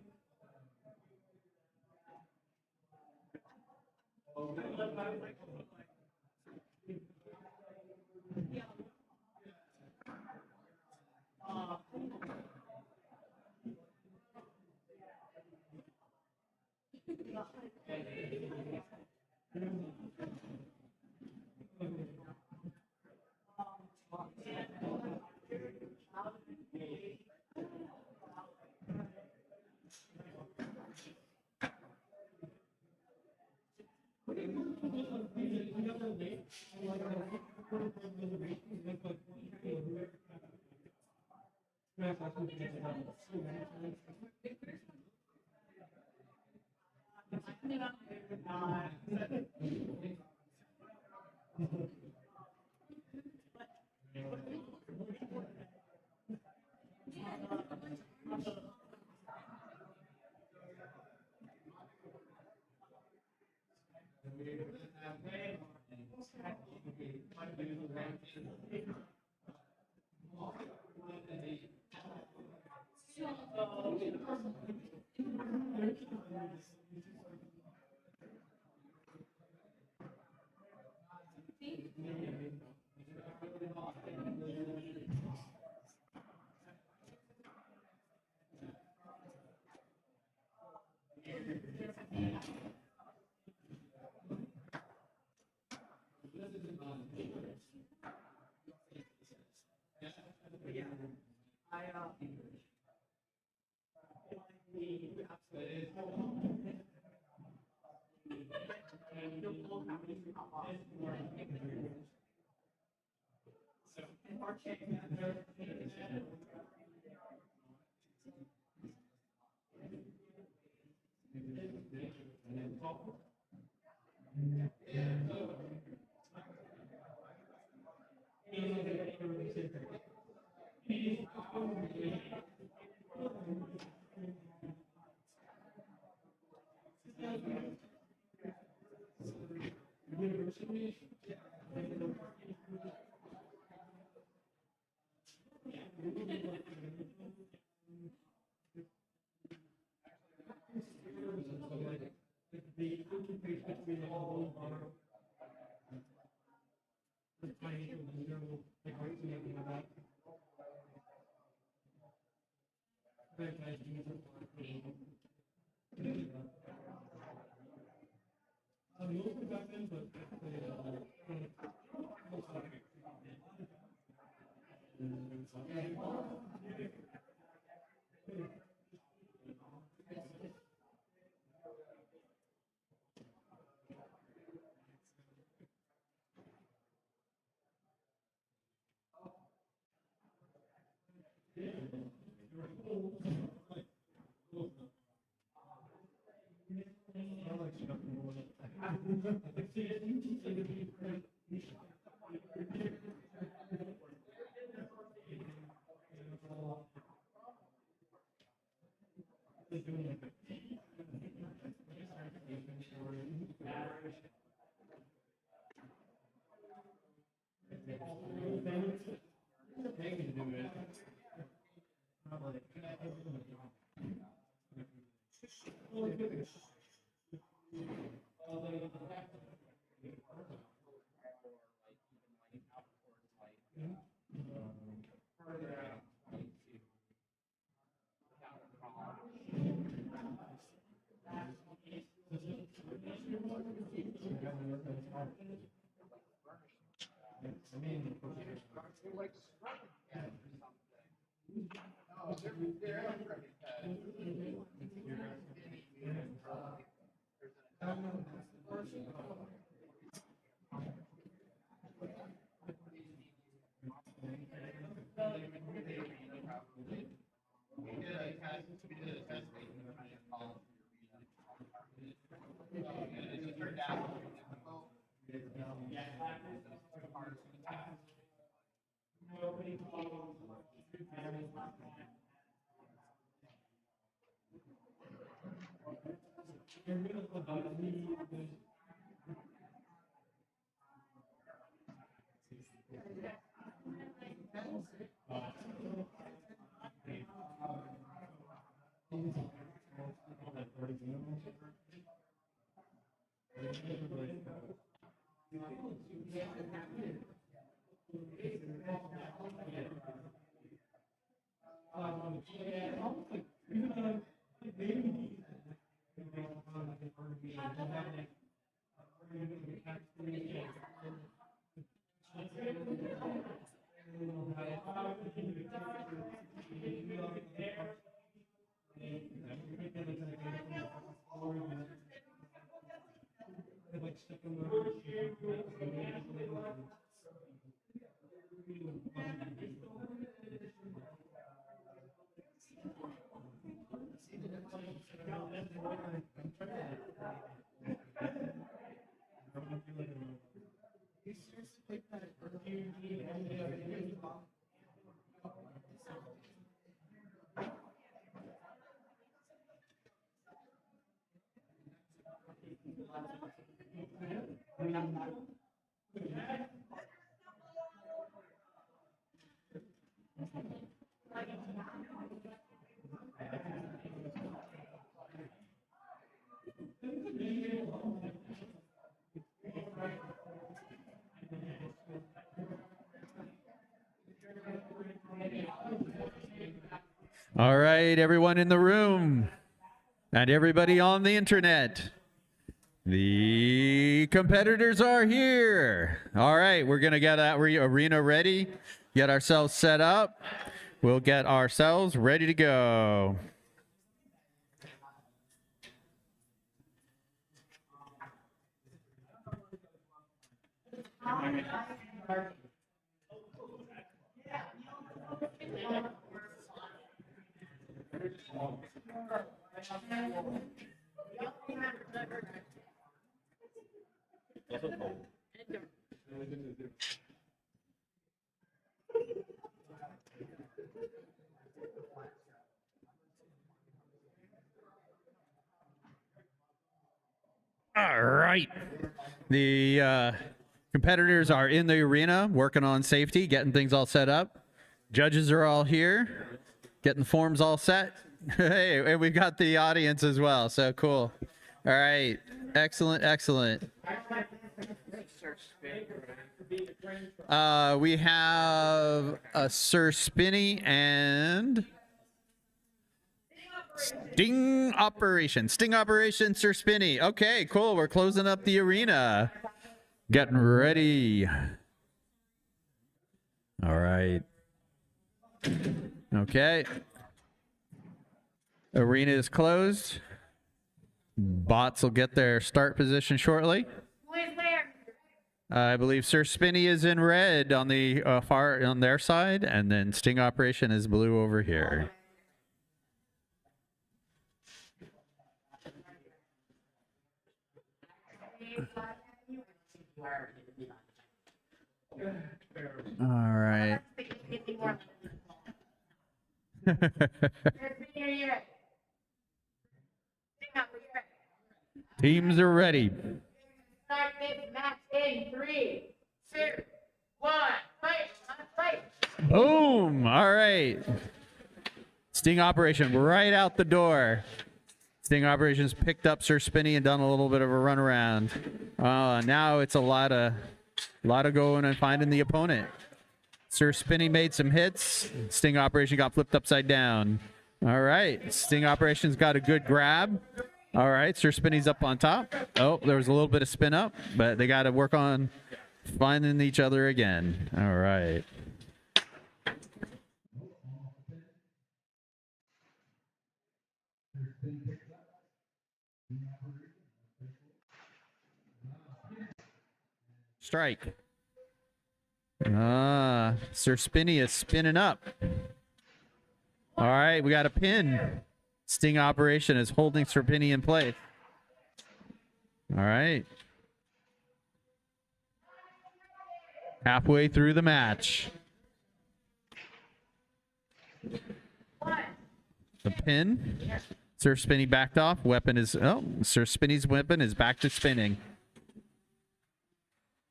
All right, everyone in the room and everybody on the internet. The competitors are here. All right, we're going to get that arena ready, get ourselves set up. We'll get ourselves ready to go. All right. The competitors are in the arena working on safety, getting things all set up. Judges are all here, getting the forms all set. Hey, and we've got the audience as well, so cool. All right, excellent, excellent. We have a Sir Spinny and Sting Operation. Sting Operation, Sir Spinny. Okay, cool. We're closing up the arena. Getting ready. All right. Okay. Arena is closed. Bots will get their start position shortly. I believe Sir Spinny is in red on the far on their side, and then Sting Operation is blue over here. All right. Teams are ready. Start this match in 3, 2, 1, fight. Boom! All right. Sting Operation right out the door. Sting Operations picked up Sir Spinny and done a little bit of a run around. Now it's a lot of going and finding the opponent. Sir Spinny made some hits. Sting Operation got flipped upside down. All right. Sting Operation's got a good grab. All right. Sir Spinny's up on top. Oh, there was a little bit of spin up, but they got to work on finding each other again. All right. Strike. Sir Spinny is spinning up. All right, we got a pin. Sting Operation is holding Sir Spinny in place. All right. Halfway through the match. The pin. Sir Spinny backed off. Weapon is... Oh, Sir Spinny's weapon is back to spinning.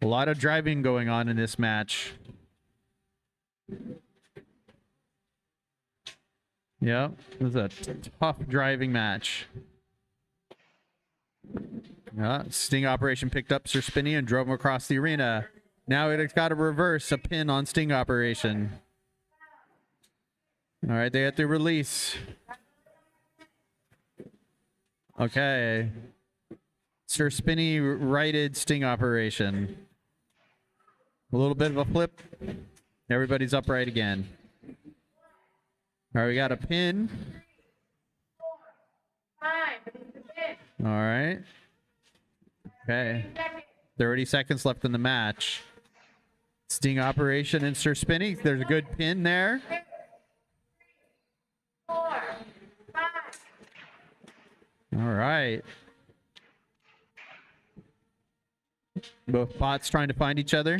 A lot of driving going on in this match. Yeah, this is a tough driving match. Sting Operation picked up Sir Spinny and drove him across the arena. Now it's got to reverse a pin on Sting Operation. All right, they have to release. Okay. Sir Spinny righted Sting Operation. A little bit of a flip. Everybody's upright again. All right, we got a pin. All right. Okay. 30 seconds left in the match. Sting Operation and Sir Spinny. There's a good pin there. 4, 5. All right. Both bots trying to find each other.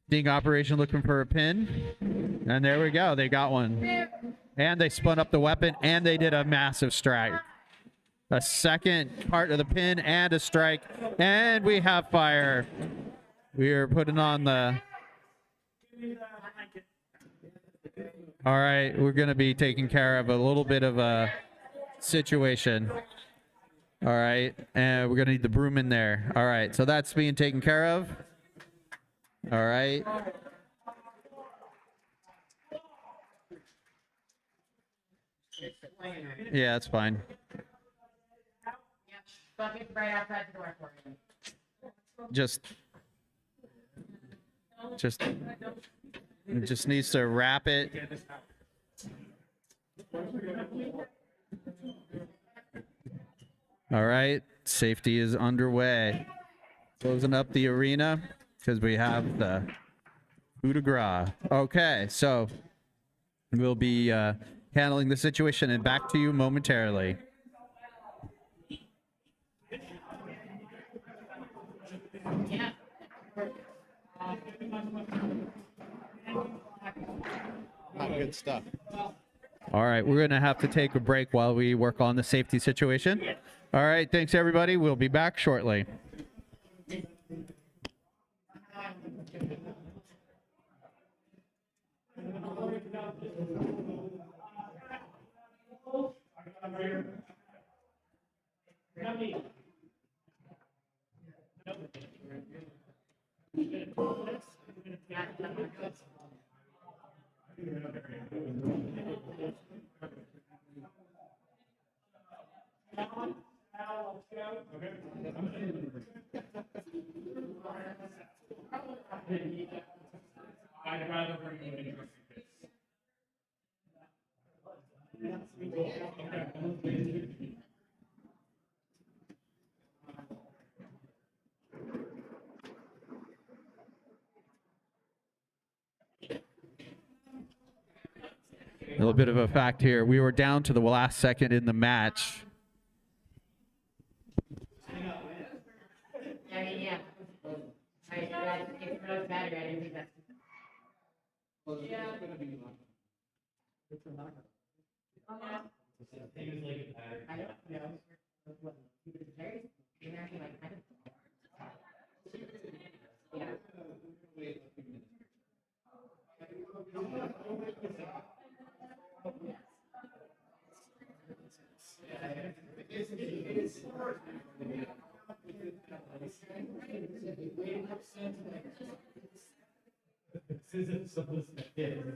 Sting Operation looking for a pin. And there we go. They got one. And they spun up the weapon and they did a massive strike. A second part of the pin and a strike. And we have fire. We are putting on the... All right. We're going to be taking care of a little bit of a situation. All right. And we're going to need the broom in there. All right. So that's being taken care of. All right. Yeah, that's fine. Right outside the door for you. Just needs to wrap it. All right, safety is underway. Closing up the arena because we have the coup de grace. Okay, so we'll be handling the situation and back to you momentarily. Good stuff. All right, we're going to have to take a break while we work on the safety situation. All right, thanks everybody. We'll be back shortly. Thank you. I'd rather bring you in. A little bit of a fact here. We were down to the last second in the match. I mean, yeah. It's not bad, I didn't think that's. Yeah. I don't know.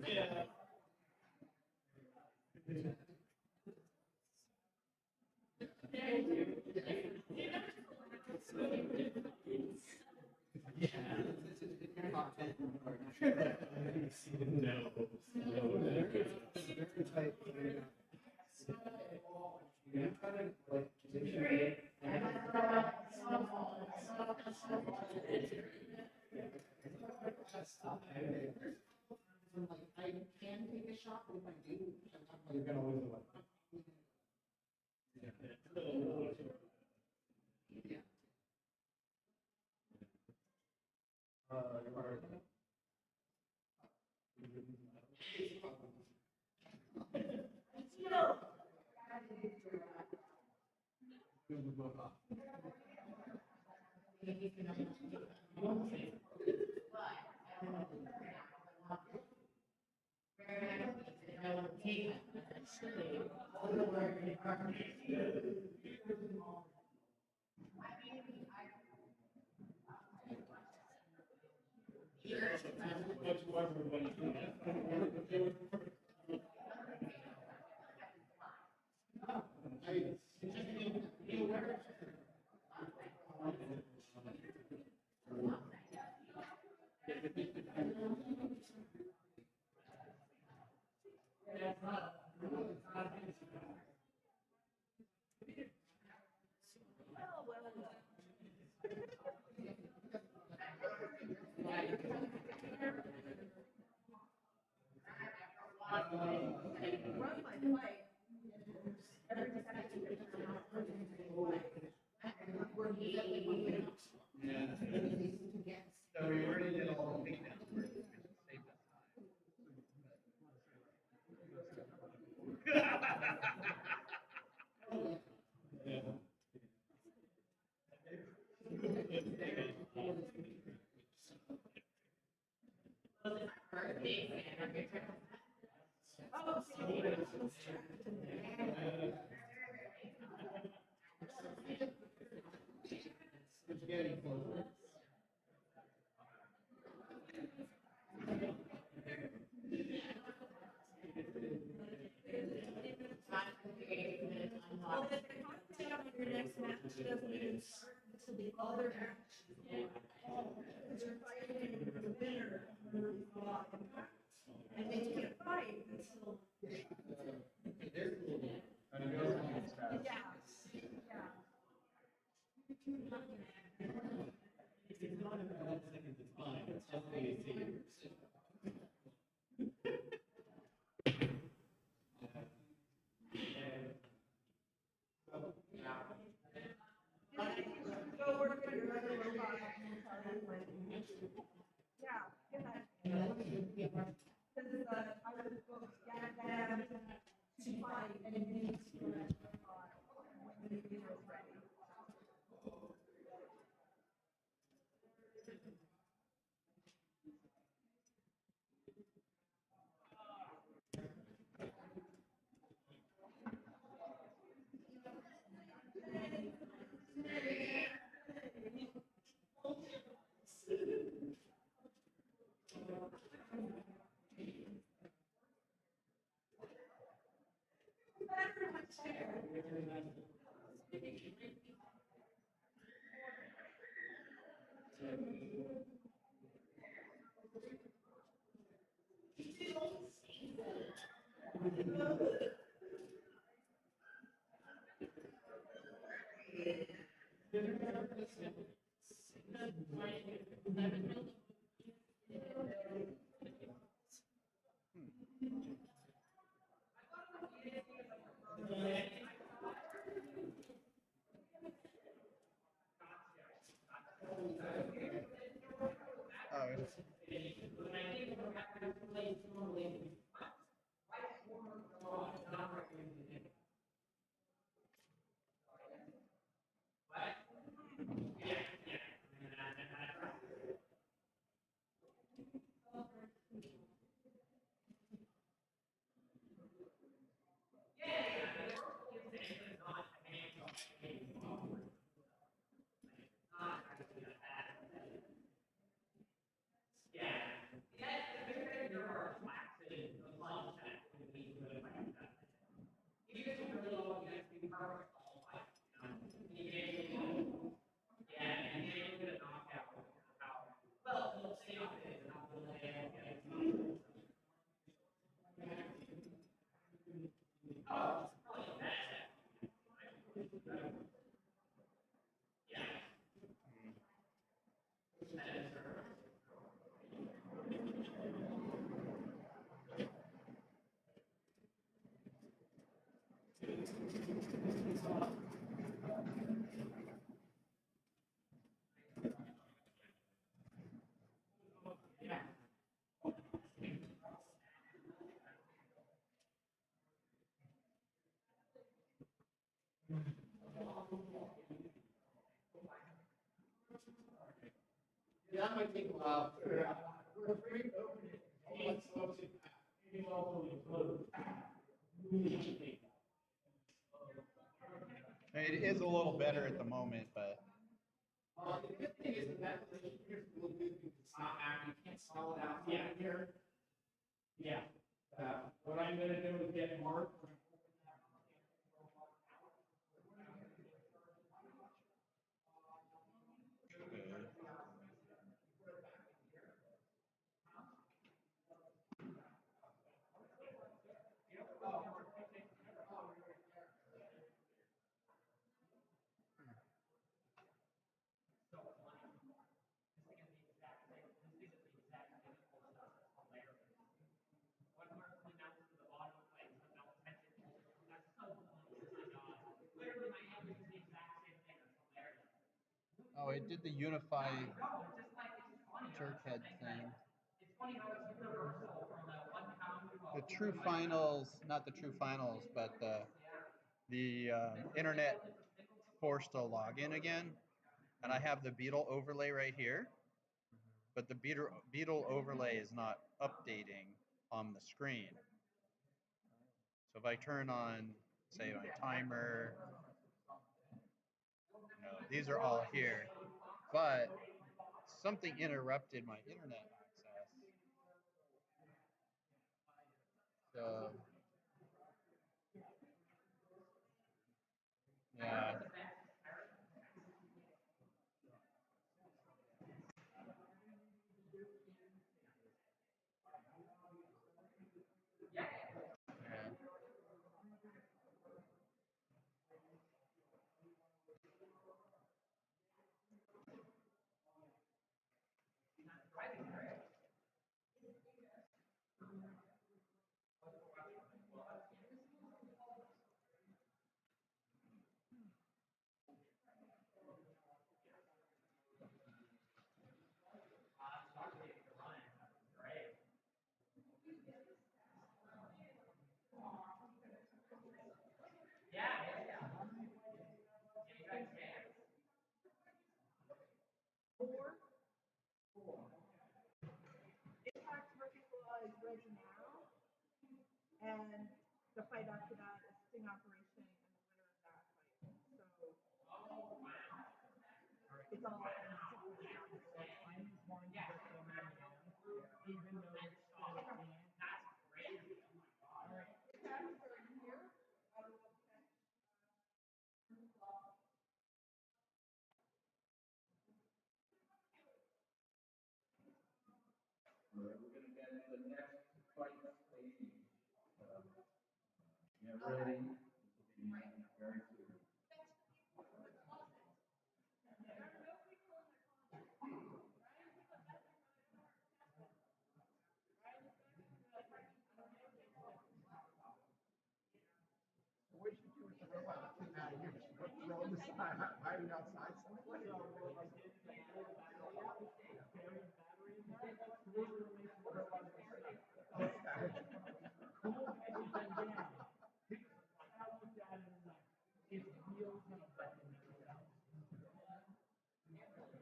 Yeah. I can take a shot, but if I do, You're gonna lose the one. So we already did all the takedowns. It's getting closer. Well, if it comes down to your next match, doesn't even start until the other match. Because you're fighting the winner. And they can't fight until. Yeah. It's not in 5 seconds, it's fine. It's just the AC. Go work at your other robot. Yeah, because I was supposed to get them to fight and it needs to when the video is ready. Yeah, that might take a while. We're afraid to open it. It's also enclosed. It is a little better at the moment, but. The good thing is the ventilation here is really good because it's not active. You can't smell it out here. Yeah. What I'm gonna do is get Mark. Oh, it did the unify jerk head thing. The true finals, not the true finals, but the internet forced a login again, and I have the Beetle overlay right here, but the Beetle overlay is not updating on the screen. So if I turn on, say, my timer, these are all here, but something interrupted my internet access. So, yeah. Impact versus law is ready now, and the fight after that is sting operation and the winner of that fight. So it's all What did you do with the robot that came out of here? Just throw it aside, hiding outside somewhere?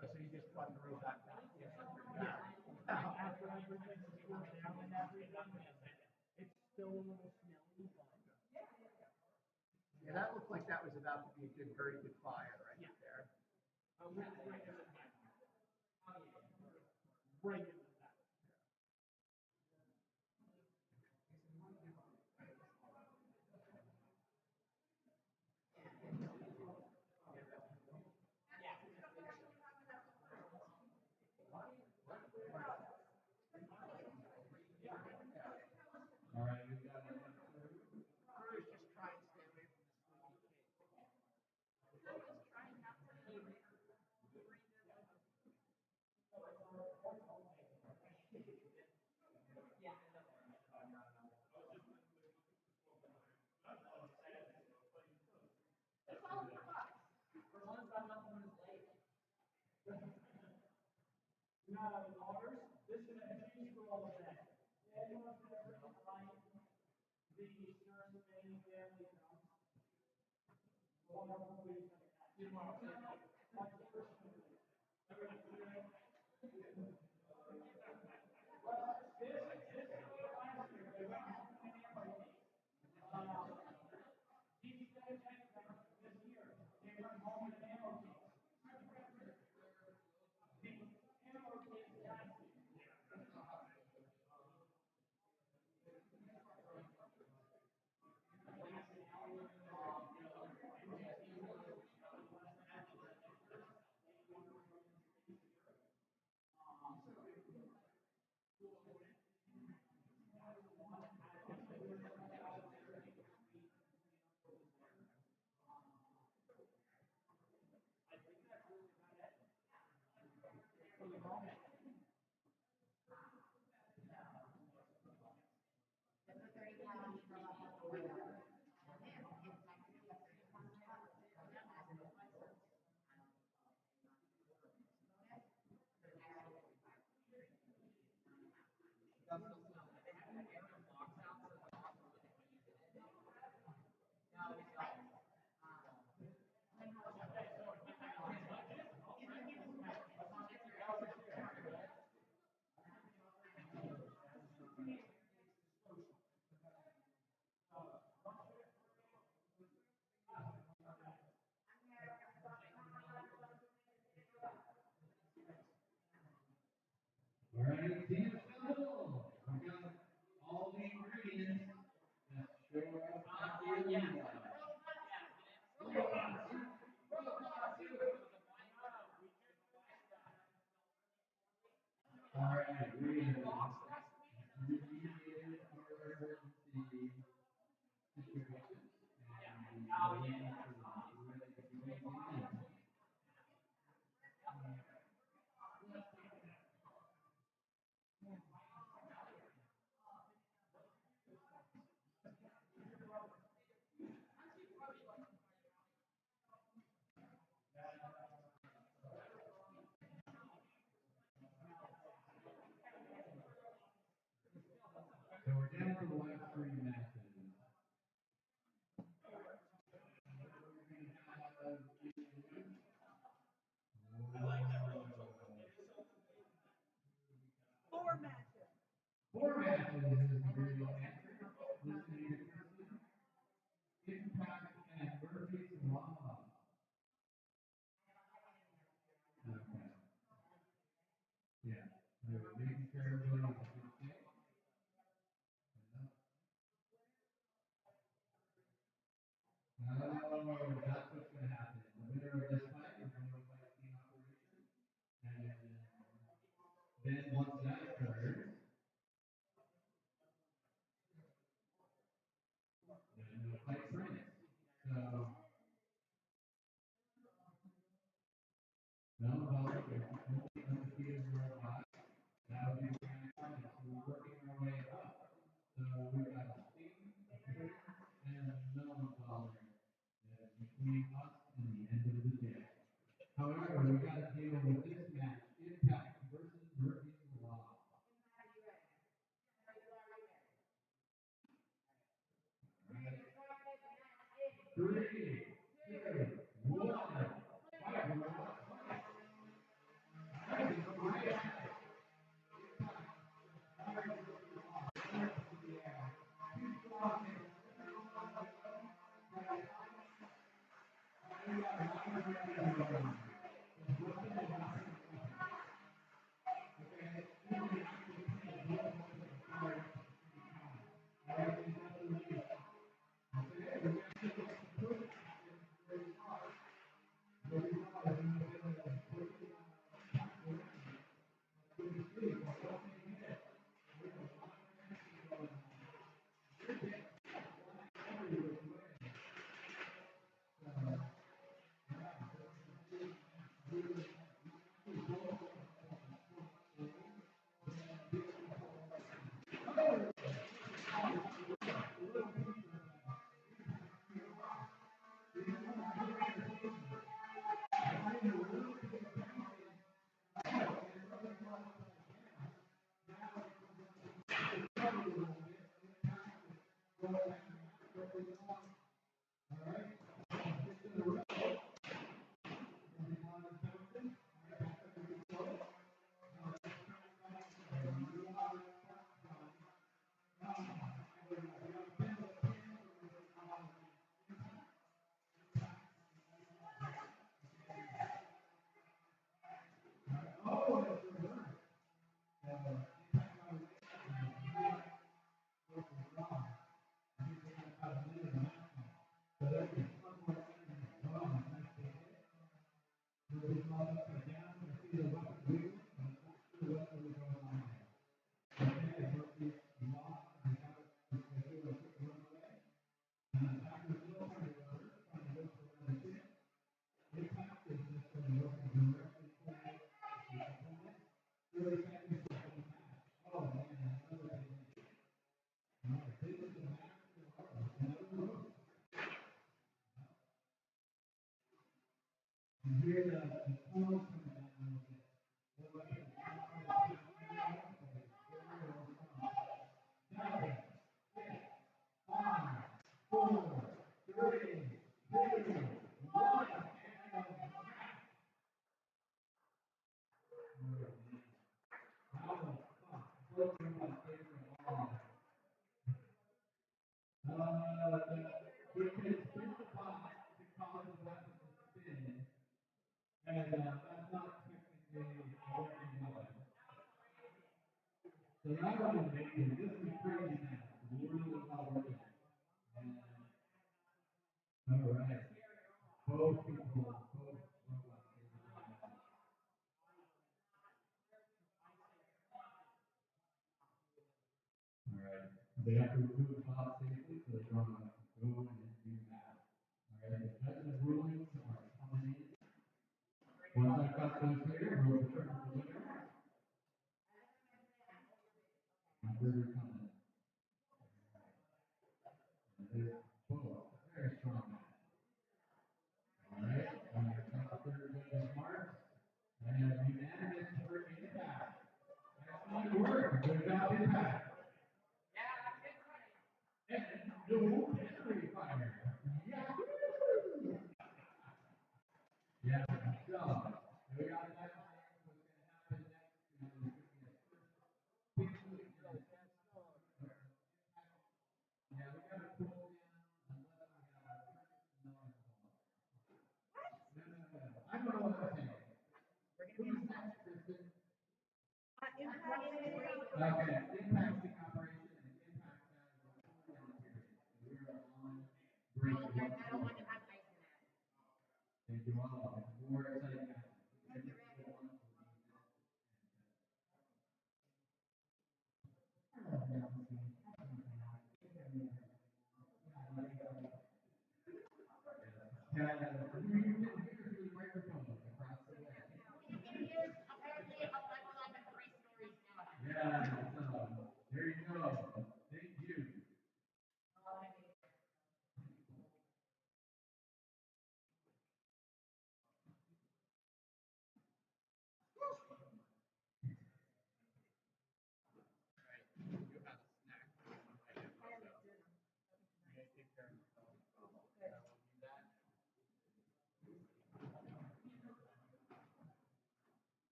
So you just brought the robot back. After everything's cooled down and everything, it's still a little smelly, but. Yeah, that looked like that was about to be a good, very good fire right there. Right in the back. All right, we've got Crew's just trying to stay away from the squeaky kid. Now, ours, this is a GSCRL event. Almost every time the Sir Spain family comes, one of them is All right, team assemble. We got all the ingredients that show up at the arena. All right, we remediate our emergency situation, and we ready to go again. So we're down to the last 3 matches. Four matches. 4 matches is the real answer. Listening to Kristen, Impact, and Murphy's Law. Okay. Yeah. They're making sure everybody's in good shape. Oh, that's what's going to happen. The winner of this fight is going to fight team operation. And then once that occurs,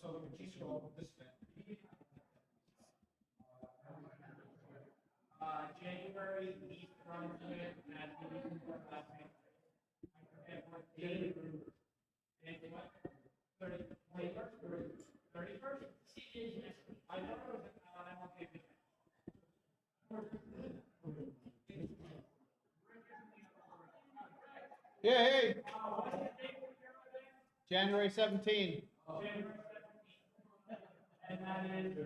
So GSCRL, this January, East Brunswick, at the date, and what? 31st? I thought it was Yeah, hey. January 17th. And that is.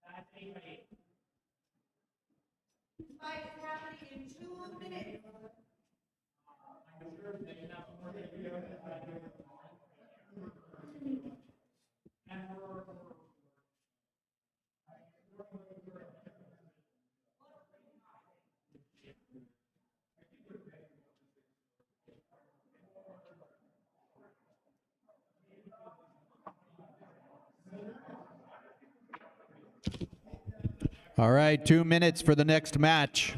That's 8. Fight is happening in 2 minutes. All right, 2 minutes for the next match.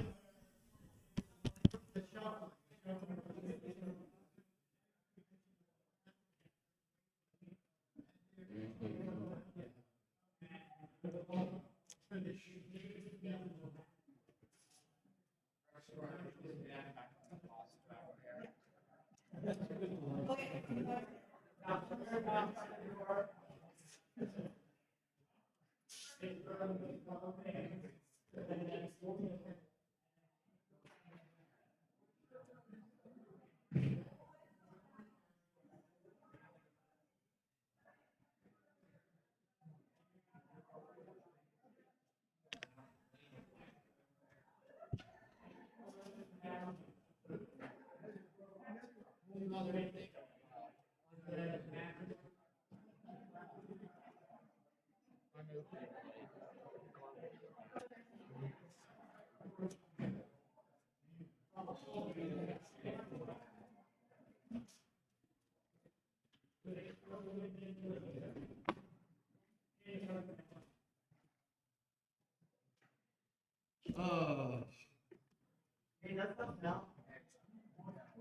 Hey, that's not now.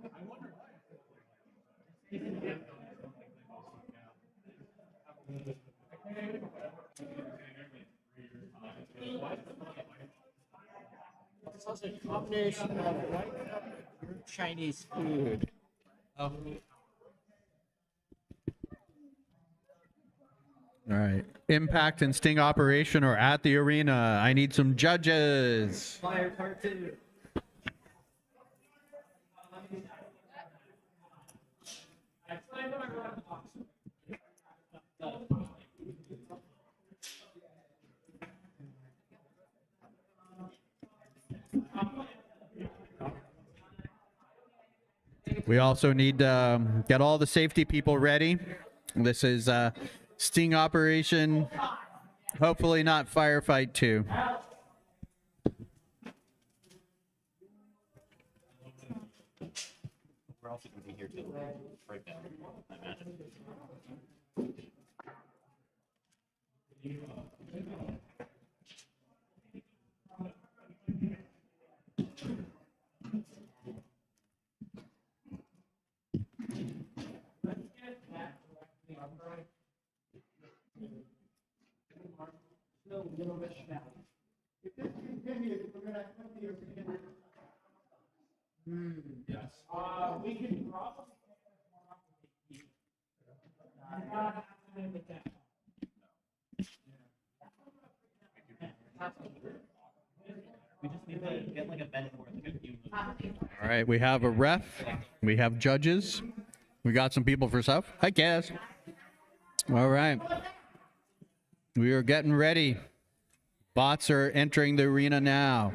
I wonder why. It's also a combination of white cup and Chinese food. All right. Impact and Sting Operation are at the arena. I need some judges. Fire part 2. We also need to get all the safety people ready. This is Sting Operation, hopefully not Firefight 2. We're also going to be here till right now, I imagine. If this continues, we're gonna have to Yes. We can probably. Not happening with that. We just need to get like a bench for like a few moves. All right, we have a ref. We have judges. We got some people for stuff. Hi, Cass. All right. We are getting ready. Bots are entering the arena now.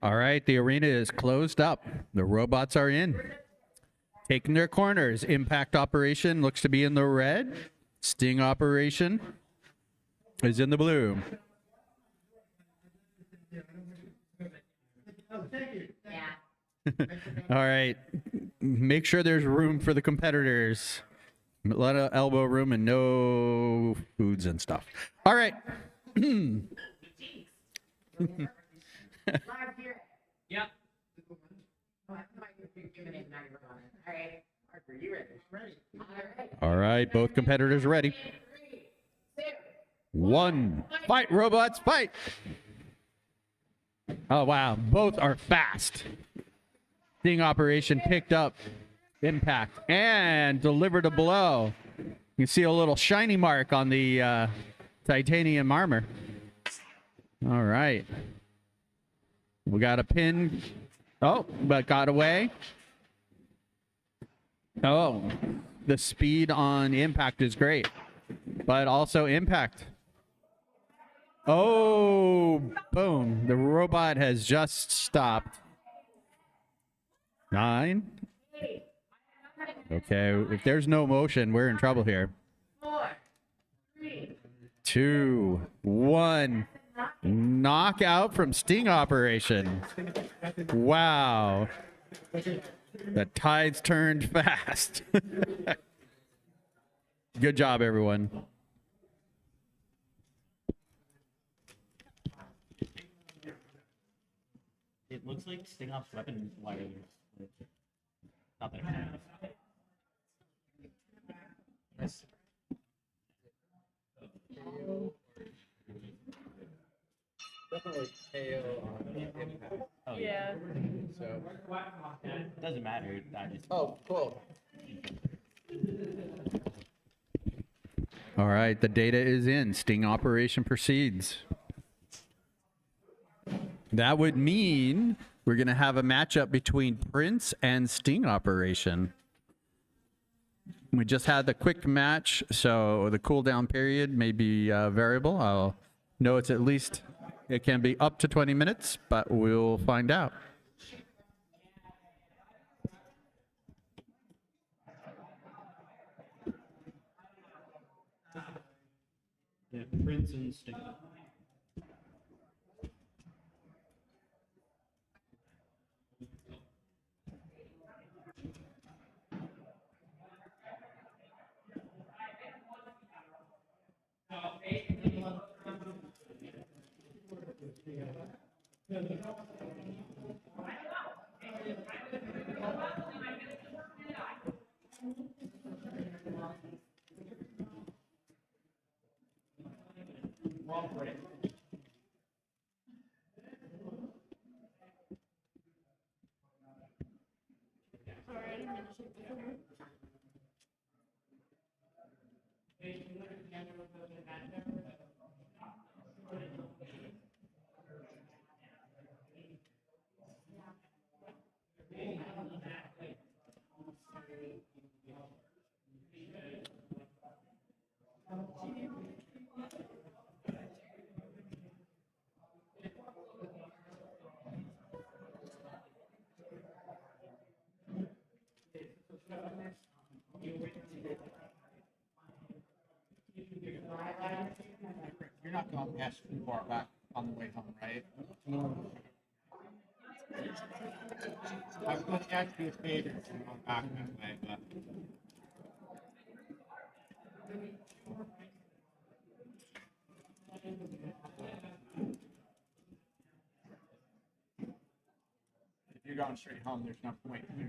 All right, the arena is closed up. The robots are in. Taking their corners. Impact Operation looks to be in the red. Sting Operation is in the blue. All right. Make sure there's room for the competitors. A lot of elbow room and no foods and stuff. All right. Yep. All right, both competitors ready. 1, fight, robots, fight! Oh, wow, both are fast. Sting Operation picked up Impact and delivered a blow. You can see a little shiny mark on the titanium armor. All right. We got a pin. Oh, but got away. Oh, the speed on Impact is great, but also Impact Oh, boom. The robot has just stopped. 9. Okay, if there's no motion, we're in trouble here. 4, 3, 2, 1. Knockout from Sting Operation. Wow. The tides turned fast. Good job, everyone. It looks like Sting Op's weapon wire is not that effective. Yes. Definitely KO on impact. Oh, Yeah. So. It doesn't matter. I just. Oh, cool. All right, the data is in. Sting Operation proceeds. That would mean we're going to have a matchup between Prince and Sting Operation. We just had the quick match, so the cooldown period may be variable. I'll know it's at least, it can be up to 20 minutes, but we'll find out. Yeah, Prince and Sting. You're not going past too far back on the way home, right? I was going to ask you a favor to go back that way, but. If you're going straight home, there's no point. I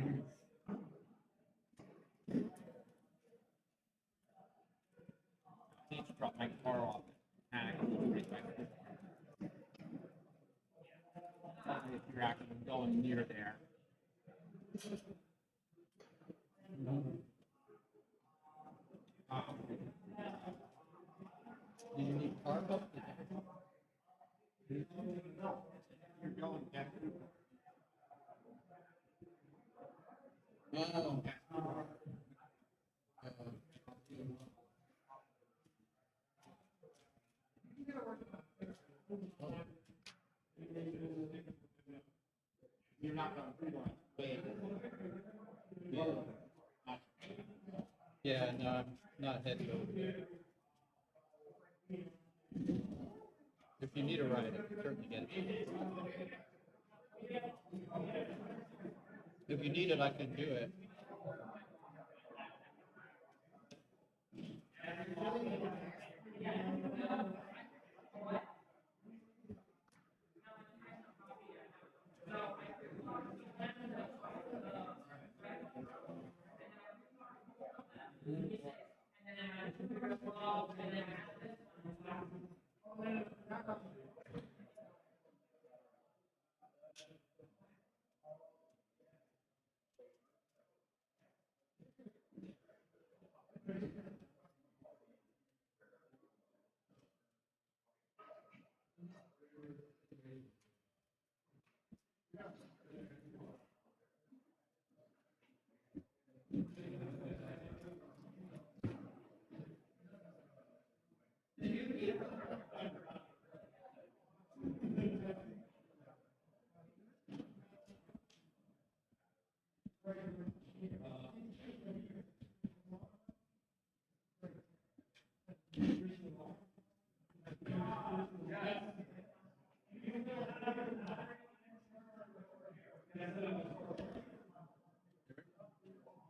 need to drop my car off. If you're actually going near there. Do you need car help? No. You're going back. Oh, okay. You're not going to yeah, no, I'm not heading over. If you need a ride, I can certainly get it. If you need it, I can do it.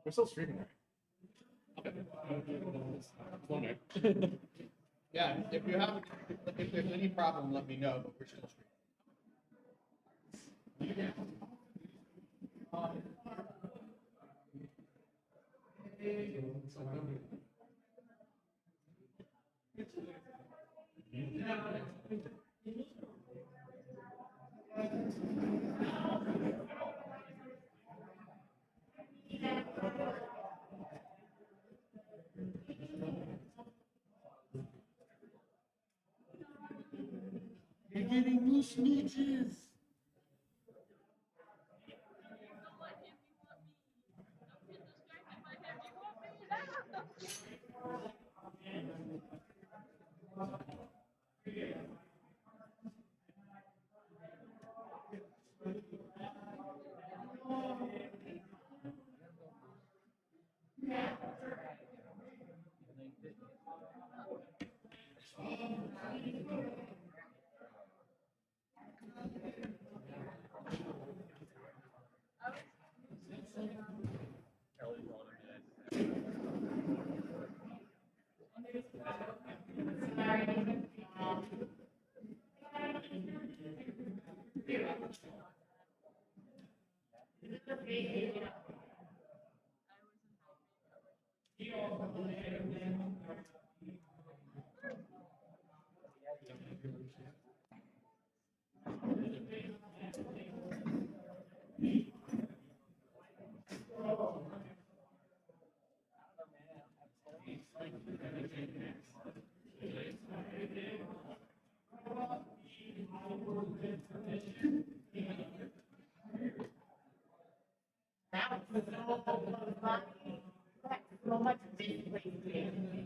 We're still streaming, right? Okay. Yeah, if you have, if there's any problem, let me know, but we're still streaming. You're getting new snitches. So much basically.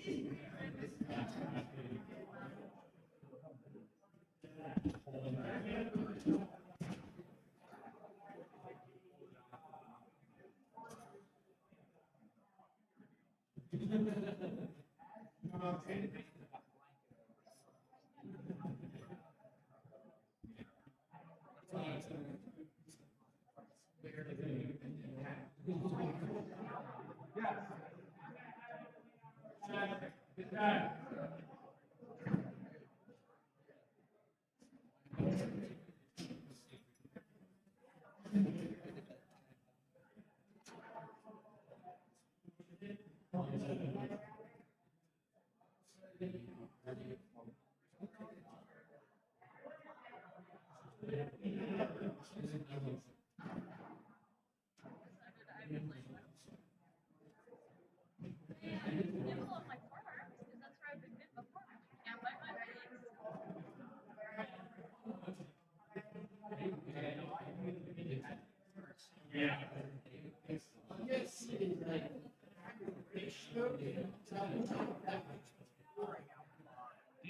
Do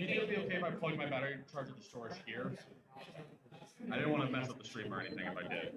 you think it'll be okay if I plug my battery charger to storage here? I didn't want to mess up the stream or anything if I did.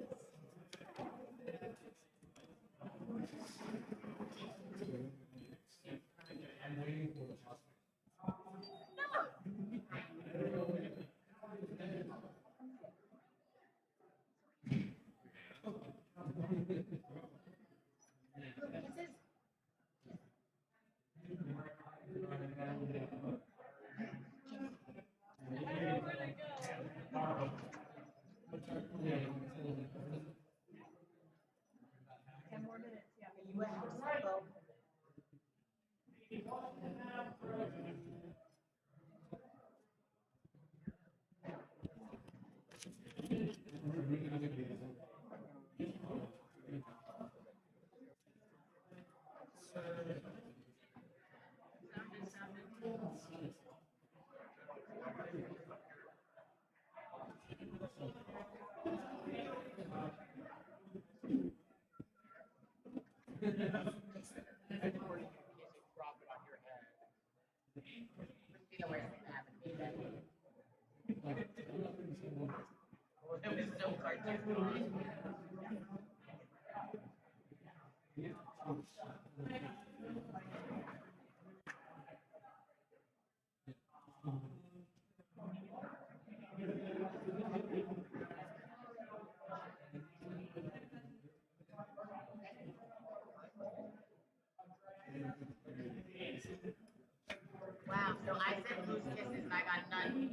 Wow, so I said loose kisses and I got none.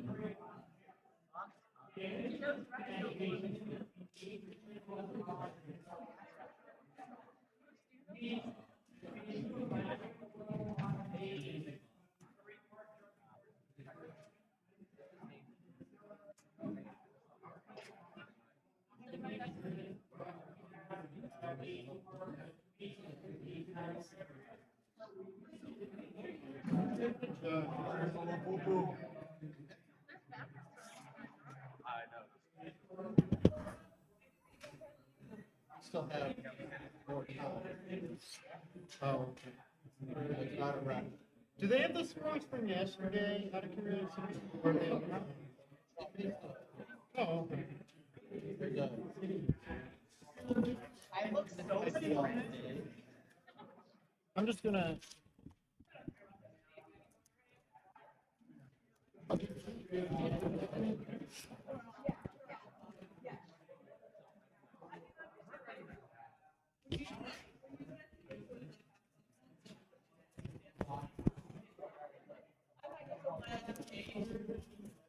Still have more time. Oh, okay. It's not a wrap. Do they have the scores from yesterday out of curiosity? Or they don't have them? Oh, okay. Very good. I look so different. I'm just gonna.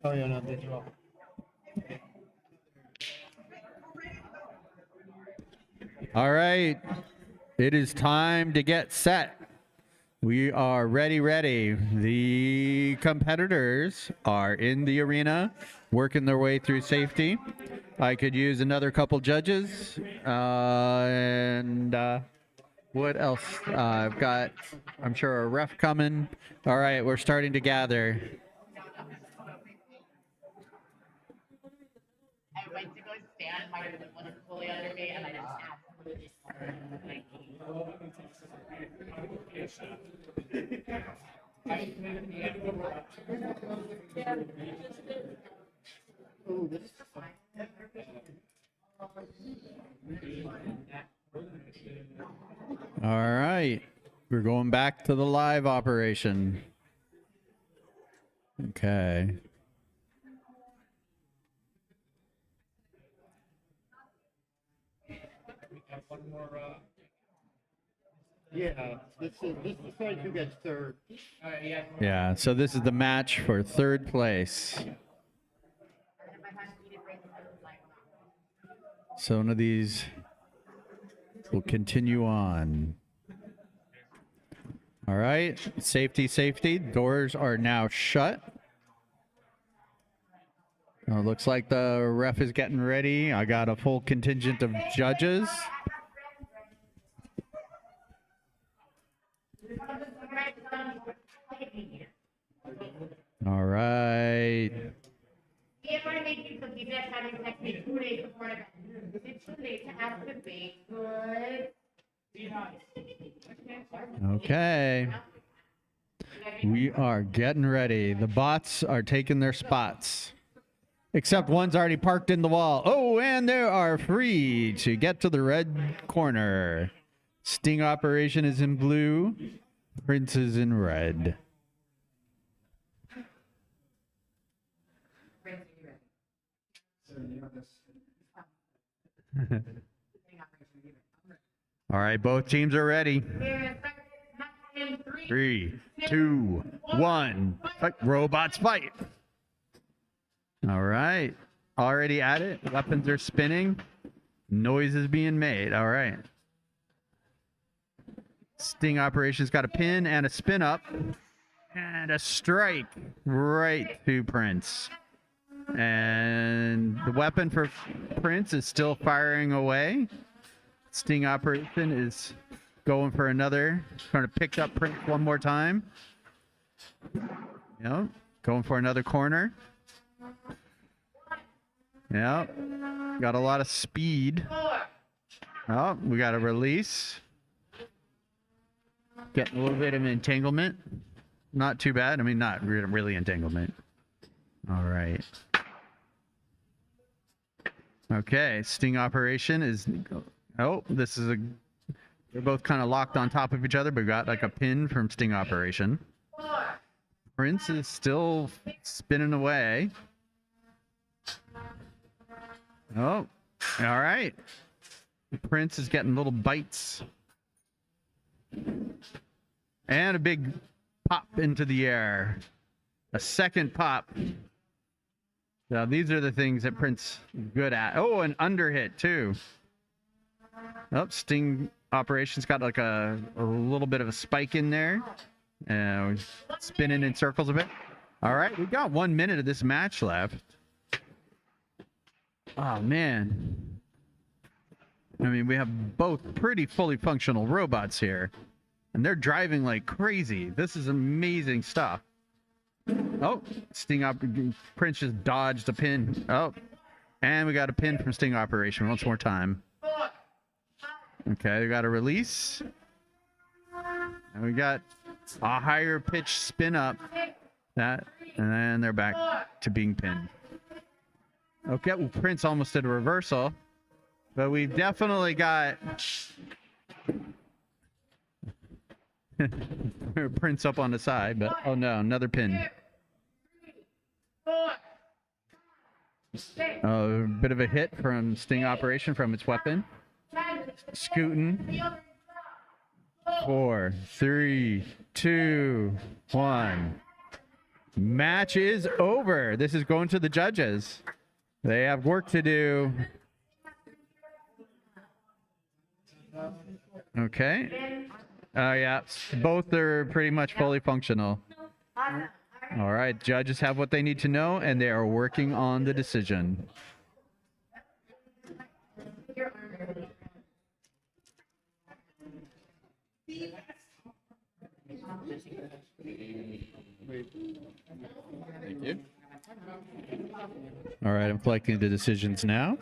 Oh yeah, no, they draw. All right. It is time to get set. We are ready. The competitors are in the arena, working their way through safety. I could use another couple judges. What else? I've got, I'm sure, a ref coming. All right, we're starting to gather. I went to go stand, my husband wasn't fully under me, and I just absolutely All right. We're going back to the live operation. Okay. Yeah, this is deciding who gets third. Yeah, so this is the match for third place. So one of these will continue on. All right, safety, safety. Doors are now shut. Looks like the ref is getting ready. I got a full contingent of judges. All right. If I make you cookies, that's how you text me 2 days before an event. It's too late to ask to be good. Okay. We are getting ready. The bots are taking their spots. Except one's already parked in the wall. Oh, and they are free to get to the red corner. Sting operation is in blue. Prince is in red. All right, both teams are ready. 3, 2, 1. Fight. Robots fight. All right. Already at it. Weapons are spinning. Noise is being made. All right. Sting operation's got a pin and a spin up. And a strike right to Prince. And the weapon for Prince is still firing away. Sting operation is going for another. Trying to pick up Prince one more time. Yep. Going for another corner. Yep. Got a lot of speed. Oh, we got a release. Getting a little bit of entanglement. Not too bad. I mean, not really entanglement. All right. Okay, Sting operation is... Oh, this is a... They're both kind of locked on top of each other, but got like a pin from Sting operation. Prince is still spinning away. Oh, all right. Prince is getting little bites. And a big pop into the air. A second pop. Now, these are the things that Prince is good at. Oh, an underhit, too. Oh, Sting operation's got like a little bit of a spike in there. Spinning in circles a bit. All right, we got 1 minute of this match left. Oh, man. I mean, we have both pretty fully functional robots here. And they're driving like crazy. This is amazing stuff. Oh, Prince just dodged a pin. Oh, and we got a pin from Sting operation once more time. Okay, we got a release. And we got a higher pitch spin up. That, and then they're back to being pinned. Okay, well, Prince almost did a reversal. But we've definitely got Prince up on the side, but oh no, another pin. A bit of a hit from Sting operation from its weapon. Scooting. 4, 3, 2, 1. Match is over. This is going to the judges. They have work to do. Okay. Yeah, both are pretty much fully functional. All right, judges have what they need to know, and they are working on the decision. Thank you. All right, I'm collecting the decisions now.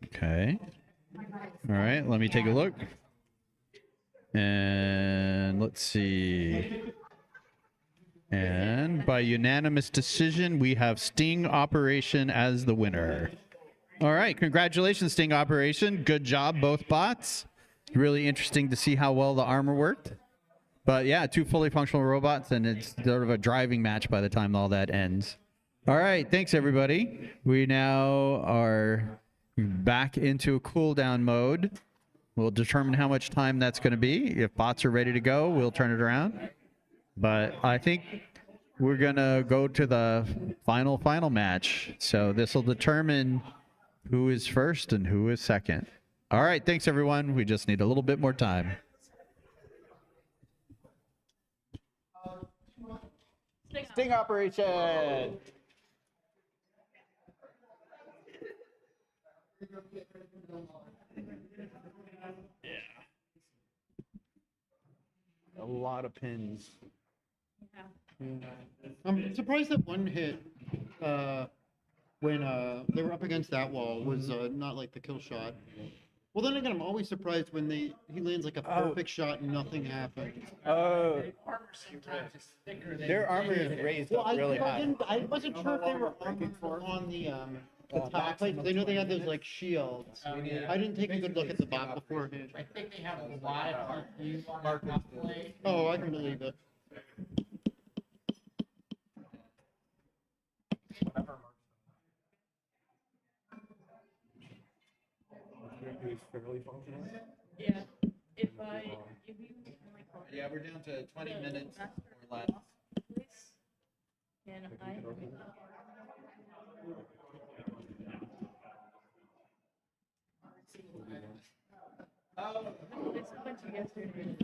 Okay. All right, let me take a look. And let's see. And by unanimous decision, we have Sting Operation as the winner. All right, congratulations, Sting Operation. Good job, both bots. Really interesting to see how well the armor worked. But yeah, 2 fully functional robots, and it's sort of a driving match by the time all that ends. All right, thanks everybody. We now are back into cooldown mode. We'll determine how much time that's going to be. If bots are ready to go, we'll turn it around. But I think we're going to go to the final match. So this will determine who is first and who is second. All right, thanks everyone. We just need a little bit more time. Sting Operation! Yeah. A lot of pins. I'm surprised that one hit when they were up against that wall was not like the kill shot. Well, then again, I'm always surprised when he lands like a perfect shot and nothing happens. Oh. Their armor is raised up really high. I wasn't sure if they were armored on the top plate. They know they had those like shields. I didn't take a good look at the bot beforehand. I think they have a lot of RPs on their top plate. Oh, I can believe it. Fairly functional. Yeah. If you Yeah, we're down to 20 minutes or less. Can I? Oh, it's a bunch of yesterday.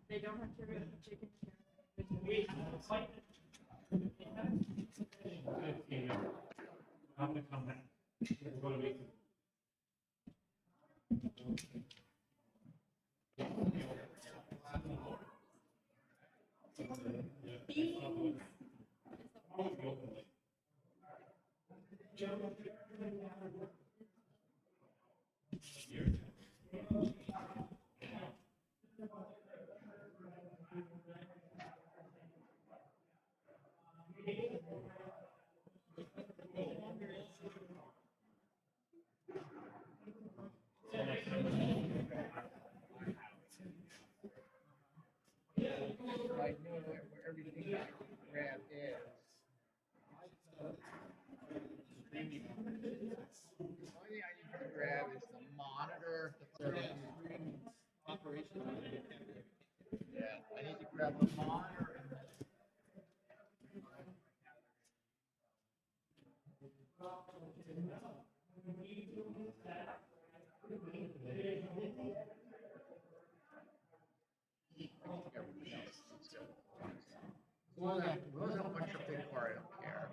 They don't have to read the chicken. I'm gonna come back. We're gonna make I know where everything I can grab is. The only thing I need to grab is the monitor, the operation. Yeah, I need to grab the monitor and the wasn't much a big part, I don't care.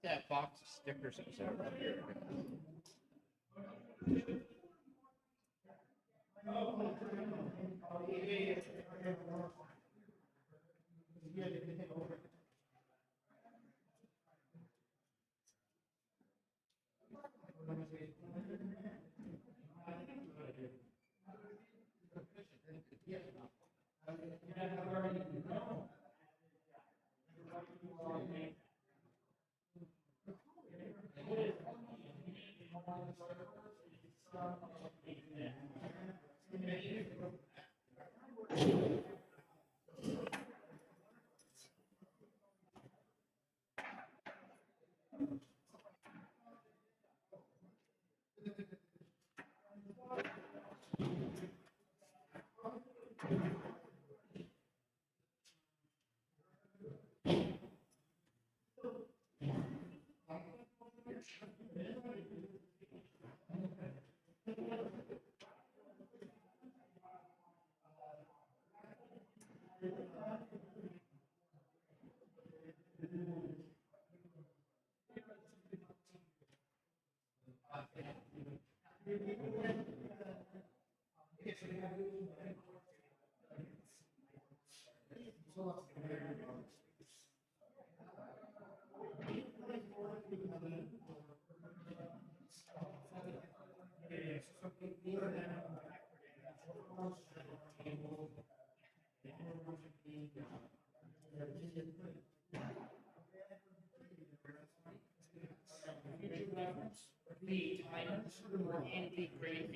That box of stickers is over here. The items and the great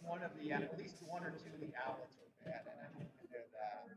One of the, at least one or two of the outlets were bad, and I think they're that.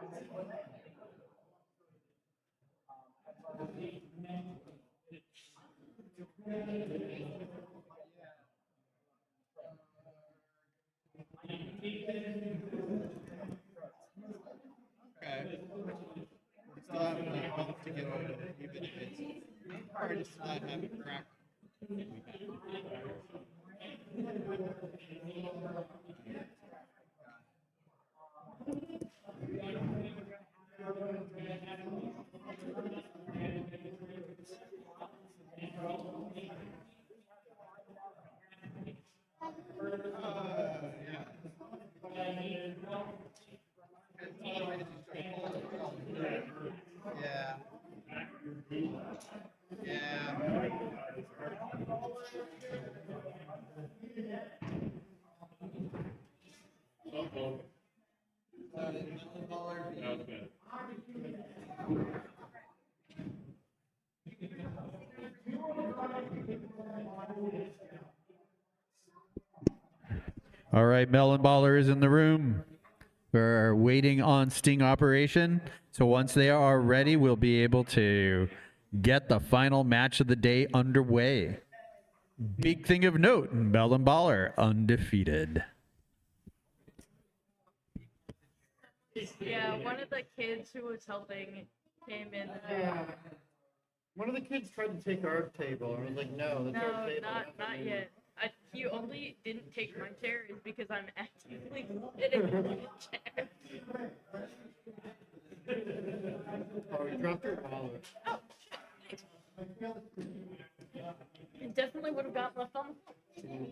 Okay. We still have a month to get over it, even if it's hard to not have it crack. Yeah. Yeah. All right, Melon Baller is in the room. We're waiting on Sting Operation. So once they are ready, we'll be able to get the final match of the day underway. Big thing of note, Melon Baller undefeated. Yeah, one of the kids who was helping came in. One of the kids tried to take our table. I was like, no, that's our No, table. not yet. He only didn't take my chair is because I'm actively sitting in the chair. Oh, you dropped your wallet. Oh, shit. It definitely would have got left on the floor.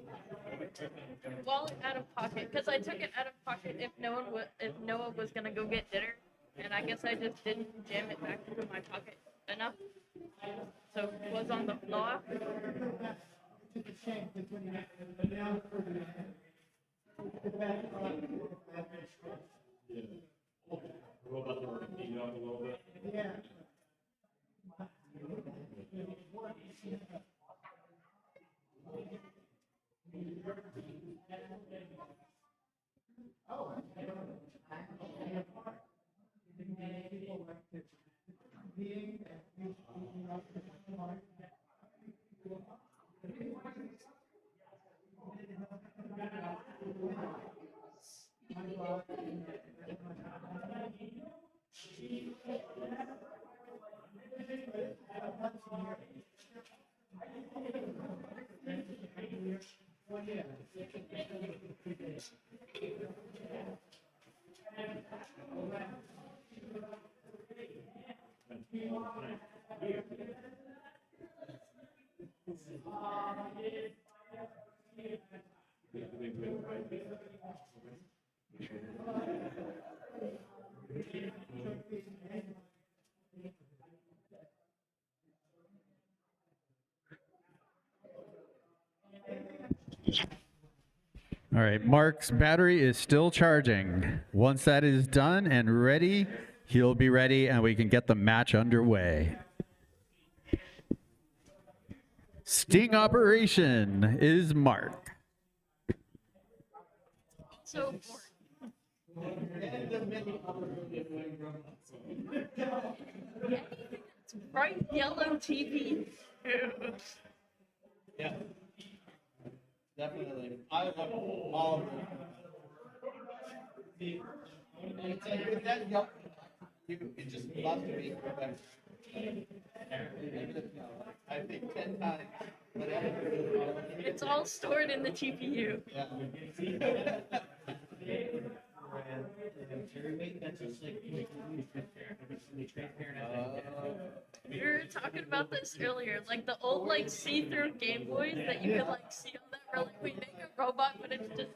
Wallet out of pocket, because I took it out of pocket if Noah was gonna go get dinner, and I guess I just didn't jam it back into my pocket enough, so it was on the floor. Yeah. All right, Mark's battery is still charging. Once that is done and ready, he'll be ready and we can get the match underway. Sting Operation is Mark. So bright yellow TV. Yeah. Definitely. I love all of them. And it's like with that young, it just loves to be better. I think 10 times. It's all stored in the TPU. Yeah. We were talking about this earlier, like the old see-through Game Boys that you could see on that relic. We make a robot, but it's just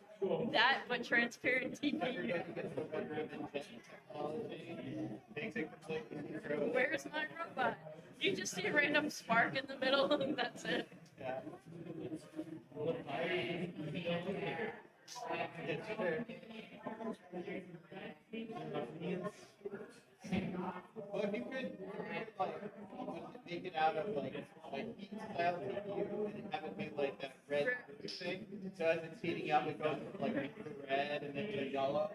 that, but transparent TPU. Where's my robot? You just see a random spark in the middle, and that's it. Yeah. Well, if you could make it out of heat style TPU and have it be that red thing, so as it's heating up, it goes from the red and then to the yellow.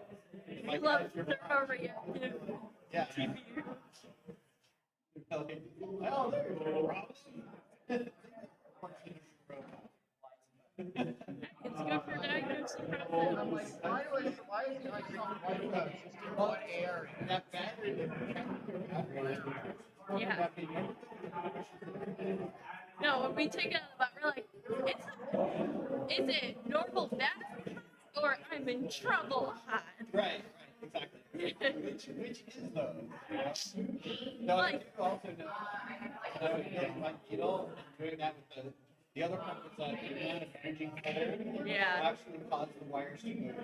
We love thermoreactive TPU. Oh, there's no problem. It's good for diagnosing I'm problems. like, why is it like something like that? Just in one area. That battery. Yeah. No, when we take it out of the box, we're like, is it normal battery or I'm in trouble hot? Right, exactly. Which is though? No, I do also know. Like needle doing that with the other part was that the amount of energy cold actually caused the wires to move.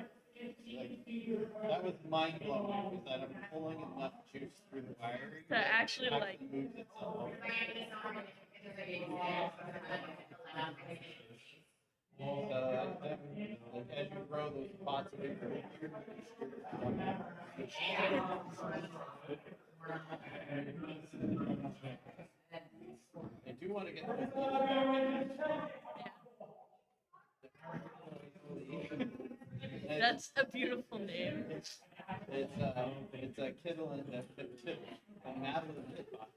Like, that was mind blowing. Was that I'm pulling enough juice through the wire to actually like moves itself. So like as you grow those pots of information. I do want to get that's a beautiful name. It's a Kittle and a Madeline Pitbot.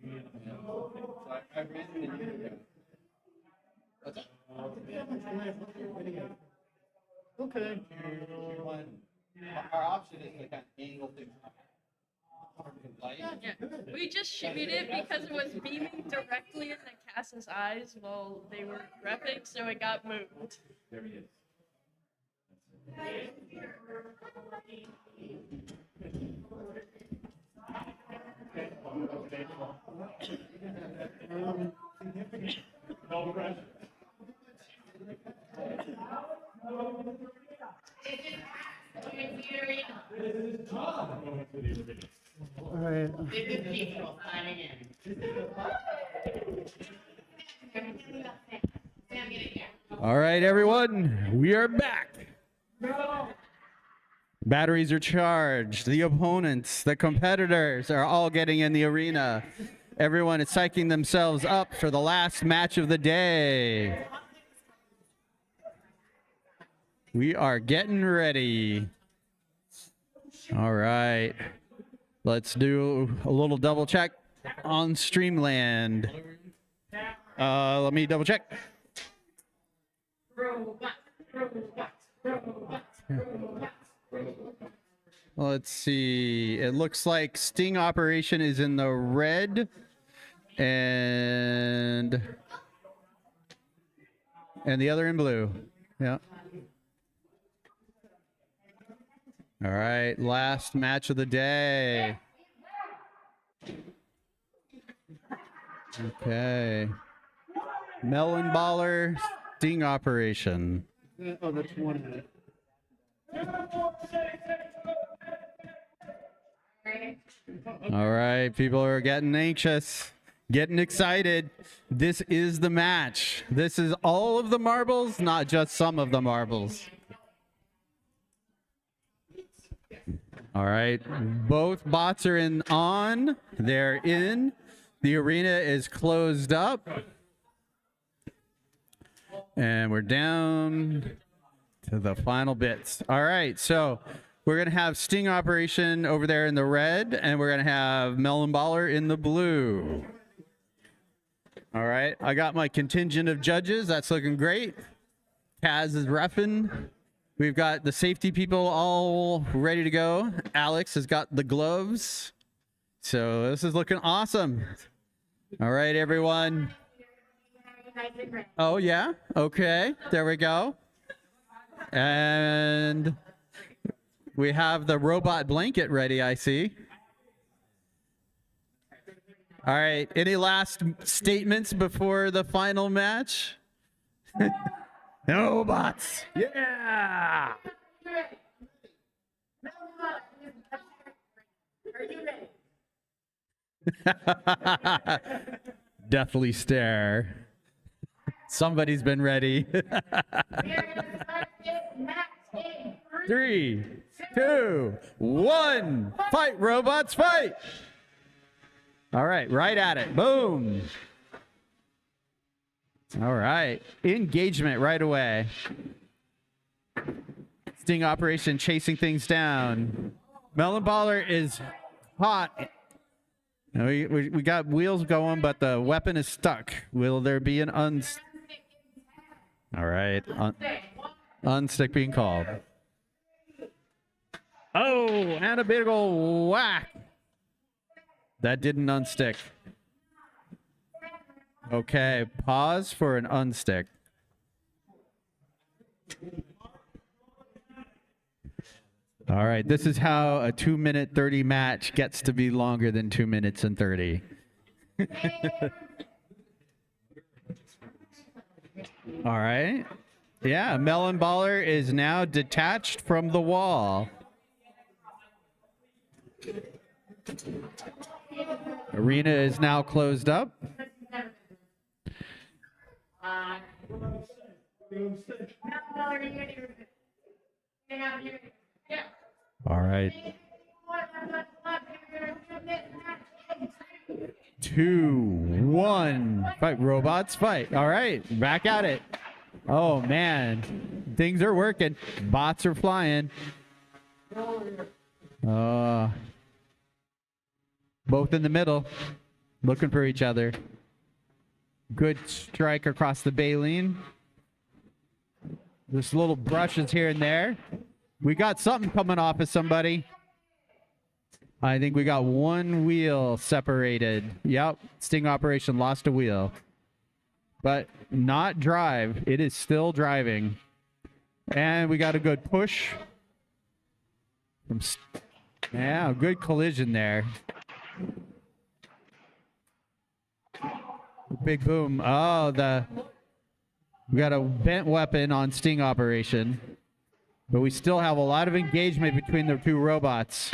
So I ran it a year ago. What's that? Okay. Our option is to kind of angle things up. Yeah, we just shimmied it because it was beaming directly in the cast's eyes while they were repping, so it got moved. There he is. All right. All right, everyone, we are back. Batteries are charged. The opponents, the competitors are all getting in the arena. Everyone is psyching themselves up for the last match of the day. We are getting ready. All right. Let's do a little double check on Streamland. Let me double check. Let's see. It looks like Sting Operation is in the red and the other in blue. Yeah. All right, last match of the day. Okay. Melon Baller, Sting Operation. Oh, that's one. All right, people are getting anxious, getting excited. This is the match. This is all of the marbles, not just some of the marbles. All right, both bots are on. They're in. The arena is closed up. And we're down to the final bits. All right, so we're going to have Sting Operation over there in the red, and we're going to have Melon Baller in the blue. All right, I got my contingent of judges. That's looking great. Kaz is reffing. We've got the safety people all ready to go. Alex has got the gloves. So this is looking awesome. All right, everyone. Oh, yeah? Okay, there we go. And we have the robot blanket ready, I see. All right, any last statements before the final match? No bots. Yeah. Deathly stare. Somebody's been ready. 3, 2, 1. Fight, robots, fight. All right, right at it. Boom. All right. Engagement right away. Sting operation chasing things down. Melon Baller is hot. We got wheels going, but the weapon is stuck. Will there be an All right. Unstick being called. Oh, and a big ol' whack. That didn't unstick. Okay, pause for an unstick. All right, this is how a 2-minute 30 match gets to be longer than 2 minutes and 30. All right. Yeah, Melon Baller is now detached from the wall. Arena is now closed up. All right. 2, 1. Fight, robots, fight. All right, back at it. Oh, man. Things are working. Bots are flying. Both in the middle, looking for each other. Good strike across the baleen. There's little brushes here and there. We got something coming off of somebody. I think we got one wheel separated. Yep, Sting operation lost a wheel. But not drive. It is still driving. And we got a good push. Yeah, good collision there. Big boom. Oh, we got a bent weapon on Sting operation. But we still have a lot of engagement between the two robots.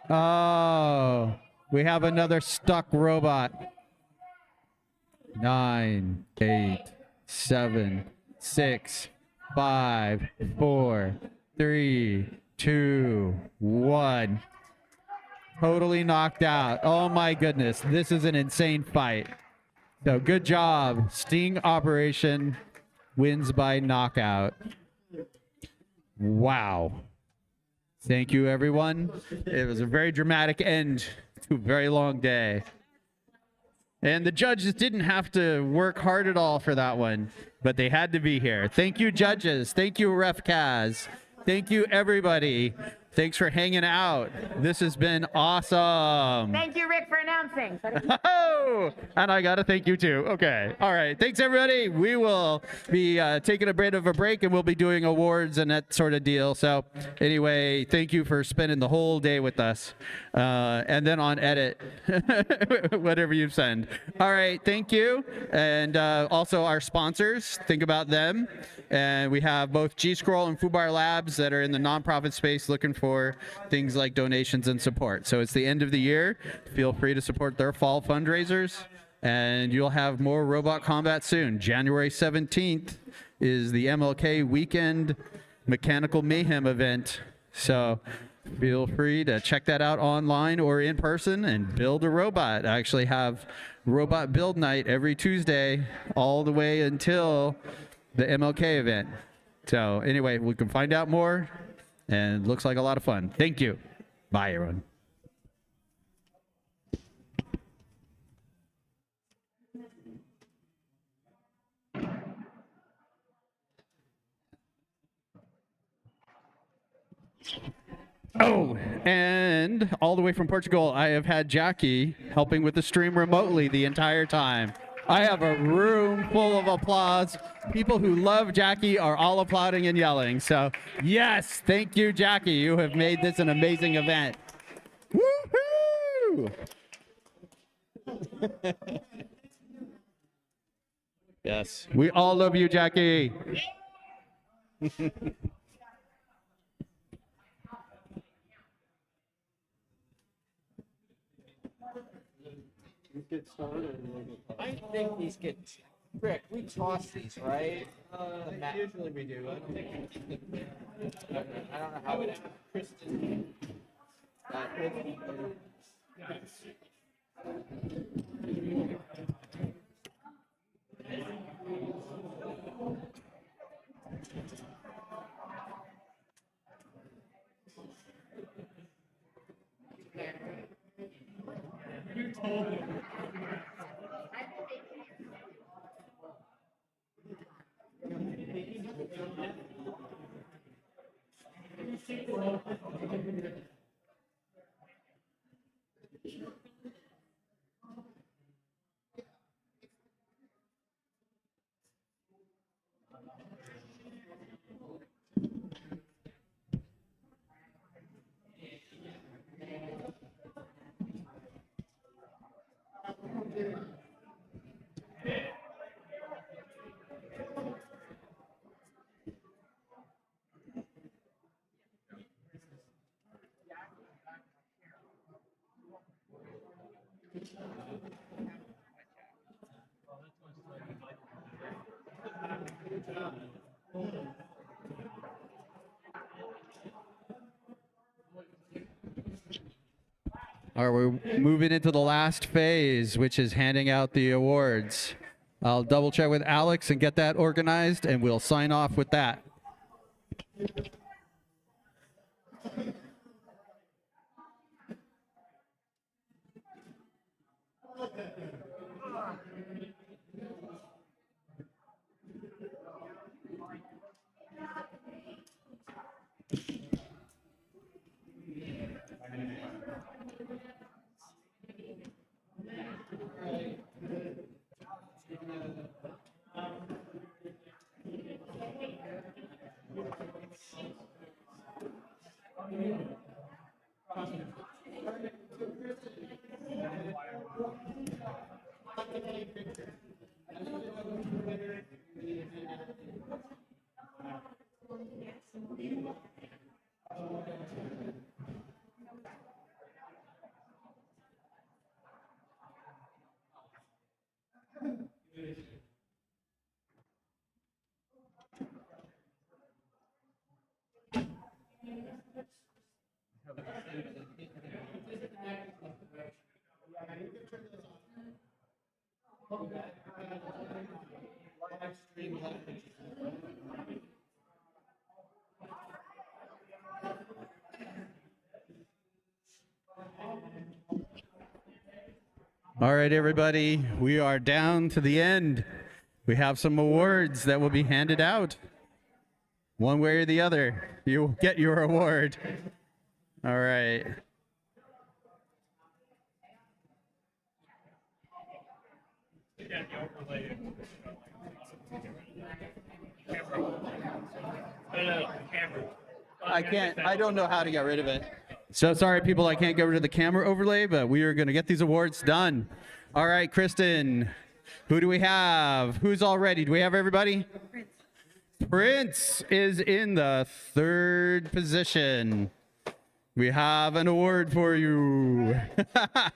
Oh, we have another stuck robot. 9, 8, 7, 6, 5, 4, 3, 2, 1. Totally knocked out. Oh my goodness. This is an insane fight. So good job. Sting operation wins by knockout. Wow. Thank you, everyone. It was a very dramatic end to a very long day. And the judges didn't have to work hard at all for that one, but they had to be here. Thank you, judges. Thank you, Ref Kaz. Thank you, everybody. Thanks for hanging out. This has been awesome. Thank you, Rick, for announcing. Oh, and I got to thank you too. Okay. All right. Thanks, everybody. We will be taking a bit of a break and we'll be doing awards and that sort of deal. So anyway, thank you for spending the whole day with us. And then on edit, whatever you send. All right. Thank you. And also our sponsors, think about them. And we have both GSCRL and FUBAR Labs that are in the nonprofit space looking for things like donations and support. So it's the end of the year. Feel free to support their fall fundraisers. And you'll have more Robot Combat soon. January 17th is the MLK Weekend Mechanical Mayhem event. So feel free to check that out online or in person and build a robot. I actually have Robot Build Night every Tuesday all the way until the MLK event. So anyway, we can find out more and it looks like a lot of fun. Thank you. Bye, everyone. Oh, and all the way from Portugal, I have had Jackie helping with the stream remotely the entire time. I have a room full of applause. People who love Jackie are all applauding and yelling. So, yes, thank you, Jackie. You have made this an amazing event. Woohoo! Yes, we all love you, Jackie. Get started. I think these get. Rick, we toss these, right? Usually we do. I don't think. I don't know how it happened. Kristen. All right, we're moving into the last phase, which is handing out the awards. I'll double check with Alex and get that organized, and we'll sign off with that. All right, everybody, we are down to the end. We have some awards that will be handed out. One way or the other, you'll get your award. All right. I don't know how to get rid of it. So sorry, people, I can't get rid of the camera overlay, but we are going to get these awards done. All right, Kristen, who do we have? Who's all ready? Do we have everybody? Prince is in the 3rd position. We have an award for you. All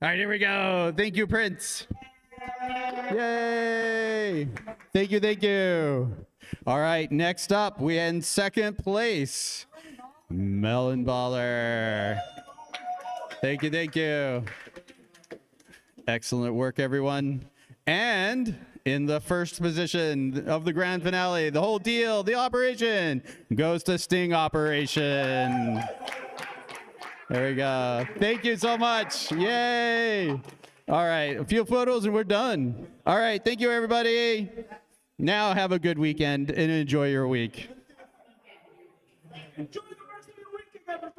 right, here we go. Thank you, Prince. Yay! Thank you, thank you. All right, next up, we in 2nd place, Melon Baller. Thank you, thank you. Excellent work, everyone. And in the 1st position of the grand finale, the whole deal, the operation, goes to Sting Operation. There we go. Thank you so much. Yay! All right, a few photos and we're done. All right, thank you, everybody. Now have a good weekend and enjoy your week. Enjoy the rest of your weekend,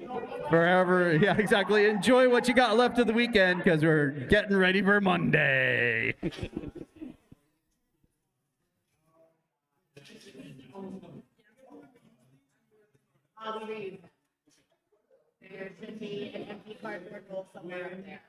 everybody. Forever, yeah, exactly. Enjoy what you got left of the weekend because we're getting ready for Monday. I'll leave. There should be an empty cardboard bowl somewhere up there.